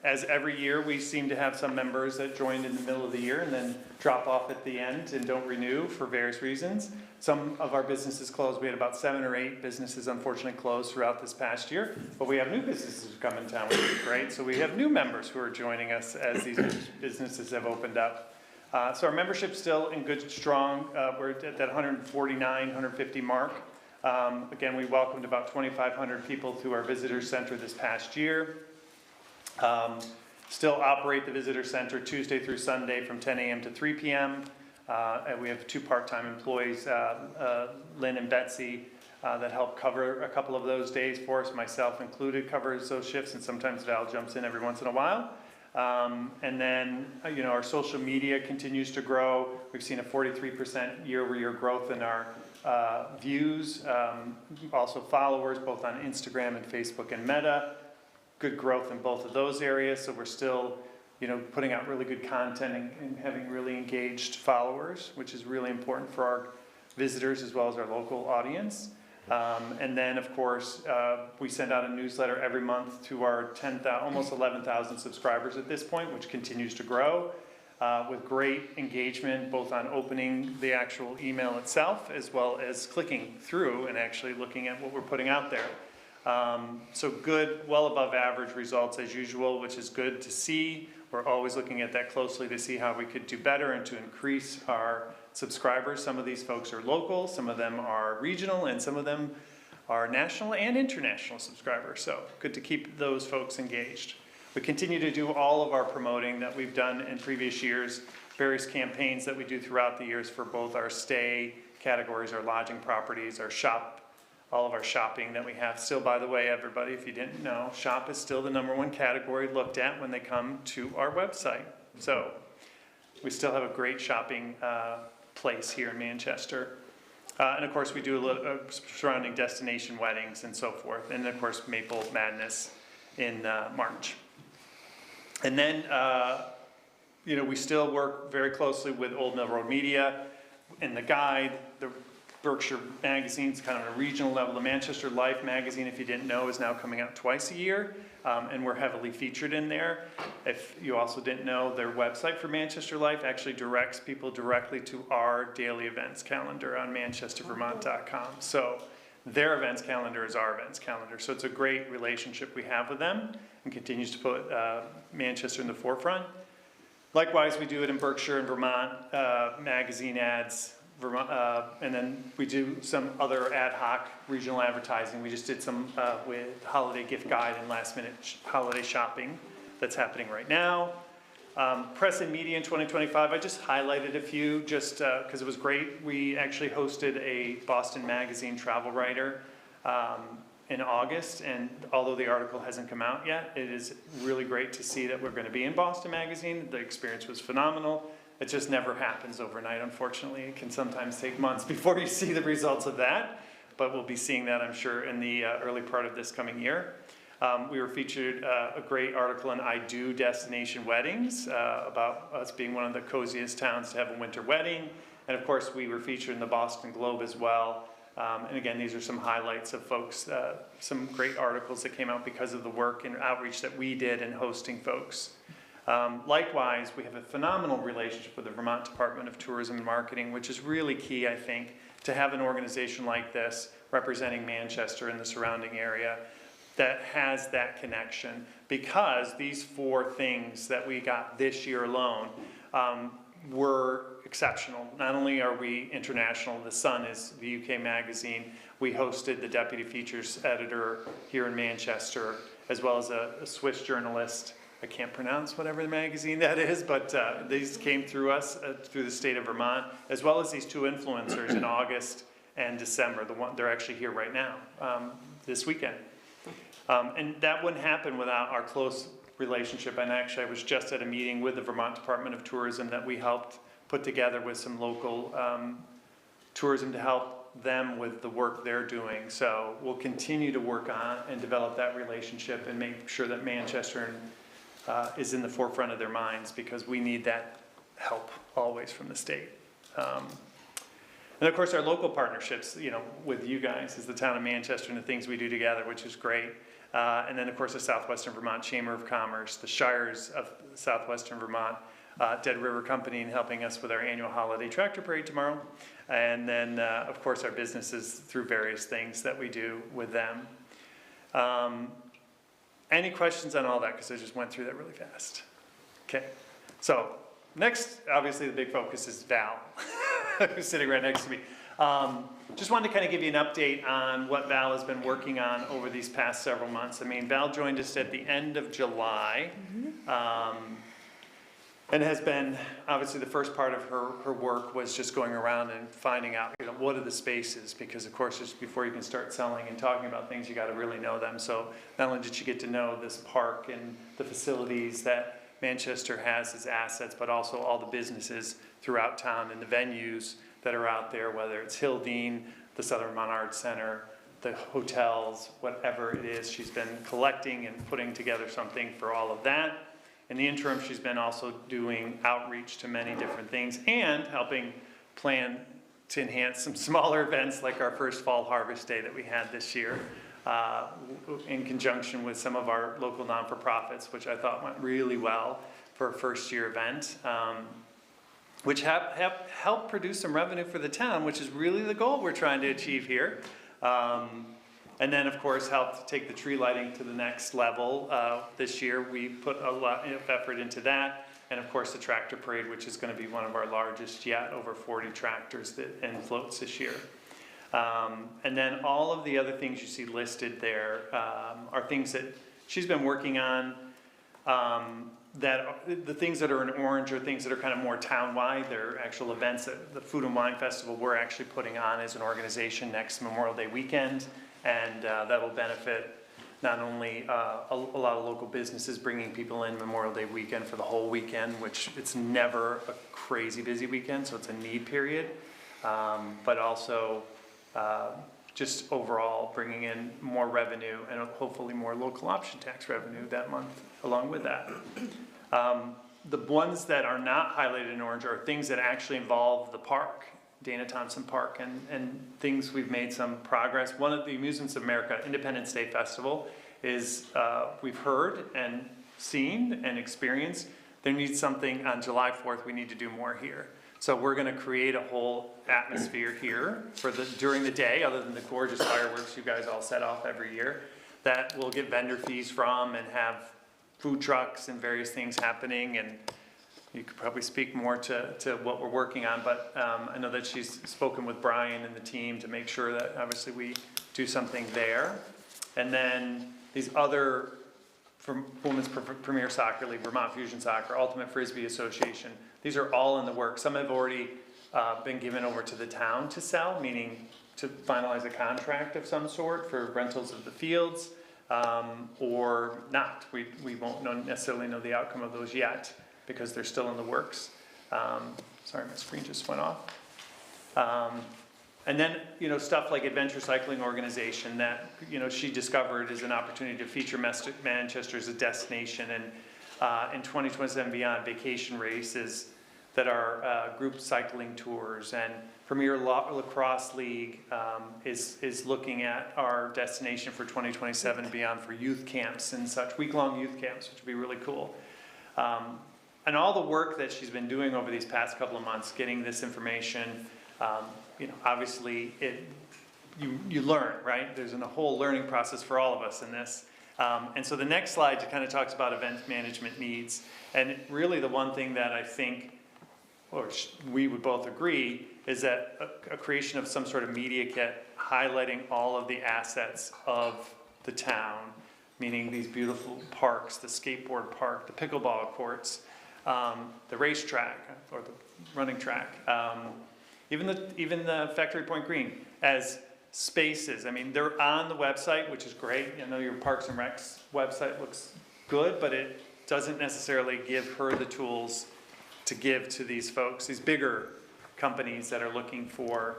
As every year, we seem to have some members that joined in the middle of the year and then drop off at the end and don't renew for various reasons. Some of our businesses closed. We had about 7 or 8 businesses unfortunately closed throughout this past year, but we have new businesses who come in town, which is great. So we have new members who are joining us as these businesses have opened up. So our membership's still in good, strong. We're at that 149, 150 mark. Again, we welcomed about 2,500 people to our visitor center this past year. Still operate the visitor center Tuesday through Sunday from 10 a.m. to 3 p.m. And we have 2 part-time employees, Lynn and Betsy, that help cover a couple of those days for us, myself included, covers those shifts, and sometimes Val jumps in every once in a while. And then, our social media continues to grow. We've seen a 43% year-over-year growth in our views, also followers, both on Instagram and Facebook and Meta. Good growth in both of those areas, so we're still, putting out really good content and having really engaged followers, which is really important for our visitors as well as our local audience. And then, of course, we send out a newsletter every month to our almost 11,000 subscribers at this point, which continues to grow, with great engagement, both on opening the actual email itself, as well as clicking through and actually looking at what we're putting out there. So good, well above average results as usual, which is good to see. We're always looking at that closely to see how we could do better and to increase our subscribers. Some of these folks are local, some of them are regional, and some of them are national and international subscribers. So good to keep those folks engaged. We continue to do all of our promoting that we've done in previous years, various campaigns that we do throughout the years for both our stay categories, our lodging properties, our shop, all of our shopping that we have. Still, by the way, everybody, if you didn't know, shop is still the #1 category looked at when they come to our website. So we still have a great shopping place here in Manchester. And of course, we do a little surrounding destination weddings and so forth. And of course, Maple Madness in March. And then, we still work very closely with Old Mill Road Media in the guide, the Berkshire Magazine's kind of a regional level. The Manchester Life magazine, if you didn't know, is now coming out twice a year, and we're heavily featured in there. If you also didn't know, their website for Manchester Life actually directs people directly to our daily events calendar on manchestervermont.com. So their events calendar is our events calendar. So it's a great relationship we have with them and continues to put Manchester in the forefront. Likewise, we do it in Berkshire and Vermont, magazine ads, and then we do some other ad hoc regional advertising. We just did some with holiday gift guide and last minute holiday shopping that's happening right now. Press and media in 2025, I just highlighted a few just because it was great. We actually hosted a Boston Magazine travel writer in August, and although the article hasn't come out yet, it is really great to see that we're going to be in Boston Magazine. The experience was phenomenal. It just never happens overnight, unfortunately. It can sometimes take months before you see the results of that, but we'll be seeing that, I'm sure, in the early part of this coming year. We were featured a great article in I Do Destination Weddings about us being one of the coziest towns to have a winter wedding. And of course, we were featured in the Boston Globe as well. And again, these are some highlights of folks, some great articles that came out because of the work and outreach that we did in hosting folks. Likewise, we have a phenomenal relationship with the Vermont Department of Tourism and Marketing, which is really key, I think, to have an organization like this representing Manchester and the surrounding area that has that connection, because these 4 things that we got this year alone were exceptional. Not only are we international, The Sun is the UK magazine, we hosted the deputy features editor here in Manchester, as well as a Swiss journalist. I can't pronounce whatever the magazine that is, but these came through us, through the state of Vermont, as well as these 2 influencers in August and December. They're actually here right now, this weekend. And that wouldn't happen without our close relationship. And actually, I was just at a meeting with the Vermont Department of Tourism that we helped put together with some local tourism to help them with the work they're doing. So we'll continue to work on and develop that relationship and make sure that Manchester is in the forefront of their minds, because we need that help always from the state. And of course, our local partnerships, with you guys, is the town of Manchester and the things we do together, which is great. And then, of course, the Southwestern Vermont Chamber of Commerce, the Shires of Southwestern Vermont, Dead River Company in helping us with our annual holiday tractor parade tomorrow. And then, of course, our businesses through various things that we do with them. Any questions on all that? Because I just went through that really fast. Okay, so next, obviously, the big focus is Val, who's sitting right next to me. Just wanted to kind of give you an update on what Val has been working on over these past several months. I mean, Val joined us at the end of July, and has been, obviously, the first part of her work was just going around and finding out, what are the spaces? Because, of course, just before you can start selling and talking about things, you got to really know them. So not only did she get to know this park and the facilities that Manchester has as assets, but also all the businesses throughout town and the venues that are out there, whether it's Hildene, the Southern Vermont Arts Center, the hotels, whatever it is. She's been collecting and putting together something for all of that. In the interim, she's been also doing outreach to many different things and helping plan to enhance some smaller events like our first Fall Harvest Day that we had this year, in conjunction with some of our local non-for-profits, which I thought went really well for a first-year event, which have helped produce some revenue for the town, which is really the goal we're trying to achieve here. And then, of course, helped take the tree lighting to the next level. This year, we put a lot of effort into that. And of course, the tractor parade, which is going to be one of our largest yet, over 40 tractors and floats this year. And then all of the other things you see listed there are things that she's been working on. The things that are in orange are things that are kind of more town-wide. They're actual events that the Food and Wine Festival we're actually putting on as an organization next Memorial Day weekend. And that'll benefit not only a lot of local businesses bringing people in Memorial Day weekend for the whole weekend, which it's never a crazy busy weekend, so it's a need period, but also just overall bringing in more revenue and hopefully more local option tax revenue that month along with that. The ones that are not highlighted in orange are things that actually involve the park, Dana Thompson Park, and things we've made some progress. One of the Amusements of America Independence Day Festival is, we've heard and seen and experienced, there needs something on July 4th, we need to do more here. So we're gonna create a whole atmosphere here for during the day, other than the gorgeous fireworks you guys all set off every year, that we'll get vendor fees from and have food trucks and various things happening. And you could probably speak more to what we're working on, but I know that she's spoken with Brian and the team to make sure that obviously we do something there. And then these other Women's Premier Soccer League, Vermont Fusion Soccer, Ultimate Frisbee Association. These are all in the works. Some have already been given over to the town to sell, meaning to finalize a contract of some sort for rentals of the fields, or not. We won't necessarily know the outcome of those yet because they're still in the works. Sorry, my screen just went off. And then, stuff like Adventure Cycling Organization that, she discovered is an opportunity to feature Manchester as a destination, and in 2027 beyond, vacation races that are group cycling tours, and Premier Lacrosse League is looking at our destination for 2027 and beyond for youth camps and such, week-long youth camps, which would be really cool. And all the work that she's been doing over these past couple of months, getting this information, obviously you learn, right? There's a whole learning process for all of us in this. And so the next slide kind of talks about event management needs. And really the one thing that I think, or we would both agree, is that a creation of some sort of media kit highlighting all of the assets of the town, meaning these beautiful parks, the skateboard park, the pickleball courts, the racetrack or the running track, even the Factory Point Green as spaces. I mean, they're on the website, which is great. I know your Parks and Recs website looks good, but it doesn't necessarily give her the tools to give to these folks, these bigger companies that are looking for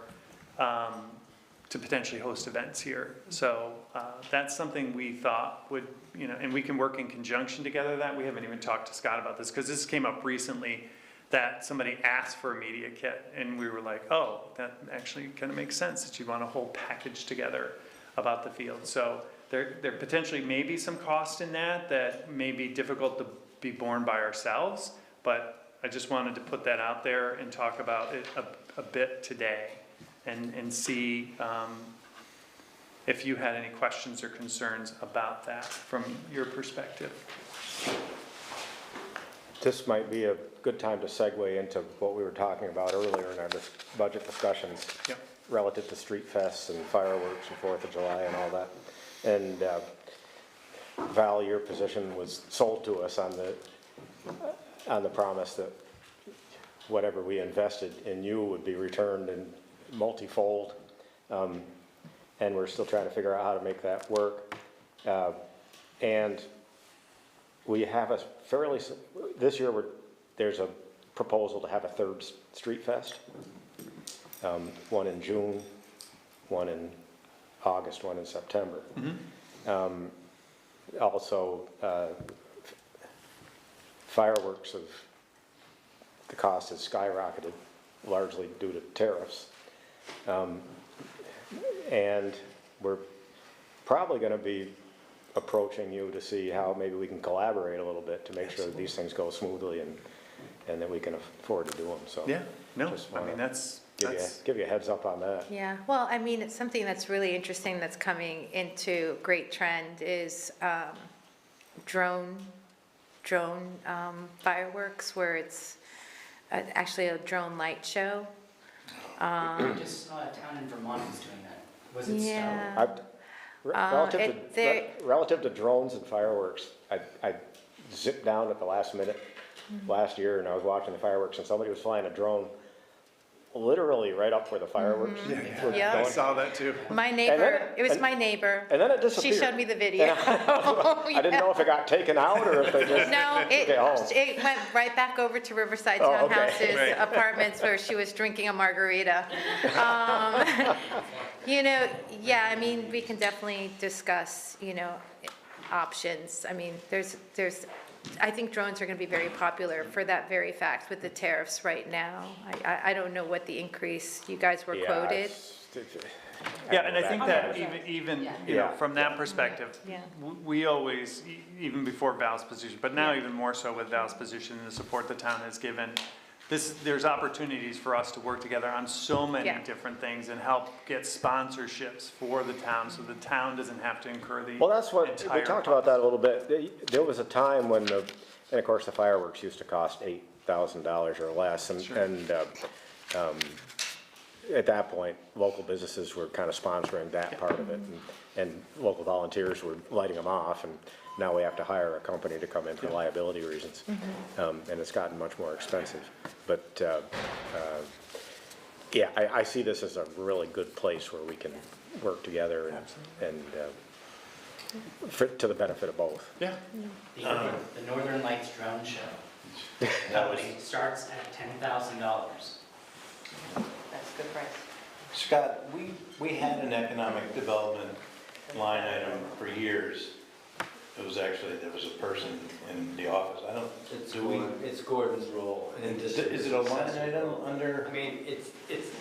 to potentially host events here. So that's something we thought would, and we can work in conjunction together that. We haven't even talked to Scott about this because this came up recently that somebody asked for a media kit and we were like, oh, that actually kind of makes sense that you want a whole package together about the field. So there potentially may be some cost in that may be difficult to be borne by ourselves, but I just wanted to put that out there and talk about it a bit today and see if you had any questions or concerns about that from your perspective. This might be a good time to segue into what we were talking about earlier in our budget discussions. Yep. Relative to street fests and fireworks and 4th of July and all that. And Val, your position was sold to us on the promise that whatever we invested in you would be returned in multifold. And we're still trying to figure out how to make that work. And we have a this year there's a proposal to have a third street fest. One in June, one in August, one in September. Mm-hmm. Also, fireworks the cost has skyrocketed, largely due to tariffs. And we're probably going to be approaching you to see how maybe we can collaborate a little bit to make sure that these things go smoothly and that we can afford to do them. So yeah, no, I mean that's give you a heads up on that. Yeah, well, I mean, it's something that's really interesting that's coming into great trend is drone fireworks, where it's actually a drone light show. I just saw a town in Vermont who's doing that. Was it Yeah. Relative to drones and fireworks, I zipped down at the last minute last year and I was watching the fireworks and somebody was flying a drone literally right up where the fireworks were Yeah. going. I saw that too. My neighbor, it was my neighbor. And then it disappeared. She showed me the video. I didn't know if it got taken out or if they just No, took it home. it went right back over to Riverside Oh, okay. Townhouse's Right. apartments where she was drinking a margarita. Yeah, I mean, we can definitely discuss, options. I mean, I think drones are going to be very popular for that very fact with the tariffs right now. I don't know what the increase you guys were quoted. Yeah, and I think that even from that perspective, Yeah. we always, even before Val's position, but now even more so with Val's position and the support the town has given, there's opportunities for us to work together on so many Yeah. different things and help get sponsorships for the town so the town doesn't have to incur the Well, that's what, we entire talked about that a little bit. There was a time when and of course the fireworks used to cost $8,000 or less and at that point, local businesses were kind of sponsoring that part of it, and local volunteers were lighting them off, and now we have to hire a company to come in for liability reasons. And it's gotten much more expensive. But, yeah, I see this as a really good place where we can work together and to the benefit of both. Yeah. The Northern Lights Drone Show. Company starts at $10,000. That's a good price. Scott, we had an economic development line item for years. It was actually, there was a person in the office, I don't, It's Gordon's role. is it a line item under? I mean, it's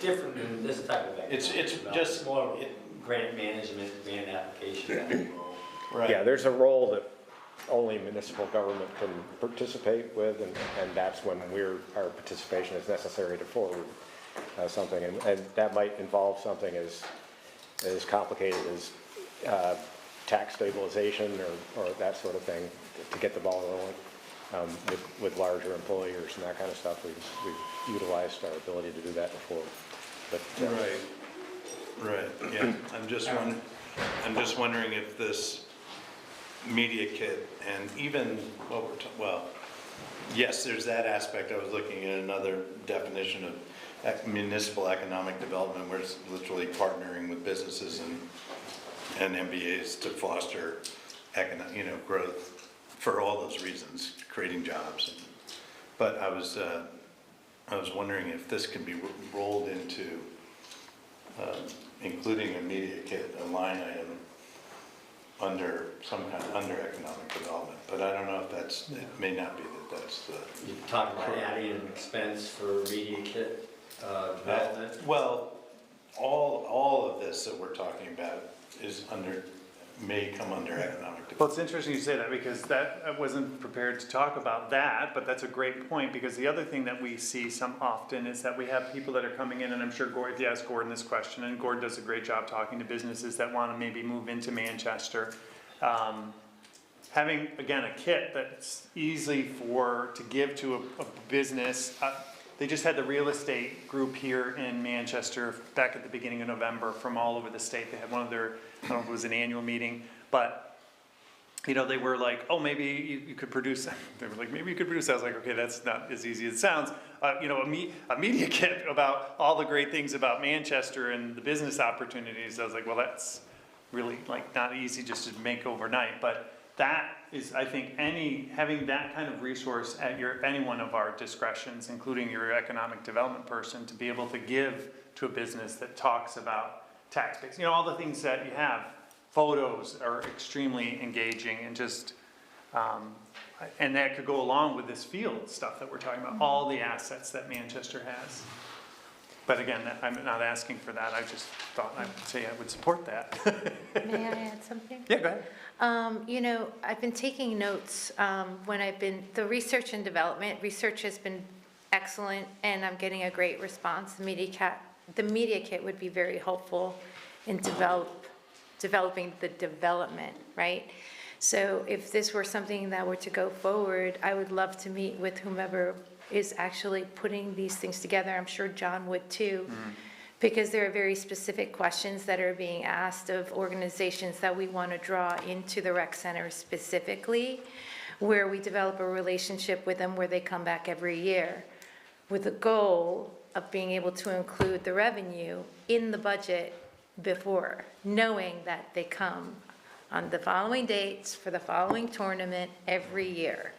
different than this type of activity. It's just more grant management, grant application. Right. Yeah, there's a role that only municipal government can participate with, and that's when our participation is necessary to forward something, and that might involve something as complicated as tax stabilization or that sort of thing to get the ball rolling. With larger employers and that kind of stuff, we've utilized our ability to do that before. But Right, yeah, I'm just wondering if this media kit and even yes, there's that aspect. I was looking at another definition of municipal economic development where it's literally partnering with businesses and MBAs to foster growth for all those reasons, creating jobs. But I was wondering if this can be rolled into including a media kit, a line item under economic development. But I don't know if it may not be that's the. You're talking about adding an expense for media kit development? Well, all of this that we're talking about may come under economic development. Well, it's interesting you say that because I wasn't prepared to talk about that, but that's a great point because the other thing that we see some often is that we have people that are coming in, and I'm sure Gordon, ask Gordon this question, and Gordon does a great job talking to businesses that want to maybe move into Manchester. Having, again, a kit that's easy to give to a business. They just had the real estate group here in Manchester back at the beginning of November from all over the state. They had one of their, I don't know if it was an annual meeting, but they were like, oh, maybe you could produce, they were like, maybe you could produce. I was like, okay, that's not as easy as it sounds. A media kit about all the great things about Manchester and the business opportunities. I was like, well, that's really not easy just to make overnight, but that is, I think, having that kind of resource at any one of our discretions, including your economic development person, to be able to give to a business that talks about tax base. All the things that you have, photos are extremely engaging and just, and that could go along with this field stuff that we're talking about, all the assets that Manchester has. But again, I'm not asking for that. I just thought I would say I would support that. May I add something? Yeah, go ahead. I've been taking notes the research and development. Research has been excellent, and I'm getting a great response. The media kit would be very helpful in developing the development, right? So if this were something that were to go forward, I would love to meet with whomever is actually putting these things together. I'm sure John would too. Because there are very specific questions that are being asked of organizations that we want to draw into the rec center specifically, where we develop a relationship with them where they come back every year with the goal of being able to include the revenue in the budget before, knowing that they come on the following dates for the following tournament every year.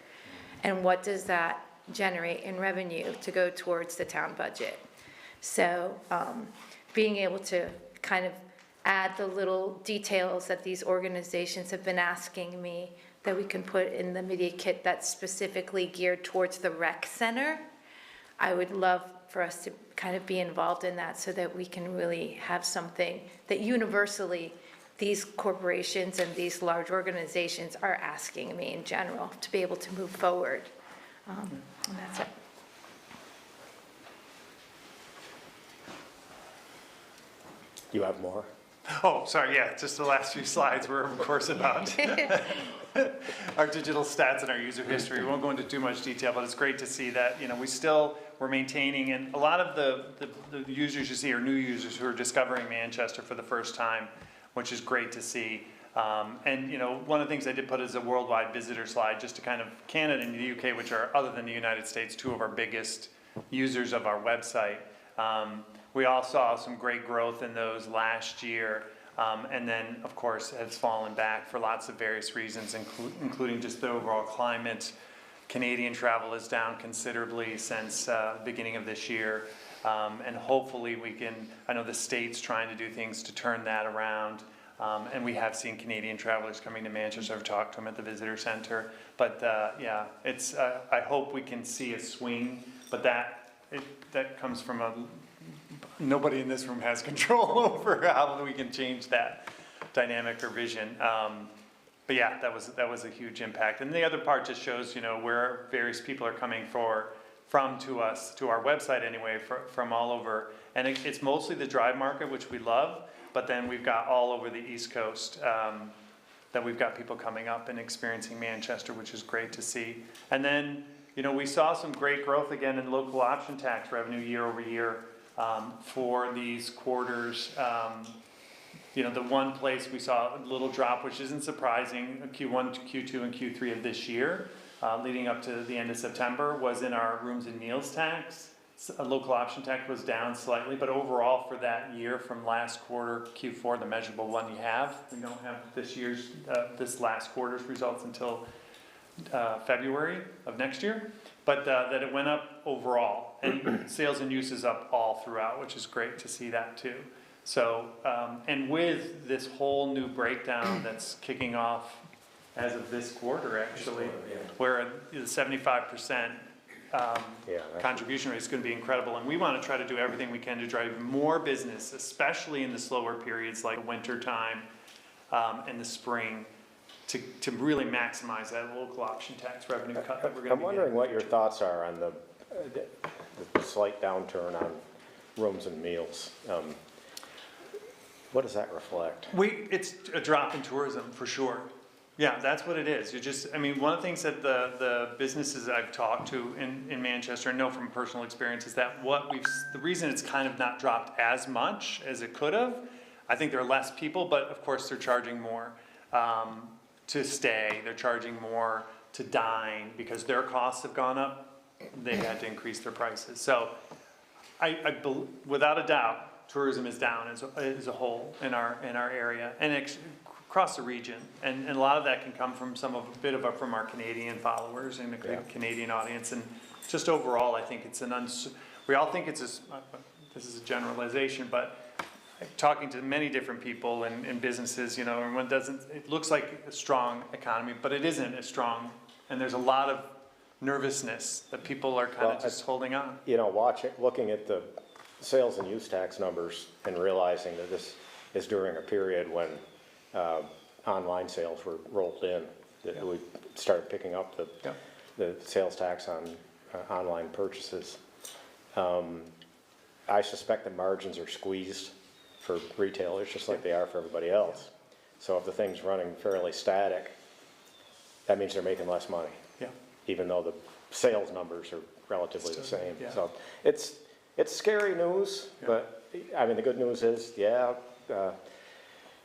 And what does that generate in revenue to go towards the town budget? So being able to kind of add the little details that these organizations have been asking me that we can put in the media kit that's specifically geared towards the rec center, I would love for us to kind of be involved in that so that we can really have something that universally these corporations and these large organizations are asking me in general to be able to move forward. And that's it. you have more? Oh, sorry, yeah, just the last few slides were, of course, about our digital stats and our user history. We won't go into too much detail, but it's great to see that, we're maintaining, and a lot of the users you see are new users who are discovering Manchester for the first time, which is great to see. And one of the things I did put is a worldwide visitor slide, just to kind of Canada and the UK, which are, other than the United States, two of our biggest users of our website. We all saw some great growth in those last year. And then, of course, has fallen back for lots of various reasons, including just the overall climate. Canadian travel is down considerably since the beginning of this year. And hopefully we can, I know the state's trying to do things to turn that around. And we have seen Canadian travelers coming to Manchester. I've talked to them at the visitor center. But yeah, it's, I hope we can see a swing, but that comes from nobody in this room has control over how we can change that dynamic or vision. But yeah, that was a huge impact. And the other part just shows, where various people are coming from to us, to our website anyway, from all over. And it's mostly the drive market, which we love, but then we've got all over the East Coast that we've got people coming up and experiencing Manchester, which is great to see. And then, we saw some great growth again in local option tax revenue year over year for these quarters. The one place we saw a little drop, which isn't surprising, Q1, Q2, and Q3 of this year, leading up to the end of September, was in our rooms and meals tax. A local option tax was down slightly, but overall for that year from last quarter, Q4, the measurable one you have, we don't have this last quarter's results until February of next year, but that it went up overall, and sales and use is up all throughout, which is great to see that too. So, and with this whole new breakdown that's kicking off as of this quarter, actually, where the 75% contribution rate is going to be incredible, and we want to try to do everything we can to drive more business, especially in the slower periods like winter time and the spring, to really maximize that local option tax revenue cut that we're going to be I'm wondering what your thoughts are on the slight downturn on rooms and meals. What does that reflect? It's a drop in tourism for sure. Yeah, that's what it is. One of the things that the businesses I've talked to in Manchester and know from personal experience is that the reason it's kind of not dropped as much as it could have, I think there are less people, but of course they're charging more to stay. They're charging more to dine because their costs have gone up. They had to increase their prices. So without a doubt, tourism is down as a whole in our area and across the region, and a lot of that can come from from our Canadian followers and the Canadian audience, and just overall, I think it's we all think this is a generalization, but talking to many different people and businesses, everyone it looks like a strong economy, but it isn't as strong, and there's a lot of nervousness that people are kind of just holding on. Looking at the sales and use tax numbers and realizing that this is during a period when online sales were rolled in, that we started picking up the sales tax on online purchases. I suspect the margins are squeezed for retailers just like they are for everybody else. So if the thing's running fairly static, that means they're making less money. Yeah. Even though the sales numbers are relatively the same. Yeah. So it's scary news, but the good news is,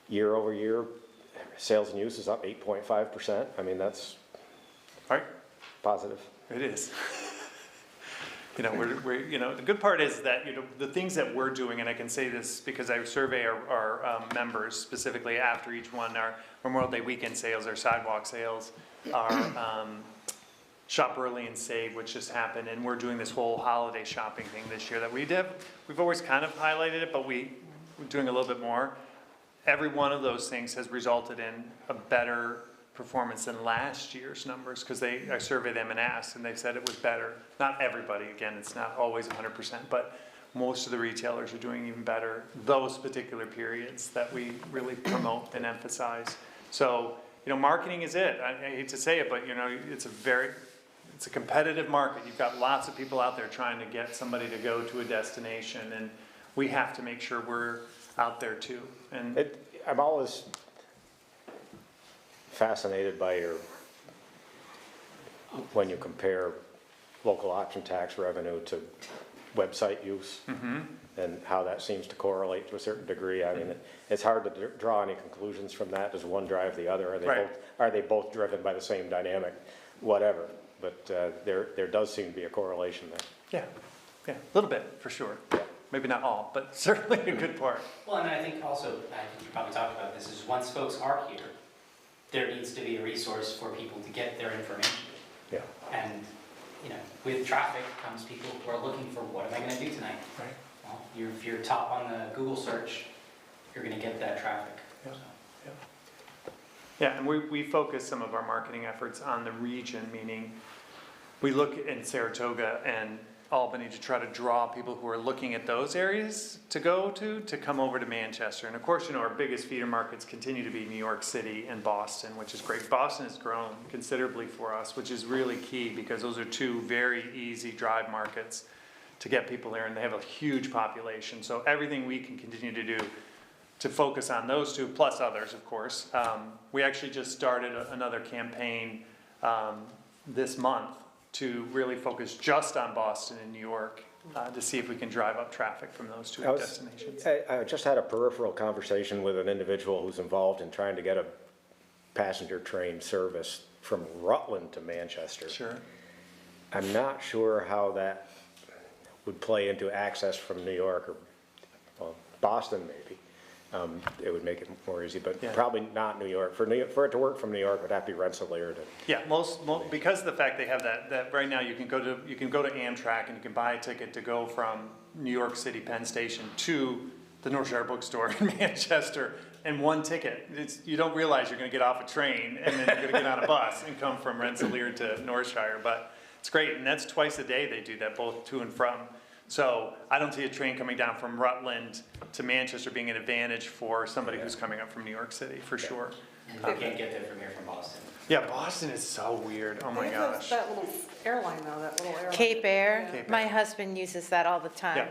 year over year, sales and use is up 8.5%. That's right. Positive. It is. The good part is that, the things that we're doing, and I can say this because I survey our members specifically after each one, our Memorial Day weekend sales, our sidewalk sales, our Shop Early and Save, which just happened, and we're doing this whole holiday shopping thing this year that we did. We've always kind of highlighted it, but we're doing a little bit more. Every one of those things has resulted in a better performance than last year's numbers, because I surveyed them and asked, and they said it was better. Not everybody, again, it's not always 100%, but most of the retailers are doing even better those particular periods that we really promote and emphasize. So, marketing is it. I hate to say it, but it's a competitive market. You've got lots of people out there trying to get somebody to go to a destination, and we have to make sure we're out there too. And I'm always fascinated by when you compare local option tax revenue to website use and how that seems to correlate to a certain degree. I mean, it's hard to draw any conclusions from that. Does one drive the other? Are they both driven by the same dynamic? Whatever. But there does seem to be a correlation there. Yeah, a little bit, for sure. Maybe not all, but certainly a good part. Well, and I think also, I think you probably talked about this, is once folks are here, there needs to be a resource for people to get their information. Yeah. And, you know, with traffic comes people who are looking for, what am I gonna do tonight? Right. Well, if you're top on the Google search, you're gonna get that traffic. Yeah. Yeah, and we focus some of our marketing efforts on the region, meaning we look in Saratoga and Albany to try to draw people who are looking at those areas to go to come over to Manchester. And of course, you know, our biggest feeder markets continue to be New York City and Boston, which is great. Boston has grown considerably for us, which is really key because those are two very easy drive markets to get people there, and they have a huge population. So everything we can continue to do to focus on those two, plus others, of course. We actually just started another campaign this month to really focus just on Boston and New York to see if we can drive up traffic from those two destinations. I just had a peripheral conversation with an individual who's involved in trying to get a passenger train service from Rutland to Manchester. Sure. I'm not sure how that would play into access from New York or, well, Boston maybe. It would make it more easy, but probably not New York. For it to work from New York, it would have to be Rensselaer to. Yeah, most because of the fact they have that right now you can go to Amtrak and you can buy a ticket to go from New York City Penn Station to the North Shire Bookstore in Manchester, and one ticket. You don't realize you're going to get off a train and then you're going to get on a bus and come from Rensselaer to North Shire, but it's great, and that's twice a day they do that, both to and from. So I don't see a train coming down from Rutland to Manchester being an advantage for somebody who's coming up from New York City, for sure. And you can't get there from here from Boston. Yeah, Boston is so weird. Oh my gosh. That little airline though, that little airline. Cape Air, Cape Air. my husband uses that all the time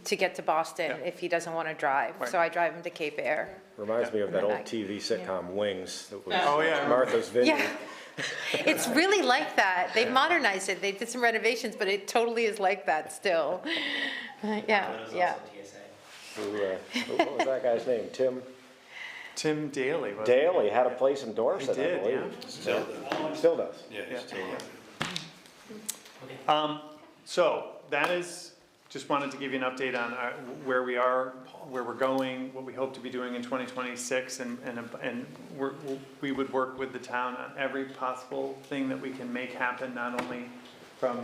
to get to Boston if he doesn't want to drive. Right. So I drive him to Cape Air. Reminds me of that And then old I- TV sitcom Wings. That was Oh, yeah. Martha's Vineyard. Yeah. It's really like that. They've modernized it. They did some renovations, but it totally is like that still. Yeah, That was yeah. also TSA. What was that guy's name? Tim Daly. wasn't Daly had a place in Dorset, He did, I believe. Still does. Yeah, Yeah. still. So that is, just wanted to give you an update on where we are, where we're going, what we hope to be doing in 2026, and we would work with the town on every possible thing that we can make happen, not only from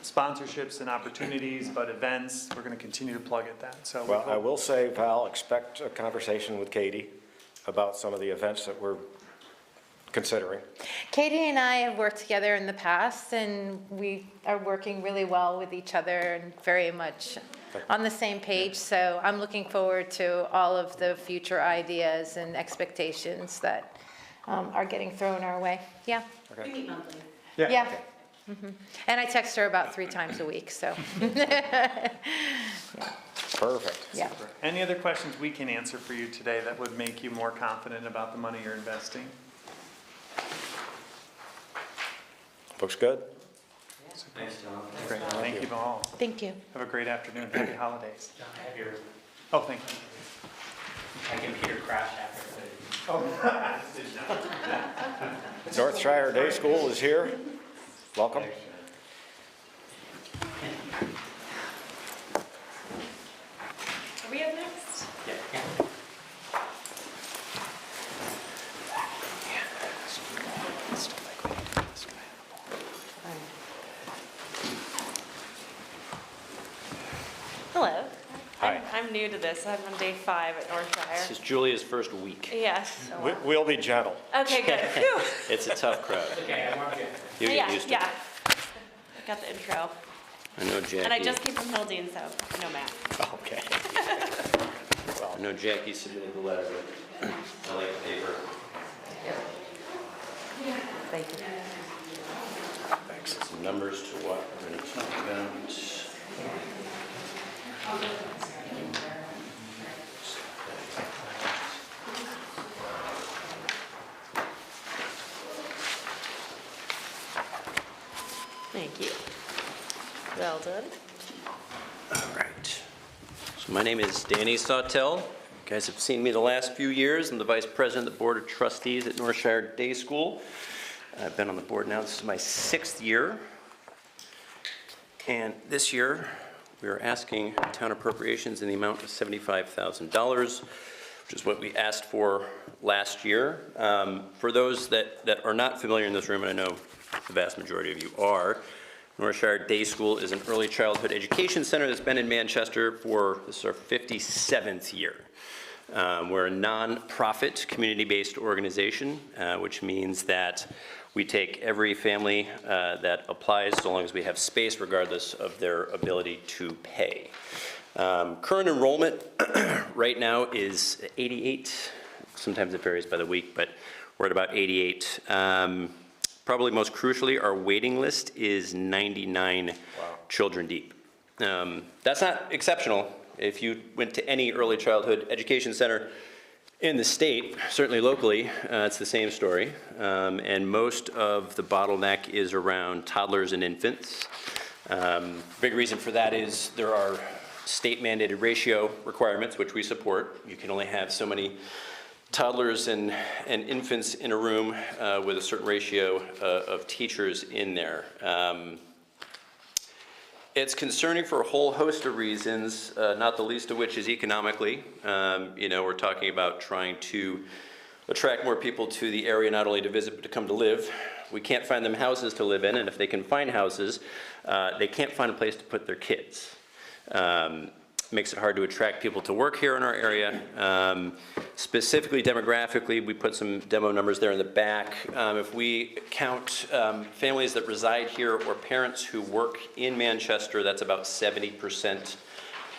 sponsorships and opportunities, but events. We're going to continue to plug at that. So we Well, I hope- will say, Val, expect a conversation with Katie about some of the events that we're considering. Katie and I have worked together in the past, and we are working really well with each other and very much on the same page. So I'm looking forward to all of the future ideas and expectations that are getting thrown our way. Yeah. We meet monthly. Yeah. Mhm. And I text her about 3 times a week, so. Perfect. Yeah. Any other questions we can answer for you today that would make you more confident about the money you're investing? Looks good. Thanks, John. Great, thank you all. Thank you. Have a great afternoon, happy holidays. John, I have your, Oh, thank you. my computer crashed after the. North Shire Day School is here. Welcome. Are we up next? Yeah. Hello. Hi. I'm new to this. I'm on day 5 at North This is Shire. Julia's first week. Yes. We'll be gentle. Okay, good. Phew. It's a tough crowd. Okay, I want you. You get used to it. Yeah. I got the intro. I know Jackie. And I just came from Hildene, so I know Matt. Okay. I know Jackie submitted the letter, but I like the paper. Thank you. Thanks. Some numbers to what we're going to talk about. Thank you. Well done. All right. So my name is Danny Sawtell. You guys have seen me the last few years. I'm the Vice President of the Board of Trustees at Northshire Day School. I've been on the board now, this is my 6th year. And this year, we are asking town appropriations in the amount of $75,000, which is what we asked for last year. For those that are not familiar in this room, and I know the vast majority of you are, Northshire Day School is an early childhood education center that's been in Manchester for, this is our 57th year. We're a non-profit, community-based organization, which means that we take every family that applies, so long as we have space, regardless of their ability to pay. Current enrollment right now is 88. Sometimes it varies by the week, but we're at about 88. Probably most crucially, our waiting list is 99 children deep. That's not exceptional. If you went to any early childhood education center in the state, certainly locally, it's the same story. And most of the bottleneck is around toddlers and infants. Big reason for that is there are state mandated ratio requirements, which we support. You can only have so many toddlers and infants in a room with a certain ratio of teachers in there. It's concerning for a whole host of reasons, not the least of which is economically. We're talking about trying to attract more people to the area, not only to visit, but to come to live. We can't find them houses to live in, and if they can find houses, they can't find a place to put their kids. Makes it hard to attract people to work here in our area. Specifically demographically, we put some demo numbers there in the back. If we count families that reside here or parents who work in Manchester, that's about 70%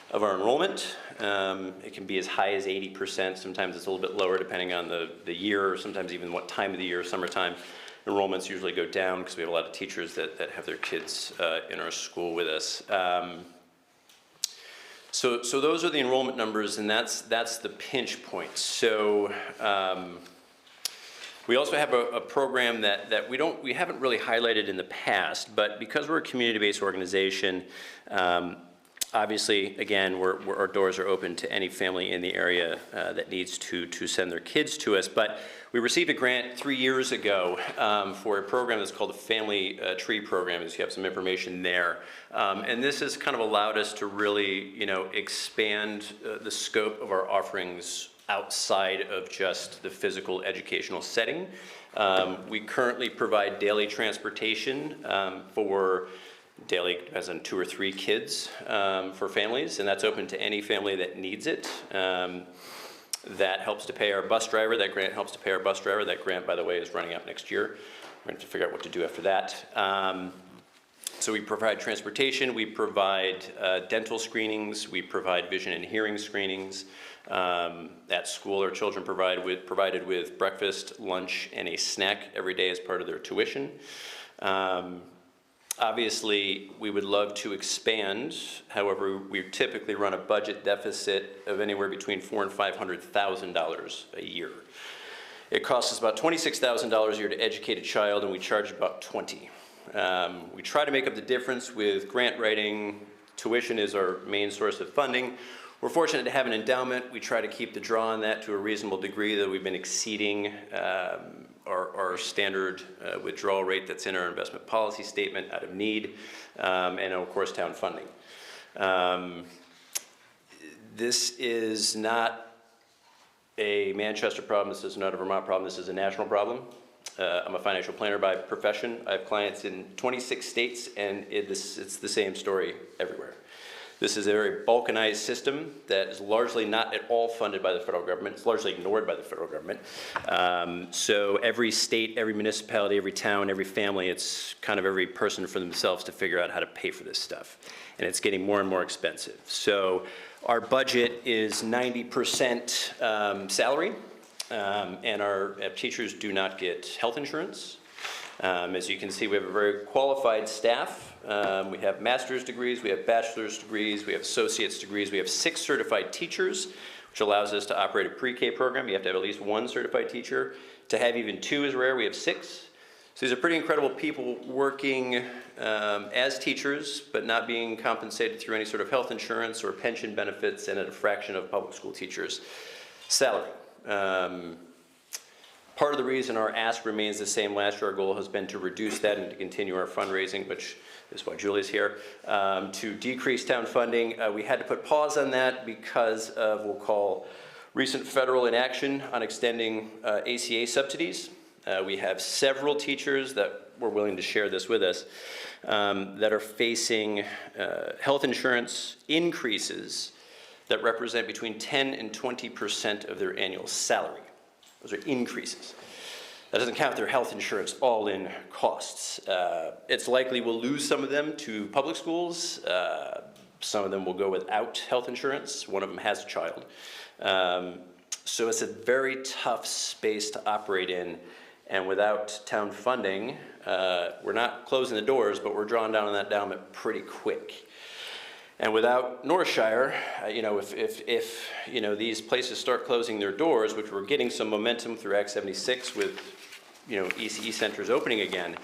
of our enrollment. It can be as high as 80%. Sometimes it's a little bit lower depending on the year, or sometimes even what time of the year. Summertime enrollments usually go down because we have a lot of teachers that have their kids in our school with us. So those are the enrollment numbers, and that's the pinch point. So we also have a program that we haven't really highlighted in the past, but because we're a community-based organization, obviously, again, our doors are open to any family in the area that needs to send their kids to us. But we received a grant 3 years ago for a program that's called the Family Tree Program, as you have some information there. And this has kind of allowed us to really, expand the scope of our offerings outside of just the physical educational setting. We currently provide daily transportation for daily, as in 2 or 3 kids for families, and that's open to any family that needs it. That helps to pay our bus driver. That grant helps to pay our bus driver. That grant, by the way, is running out next year. We're going to have to figure out what to do after that. So we provide transportation, we provide dental screenings, we provide vision and hearing screenings. At school, our children provided with breakfast, lunch, and a snack every day as part of their tuition. Obviously, we would love to expand. However, we typically run a budget deficit of anywhere between $400,000 and $500,000 a year. It costs us about $26,000 a year to educate a child, and we charge about $20,000. We try to make up the difference with grant writing. Tuition is our main source of funding. We're fortunate to have an endowment. We try to keep the draw on that to a reasonable degree, though we've been exceeding our standard withdrawal rate that's in our investment policy statement out of need, and of course town funding. This is not a Manchester problem, this is not a Vermont problem, this is a national problem. I'm a financial planner by profession. I have clients in 26 states, and it's the same story everywhere. This is a very balkanized system that is largely not at all funded by the federal government. It's largely ignored by the federal government. So every state, every municipality, every town, every family, it's kind of every person for themselves to figure out how to pay for this stuff. And it's getting more and more expensive. So our budget is 90% salary, and our teachers do not get health insurance. As you can see, we have a very qualified staff. We have master's degrees, we have bachelor's degrees, we have associate's degrees, we have 6 certified teachers, which allows us to operate a pre-K program. You have to have at least 1 certified teacher. To have even 2 is rare, we have 6. So these are pretty incredible people working as teachers, but not being compensated through any sort of health insurance or pension benefits, and at a fraction of public school teachers' salary. Part of the reason our ask remains the same last year, our goal has been to reduce that and to continue our fundraising, which is why Julie's here, to decrease town funding. We had to put pause on that because of, we'll call, recent federal inaction on extending ACA subsidies. We have several teachers that were willing to share this with us that are facing health insurance increases that represent between 10 and 20% of their annual salary. Those are increases. That doesn't count their health insurance all-in costs. It's likely we'll lose some of them to public schools. Some of them will go without health insurance. One of them has a child. So it's a very tough space to operate in. And without town funding, we're not closing the doors, but we're drawing down on that endowment pretty quick. And without North Shire, if these places start closing their doors, which we're getting some momentum through Act 76 with, ECE centers opening again,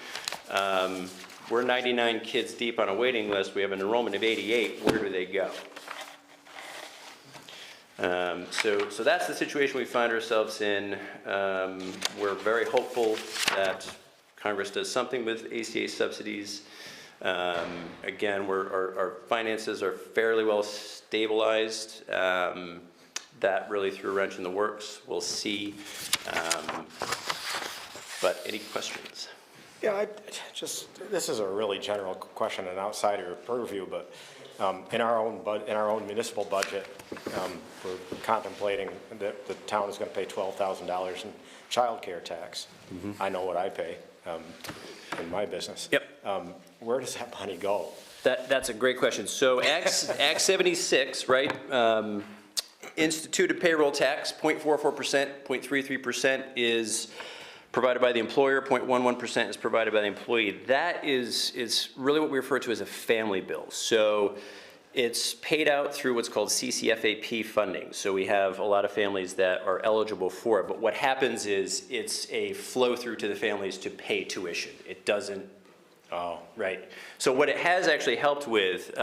we're 99 kids deep on a waiting list. We have an enrollment of 88. Where do they go? So that's the situation we find ourselves in. We're very hopeful that Congress does something with ACA subsidies. Again, our finances are fairly well stabilized. That really threw a wrench in the works. We'll see. But any questions? Yeah, this is a really general question and outside of your purview, but in our own municipal budget, we're contemplating that the town is going to pay $12,000 in childcare tax. Mm-hmm. I know what I pay in my business. Yep. Where does that money go? That's a great question. So Act 76, right, instituted payroll tax, 0.44%, 0.33% is provided by the employer, 0.11% is provided by the employee. That is really what we refer to as a family bill. So it's paid out through what's called CCFAP funding. So we have a lot of families that are eligible for it. But what happens is it's a flow through to the families to pay tuition. It doesn't, right. So what it has actually helped with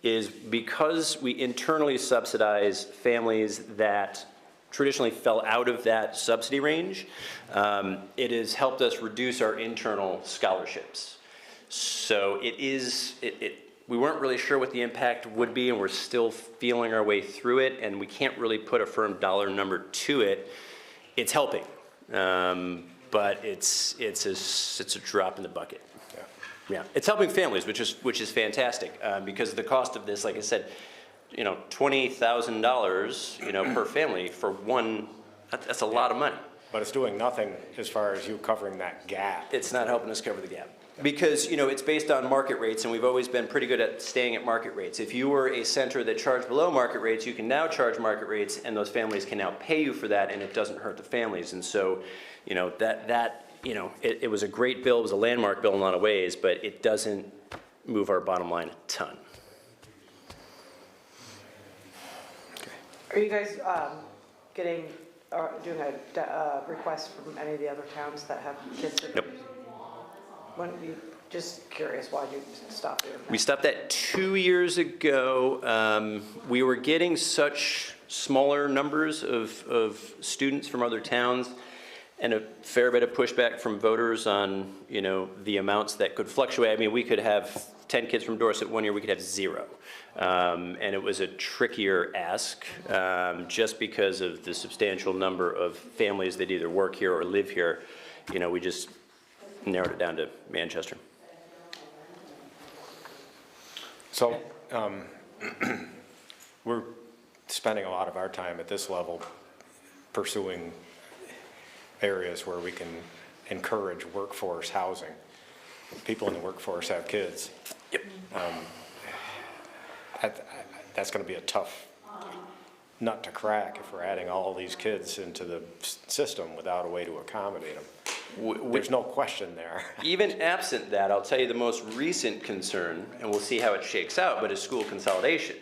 is because we internally subsidize families that traditionally fell out of that subsidy range, it has helped us reduce our internal scholarships. So we weren't really sure what the impact would be, and we're still feeling our way through it, and we can't really put a firm dollar number to it. It's helping, but it's a drop in the bucket. Yeah, it's helping families, which is fantastic, because of the cost of this, like I said, $20,000, per family for one, that's a lot of money. But it's doing nothing as far as you covering that gap. It's not helping us cover the gap. Because, it's based on market rates, and we've always been pretty good at staying at market rates. If you were a center that charged below market rates, you can now charge market rates, and those families can now pay you for that, and it doesn't hurt the families. And so, it was a great bill, it was a landmark bill in a lot of ways, but it doesn't move our bottom line a ton. Are you guys doing a request from any of the other towns that have kids? Yep. Just curious, why'd you stop doing that? We stopped that 2 years ago. We were getting such smaller numbers of students from other towns, and a fair bit of pushback from voters on, the amounts that could fluctuate. I mean, we could have 10 kids from Dorset one year, we could have 0. And it was a trickier ask, just because of the substantial number of families that either work here or live here. We just narrowed it down to Manchester. So we're spending a lot of our time at this level pursuing areas where we can encourage workforce housing. People in the workforce have kids. Yep. That's going to be a tough nut to crack if we're adding all these kids into the system without a way to accommodate them. There's no question there. Even absent that, I'll tell you the most recent concern, and we'll see how it shakes out, but is school consolidation.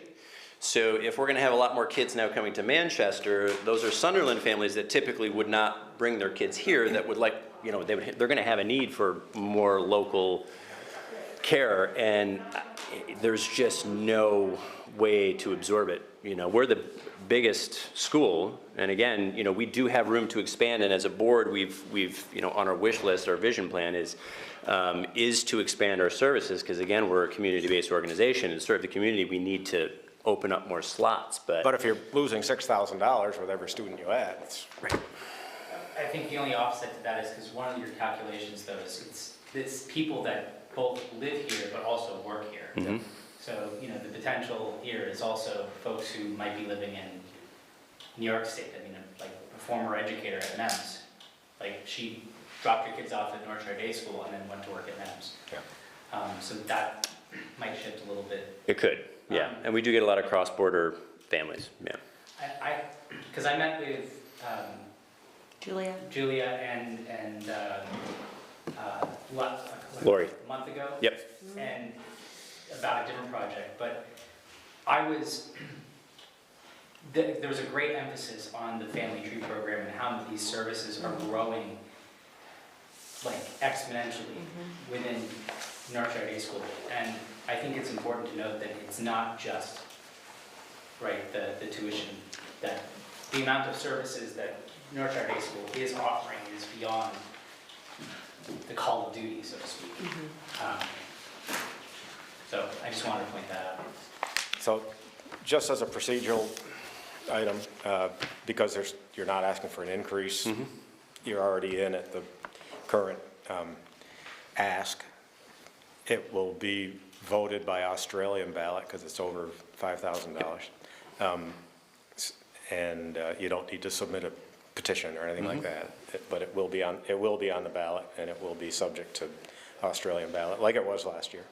So if we're going to have a lot more kids now coming to Manchester, those are Sunderland families that typically would not bring their kids here, that would like you know, they're gonna have a need for more local care, and there's just no way to absorb it. You know, we're the biggest school, and again, you know, we do have room to expand, and as a board, we've, you know, on our wish list, our vision plan is to expand our services, because again, we're a community-based organization, and to serve the community, we need to open up more slots, But if you're losing $6,000 with every student you add, it's. Right. I think the only offset to that is because one of your calculations though is it's people that both live here but also work here. Mhm. So, you know, the potential here is also folks who might be living in New York State. I mean, like a former educator at NEMS, like she dropped her kids off at North Shore Day School and then went to work at NEMS. Yeah. So that might shift a little bit. It could, yeah, and we do get a lot of cross-border families, yeah. Because I met with Julia? Julia and Lori. a month ago. Yep. And about a different project, but I was, there was a great emphasis on the family tree program and how these services are growing like exponentially within North Shore Day School. And I think it's important to note that it's not just, right, the tuition, that the amount of services that North Shore Day School is offering is beyond the call of duty, so to speak. So I just wanted to point that out. So just as a procedural item, because you're not asking for an increase, you're already in at the current ask, it will be voted by Australian ballot because it's over $5,000. And you don't need to submit a petition or anything like that, but it will be on the ballot, and it will be subject to Australian ballot, like it was last year.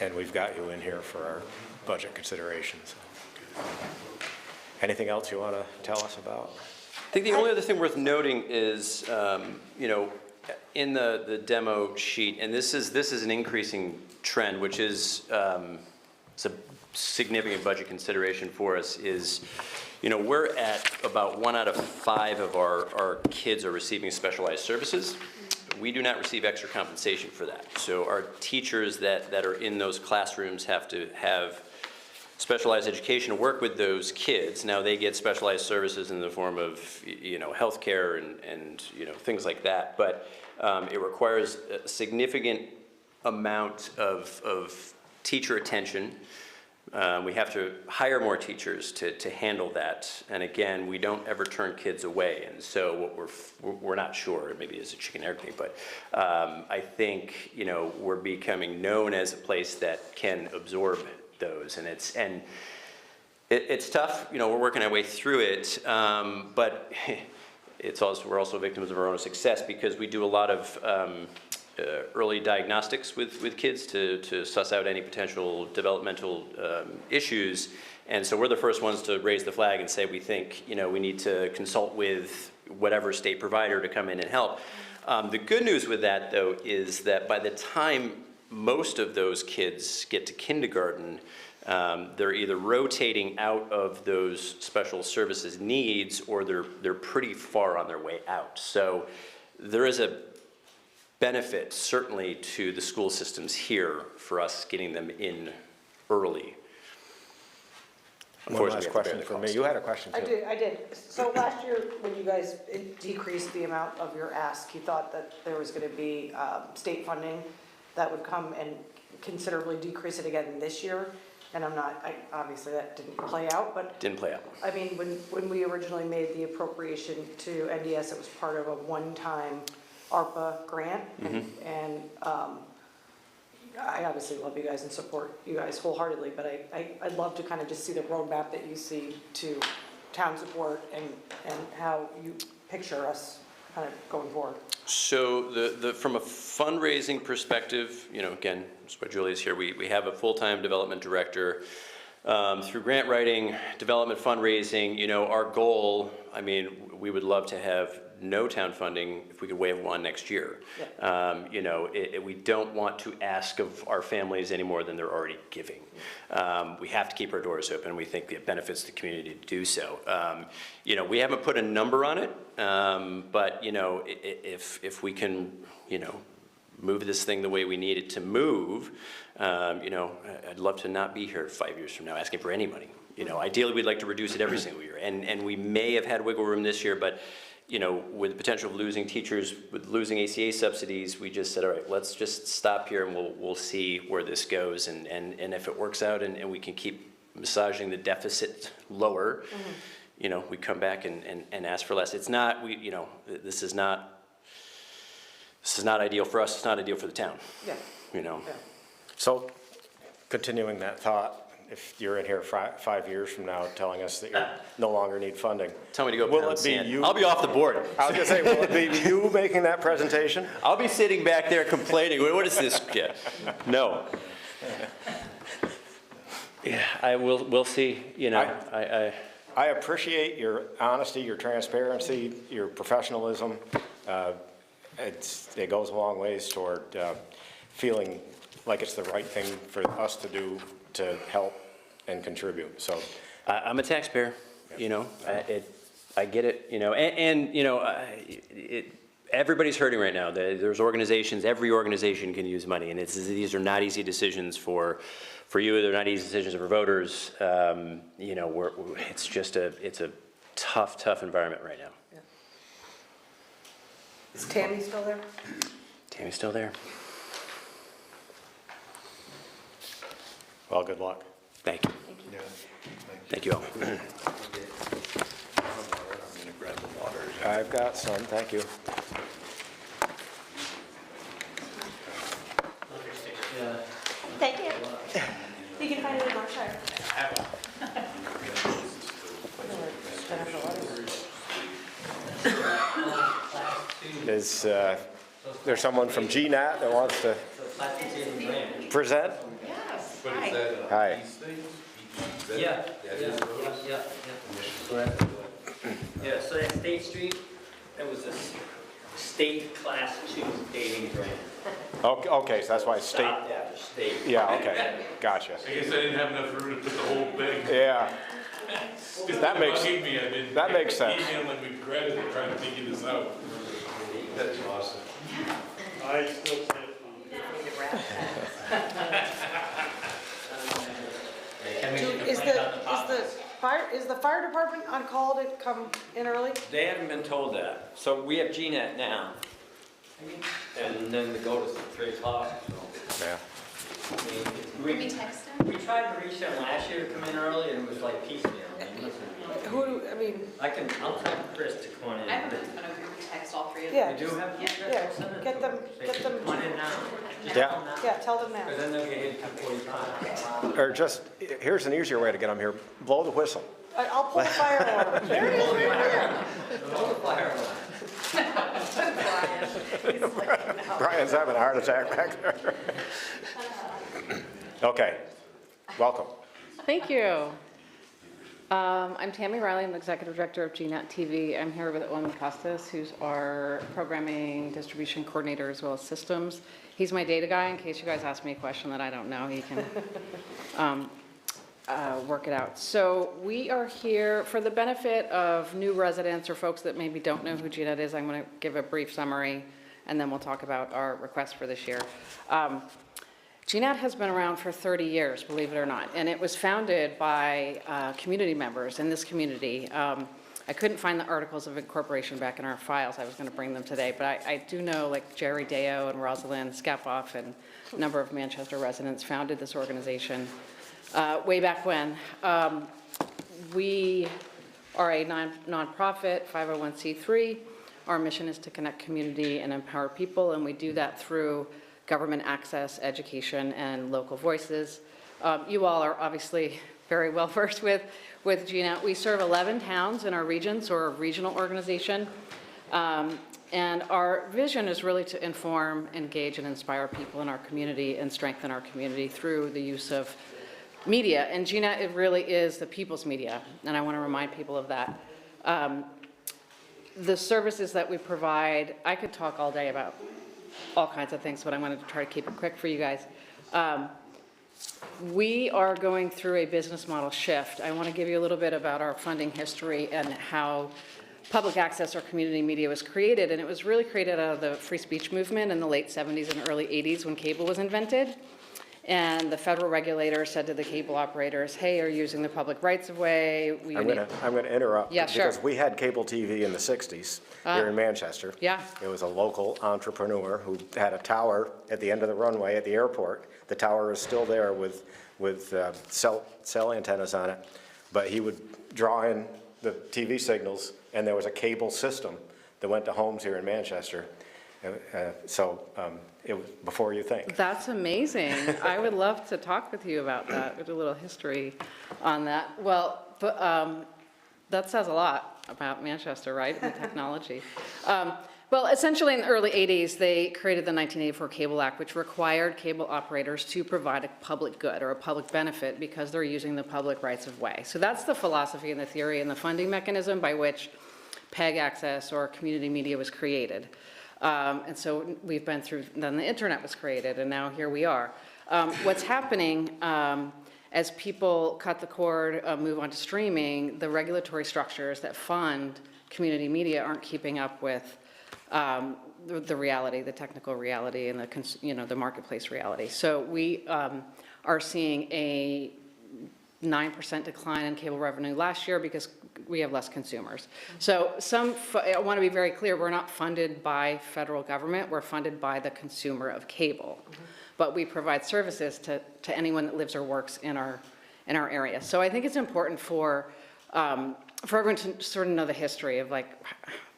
And we've got you in here for our budget considerations. Anything else you want to tell us about? I think the only other thing worth noting is, you know, in the demo sheet, and this is an increasing trend, which is it's a significant budget consideration for us, is, you know, we're at about 1 out of 5 of our kids are receiving specialized services. We do not receive extra compensation for that. So our teachers that are in those classrooms have to have specialized education to work with those kids. Now they get specialized services in the form of, you know, healthcare and you know, things like that. But it requires a significant amount of teacher attention. We have to hire more teachers to handle that. And again, we don't ever turn kids away. And so what we're not sure, maybe it's a chicken egg thing, but I think, you know, we're becoming known as a place that can absorb those. And it's tough, you know, we're working our way through it, but we're also victims of our own success because we do a lot of early diagnostics with kids to suss out any potential developmental issues. And so we're the first ones to raise the flag and say we think, you know, we need to consult with whatever state provider to come in and help. The good news with that, though, is that by the time most of those kids get to kindergarten, they're either rotating out of those special services needs or they're pretty far on their way out. So there is a benefit certainly to the school systems here for us getting them in early. One last question for me. You had a question too. I did. So last year, when you guys decreased the amount of your ask, you thought that there was going to be state funding that would come and considerably decrease it again this year. And obviously that didn't play out, but. Didn't play out. I mean, when we originally made the appropriation to NDS, it was part of a one-time ARPA grant. And I obviously love you guys and support you guys wholeheartedly, but I'd love to kind of just see the roadmap that you see to town support and how you picture us kind of going forward. So from a fundraising perspective, you know, again, that's why Julie's here, we have a full-time development director. Through grant writing, development, fundraising, you know, our goal, I mean, we would love to have no town funding, if we could waive one next year. You know, we don't want to ask of our families any more than they're already giving. We have to keep our doors open. We think it benefits the community to do so. You know, we haven't put a number on it, but, you know, if we can, you know, move this thing the way we need it to move, you know, I'd love to not be here 5 years from now asking for any money. You know, ideally, we'd like to reduce it every single year, and we may have had wiggle room this year, but, you know, with the potential of losing teachers, with losing ACA subsidies, we just said, all right, let's just stop here and we'll see where this goes, and if it works out and we can keep massaging the deficit lower, you know, we come back and ask for less. It's not, you know, this is not ideal for us, it's not ideal for the town. Yeah. You know. Yeah. So, continuing that thought, if you're in here 5 years from now telling us that you no longer need funding. Tell me to go will pound it be sand. you? I'll be off the board. I was gonna say, will it be you making that presentation? I'll be sitting back there complaining, what is this? Yeah. No. Yeah, we'll see, you know, I appreciate your honesty, your transparency, your professionalism. It goes a long ways toward feeling like it's the right thing for us to do to help and contribute, so. I'm a taxpayer, you know, I get it, you know, and you know, everybody's hurting right now. There's organizations, every organization can use money, and these are not easy decisions for you, they're not easy decisions for voters. You know, it's a tough environment right now. Yeah. Is Tammy still there? Tammy's still there. Well, good luck. Thank you. Thank you all. I've got some, thank you. Thank you. You can find it in North Shore. Is there someone from GNAT that wants to present? But is that Hi. these things? Yeah. Yeah, so that State Street, that was a state class 2 paving grant. Okay, so that's why it's state, Stopped after state. yeah, okay, gotcha. I guess I didn't have enough room to put the whole thing. Yeah, That makes- Bugging me, I've been that makes sense. emailing with credit and trying to figure this out. That's awesome. I still say Is the fire department on call to come in early? They haven't been told that. So we have GNET now. And then the go to 3 o'clock, so. Yeah. Can we text them? We tried to reach them last year to come in early and it was like piecemeal. I'll tell Chris to come on in. I have a phone over here, we text all three of Yeah. them. You do have? Yeah, get them, Come on in now. Just Yeah. tell them now. yeah, tell them now. Because then they'll get hit 2:45. Or just, here's an easier way to get them here, blow the whistle. I'll pull the fire alarm. There it is, right there. Brian's having a heart attack back there. Okay, welcome. Thank you. I'm Tammy Riley, I'm the Executive Director of GNAT TV. I'm here with Owen Costas, who's our Programming Distribution Coordinator as well as Systems. He's my data guy, in case you guys ask me a question that I don't know, he can work it out. So we are here for the benefit of new residents or folks that maybe don't know who GNAT is. I'm going to give a brief summary, and then we'll talk about our request for this year. GNAT has been around for 30 years, believe it or not, and it was founded by community members in this community. I couldn't find the articles of incorporation back in our files. I was going to bring them today, but I do know like Jerry Deo and Rosalind Skapoff and a number of Manchester residents founded this organization way back when. We are a nonprofit, 501c3. Our mission is to connect community and empower people, and we do that through government access, education, and local voices. You all are obviously very well versed with GNAT. We serve 11 towns in our region, so we're a regional organization. And our vision is really to inform, engage, and inspire people in our community and strengthen our community through the use of media. And GNAT, it really is the people's media, and I want to remind people of that. the services that we provide, I could talk all day about all kinds of things, but I'm going to try to keep it quick for you guys. We are going through a business model shift. I want to give you a little bit about our funding history and how public access or community media was created. And it was really created out of the free speech movement in the late 70s and early 80s when cable was invented. And the federal regulator said to the cable operators, hey, you're using the public rights of way. I'm gonna interrupt. Yeah, sure. Because we had cable TV in the 60s here in Manchester. Yeah. It was a local entrepreneur who had a tower at the end of the runway at the airport. The tower is still there with cell antennas on it. But he would draw in the TV signals, and there was a cable system that went to homes here in Manchester. It was before you think. That's amazing. I would love to talk with you about that, with a little history on that. Well, but, that says a lot about Manchester, right, and technology. Well, essentially in the early 80s, they created the 1984 Cable Act, which required cable operators to provide a public good or a public benefit because they're using the public rights of way. So that's the philosophy and the theory and the funding mechanism by which PEG access or community media was created. And so we've been through, then the internet was created, and now here we are. What's happening as people cut the cord, move on to streaming, the regulatory structures that fund community media aren't keeping up with the reality, the technical reality, and the marketplace reality. So we are seeing a 9% decline in cable revenue last year because we have less consumers. So I want to be very clear, we're not funded by federal government, we're funded by the consumer of cable. But we provide services to anyone that lives or works in our area. So I think it's important for everyone to sort of know the history of like,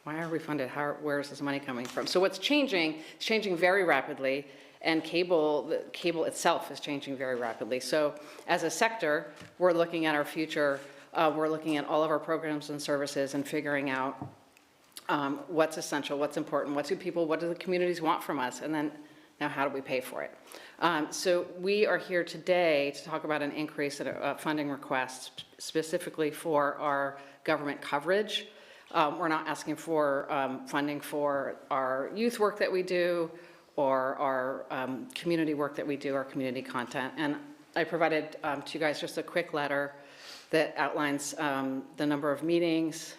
why are we funded? Where is this money coming from? So what's changing, it's changing very rapidly, and the cable itself is changing very rapidly. So as a sector, we're looking at our future, we're looking at all of our programs and services and figuring out what's essential, what's important, what do the communities want from us, and then now how do we pay for it? So we are here today to talk about an increase in funding request specifically for our government coverage. We're not asking for funding for our youth work that we do or our community work that we do, our community content. And I provided to you guys just a quick letter that outlines the number of meetings,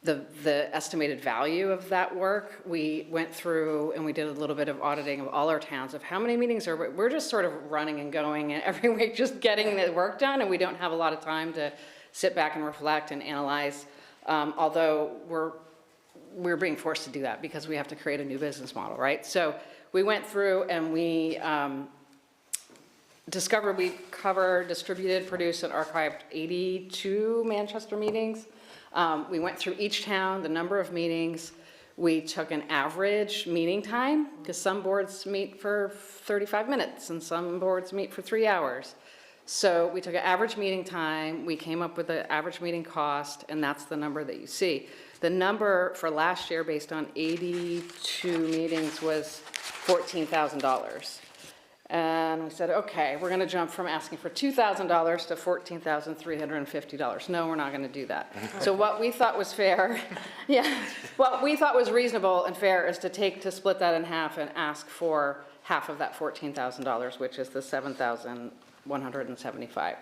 the estimated value of that work. We went through and we did a little bit of auditing of all our towns of how many meetings we're just sort of running and going every week, just getting the work done, and we don't have a lot of time to sit back and reflect and analyze. Although we're being forced to do that because we have to create a new business model, right? So we went through and we discovered we covered, distributed, produced, and archived 82 Manchester meetings. We went through each town, the number of meetings. We took an average meeting time because some boards meet for 35 minutes and some boards meet for 3 hours. So we took an average meeting time, we came up with the average meeting cost, and that's the number that you see. The number for last year based on 82 meetings was $14,000. And we said, okay, we're gonna jump from asking for $2,000 to $14,350. No, we're not gonna do that. So what we thought was fair, what we thought was reasonable and fair is to split that in half and ask for half of that $14,000, which is the $7,175.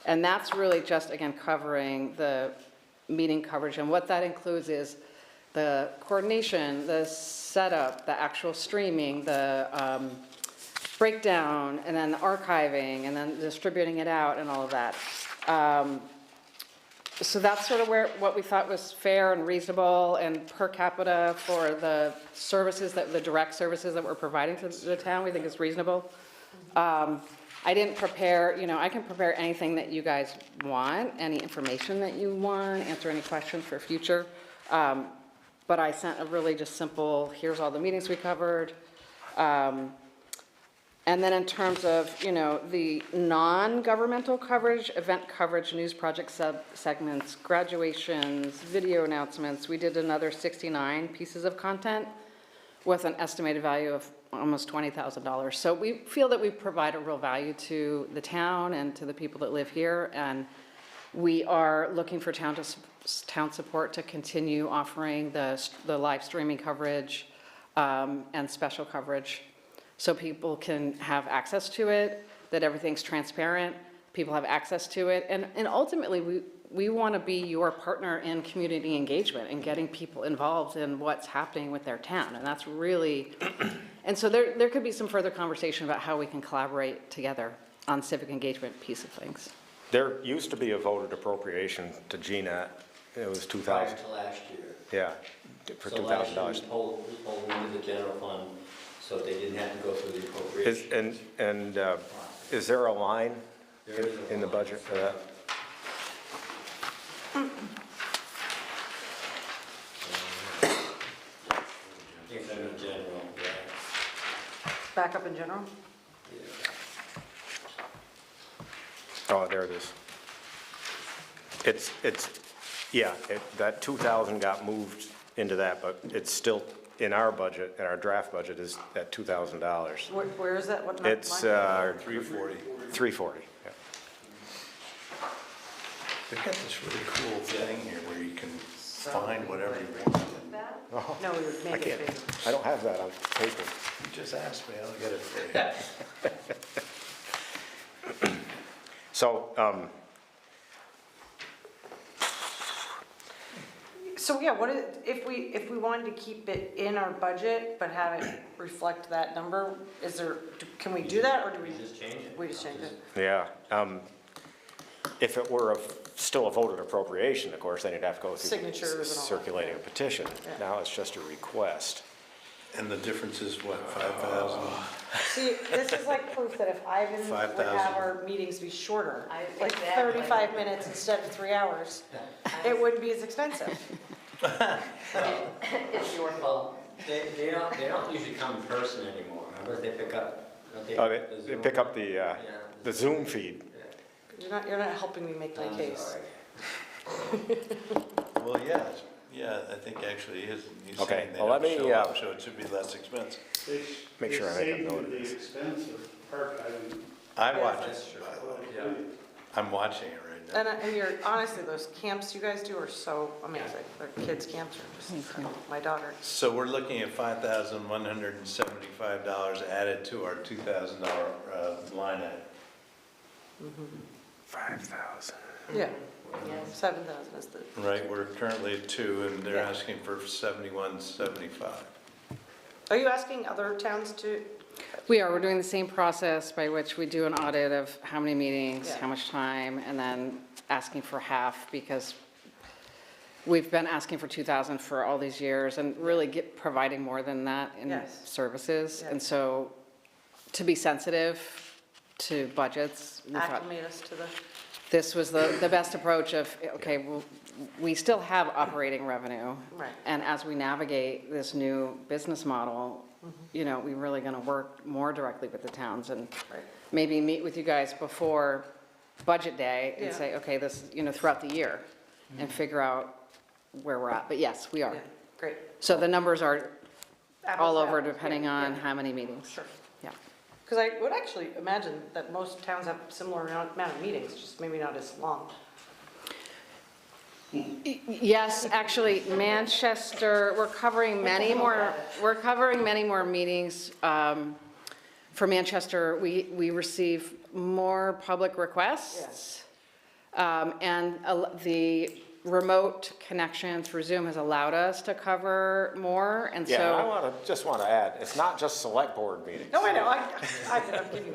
And that's really just, again, covering the meeting coverage. And what that includes is the coordination, the setup, the actual streaming, the breakdown, and then the archiving, and then distributing it out and all of that. So that's sort of what we thought was fair and reasonable and per capita for the services, the direct services that we're providing to the town, we think is reasonable. I didn't prepare, I can prepare anything that you guys want, any information that you want, answer any questions for future. But I sent a really just simple, here's all the meetings we covered. And then in terms of, the non-governmental coverage, event coverage, news project segments, graduations, video announcements, we did another 69 pieces of content with an estimated value of almost $20,000. So we feel that we provide a real value to the town and to the people that live here. And We are looking for town support to continue offering the live streaming coverage and special coverage, so people can have access to it, that everything's transparent, people have access to it, and ultimately, we want to be your partner in community engagement and getting people involved in what's happening with their town, and that's really, and so there could be some further conversation about how we can collaborate together on civic engagement piece of things. There used to be a voted appropriation to GNAT. It was 2,000. Prior to last year. Yeah, for So last year we $2,000. pulled into the general fund, so they didn't have to go through the appropriation. Is there a line There is a in the line. budget for that? If I'm in general, yeah. Back up in general? Oh, there it is. That 2,000 got moved into that, but it's still in our budget, in our draft budget is at $2,000. Where is that? What line? It's 340. 340, yeah. They've got this really cool thing here where you can find whatever you want. Oh, No, we would I make it can't, bigger. I don't have that on paper. You just asked me, I'll get it for you. So, So, yeah, if we wanted to keep it in our budget, but have it reflect that number, can we do that, or do we? Just change it. We just change it? yeah, if it were still a voted appropriation, of course, then you'd have to go through Signatures and all that. circulating a petition. Yeah. Now it's just a request. And the difference is what, 5,000? See, this is like proof that if Ivan would 5,000. have our meetings be shorter, like Exactly. 35 minutes instead of 3 hours, it wouldn't be as expensive. It's your fault. They don't usually come in person anymore, remember, they pick up. don't Oh, the they Zoom? pick up the Yeah. Zoom feed. You're not helping me make my I'm case. sorry. Well, yeah, I think actually he's Okay, saying they well, let don't me, show up, so it should be less expensive. Make sure I make a note of They this. saved the expense of archiving. I watch That's it, true. by the way. Yeah. I'm watching it right now. And honestly, those camps you guys do are so amazing. The kids' camps are just, my daughter. So we're looking at $5,175 added to our $2,000 line item. 5,000. Yeah, 7,000 is the, Right, we're currently at 2, and they're Yeah. asking for 7175. are you asking other towns to? We're doing the same process by which we do an audit of how many meetings, Yeah. how much time, and then asking for half, because we've been asking for 2,000 for all these years, and really providing more than that in Yes. services. Yeah. And so, to be sensitive to budgets, we thought Acclimate us to the, this was the best approach of, okay, well, we still have operating revenue. Right. And as we navigate this new business model, we're really gonna work more directly with the towns and Right. maybe meet with you guys before budget day and Yeah. say, okay, this, throughout the year, and figure out where we're at. But yes, we are. yeah, great. So the numbers are Apples all to over apples, depending yeah, on yeah. how many meetings. Sure. Yeah. Because I would actually imagine that most towns have similar amount of meetings, just maybe not as long. Yes, actually, Manchester, we're covering many more meetings. For Manchester, we receive more public requests. And the remote connection through Zoom has allowed us to cover more, and Yeah, and so. I just want to add, it's not just select board meetings. No, I know, I'm giving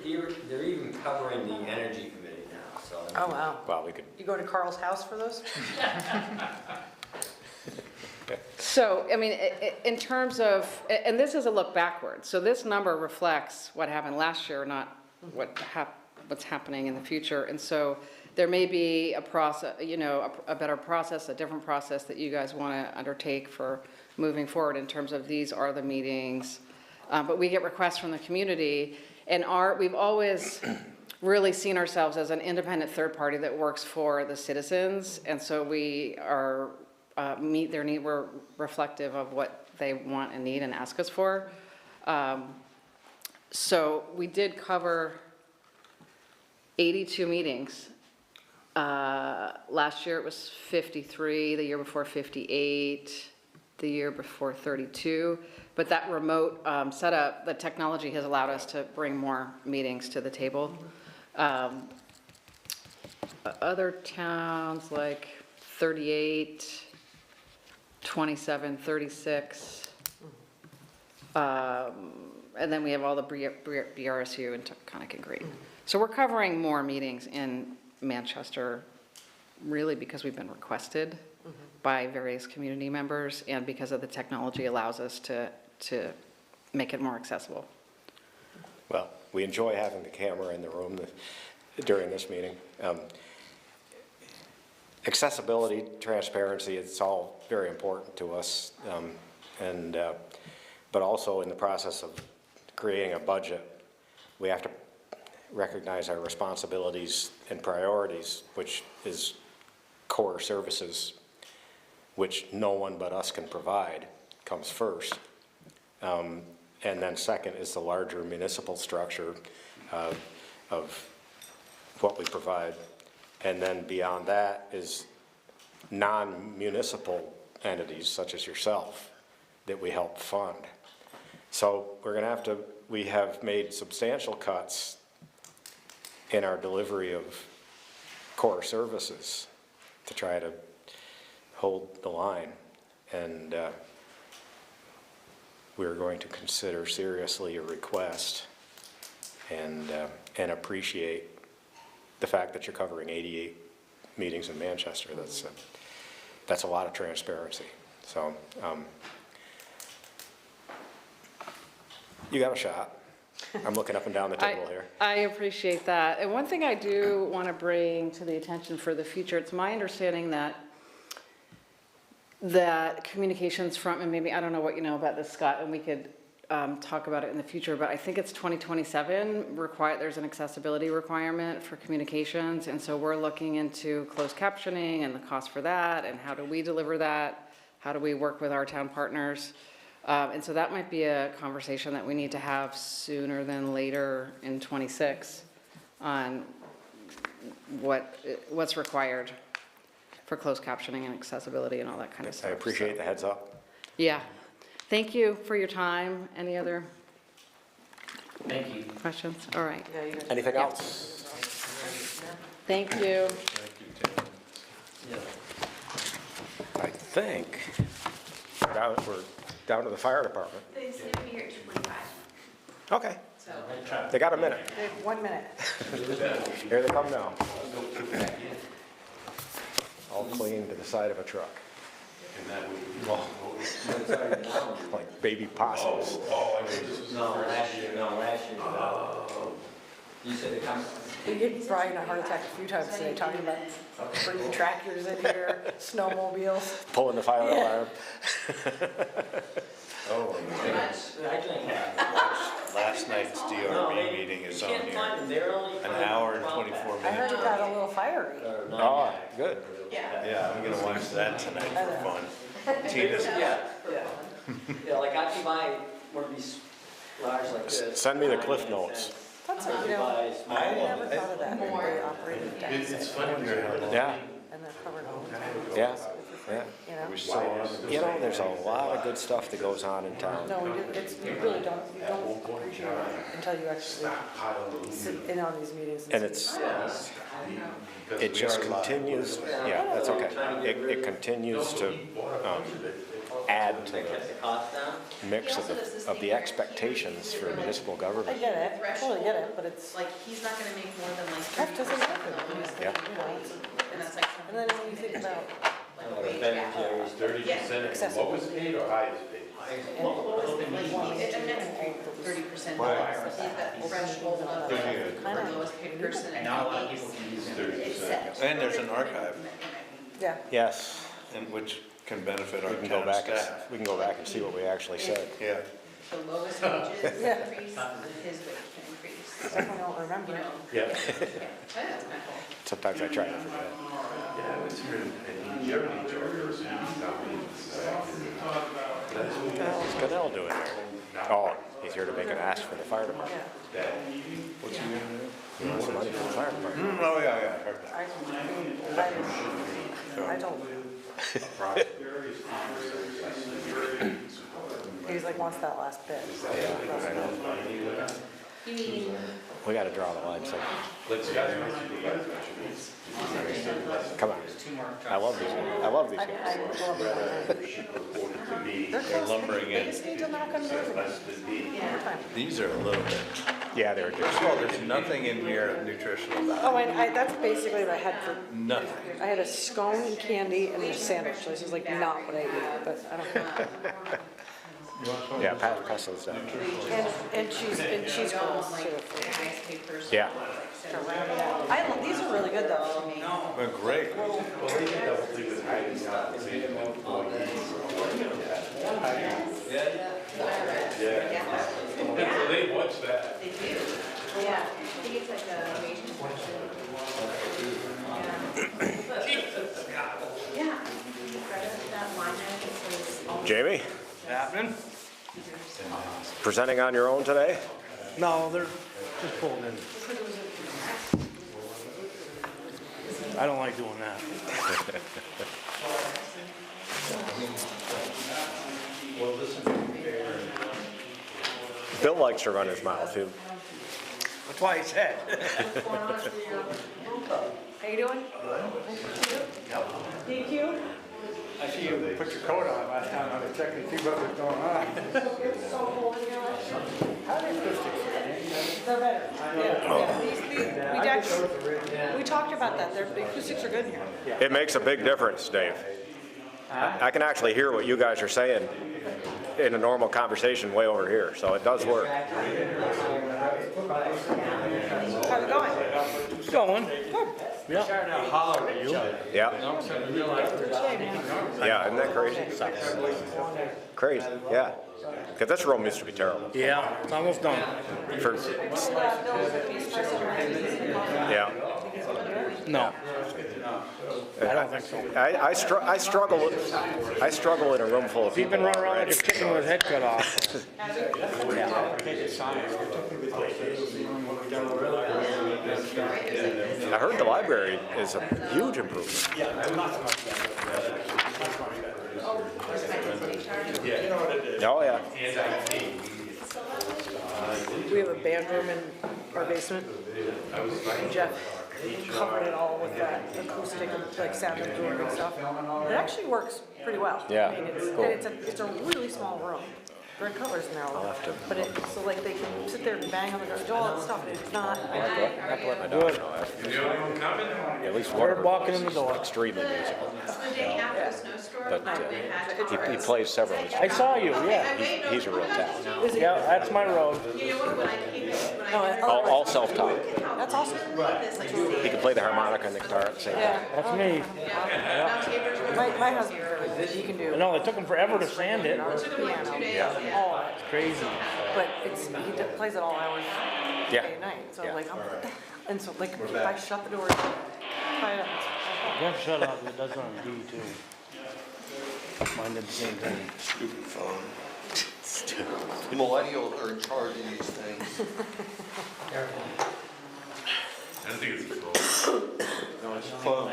you. They're even covering the energy committee now, so. Oh, wow. Well, we could, You go to Carl's house for those? So, I mean, in terms of, and this is a look backwards, so this number reflects what happened last year, not what's happening in the future. And so there may be a process, a better process, a different process that you guys want to undertake for moving forward in terms of these are the meetings. But we get requests from the community, and we've always really seen ourselves as an independent third party that works for the citizens. And so we are meet their need, we're reflective of what they want and need and ask us for. So we did cover 82 meetings Last year it was 53, the year before 58, the year before 32. But that remote setup, the technology has allowed us to bring more meetings to the table. Other towns like 38, 27, 36. And then we have all the BRSU and Taconic and Green. So we're covering more meetings in Manchester, really because we've been requested by various community members and because of the technology allows us to make it more accessible. Well, we enjoy having the camera in the room during this meeting. Accessibility, transparency, it's all very important to us. But also in the process of creating a budget, we have to recognize our responsibilities and priorities, which is core services, which no one but us can provide, comes first. And then second is the larger municipal structure of what we provide. And then beyond that is non-municipal entities such as yourself that we help fund. So we're going to have to, we have made substantial cuts in our delivery of core services to try to hold the line. And we're going to consider seriously a request and appreciate the fact that you're covering 88 meetings in Manchester. That's a lot of transparency. So you got a shot. I'm looking up and down the table here. I appreciate that. And one thing I do want to bring to the attention for the future, it's my understanding that communications front, and maybe, I don't know what you know about this, Scott, and we could talk about it in the future, but I think it's 2027, there's an accessibility requirement for communications, and so we're looking into closed captioning and the cost for that, and how do we deliver that? How do we work with our town partners? And so that might be a conversation that we need to have sooner than later in 26 on what's required for closed captioning and accessibility and all that kind of stuff. I appreciate the heads up. Yeah. Thank you for your time. Any other Thank you. questions? All right. Anything else? Thank you. I think we're down to the fire department. They said to be here at 2:45. Okay. So. They got a minute. They have 1 minute. Here they come now. All clean to the side of a truck. Like baby possums. No, last year. You said it comes. You gave Brian a heart attack a few times today, talking about bringing tractors in here, snowmobiles. Pulling the fire alarm. Oh, last night's DRB meeting is on here. An hour and 24 minutes. I heard it got a little fiery. Oh, good. Yeah, I'm gonna watch that tonight for fun. Tina's. Yeah, like I can buy one of these large like this. Send me the cliff notes. That's a, I never thought of that, when they operated decks. It's funny how Yeah, And they're covered all the time. yeah, yeah. You know? You know, there's a lot of good stuff that goes on in town. No, you really don't appreciate it until you actually sit in on these meetings. And it just continues, yeah, that's okay. It continues to add to the mix of the expectations for municipal I government. get it, I totally get it, but it's, Like, he's not gonna make more than like. that doesn't happen. Yeah. You know, And that's like. and then when you think about, Like a wage gap. 30% what was paid or highest paid? It meant 30%. That threshold of the lowest paid person. And not a lot of people can use it. It's set. And there's an archive, yeah, Yes, and which can benefit our we can go town back and, staff. we can go back and see what we actually said. Yeah. The lowest wages Yeah. increase, his wage can increase. definitely don't remember. You know? Yeah. Yeah. That's kind of cool. Sometimes I try to forget. Yeah, I was here in Germany, Georgia, or something. What the hell is Goodell doing there? Oh, he's here to make an ask for the fire department. What's he gonna do? He wants some money for the fire department. Oh, yeah, I heard that. I told him. He's like, wants that last bit. You mean, We gotta draw the line somewhere. Come on. I love these guys. They're lumbering They in. just need to knock on doors again. These are a little bit, Yeah, they're first of all, there's nothing in here nutritional value. Oh, and that's basically what I had for, Nothing. I had a scone and candy and a sandwich. So this is like not what I eat, but I don't know. Yeah, Pat Cussel's done. And cheese curls too. Yeah. These are really good though. They're great. So they watch that. they do. Yeah, I think it's like a major question. Yeah. That line item says all. Jamie, Happening? presenting on your own today? No, they're just pulling in. I don't like doing that. Bill likes to run his mouth. That's why he said. How you doing? DQ? I see you put your coat on last time. I was checking to see what was going on. It's so cold in here. They're better. Yeah. We talked about that. The acoustics are good in here. It makes a big difference, Dave. I can actually hear what you guys are saying in a normal conversation way over here, so it does work. How's it going? It's going. Yeah. Starting to holler at you. Yeah. Yeah, isn't that crazy? Crazy, yeah. Because this room used to be terrible. Yeah, it's almost done. For, yeah. No. I don't think so. I struggle in a room full of You've people. been running around like a already. chicken with his head cut off. I heard the library is a huge improvement. Oh, yeah. We have a band room in our basement. Jeff covered it all with that acoustic, like sound and door and stuff. It actually works pretty well. Yeah, I mean, cool. it's a really small room. There are colors in there, but so like they can sit there and bang on the door, do all that stuff, and it's not. I have to let my dog know that. At least one of They're walking in the door. extremely musical. So the day after the snowstorm, But they had he plays several I instruments. saw you, yeah. He's a real talent. Yeah, that's my road. You know what, when I came in, when I. All self-taught. That's awesome. This, like, He can play the harmonica and the guitar at the same time. Yeah. That's me. My husband, he can do No, it took him forever to sand it. piano. Oh, It's crazy. but plays it all hours Yeah. day and night. So Yeah. like, and so like if I shut the door, quiet up. Jeff, shut up. It does on D too. Mine did the same thing. Stupid phone. Millennials are in charge of these things. I don't think it's a phone. No, it's phone.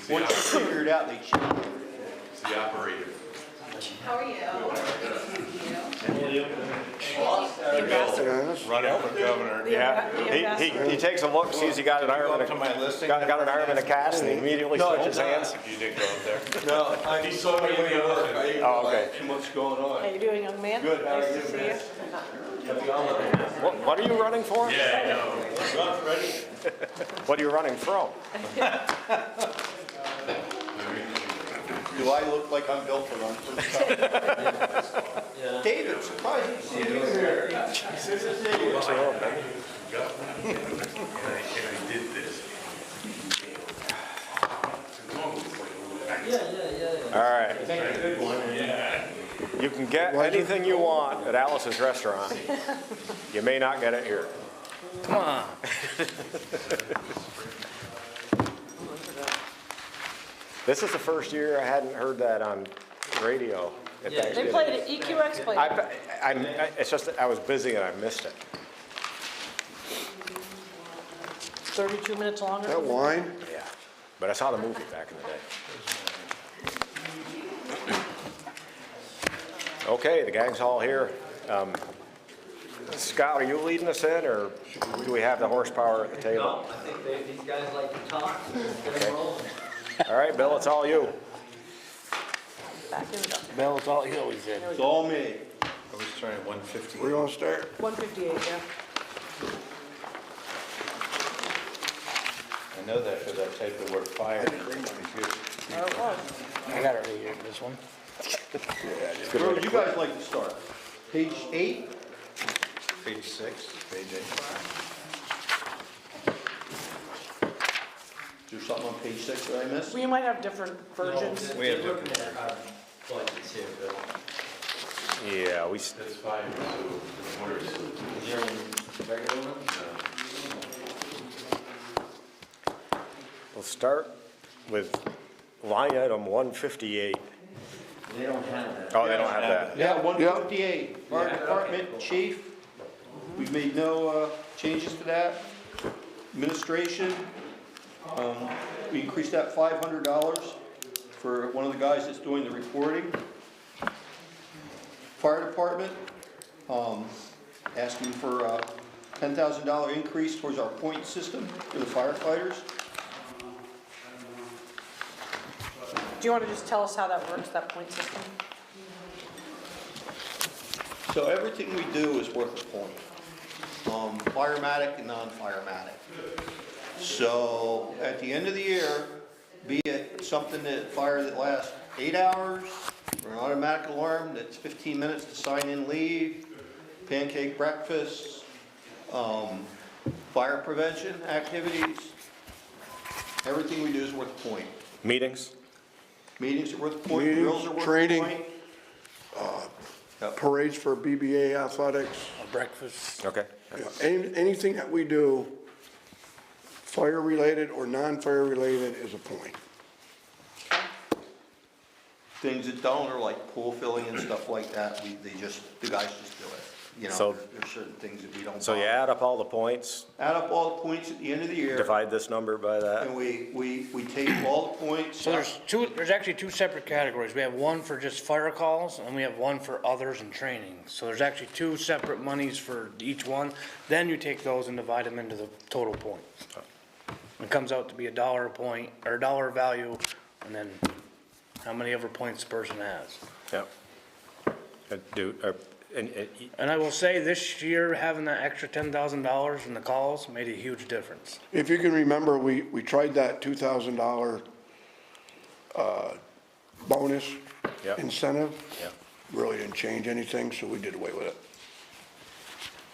Once you figure it out, they change it. It's the operator. How are you? Running for governor. Yeah, he takes a look, sees he got an arm in To my listing? got an arm in a cast, and he immediately switches hands. You didn't go up there. No, I saw my way to work. I didn't Oh, okay. realize too much going How on. you doing, young man? Good, how are Nice you, to see man? What are you running for? Yeah, I know. Run, Freddie. What are you running from? Do I look like I'm built to run for the top? David, surprised to see you here. And I did this. All right. You can get anything you want at Alice's restaurant. You may not get it here. Come on. This is the first year I hadn't heard that on radio. at They Thanksgiving. played it, EQX played it. It's just that I was busy and I missed it. 32 minutes longer. That wine? Yeah, but I saw the movie back in the day. Okay, the gang's all here. Scott, are you leading us in, or do we have the horsepower at the table? I think these guys like to talk. Okay. All right, Bill, it's all you. Back in the Bill, it's all you, he said. It's all me. I was trying 150. We're gonna start? 158, yeah. I know that because I typed the word fire in the computer. There it was. I got it right here, this one. Where would you guys like to start? Page 8? Page 6, page 8. Is there something on page 6 that I missed? We might have different versions. We have different Budget too, but Yeah, That's fine, so, what is it? is there a regular one? We'll start with line item 158. They don't have that. Oh, they don't have that. Yeah, 158, fire department, chief. We've made no changes to that. Administration, we increased that $500 for one of the guys that's doing the reporting. Fire department, asking for a $10,000 increase towards our point system for the firefighters. Do you want to just tell us how that works, that point system? So everything we do is worth a point. Firematic and non-firematic. So at the end of the year, be it something that fire that lasts 8 hours, or an automatic alarm that's 15 minutes to sign in leave, pancake breakfast, fire prevention activities, everything we do is worth a point. Meetings? Meetings are worth a point, drills are worth a training. point. Parades for BBA athletics. Breakfast. Okay. Anything that we do, fire-related or non-fire related, is a point. Things that don't are like pool filling and stuff like that, the guys just do it. You So- know, there's certain things that we don't. So you add up all the points, Add up all the points at the end of the year, divide this number by that. and we take all the points. So there's actually two separate categories. We have one for just fire calls, and we have one for others and training. So there's actually two separate monies for each one. Then you take those and divide them into the total points. It comes out to be $1 a point, or $1 value, and then how many ever points the person has. Yep. And I will say, this year, having that extra $10,000 in the calls made a huge difference. If you can remember, we tried that $2,000 bonus Yep. incentive. Yep. Really didn't change anything, so we did away with it.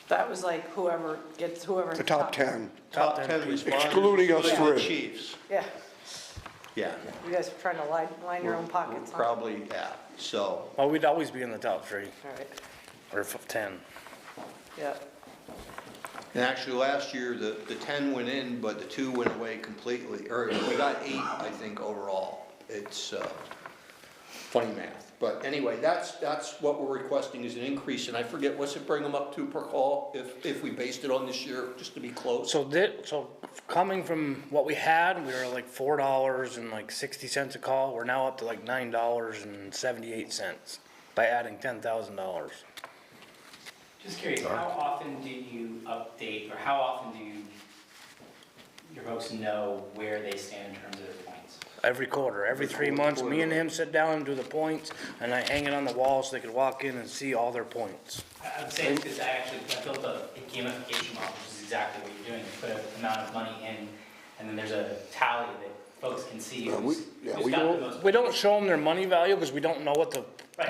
That was like whoever. The top 10. Top 10 responders. Excluding us including the three. Chiefs, Yeah, yeah. you guys are trying to line your own pockets, huh? Probably, yeah, so. Well, we'd always be in the top 3, All right, or 10. yeah. And actually, last year, the 10 went in, but the 2 went away completely, or we got 8, I think, overall. It's funny math. But anyway, that's what we're requesting is an increase, and I forget, what's it bring them up to per call if we based it on this year, just to be close? So coming from what we had, we were like $4 and like 60 cents a call. We're now up to like $9.78 by adding $10,000. Just curious, how often do you update, or how often do your folks know where they stand in terms of their points? Every quarter, every 3 months, me and him sit down and do the points, and I hang it on the wall so they could walk in and see all their points. I'm saying because I built a gamification model, which is exactly what you're doing. You put an amount of money in, and then there's a tally that folks can see who's got the most. We don't show them their money value because we don't know what the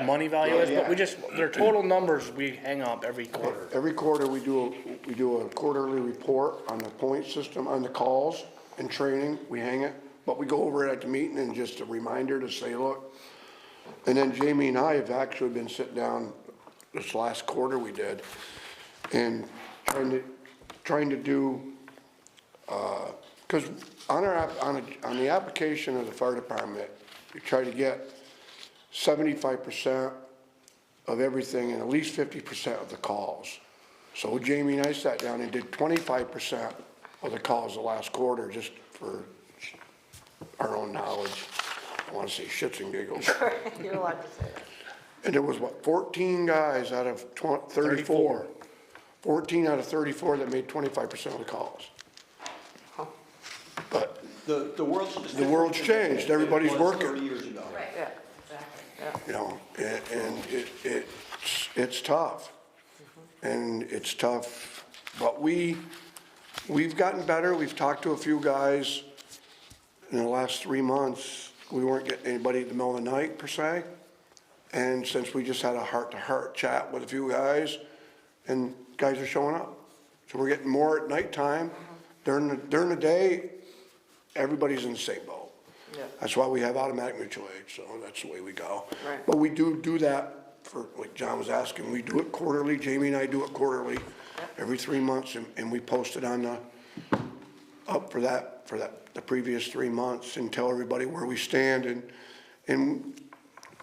money value is, but their total numbers we hang up every quarter. Every quarter, we do a quarterly report on the point system, on the calls and training, we hang it. But we go over it at the meeting and just a reminder to say, look. And then Jamie and I have actually been sitting down, this last quarter we did, and trying to do, because on the application of the fire department, you try to get 75% of everything and at least 50% of the calls. So Jamie and I sat down and did 25% of the calls the last quarter, just for our own knowledge. I want to say shits and giggles. You're allowed to say that. And there was, what, 14 guys out of 34. 14 out of 34 that made 25% of the calls. But The world's just. the world's changed, everybody's It was working. 30 years ago. Right, exactly. You know, and it's tough. And it's tough, but we've gotten better. We've talked to a few guys in the last 3 months. We weren't getting anybody at the middle of the night per se. And since we just had a heart-to-heart chat with a few guys, and guys are showing up. So we're getting more at nighttime. During the day, everybody's in the same boat. Yeah. That's why we have automatic mutual aid, so that's the way we go. Right. But we do that for, like John was asking, we do it quarterly, Jamie and I do it quarterly, every 3 months, and we post it on the, up for the previous 3 months, and tell everybody where we stand, and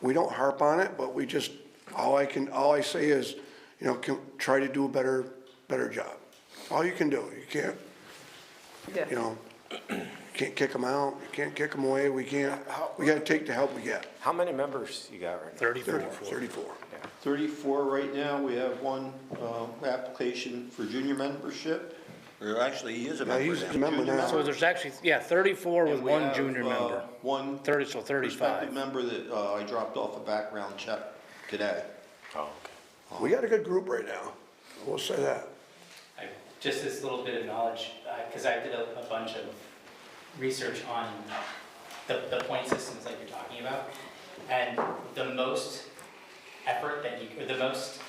we don't harp on it, but we just, all I say is, you know, try to do a better job. All you can do, you can't, you know, can't kick them out, you can't kick them away, we gotta take the help we get. How many members you got right now? 34. 34 right now. We have one application for junior membership. Or actually, he is a Yeah, member he's now. a member Junior now. So there's actually, 34 with And we one have, junior member. One 30, so 35. prospective member that I dropped off a background check today. Oh, okay. We got a good group right now, we'll say that. Just this little bit of knowledge, because I did a bunch of research on the point systems that you're talking about, and the most effort that or the most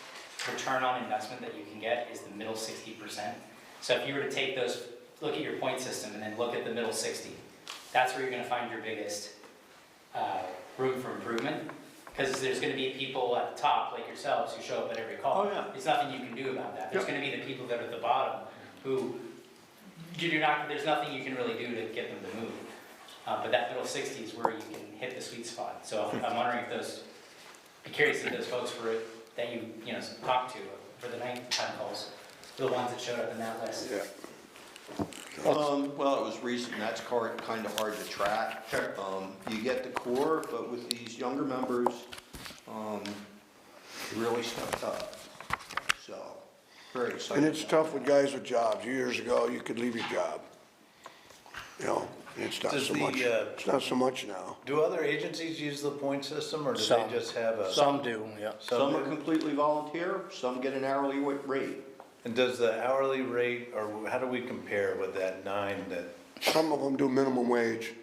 return on investment that you can get is the middle 60%. So if you were to take those, look at your point system and then look at the middle 60, that's where you're gonna find your biggest room for improvement. Because there's gonna be people at the top, like yourselves, who show up at every call. Oh, yeah. There's nothing you can do about that. There's gonna be the people that are at the bottom who, there's nothing you can really do to get them to move. But that middle 60 is where you can hit the sweet spot. So I'm wondering if be curious if those folks that you talked to for the nighttime calls, the ones that showed up in that list. Yeah. Well, it was recent, that's kind of hard to track. Sure. You get the core, but with these younger members, really stepped up. So, very excited. And it's tough with guys with jobs. Years ago, you could leave your job. You know, and it's not Does so the, much, it's not so much now. Do other agencies use the point system, or do they Some. just have a? Some do, yeah. Some are do? completely volunteer, some get an hourly rate. And does the hourly rate, or how do we compare with that 9 that, Some of them do minimum wage.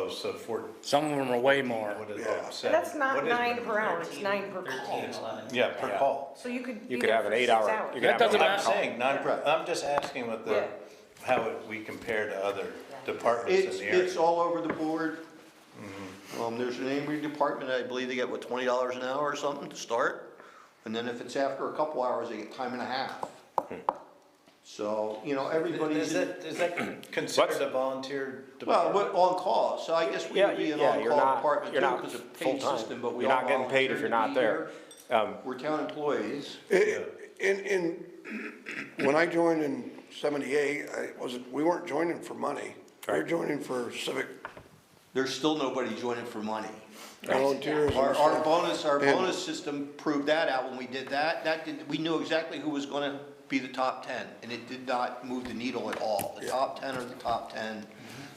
so Some of them are way more. what is Yeah. it? And Seven? that's not What is 9 minimum? per hour, it's 9 per 13, call. 11. Yeah, per call. So you could You be could there have for an 6 8-hour. hours. You could That have an doesn't I'm eight-hour call. saying, I'm just asking what Yeah. we compare to other departments in the area. It's all over the board. There's an Ambry department, I believe they get, what, $20 an hour or something to start? And then if it's after a couple hours, they get time and a half. So, you know, everybody's. Is that considered a volunteer Well, department? on call, so I guess we would be an you're on-call not- department you're too, not because of paid full-time. system, but we You're all not getting paid if volunteer you're to not be there. here. We're town employees. When I joined in 78, we weren't joining for money. We were Right. joining for civic There's still nobody joining for money. volunteers. Our and bonus, stuff. And- bonus system proved that out when we did that. We knew exactly who was gonna be the top 10, and it did not move the needle at all. The top 10 are the top 10,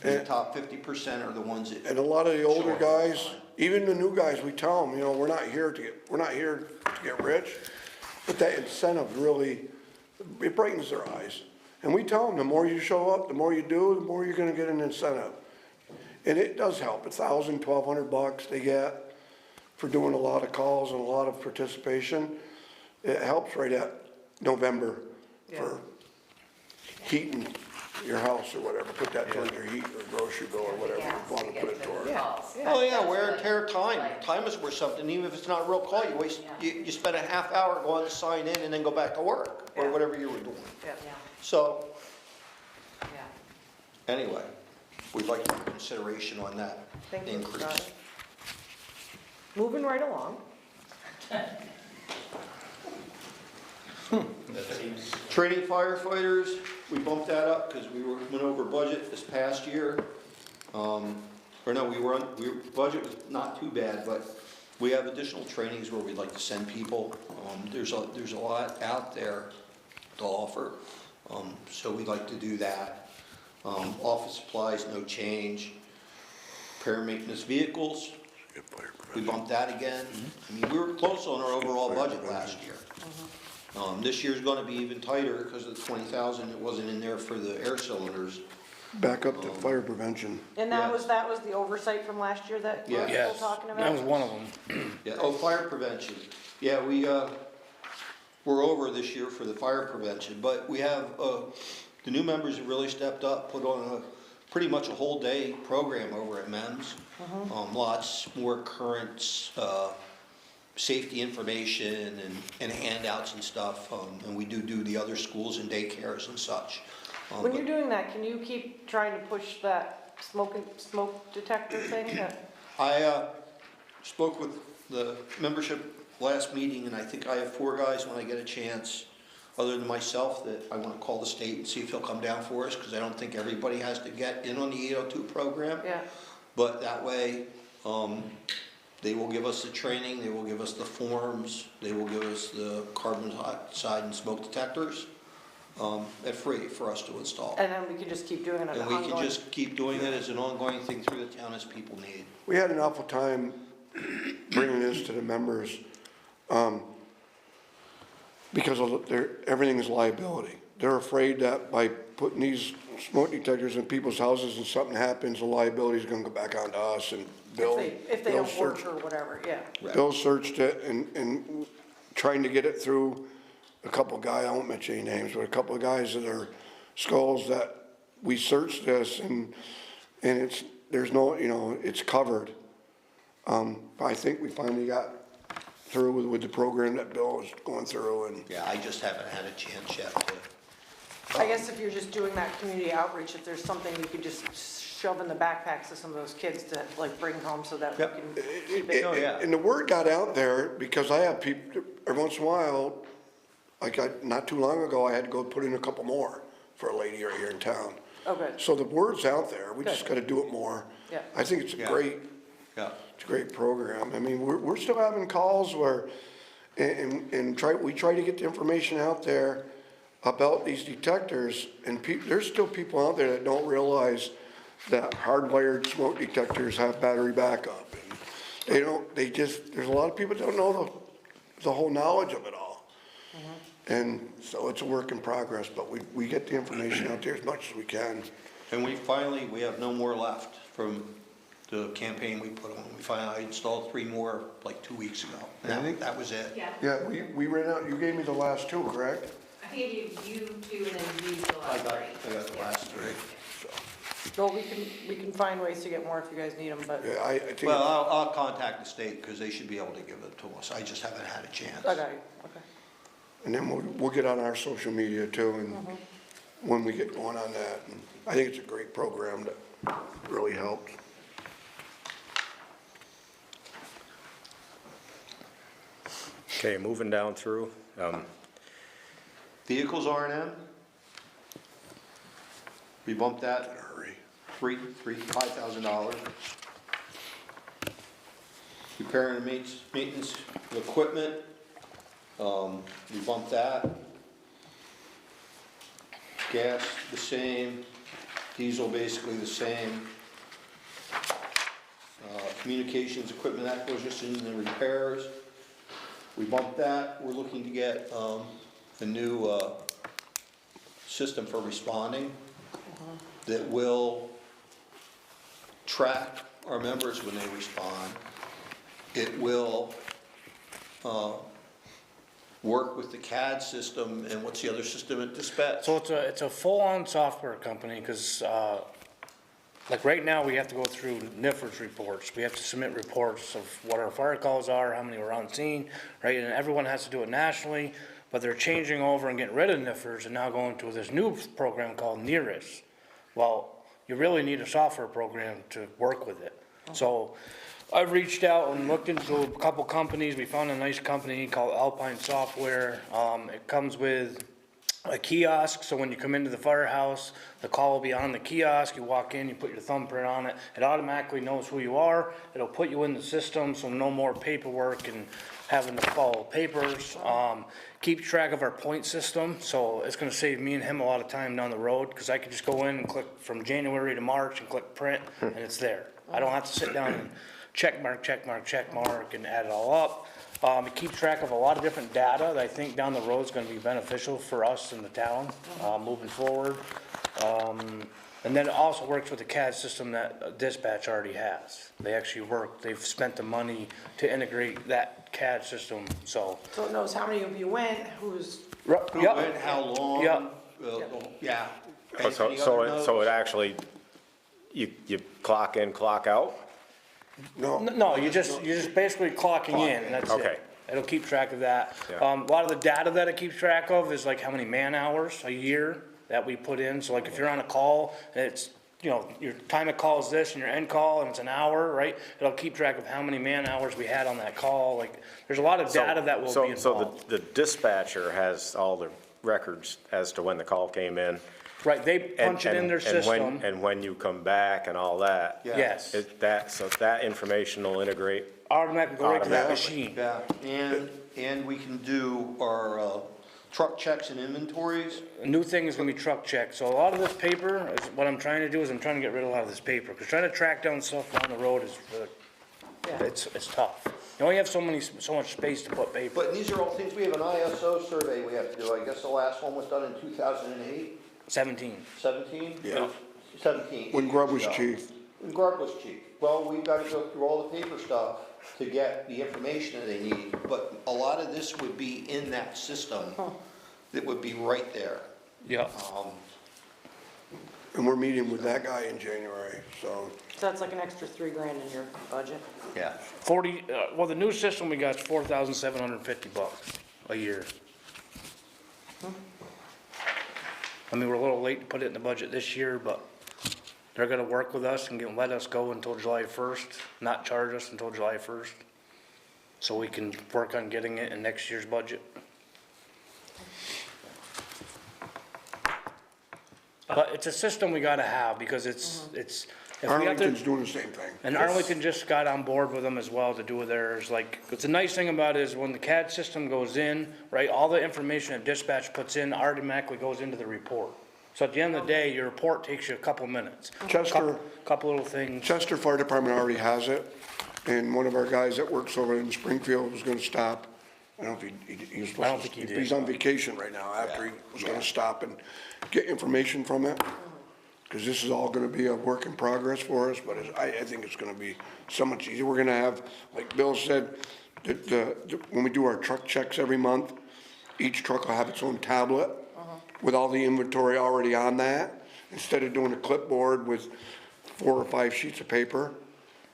and the top 50% are the ones that. And a lot of the older show up guys, on time. even the new guys, we tell them, you know, we're not here to get rich. But that incentive really, it brightens their eyes. And we tell them, the more you show up, the more you do, the more you're gonna get an incentive. And it does help, $1,000, $1,200 they get for doing a lot of calls and a lot of participation. It helps right at November for heating your house or whatever, put that towards your heat or grocery bill or whatever you wanna put it towards. Oh, yeah, wear and tear time. Time is worth something, even if it's not a real call, you spend a half hour going to sign in and then go back to work, or whatever you were doing. So, anyway, we'd like your consideration on that Thank you, increase. got it. Moving right along. Training firefighters, we bumped that up because went over budget this past year. Budget was not too bad, but we have additional trainings where we'd like to send people. There's a lot out there to offer, so we'd like to do that. Office supplies, no change. Repair and maintenance vehicles, we bumped that again. I mean, we were close on our overall budget last year. This year's gonna be even tighter because of the 20,000 that wasn't in there for the air cylinders. Back up to fire prevention. And that was the oversight from last year that we're Yeah. still talking about? That was one of them. Yeah, oh, fire prevention. Yeah, we're over this year for the fire prevention, but we have, the new members have really stepped up, put on pretty much a whole day program over at MEMS. Lots more current, safety information and handouts and stuff, and we do the other schools and daycares and such. When you're doing that, can you keep trying to push that smoke detector thing? I spoke with the membership last meeting, and I think I have 4 guys when I get a chance, other than myself, that I want to call the state and see if he'll come down for us, because I don't think everybody has to get in on the 802 program. Yeah. But that way, they will give us the training, they will give us the forms, they will give us the carbon dioxide and smoke detectors at free for us to install. And then we can just keep doing it as an And we ongoing? can just keep doing it as an ongoing thing through the town as people need. We had an awful time bringing this to the members, because everything is liability. They're afraid that by putting these smoke detectors in people's houses and something happens, the liability is gonna go back onto us, and Bill. If they Bill don't work searched- or whatever, yeah. Bill searched it and trying to get it through a couple of guys, I won't mention any names, but a couple of guys that are skulls that we searched this and there's no, it's covered. I think we finally got through with the program that Bill was going through, and Yeah, I just haven't had a chance yet to. I guess if you're just doing that community outreach, if there's something you could just shove in the backpacks of some of those kids to like bring home so that we can keep it. And the word got out there because I have people, every once in a while, not too long ago, I had to go put in a couple more for a lady right here in town. Oh, good. So the word's out there, we just Good. gotta do it more. Yeah. I think it's a great, Yeah. it's a great program. I mean, we're still having calls where, we try to get the information out there about these detectors, and there's still people out there that don't realize that hardwired smoke detectors have battery backup. And there's a lot of people that don't know the whole knowledge of it all. And so it's a work in progress, but we get the information out there as much as we can. And we have no more left from the campaign we put on. I installed 3 more like 2 weeks ago. And that was it. Yeah, Yeah, we ran out, you gave me the last 2, correct? I think you 2 and then you the I last got 3. the last 3. Well, we can find ways to get more if you guys need them, but. Yeah, I think. Well, I'll contact the state because they should be able to give it to us. I just haven't had a chance. Okay. And then we'll get on our social media too, and when we get going on that. And I think it's a great program that really helps. Okay, moving down through, Vehicles R&M. We bumped that $5,000. Repair and maintenance of equipment, we bumped that. Gas, the same. Diesel, basically the same. Communications equipment acquisitions and repairs, we bumped that. We're looking to get a new system for responding that will track our members when they respond. It will work with the CAD system, and what's the other system at dispatch? So it's a full-on software company, because, like right now, we have to go through NIFRS reports. We have to submit reports of what our fire calls are, how many were on scene, right? And everyone has to do it nationally, but they're changing over and getting rid of NIFRS and now going to this new program called NERIS. Well, you really need a software program to work with it. So I've reached out and looked into a couple companies. We found a nice company called Alpine Software. It comes with a kiosk, so when you come into the firehouse, the call will be on the kiosk. You walk in, you put your thumbprint on it. It automatically knows who you are. It'll put you in the system, so no more paperwork and having to follow papers. Keeps track of our point system, so it's gonna save me and him a lot of time down the road, because I can just go in and click from January to March and click print, and it's there. I don't have to sit down and check mark, and add it all up. It keeps track of a lot of different data that I think down the road is gonna be beneficial for us in the town, moving forward. And then it also works with the CAD system that dispatch already has. They actually work, they've spent the money to integrate that CAD system, so. So it knows how many of you went, who's, Who went, how long? Yeah. So it actually, you clock in, clock out? No, you're just basically clocking in, and that's Okay. it. It'll keep track of that. Yeah. A lot of the data that it keeps track of is like how many man-hours a year that we put in. So like if you're on a call, and it's, you know, your time of call is this and your end call, and it's an hour, right? It'll keep track of how many man-hours we had on that call. Like, there's a lot of data that will be involved. So the dispatcher has all the records as to when the call came in? Right, they punch it in their system. And when you come back and all that? Yes. So that information will integrate? Automatically go right to that machine. Yeah, and we can do our truck checks and inventories. A new thing is gonna be truck checks. So a lot of this paper, is what I'm trying to do is I'm trying to get rid of a lot of this paper. Because trying to track down stuff down the road is, it's tough. You only have so much space to put paper. But these are all things, we have an ISO survey we have to do. I guess the last one was done in 2008, 17. 17? Yeah. 17. When Grubb was So, chief. When Grubb was chief. Well, we've got to go through all the paper stuff to get the information that they need. But a lot of this would be in that system. That would be right there. Yeah. And we're meeting with that guy in January, so. so that's like an extra $3,000 in your budget? Yeah. 40, well, the new system we got is $4,750 a year. I mean, we're a little late to put it in the budget this year, but they're gonna work with us and let us go until July 1st, not charge us until July 1st. So we can work on getting it in next year's budget. But it's a system we gotta have, because it's, if we have to. Arlington's doing the same thing. And Arlington just got on board with them as well to do theirs. Like, what's the nice thing about it is when the CAD system goes in, right, all the information that dispatch puts in automatically goes into the report. So at the end of the day, your report takes you a couple minutes. Chester. Couple little things. Chester Fire Department already has it, and one of our guys that works over in Springfield was gonna stop. I don't know if he was supposed to. I don't think he did. He's on vacation right now, after he was gonna stop and get information from it. Cause this is all gonna be a work in progress for us, but I think it's gonna be so much easier. We're gonna have, like Bill said, when we do our truck checks every month, each truck will have its own tablet with all the inventory already on that, instead of doing a clipboard with 4 or 5 sheets of paper.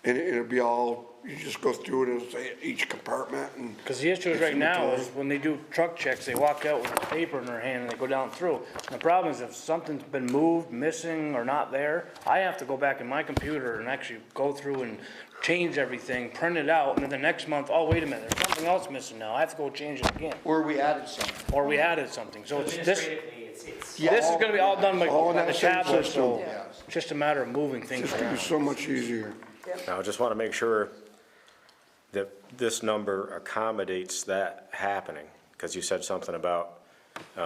And it'll be all, you just go through it, it'll say each compartment and. Because the issue is right now is when they do truck checks, they walk out with a paper in their hand and they go down through. And the problem is if something's been moved, missing, or not there, I have to go back in my computer and actually go through and change everything, print it out, and then the next month, oh, wait a minute, there's something else missing now, I have to go change it again. Or we added something. Or we added something, so it's this, Administratively, it's. this is gonna be all done by All in the that same tablet, system. so Yeah. it's just a matter of moving things It's gonna around. be so much easier. Now, I just want to make sure that this number accommodates that happening, because you said something about, They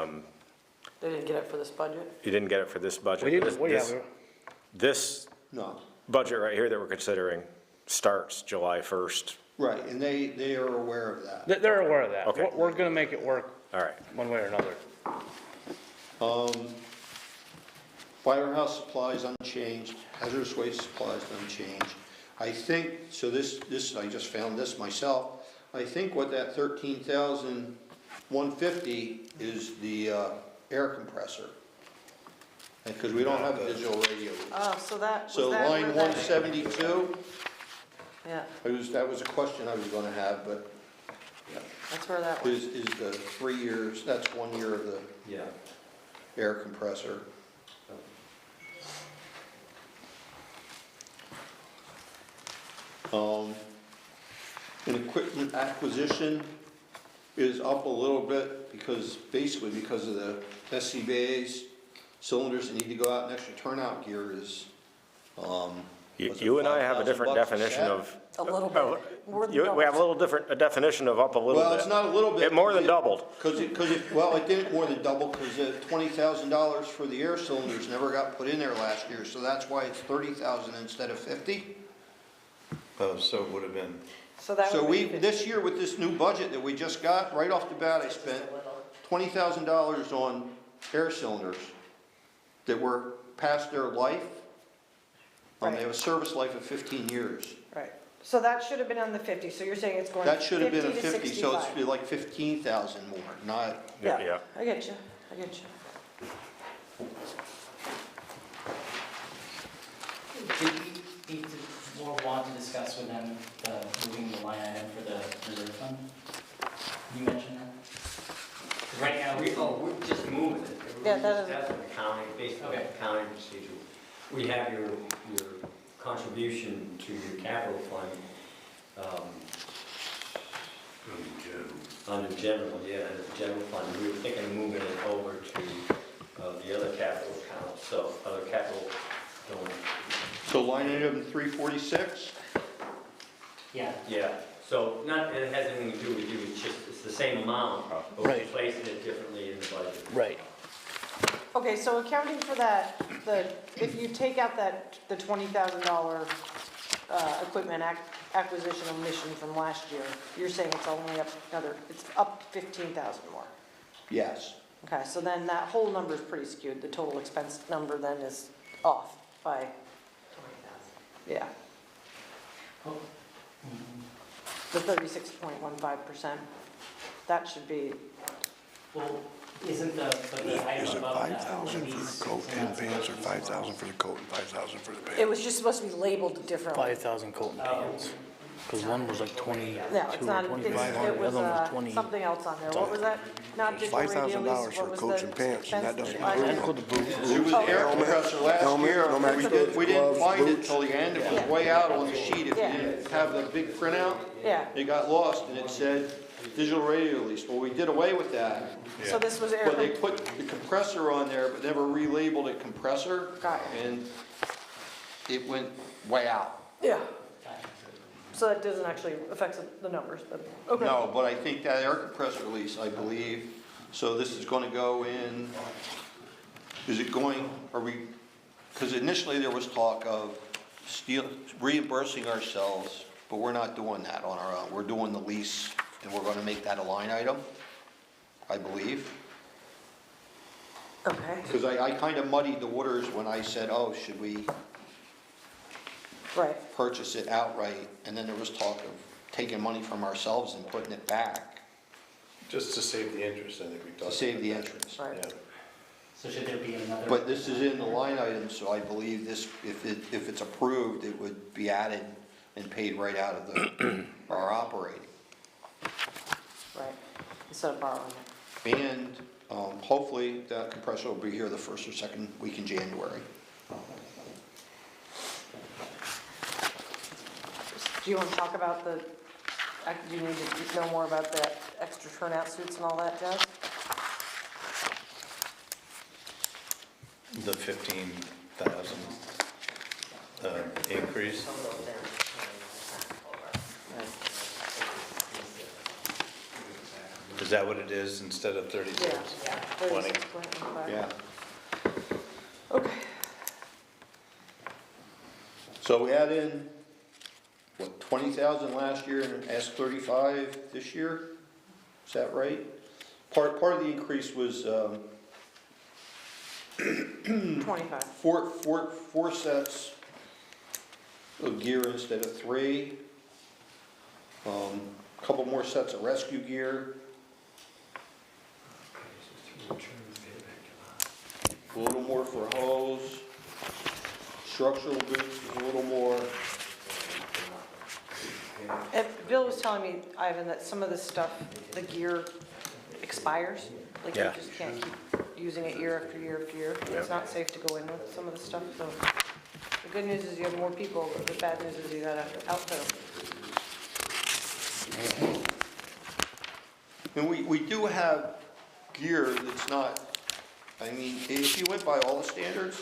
didn't get it for this budget? you didn't get it for this budget. We didn't, well, yeah, This No. budget right here that we're considering starts July 1st. Right, and they are aware of that. they're aware of that. Okay. We're gonna make it work All right. one way or another. Firehouse supplies unchanged, hazardous waste supplies unchanged. I think, so this, I just found this myself, I think what that 13,150 is the air compressor. Because we don't have digital radio. Oh, so that, was So that line where that- 172, Yeah, that was a question I was gonna have, but that's where that was. is the 3 years, that's 1 year of the air compressor. And equipment acquisition is up a little bit because, basically because of the SCBA's cylinders that need to go out, and extra turnout gear is, was it You and I have a $5,000 different a definition set? of. A little bit. More than We have a little different, a definition of up a little bit. Well, it's not a little bit. It more than doubled. Well, it didn't more than double, because $20,000 for the air cylinders never got put in there last year, so that's why it's 30,000 instead of 50. Oh, so it would have been, So that So would be we, this year with this new budget that we just got, right off the bat, I spent $20,000 on air cylinders that were past their life. They have a service life of 15 years. Right. So that should have been on the 50, so you're saying it's going That should have 50 been a to 50, so 65. it's be like 15,000 more, not, Yeah, I get you, I get you. Do we need to, more want to discuss with them, moving the line item for the reserve fund? You mentioned that? 'Cause right now, We're just moving it. Yeah, that is- That's an accounting, based on Okay. accounting procedure. We have your contribution to your capital fund, under general, yeah, the general fund. We were thinking of moving it over to the other capital account, so other capital don't. so line item 346? yeah, Yeah, so not, it has anything to do with you, it's just, it's the same amount, but we're Right. placing it differently in the budget. Right. Okay, so accounting for that, if you take out the $20,000 equipment acquisition omission from last year, you're saying it's only up it's up 15,000 more. Yes. Okay, so then that whole number is pretty skewed. The total expense number then is off by, yeah. The 36.15%, that should be, well, isn't the item Is it above that? 5,000 for the coat and pants, or 5,000 for the coat and 5,000 for the it pants? was just supposed to be labeled differently. 5,000 coat and pants, because one was like 22 No, it's or not, 2,500, it the was other one was 20. something else on there. What was that? Not digital radio $5,000 lease, for what was coats the and pants, and that expense? doesn't I- include Include the boots. It was air compressor last helmet, year, pneumatic we didn't gloves, find it boots. till the end, it was Yeah. way out on the sheet, if you Yeah. didn't have the big printout, Yeah, it got lost, and it said digital radio lease. Well, we did away with that, so this was but they air, put the compressor on there, but never relabeled it compressor, got it. and it went way out. Yeah. So that doesn't actually affect the numbers, but, okay. No, but I think that air compressor lease, I believe, so this is gonna go in, is it going, are we, because initially there was talk of reimbursing ourselves, but we're not doing that on our own. We're doing the lease, and we're gonna make that a line item, I believe. Okay, Because I kind of muddied the waters when I said, oh, should we right. purchase it outright? And then there was talk of taking money from ourselves and putting it back just to save the interest, I think we talked about. to save the interest. Right. Yeah. So should there be another? But this is in the line item, so I believe this, if it's approved, it would be added and paid right out of our operating. Right, instead of borrowing it. And hopefully that compressor will be here the first or second week in January. Do you want to talk about do you need to know more about the extra turnout suits and all that jazz? The 15,000 increase. Is that what it is instead of 36? Yeah. 20. 36.15. Yeah. Okay, So we add in, what, 20,000 last year and asked 35 this year? Is that right? Part of the increase was 25. four sets of gear instead of 3. Couple more sets of rescue gear. A little more for hose. Structural boots is a little more. And Bill was telling me, Ivan, that some of this stuff, the gear expires. Like you Yeah. just can't keep using it year after year after year. It's not safe to go in with some of the stuff, so. The good news is you have more people, but the bad news is you gotta outfit them. And we do have gear that's not, I mean, if you went by all the standards,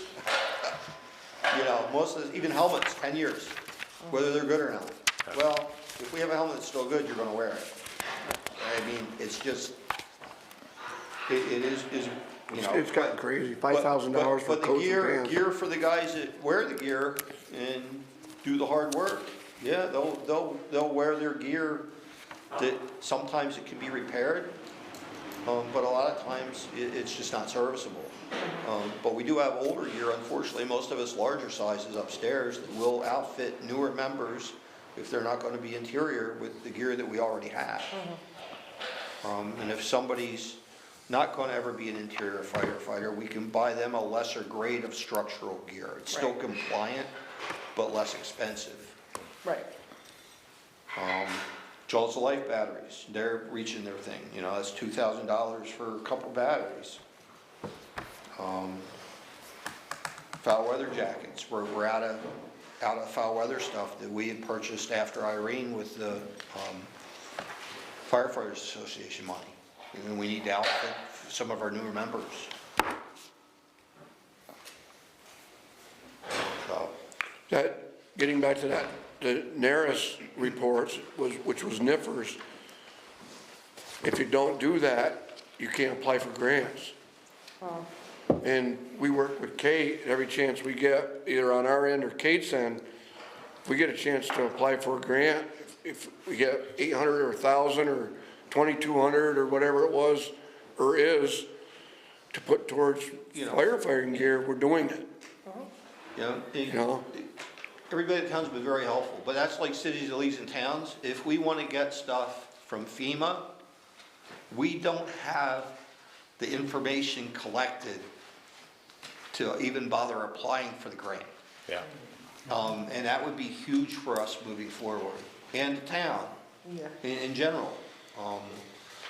you know, most of the, even helmets, 10 years, whether they're good or not. Well, if we have a helmet that's still good, you're gonna wear it. I mean, it's just, it is, you know. It's gotten crazy, $5,000 for But the coats and pants. gear for the guys that wear the gear and do the hard work, yeah, they'll wear their gear that sometimes it can be repaired, but a lot of times it's just not serviceable. But we do have older gear, unfortunately, most of us larger sizes upstairs that will outfit newer members if they're not gonna be interior with the gear that we already have. And if somebody's not gonna ever be an interior firefighter, we can buy them a lesser grade of structural gear. It's still compliant, but less expensive. Right. Jaws of Life batteries, they're reaching their thing, you know, that's $2,000 for a couple batteries. Foul weather jackets, we're out of foul weather stuff that we had purchased after Irene with the Firefighters Association money. And we need to outfit some of our newer members. So, Getting back to that, the NARIS reports, which was NIFRS, if you don't do that, you can't apply for grants. And we work with Kate every chance we get, either on our end or Kate's end. If we get a chance to apply for a grant, if we get 800 or 1,000 or 2,200 or whatever it was or is to put towards firefighting gear, we're doing it. you know, everybody in town's been very helpful, but that's like cities, at least in towns. If we want to get stuff from FEMA, we don't have the information collected to even bother applying for the grant. Yeah. And that would be huge for us moving forward, and the town Yeah. in general.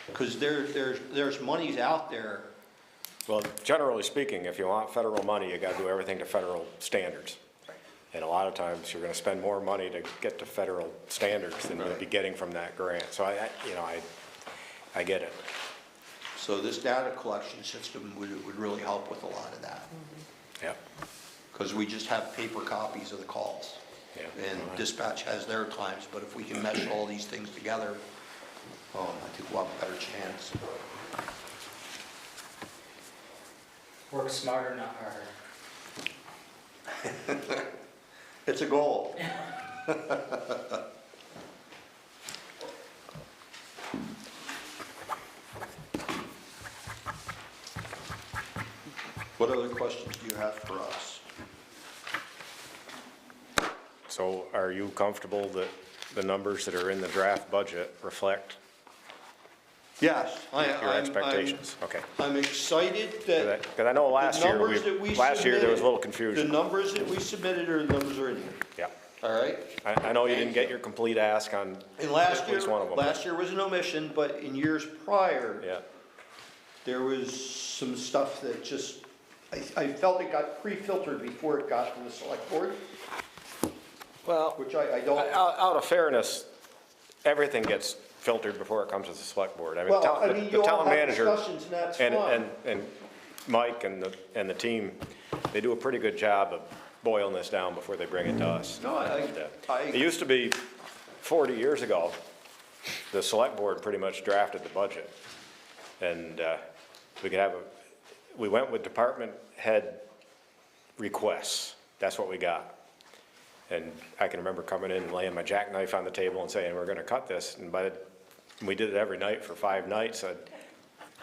Because there's monies out there. Well, generally speaking, if you want federal money, you gotta do everything to federal standards. And a lot of times, you're gonna spend more money to get to federal standards than you'll be getting from that grant. So I get it. So this data collection system would really help with a lot of that. Yep. Because we just have paper copies of the calls. Yeah. And dispatch has their times, but if we can mesh all these things together, I think we'll have a better chance. Work smarter, not harder. It's a goal. What other questions do you have for us? So are you comfortable that the numbers that are in the draft budget reflect Yes, your expectations? Okay. I'm excited that. Because I know last year, there was a little confusion. The numbers that we submitted are the numbers that are in here. Yeah. All right? I know you didn't get your complete ask on And at last least one of them. year was an omission, but in years prior, Yeah. there was some stuff that just, I felt it got pre-filtered before it got to the select board. Well, which I don't. Out of fairness, everything gets filtered before it comes to the select board. I mean, Well, I mean, the you all town have manager discussions and that's fine. and Mike and the team, they do a pretty good job of boiling this down before they bring it to us. No, It used to be 40 years ago, the select board pretty much drafted the budget. And we went with department head requests. That's what we got. And I can remember coming in and laying my jackknife on the table and saying, we're gonna cut this. And we did it every night for 5 nights.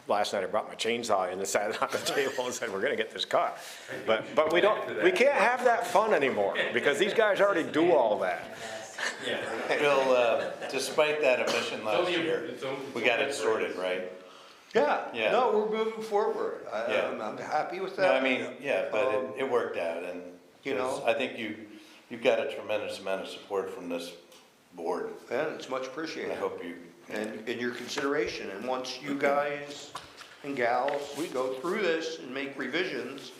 Last night I brought my chainsaw in and sat it on the table and said, we're gonna get this cut. But we can't have that fun anymore because these guys already do all that. Bill, despite that omission last year, we got it sorted, right? Yeah, Yeah. no, we're moving forward. Yeah. I'm happy with No, that. I mean, yeah, but it worked out, and You know? I think you've got a tremendous amount of support from this board. And it's much appreciated. I hope you. And your consideration, and once you guys and gals, we go through this and make revisions,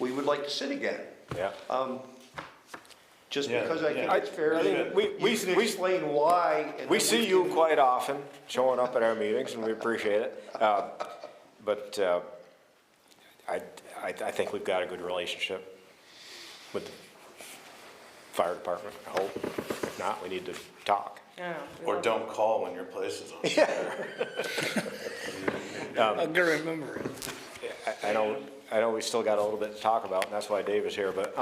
we would like to sit again. Yeah. just Yeah, because I think yeah. it's fair. I think we- You can explain why. and We then see you can- quite often showing up at our meetings, and we appreciate it. But I think we've got a good relationship with the fire department, I hope. If not, we need to talk. Or don't call when your place is on fire. I'm gonna remember it. I know we still got a little bit to talk about, and that's why Dave is here, but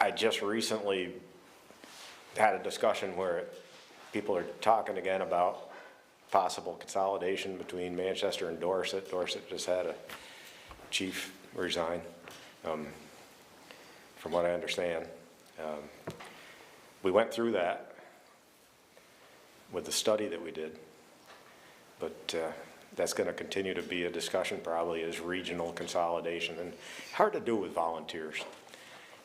I just recently had a discussion where people are talking again about possible consolidation between Manchester and Dorset. Dorset just had a chief resign, from what I understand. We went through that with the study that we did, but that's going to continue to be a discussion probably is regional consolidation, and hard to do with volunteers.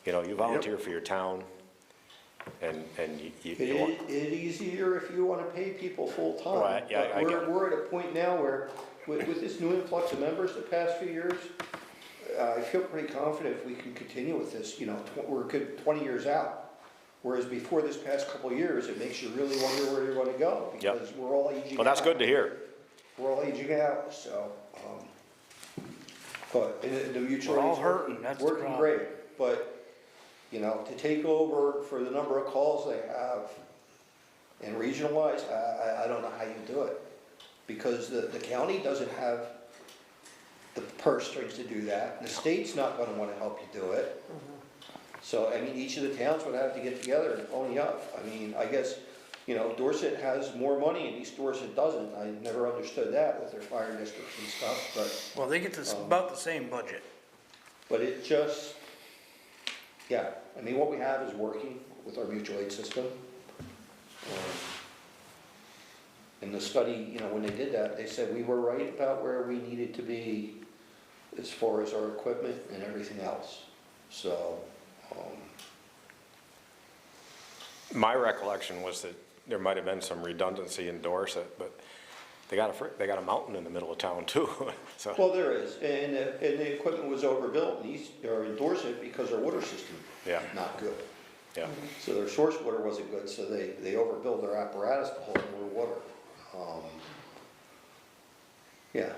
You know, you volunteer for your town, and you want. It easier if you want to pay people full-time. Right, yeah, But I get it. We're at a point now where, with this new influx of members the past few years, I feel pretty confident if we can continue with this, you know, we're good 20 years out. Whereas before this past couple of years, it makes you really wonder where you're going to go. Yep. Because we're all aging out. Well, that's good to hear. We're all aging out, so, but the mutual We're all aid's hurting, that's the working problem. great. But, you know, to take over for the number of calls they have and regionalize, I don't know how you do it. Because the county doesn't have the purse strings to do that. The state's not gonna wanna help you do it. So, I mean, each of the towns would have to get together and pony up. I mean, I guess, you know, Dorset has more money and East Dorset doesn't. I never understood that with their fire districts and stuff, but. Well, they get this, about the same budget. But it just, yeah, I mean, what we have is working with our mutual aid system. In the study, you know, when they did that, they said we were right about where we needed to be as far as our equipment and everything else. So, My recollection was that there might have been some redundancy in Dorset, but they got a mountain in the middle of town too, so. well, there is, and the equipment was overbuilt in Dorset because our water system Yeah. not good. Yeah. So their source water wasn't good, so they overbuilt their apparatus to hold more water. Yeah.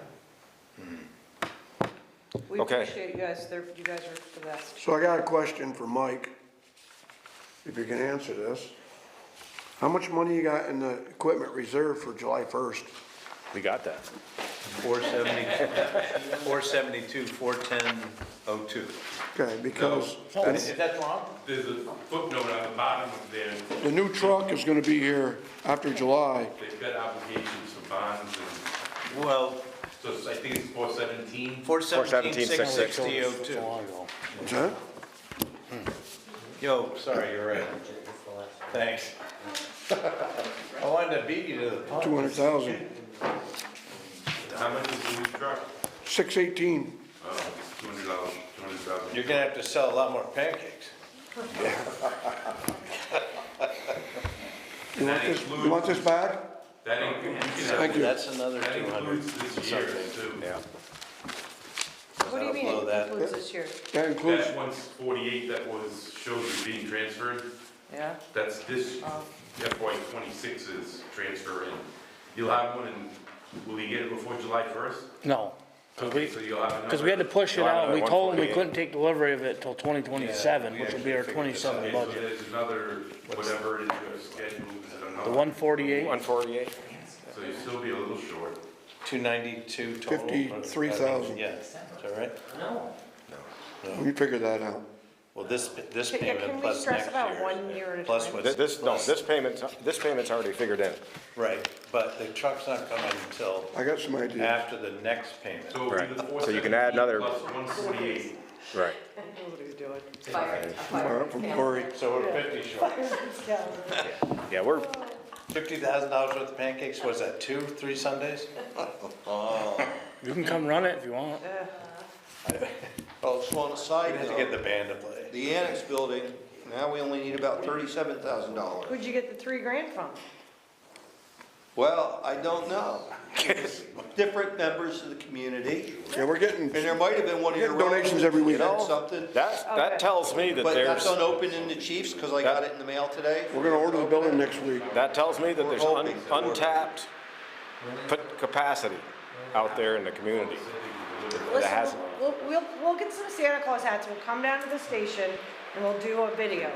We Okay. appreciate you guys, you guys are the best. So I got a question for Mike, if you can answer this. How much money you got in the equipment reserve for July 1st? We got that. 472, 410.02. Okay, because Is that wrong? There's a footnote on the bottom of there, the new truck is gonna be here after July. they've got obligations for bonds and, Well, so I think it's 417. 417, 660. 660.02. What's that? Yo, sorry, you're right. Thanks. I wanted to beat you to the punch. 200,000. How much is the new truck? 618. $200, 200,000. You're gonna have to sell a lot more pancakes. You want this back? That includes, Thank you. That's another that 200. includes this year too. Yeah. What do you mean Blow it that. includes this year? That includes, That one's 48 that was, shows as being transferred, Yeah. that's this FY '26's transfer in. You'll have one in, will you get it before July 1st? No, Okay, so you'll have another. because we had to push it Well, out. We another told them we 148. couldn't take delivery of it till 2027, Yeah, which will we be our actually figured this out. 27 Okay, so budget. there's another, whatever it is you're scheduled, is it The another? 148, 148? So you'll still be a little short. 292 total. 53,000. Yeah, is that right? we figure that out. Well, this Yeah, payment can we plus stress next about year's. 1 year at a Plus time? what's. This payment's already figured in. Right, but the truck's not coming until I got some ideas. after the next payment. So it'll be Right. the So you can add 417 another- plus 148. Right. What are you doing? From Cory. So we're 50 short. Yeah, we're, $50,000 worth of pancakes, was that 3 Sundays? you can come run it if you want. Oh, so on a We'd side have to get the note, band to play. the annex building, now we only need about $37,000. Who'd you get the $3,000 from? Well, I don't know. Different members of the community, Yeah, we're getting, and there might have been one of your getting donations relatives every who week. said something. That tells me that But that's there's, unopened in the Chiefs, because I got it in the mail today. We're gonna order the building next week. that tells me that there's We're hoping. untapped capacity out there in the community. That Listen, hasn't, we'll get some Santa Claus hats, we'll come down to the station and we'll do a video.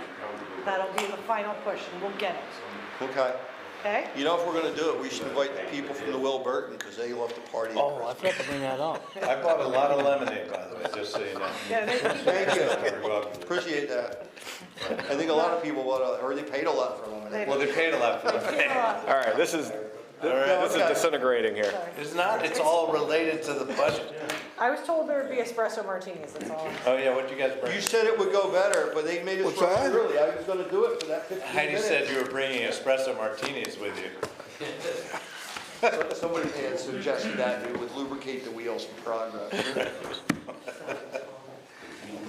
That'll be the final push and we'll get it, Okay. okay? You know, if we're gonna do it, we should invite the people from the Will Burton, because they love to party. Oh, I forgot to bring that up. I bought a lot of lemonade, by the way, just so you know. Yeah, Thank you. You're welcome. Appreciate that. I think a lot of people, or they paid a lot for lemonade. Well, they paid a lot for lemonade. all right, this is disintegrating here. It's not, it's all related to the budget. I was told there would be espresso martinis, that's all. Oh, yeah, what'd you guys bring? You said it would go better, but they made us What's rush that? early. I was gonna do it for that 15 Heidi minutes. said you were bringing espresso martinis with you. Somebody had suggested that it would lubricate the wheels for progress.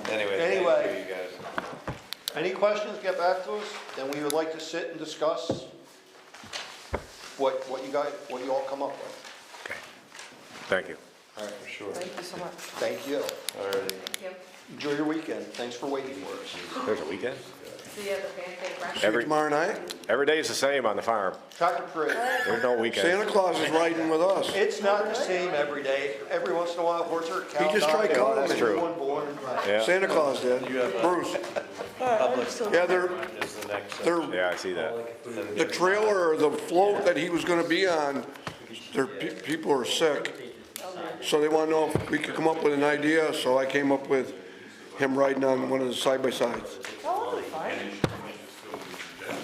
Anyway, Anyway. thank you, you guys. Any questions, get back to us, then we would like to sit and discuss what you all come up with. Thank you. All right, For sure. Thank you so much. thank you. Alrighty. Thank you. Enjoy your weekend, thanks for waiting for us. There's a weekend? See you at the pancake breakfast. Every, Tomorrow night, every day is the same on the farm. Tractor parade. There's no weekend. Santa Claus is riding with us. It's not the same every day, every once in a while, horse or cow. He just tried dies, calling that's me. True. one born. Yeah, Santa Claus did. Bruce. Public Yeah, they're, is the next. they're, yeah, I see that. the trailer or the float that he was gonna be on, people are sick. So they wanna know if we could come up with an idea, so I came up with him riding on one of the side-by-sides. Oh, that'll be fine.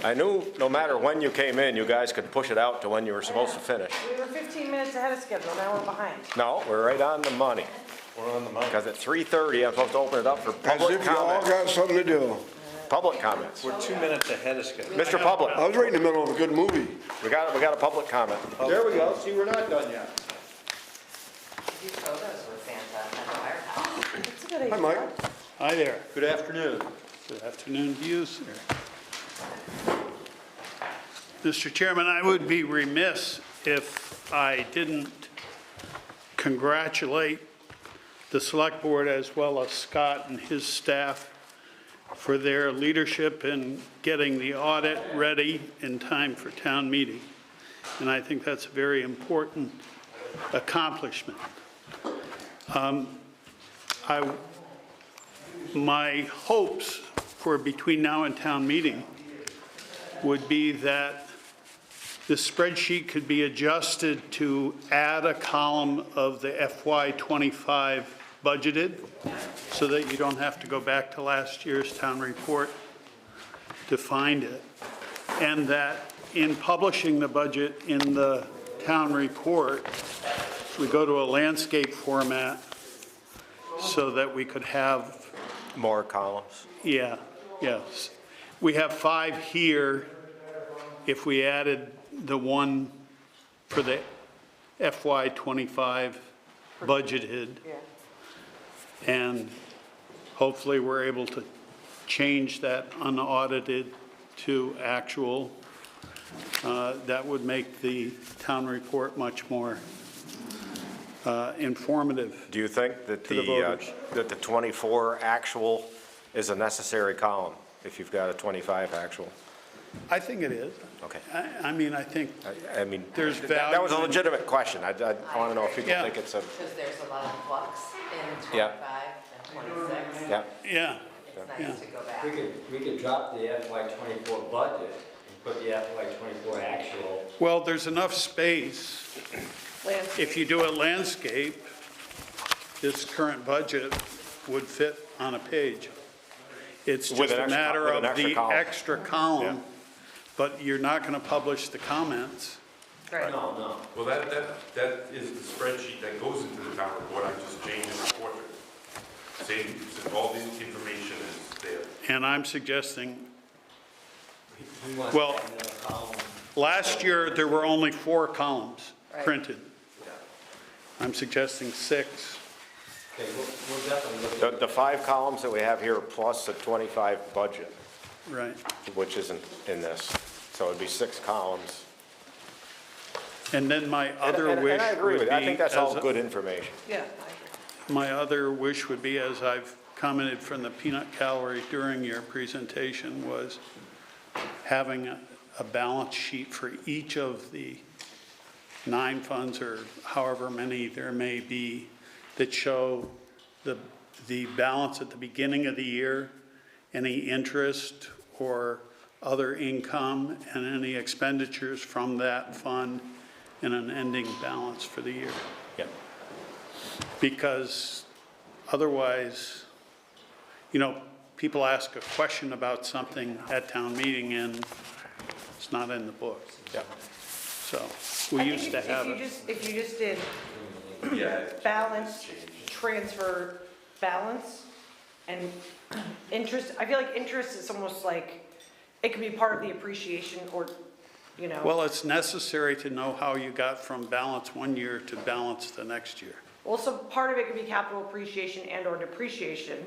I knew no matter when you came in, you guys could push it out to when you were supposed to finish. We were 15 minutes ahead of schedule, now we're behind. No, we're right on the money. We're on the money. Because at 3:30, I'm supposed to open it up for As public if you all comments. got something to do. Public comments. We're 2 minutes ahead of schedule. Mr. Public, I was right in the middle of a good movie. we got a public comment. There we go, see, we're not done yet. Do photos with Santa at the firehouse. That's a good idea. Hi, Mike. Hi there. Good afternoon. Good afternoon to you, sir. Mr. Chairman, I would be remiss if I didn't congratulate the Select Board as well as Scott and his staff for their leadership in getting the audit ready in time for town meeting. And I think that's a very important accomplishment. My hopes for between now and town meeting would be that the spreadsheet could be adjusted to add a column of the FY25 budgeted, so that you don't have to go back to last year's town report to find it. And that in publishing the budget in the town report, we go to a landscape format so that we could have, More columns. yeah, yes. We have 5 here. If we added the one for the FY25 budgeted, Yeah. and hopefully we're able to change that unaudited to actual, that would make the town report much more informative. Do you think that To the voters. that the 24 actual is a necessary column if you've got a 25 actual? I think it is. Okay. I mean, I think I mean, There's that was a value in- legitimate question. I want to know if people Yeah. think it's a, Because there's a lot of flux in Yeah. 25 and 26. yeah. yeah. It's Yeah. nice to go back. We could drop the FY24 budget and put the FY24 actual. Well, there's enough space. If you do a landscape, this current budget would fit on a page. It's With just an a extra- matter with of an extra the column. extra column, but you're not going to publish the comments. Right. No. Well, that is the spreadsheet that goes into the town report, I'm just changing the portrait. Same, all the information is there. And I'm suggesting, He wants Well- to add another column. last year, there were only 4 columns Right. printed. I'm suggesting 6. Okay, we'll definitely look at The 5 columns that we have here plus the 25 budget, Right. which isn't in this. So it'd be 6 columns. And then my other And wish I agree would with be. you. I think that's all as- good information. Yeah. My other wish would be, as I've commented from the peanut gallery during your presentation, was having a balance sheet for each of the 9 funds, or however many there may be, that show the balance at the beginning of the year, any interest or other income, and any expenditures from that fund, and an ending balance for the year. Yep. Because otherwise, you know, people ask a question about something at town meeting and it's not in the book. Yeah. So we I think used to have it. If you just did balance, transfer, balance, and interest, I feel like interest is almost like, it could be part of the appreciation or, you know. Well, it's necessary to know how you got from balance one year to balance the next year. Well, so part of it could be capital appreciation and or depreciation,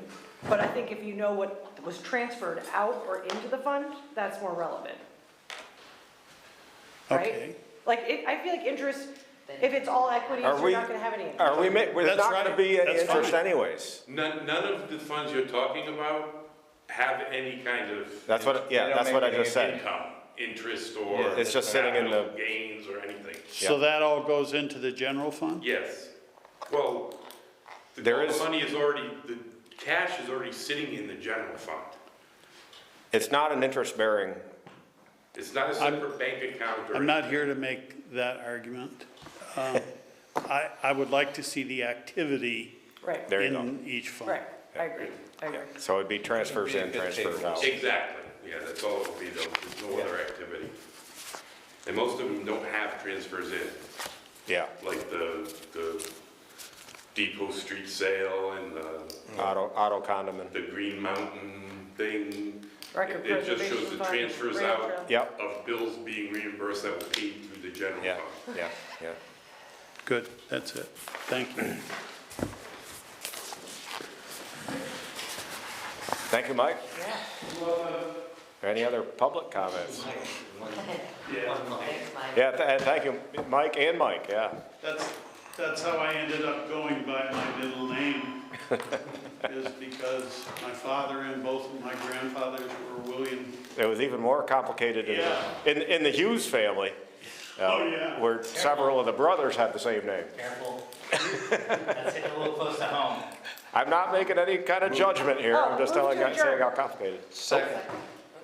but I think if you know what was transferred out or into the fund, that's more relevant. Right? Okay. Like, I feel like interest, if it's all equities, Are you're we- not gonna have any interest. Are we, there's That's not gonna right. be any That's interest fine. anyways. None of the funds you're talking about have any kind of. That's what, They yeah, don't that's what I make any just said. Income, interest, or. It's just sitting in the- capital Gains or anything. So that all goes into the general fund? Yes. Well, There all the is- money is already, the cash is already sitting in the general fund. It's not an interest-bearing, It's not a separate bank account or. I'm not here to make that argument. I would like to see the activity Right, there you go. in each fund. right, I agree, I agree. So it'd be transfers in, It'd be a good transfers table. out. Exactly, yeah, that's all it will be though, there's no other activity. And most of them don't have transfers in, Yeah, like the Depot Street sale and auto condiment. the Green Mountain thing. Record It just shows preservation the fund, transfers rail out trail. Yep, of bills being reimbursed that were paid through the general yeah, fund. yeah, yeah. Good, that's it. Thank you. Thank you, Mike. Yeah. Any other public comments? Thanks, Mike. Yeah, and thank you, Mike and Mike, yeah. That's how I ended up going by my middle name, is because my father and both of my grandfathers were William. It was even more complicated in the Hughes family. Oh, yeah. Where several of the brothers had the same name. Careful. That's hitting a little close to home. I'm not making any kind of judgment here, I'm just move to saying adjourn. how complicated. Second.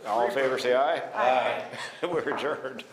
All in favor, say aye. Aye. We're adjourned.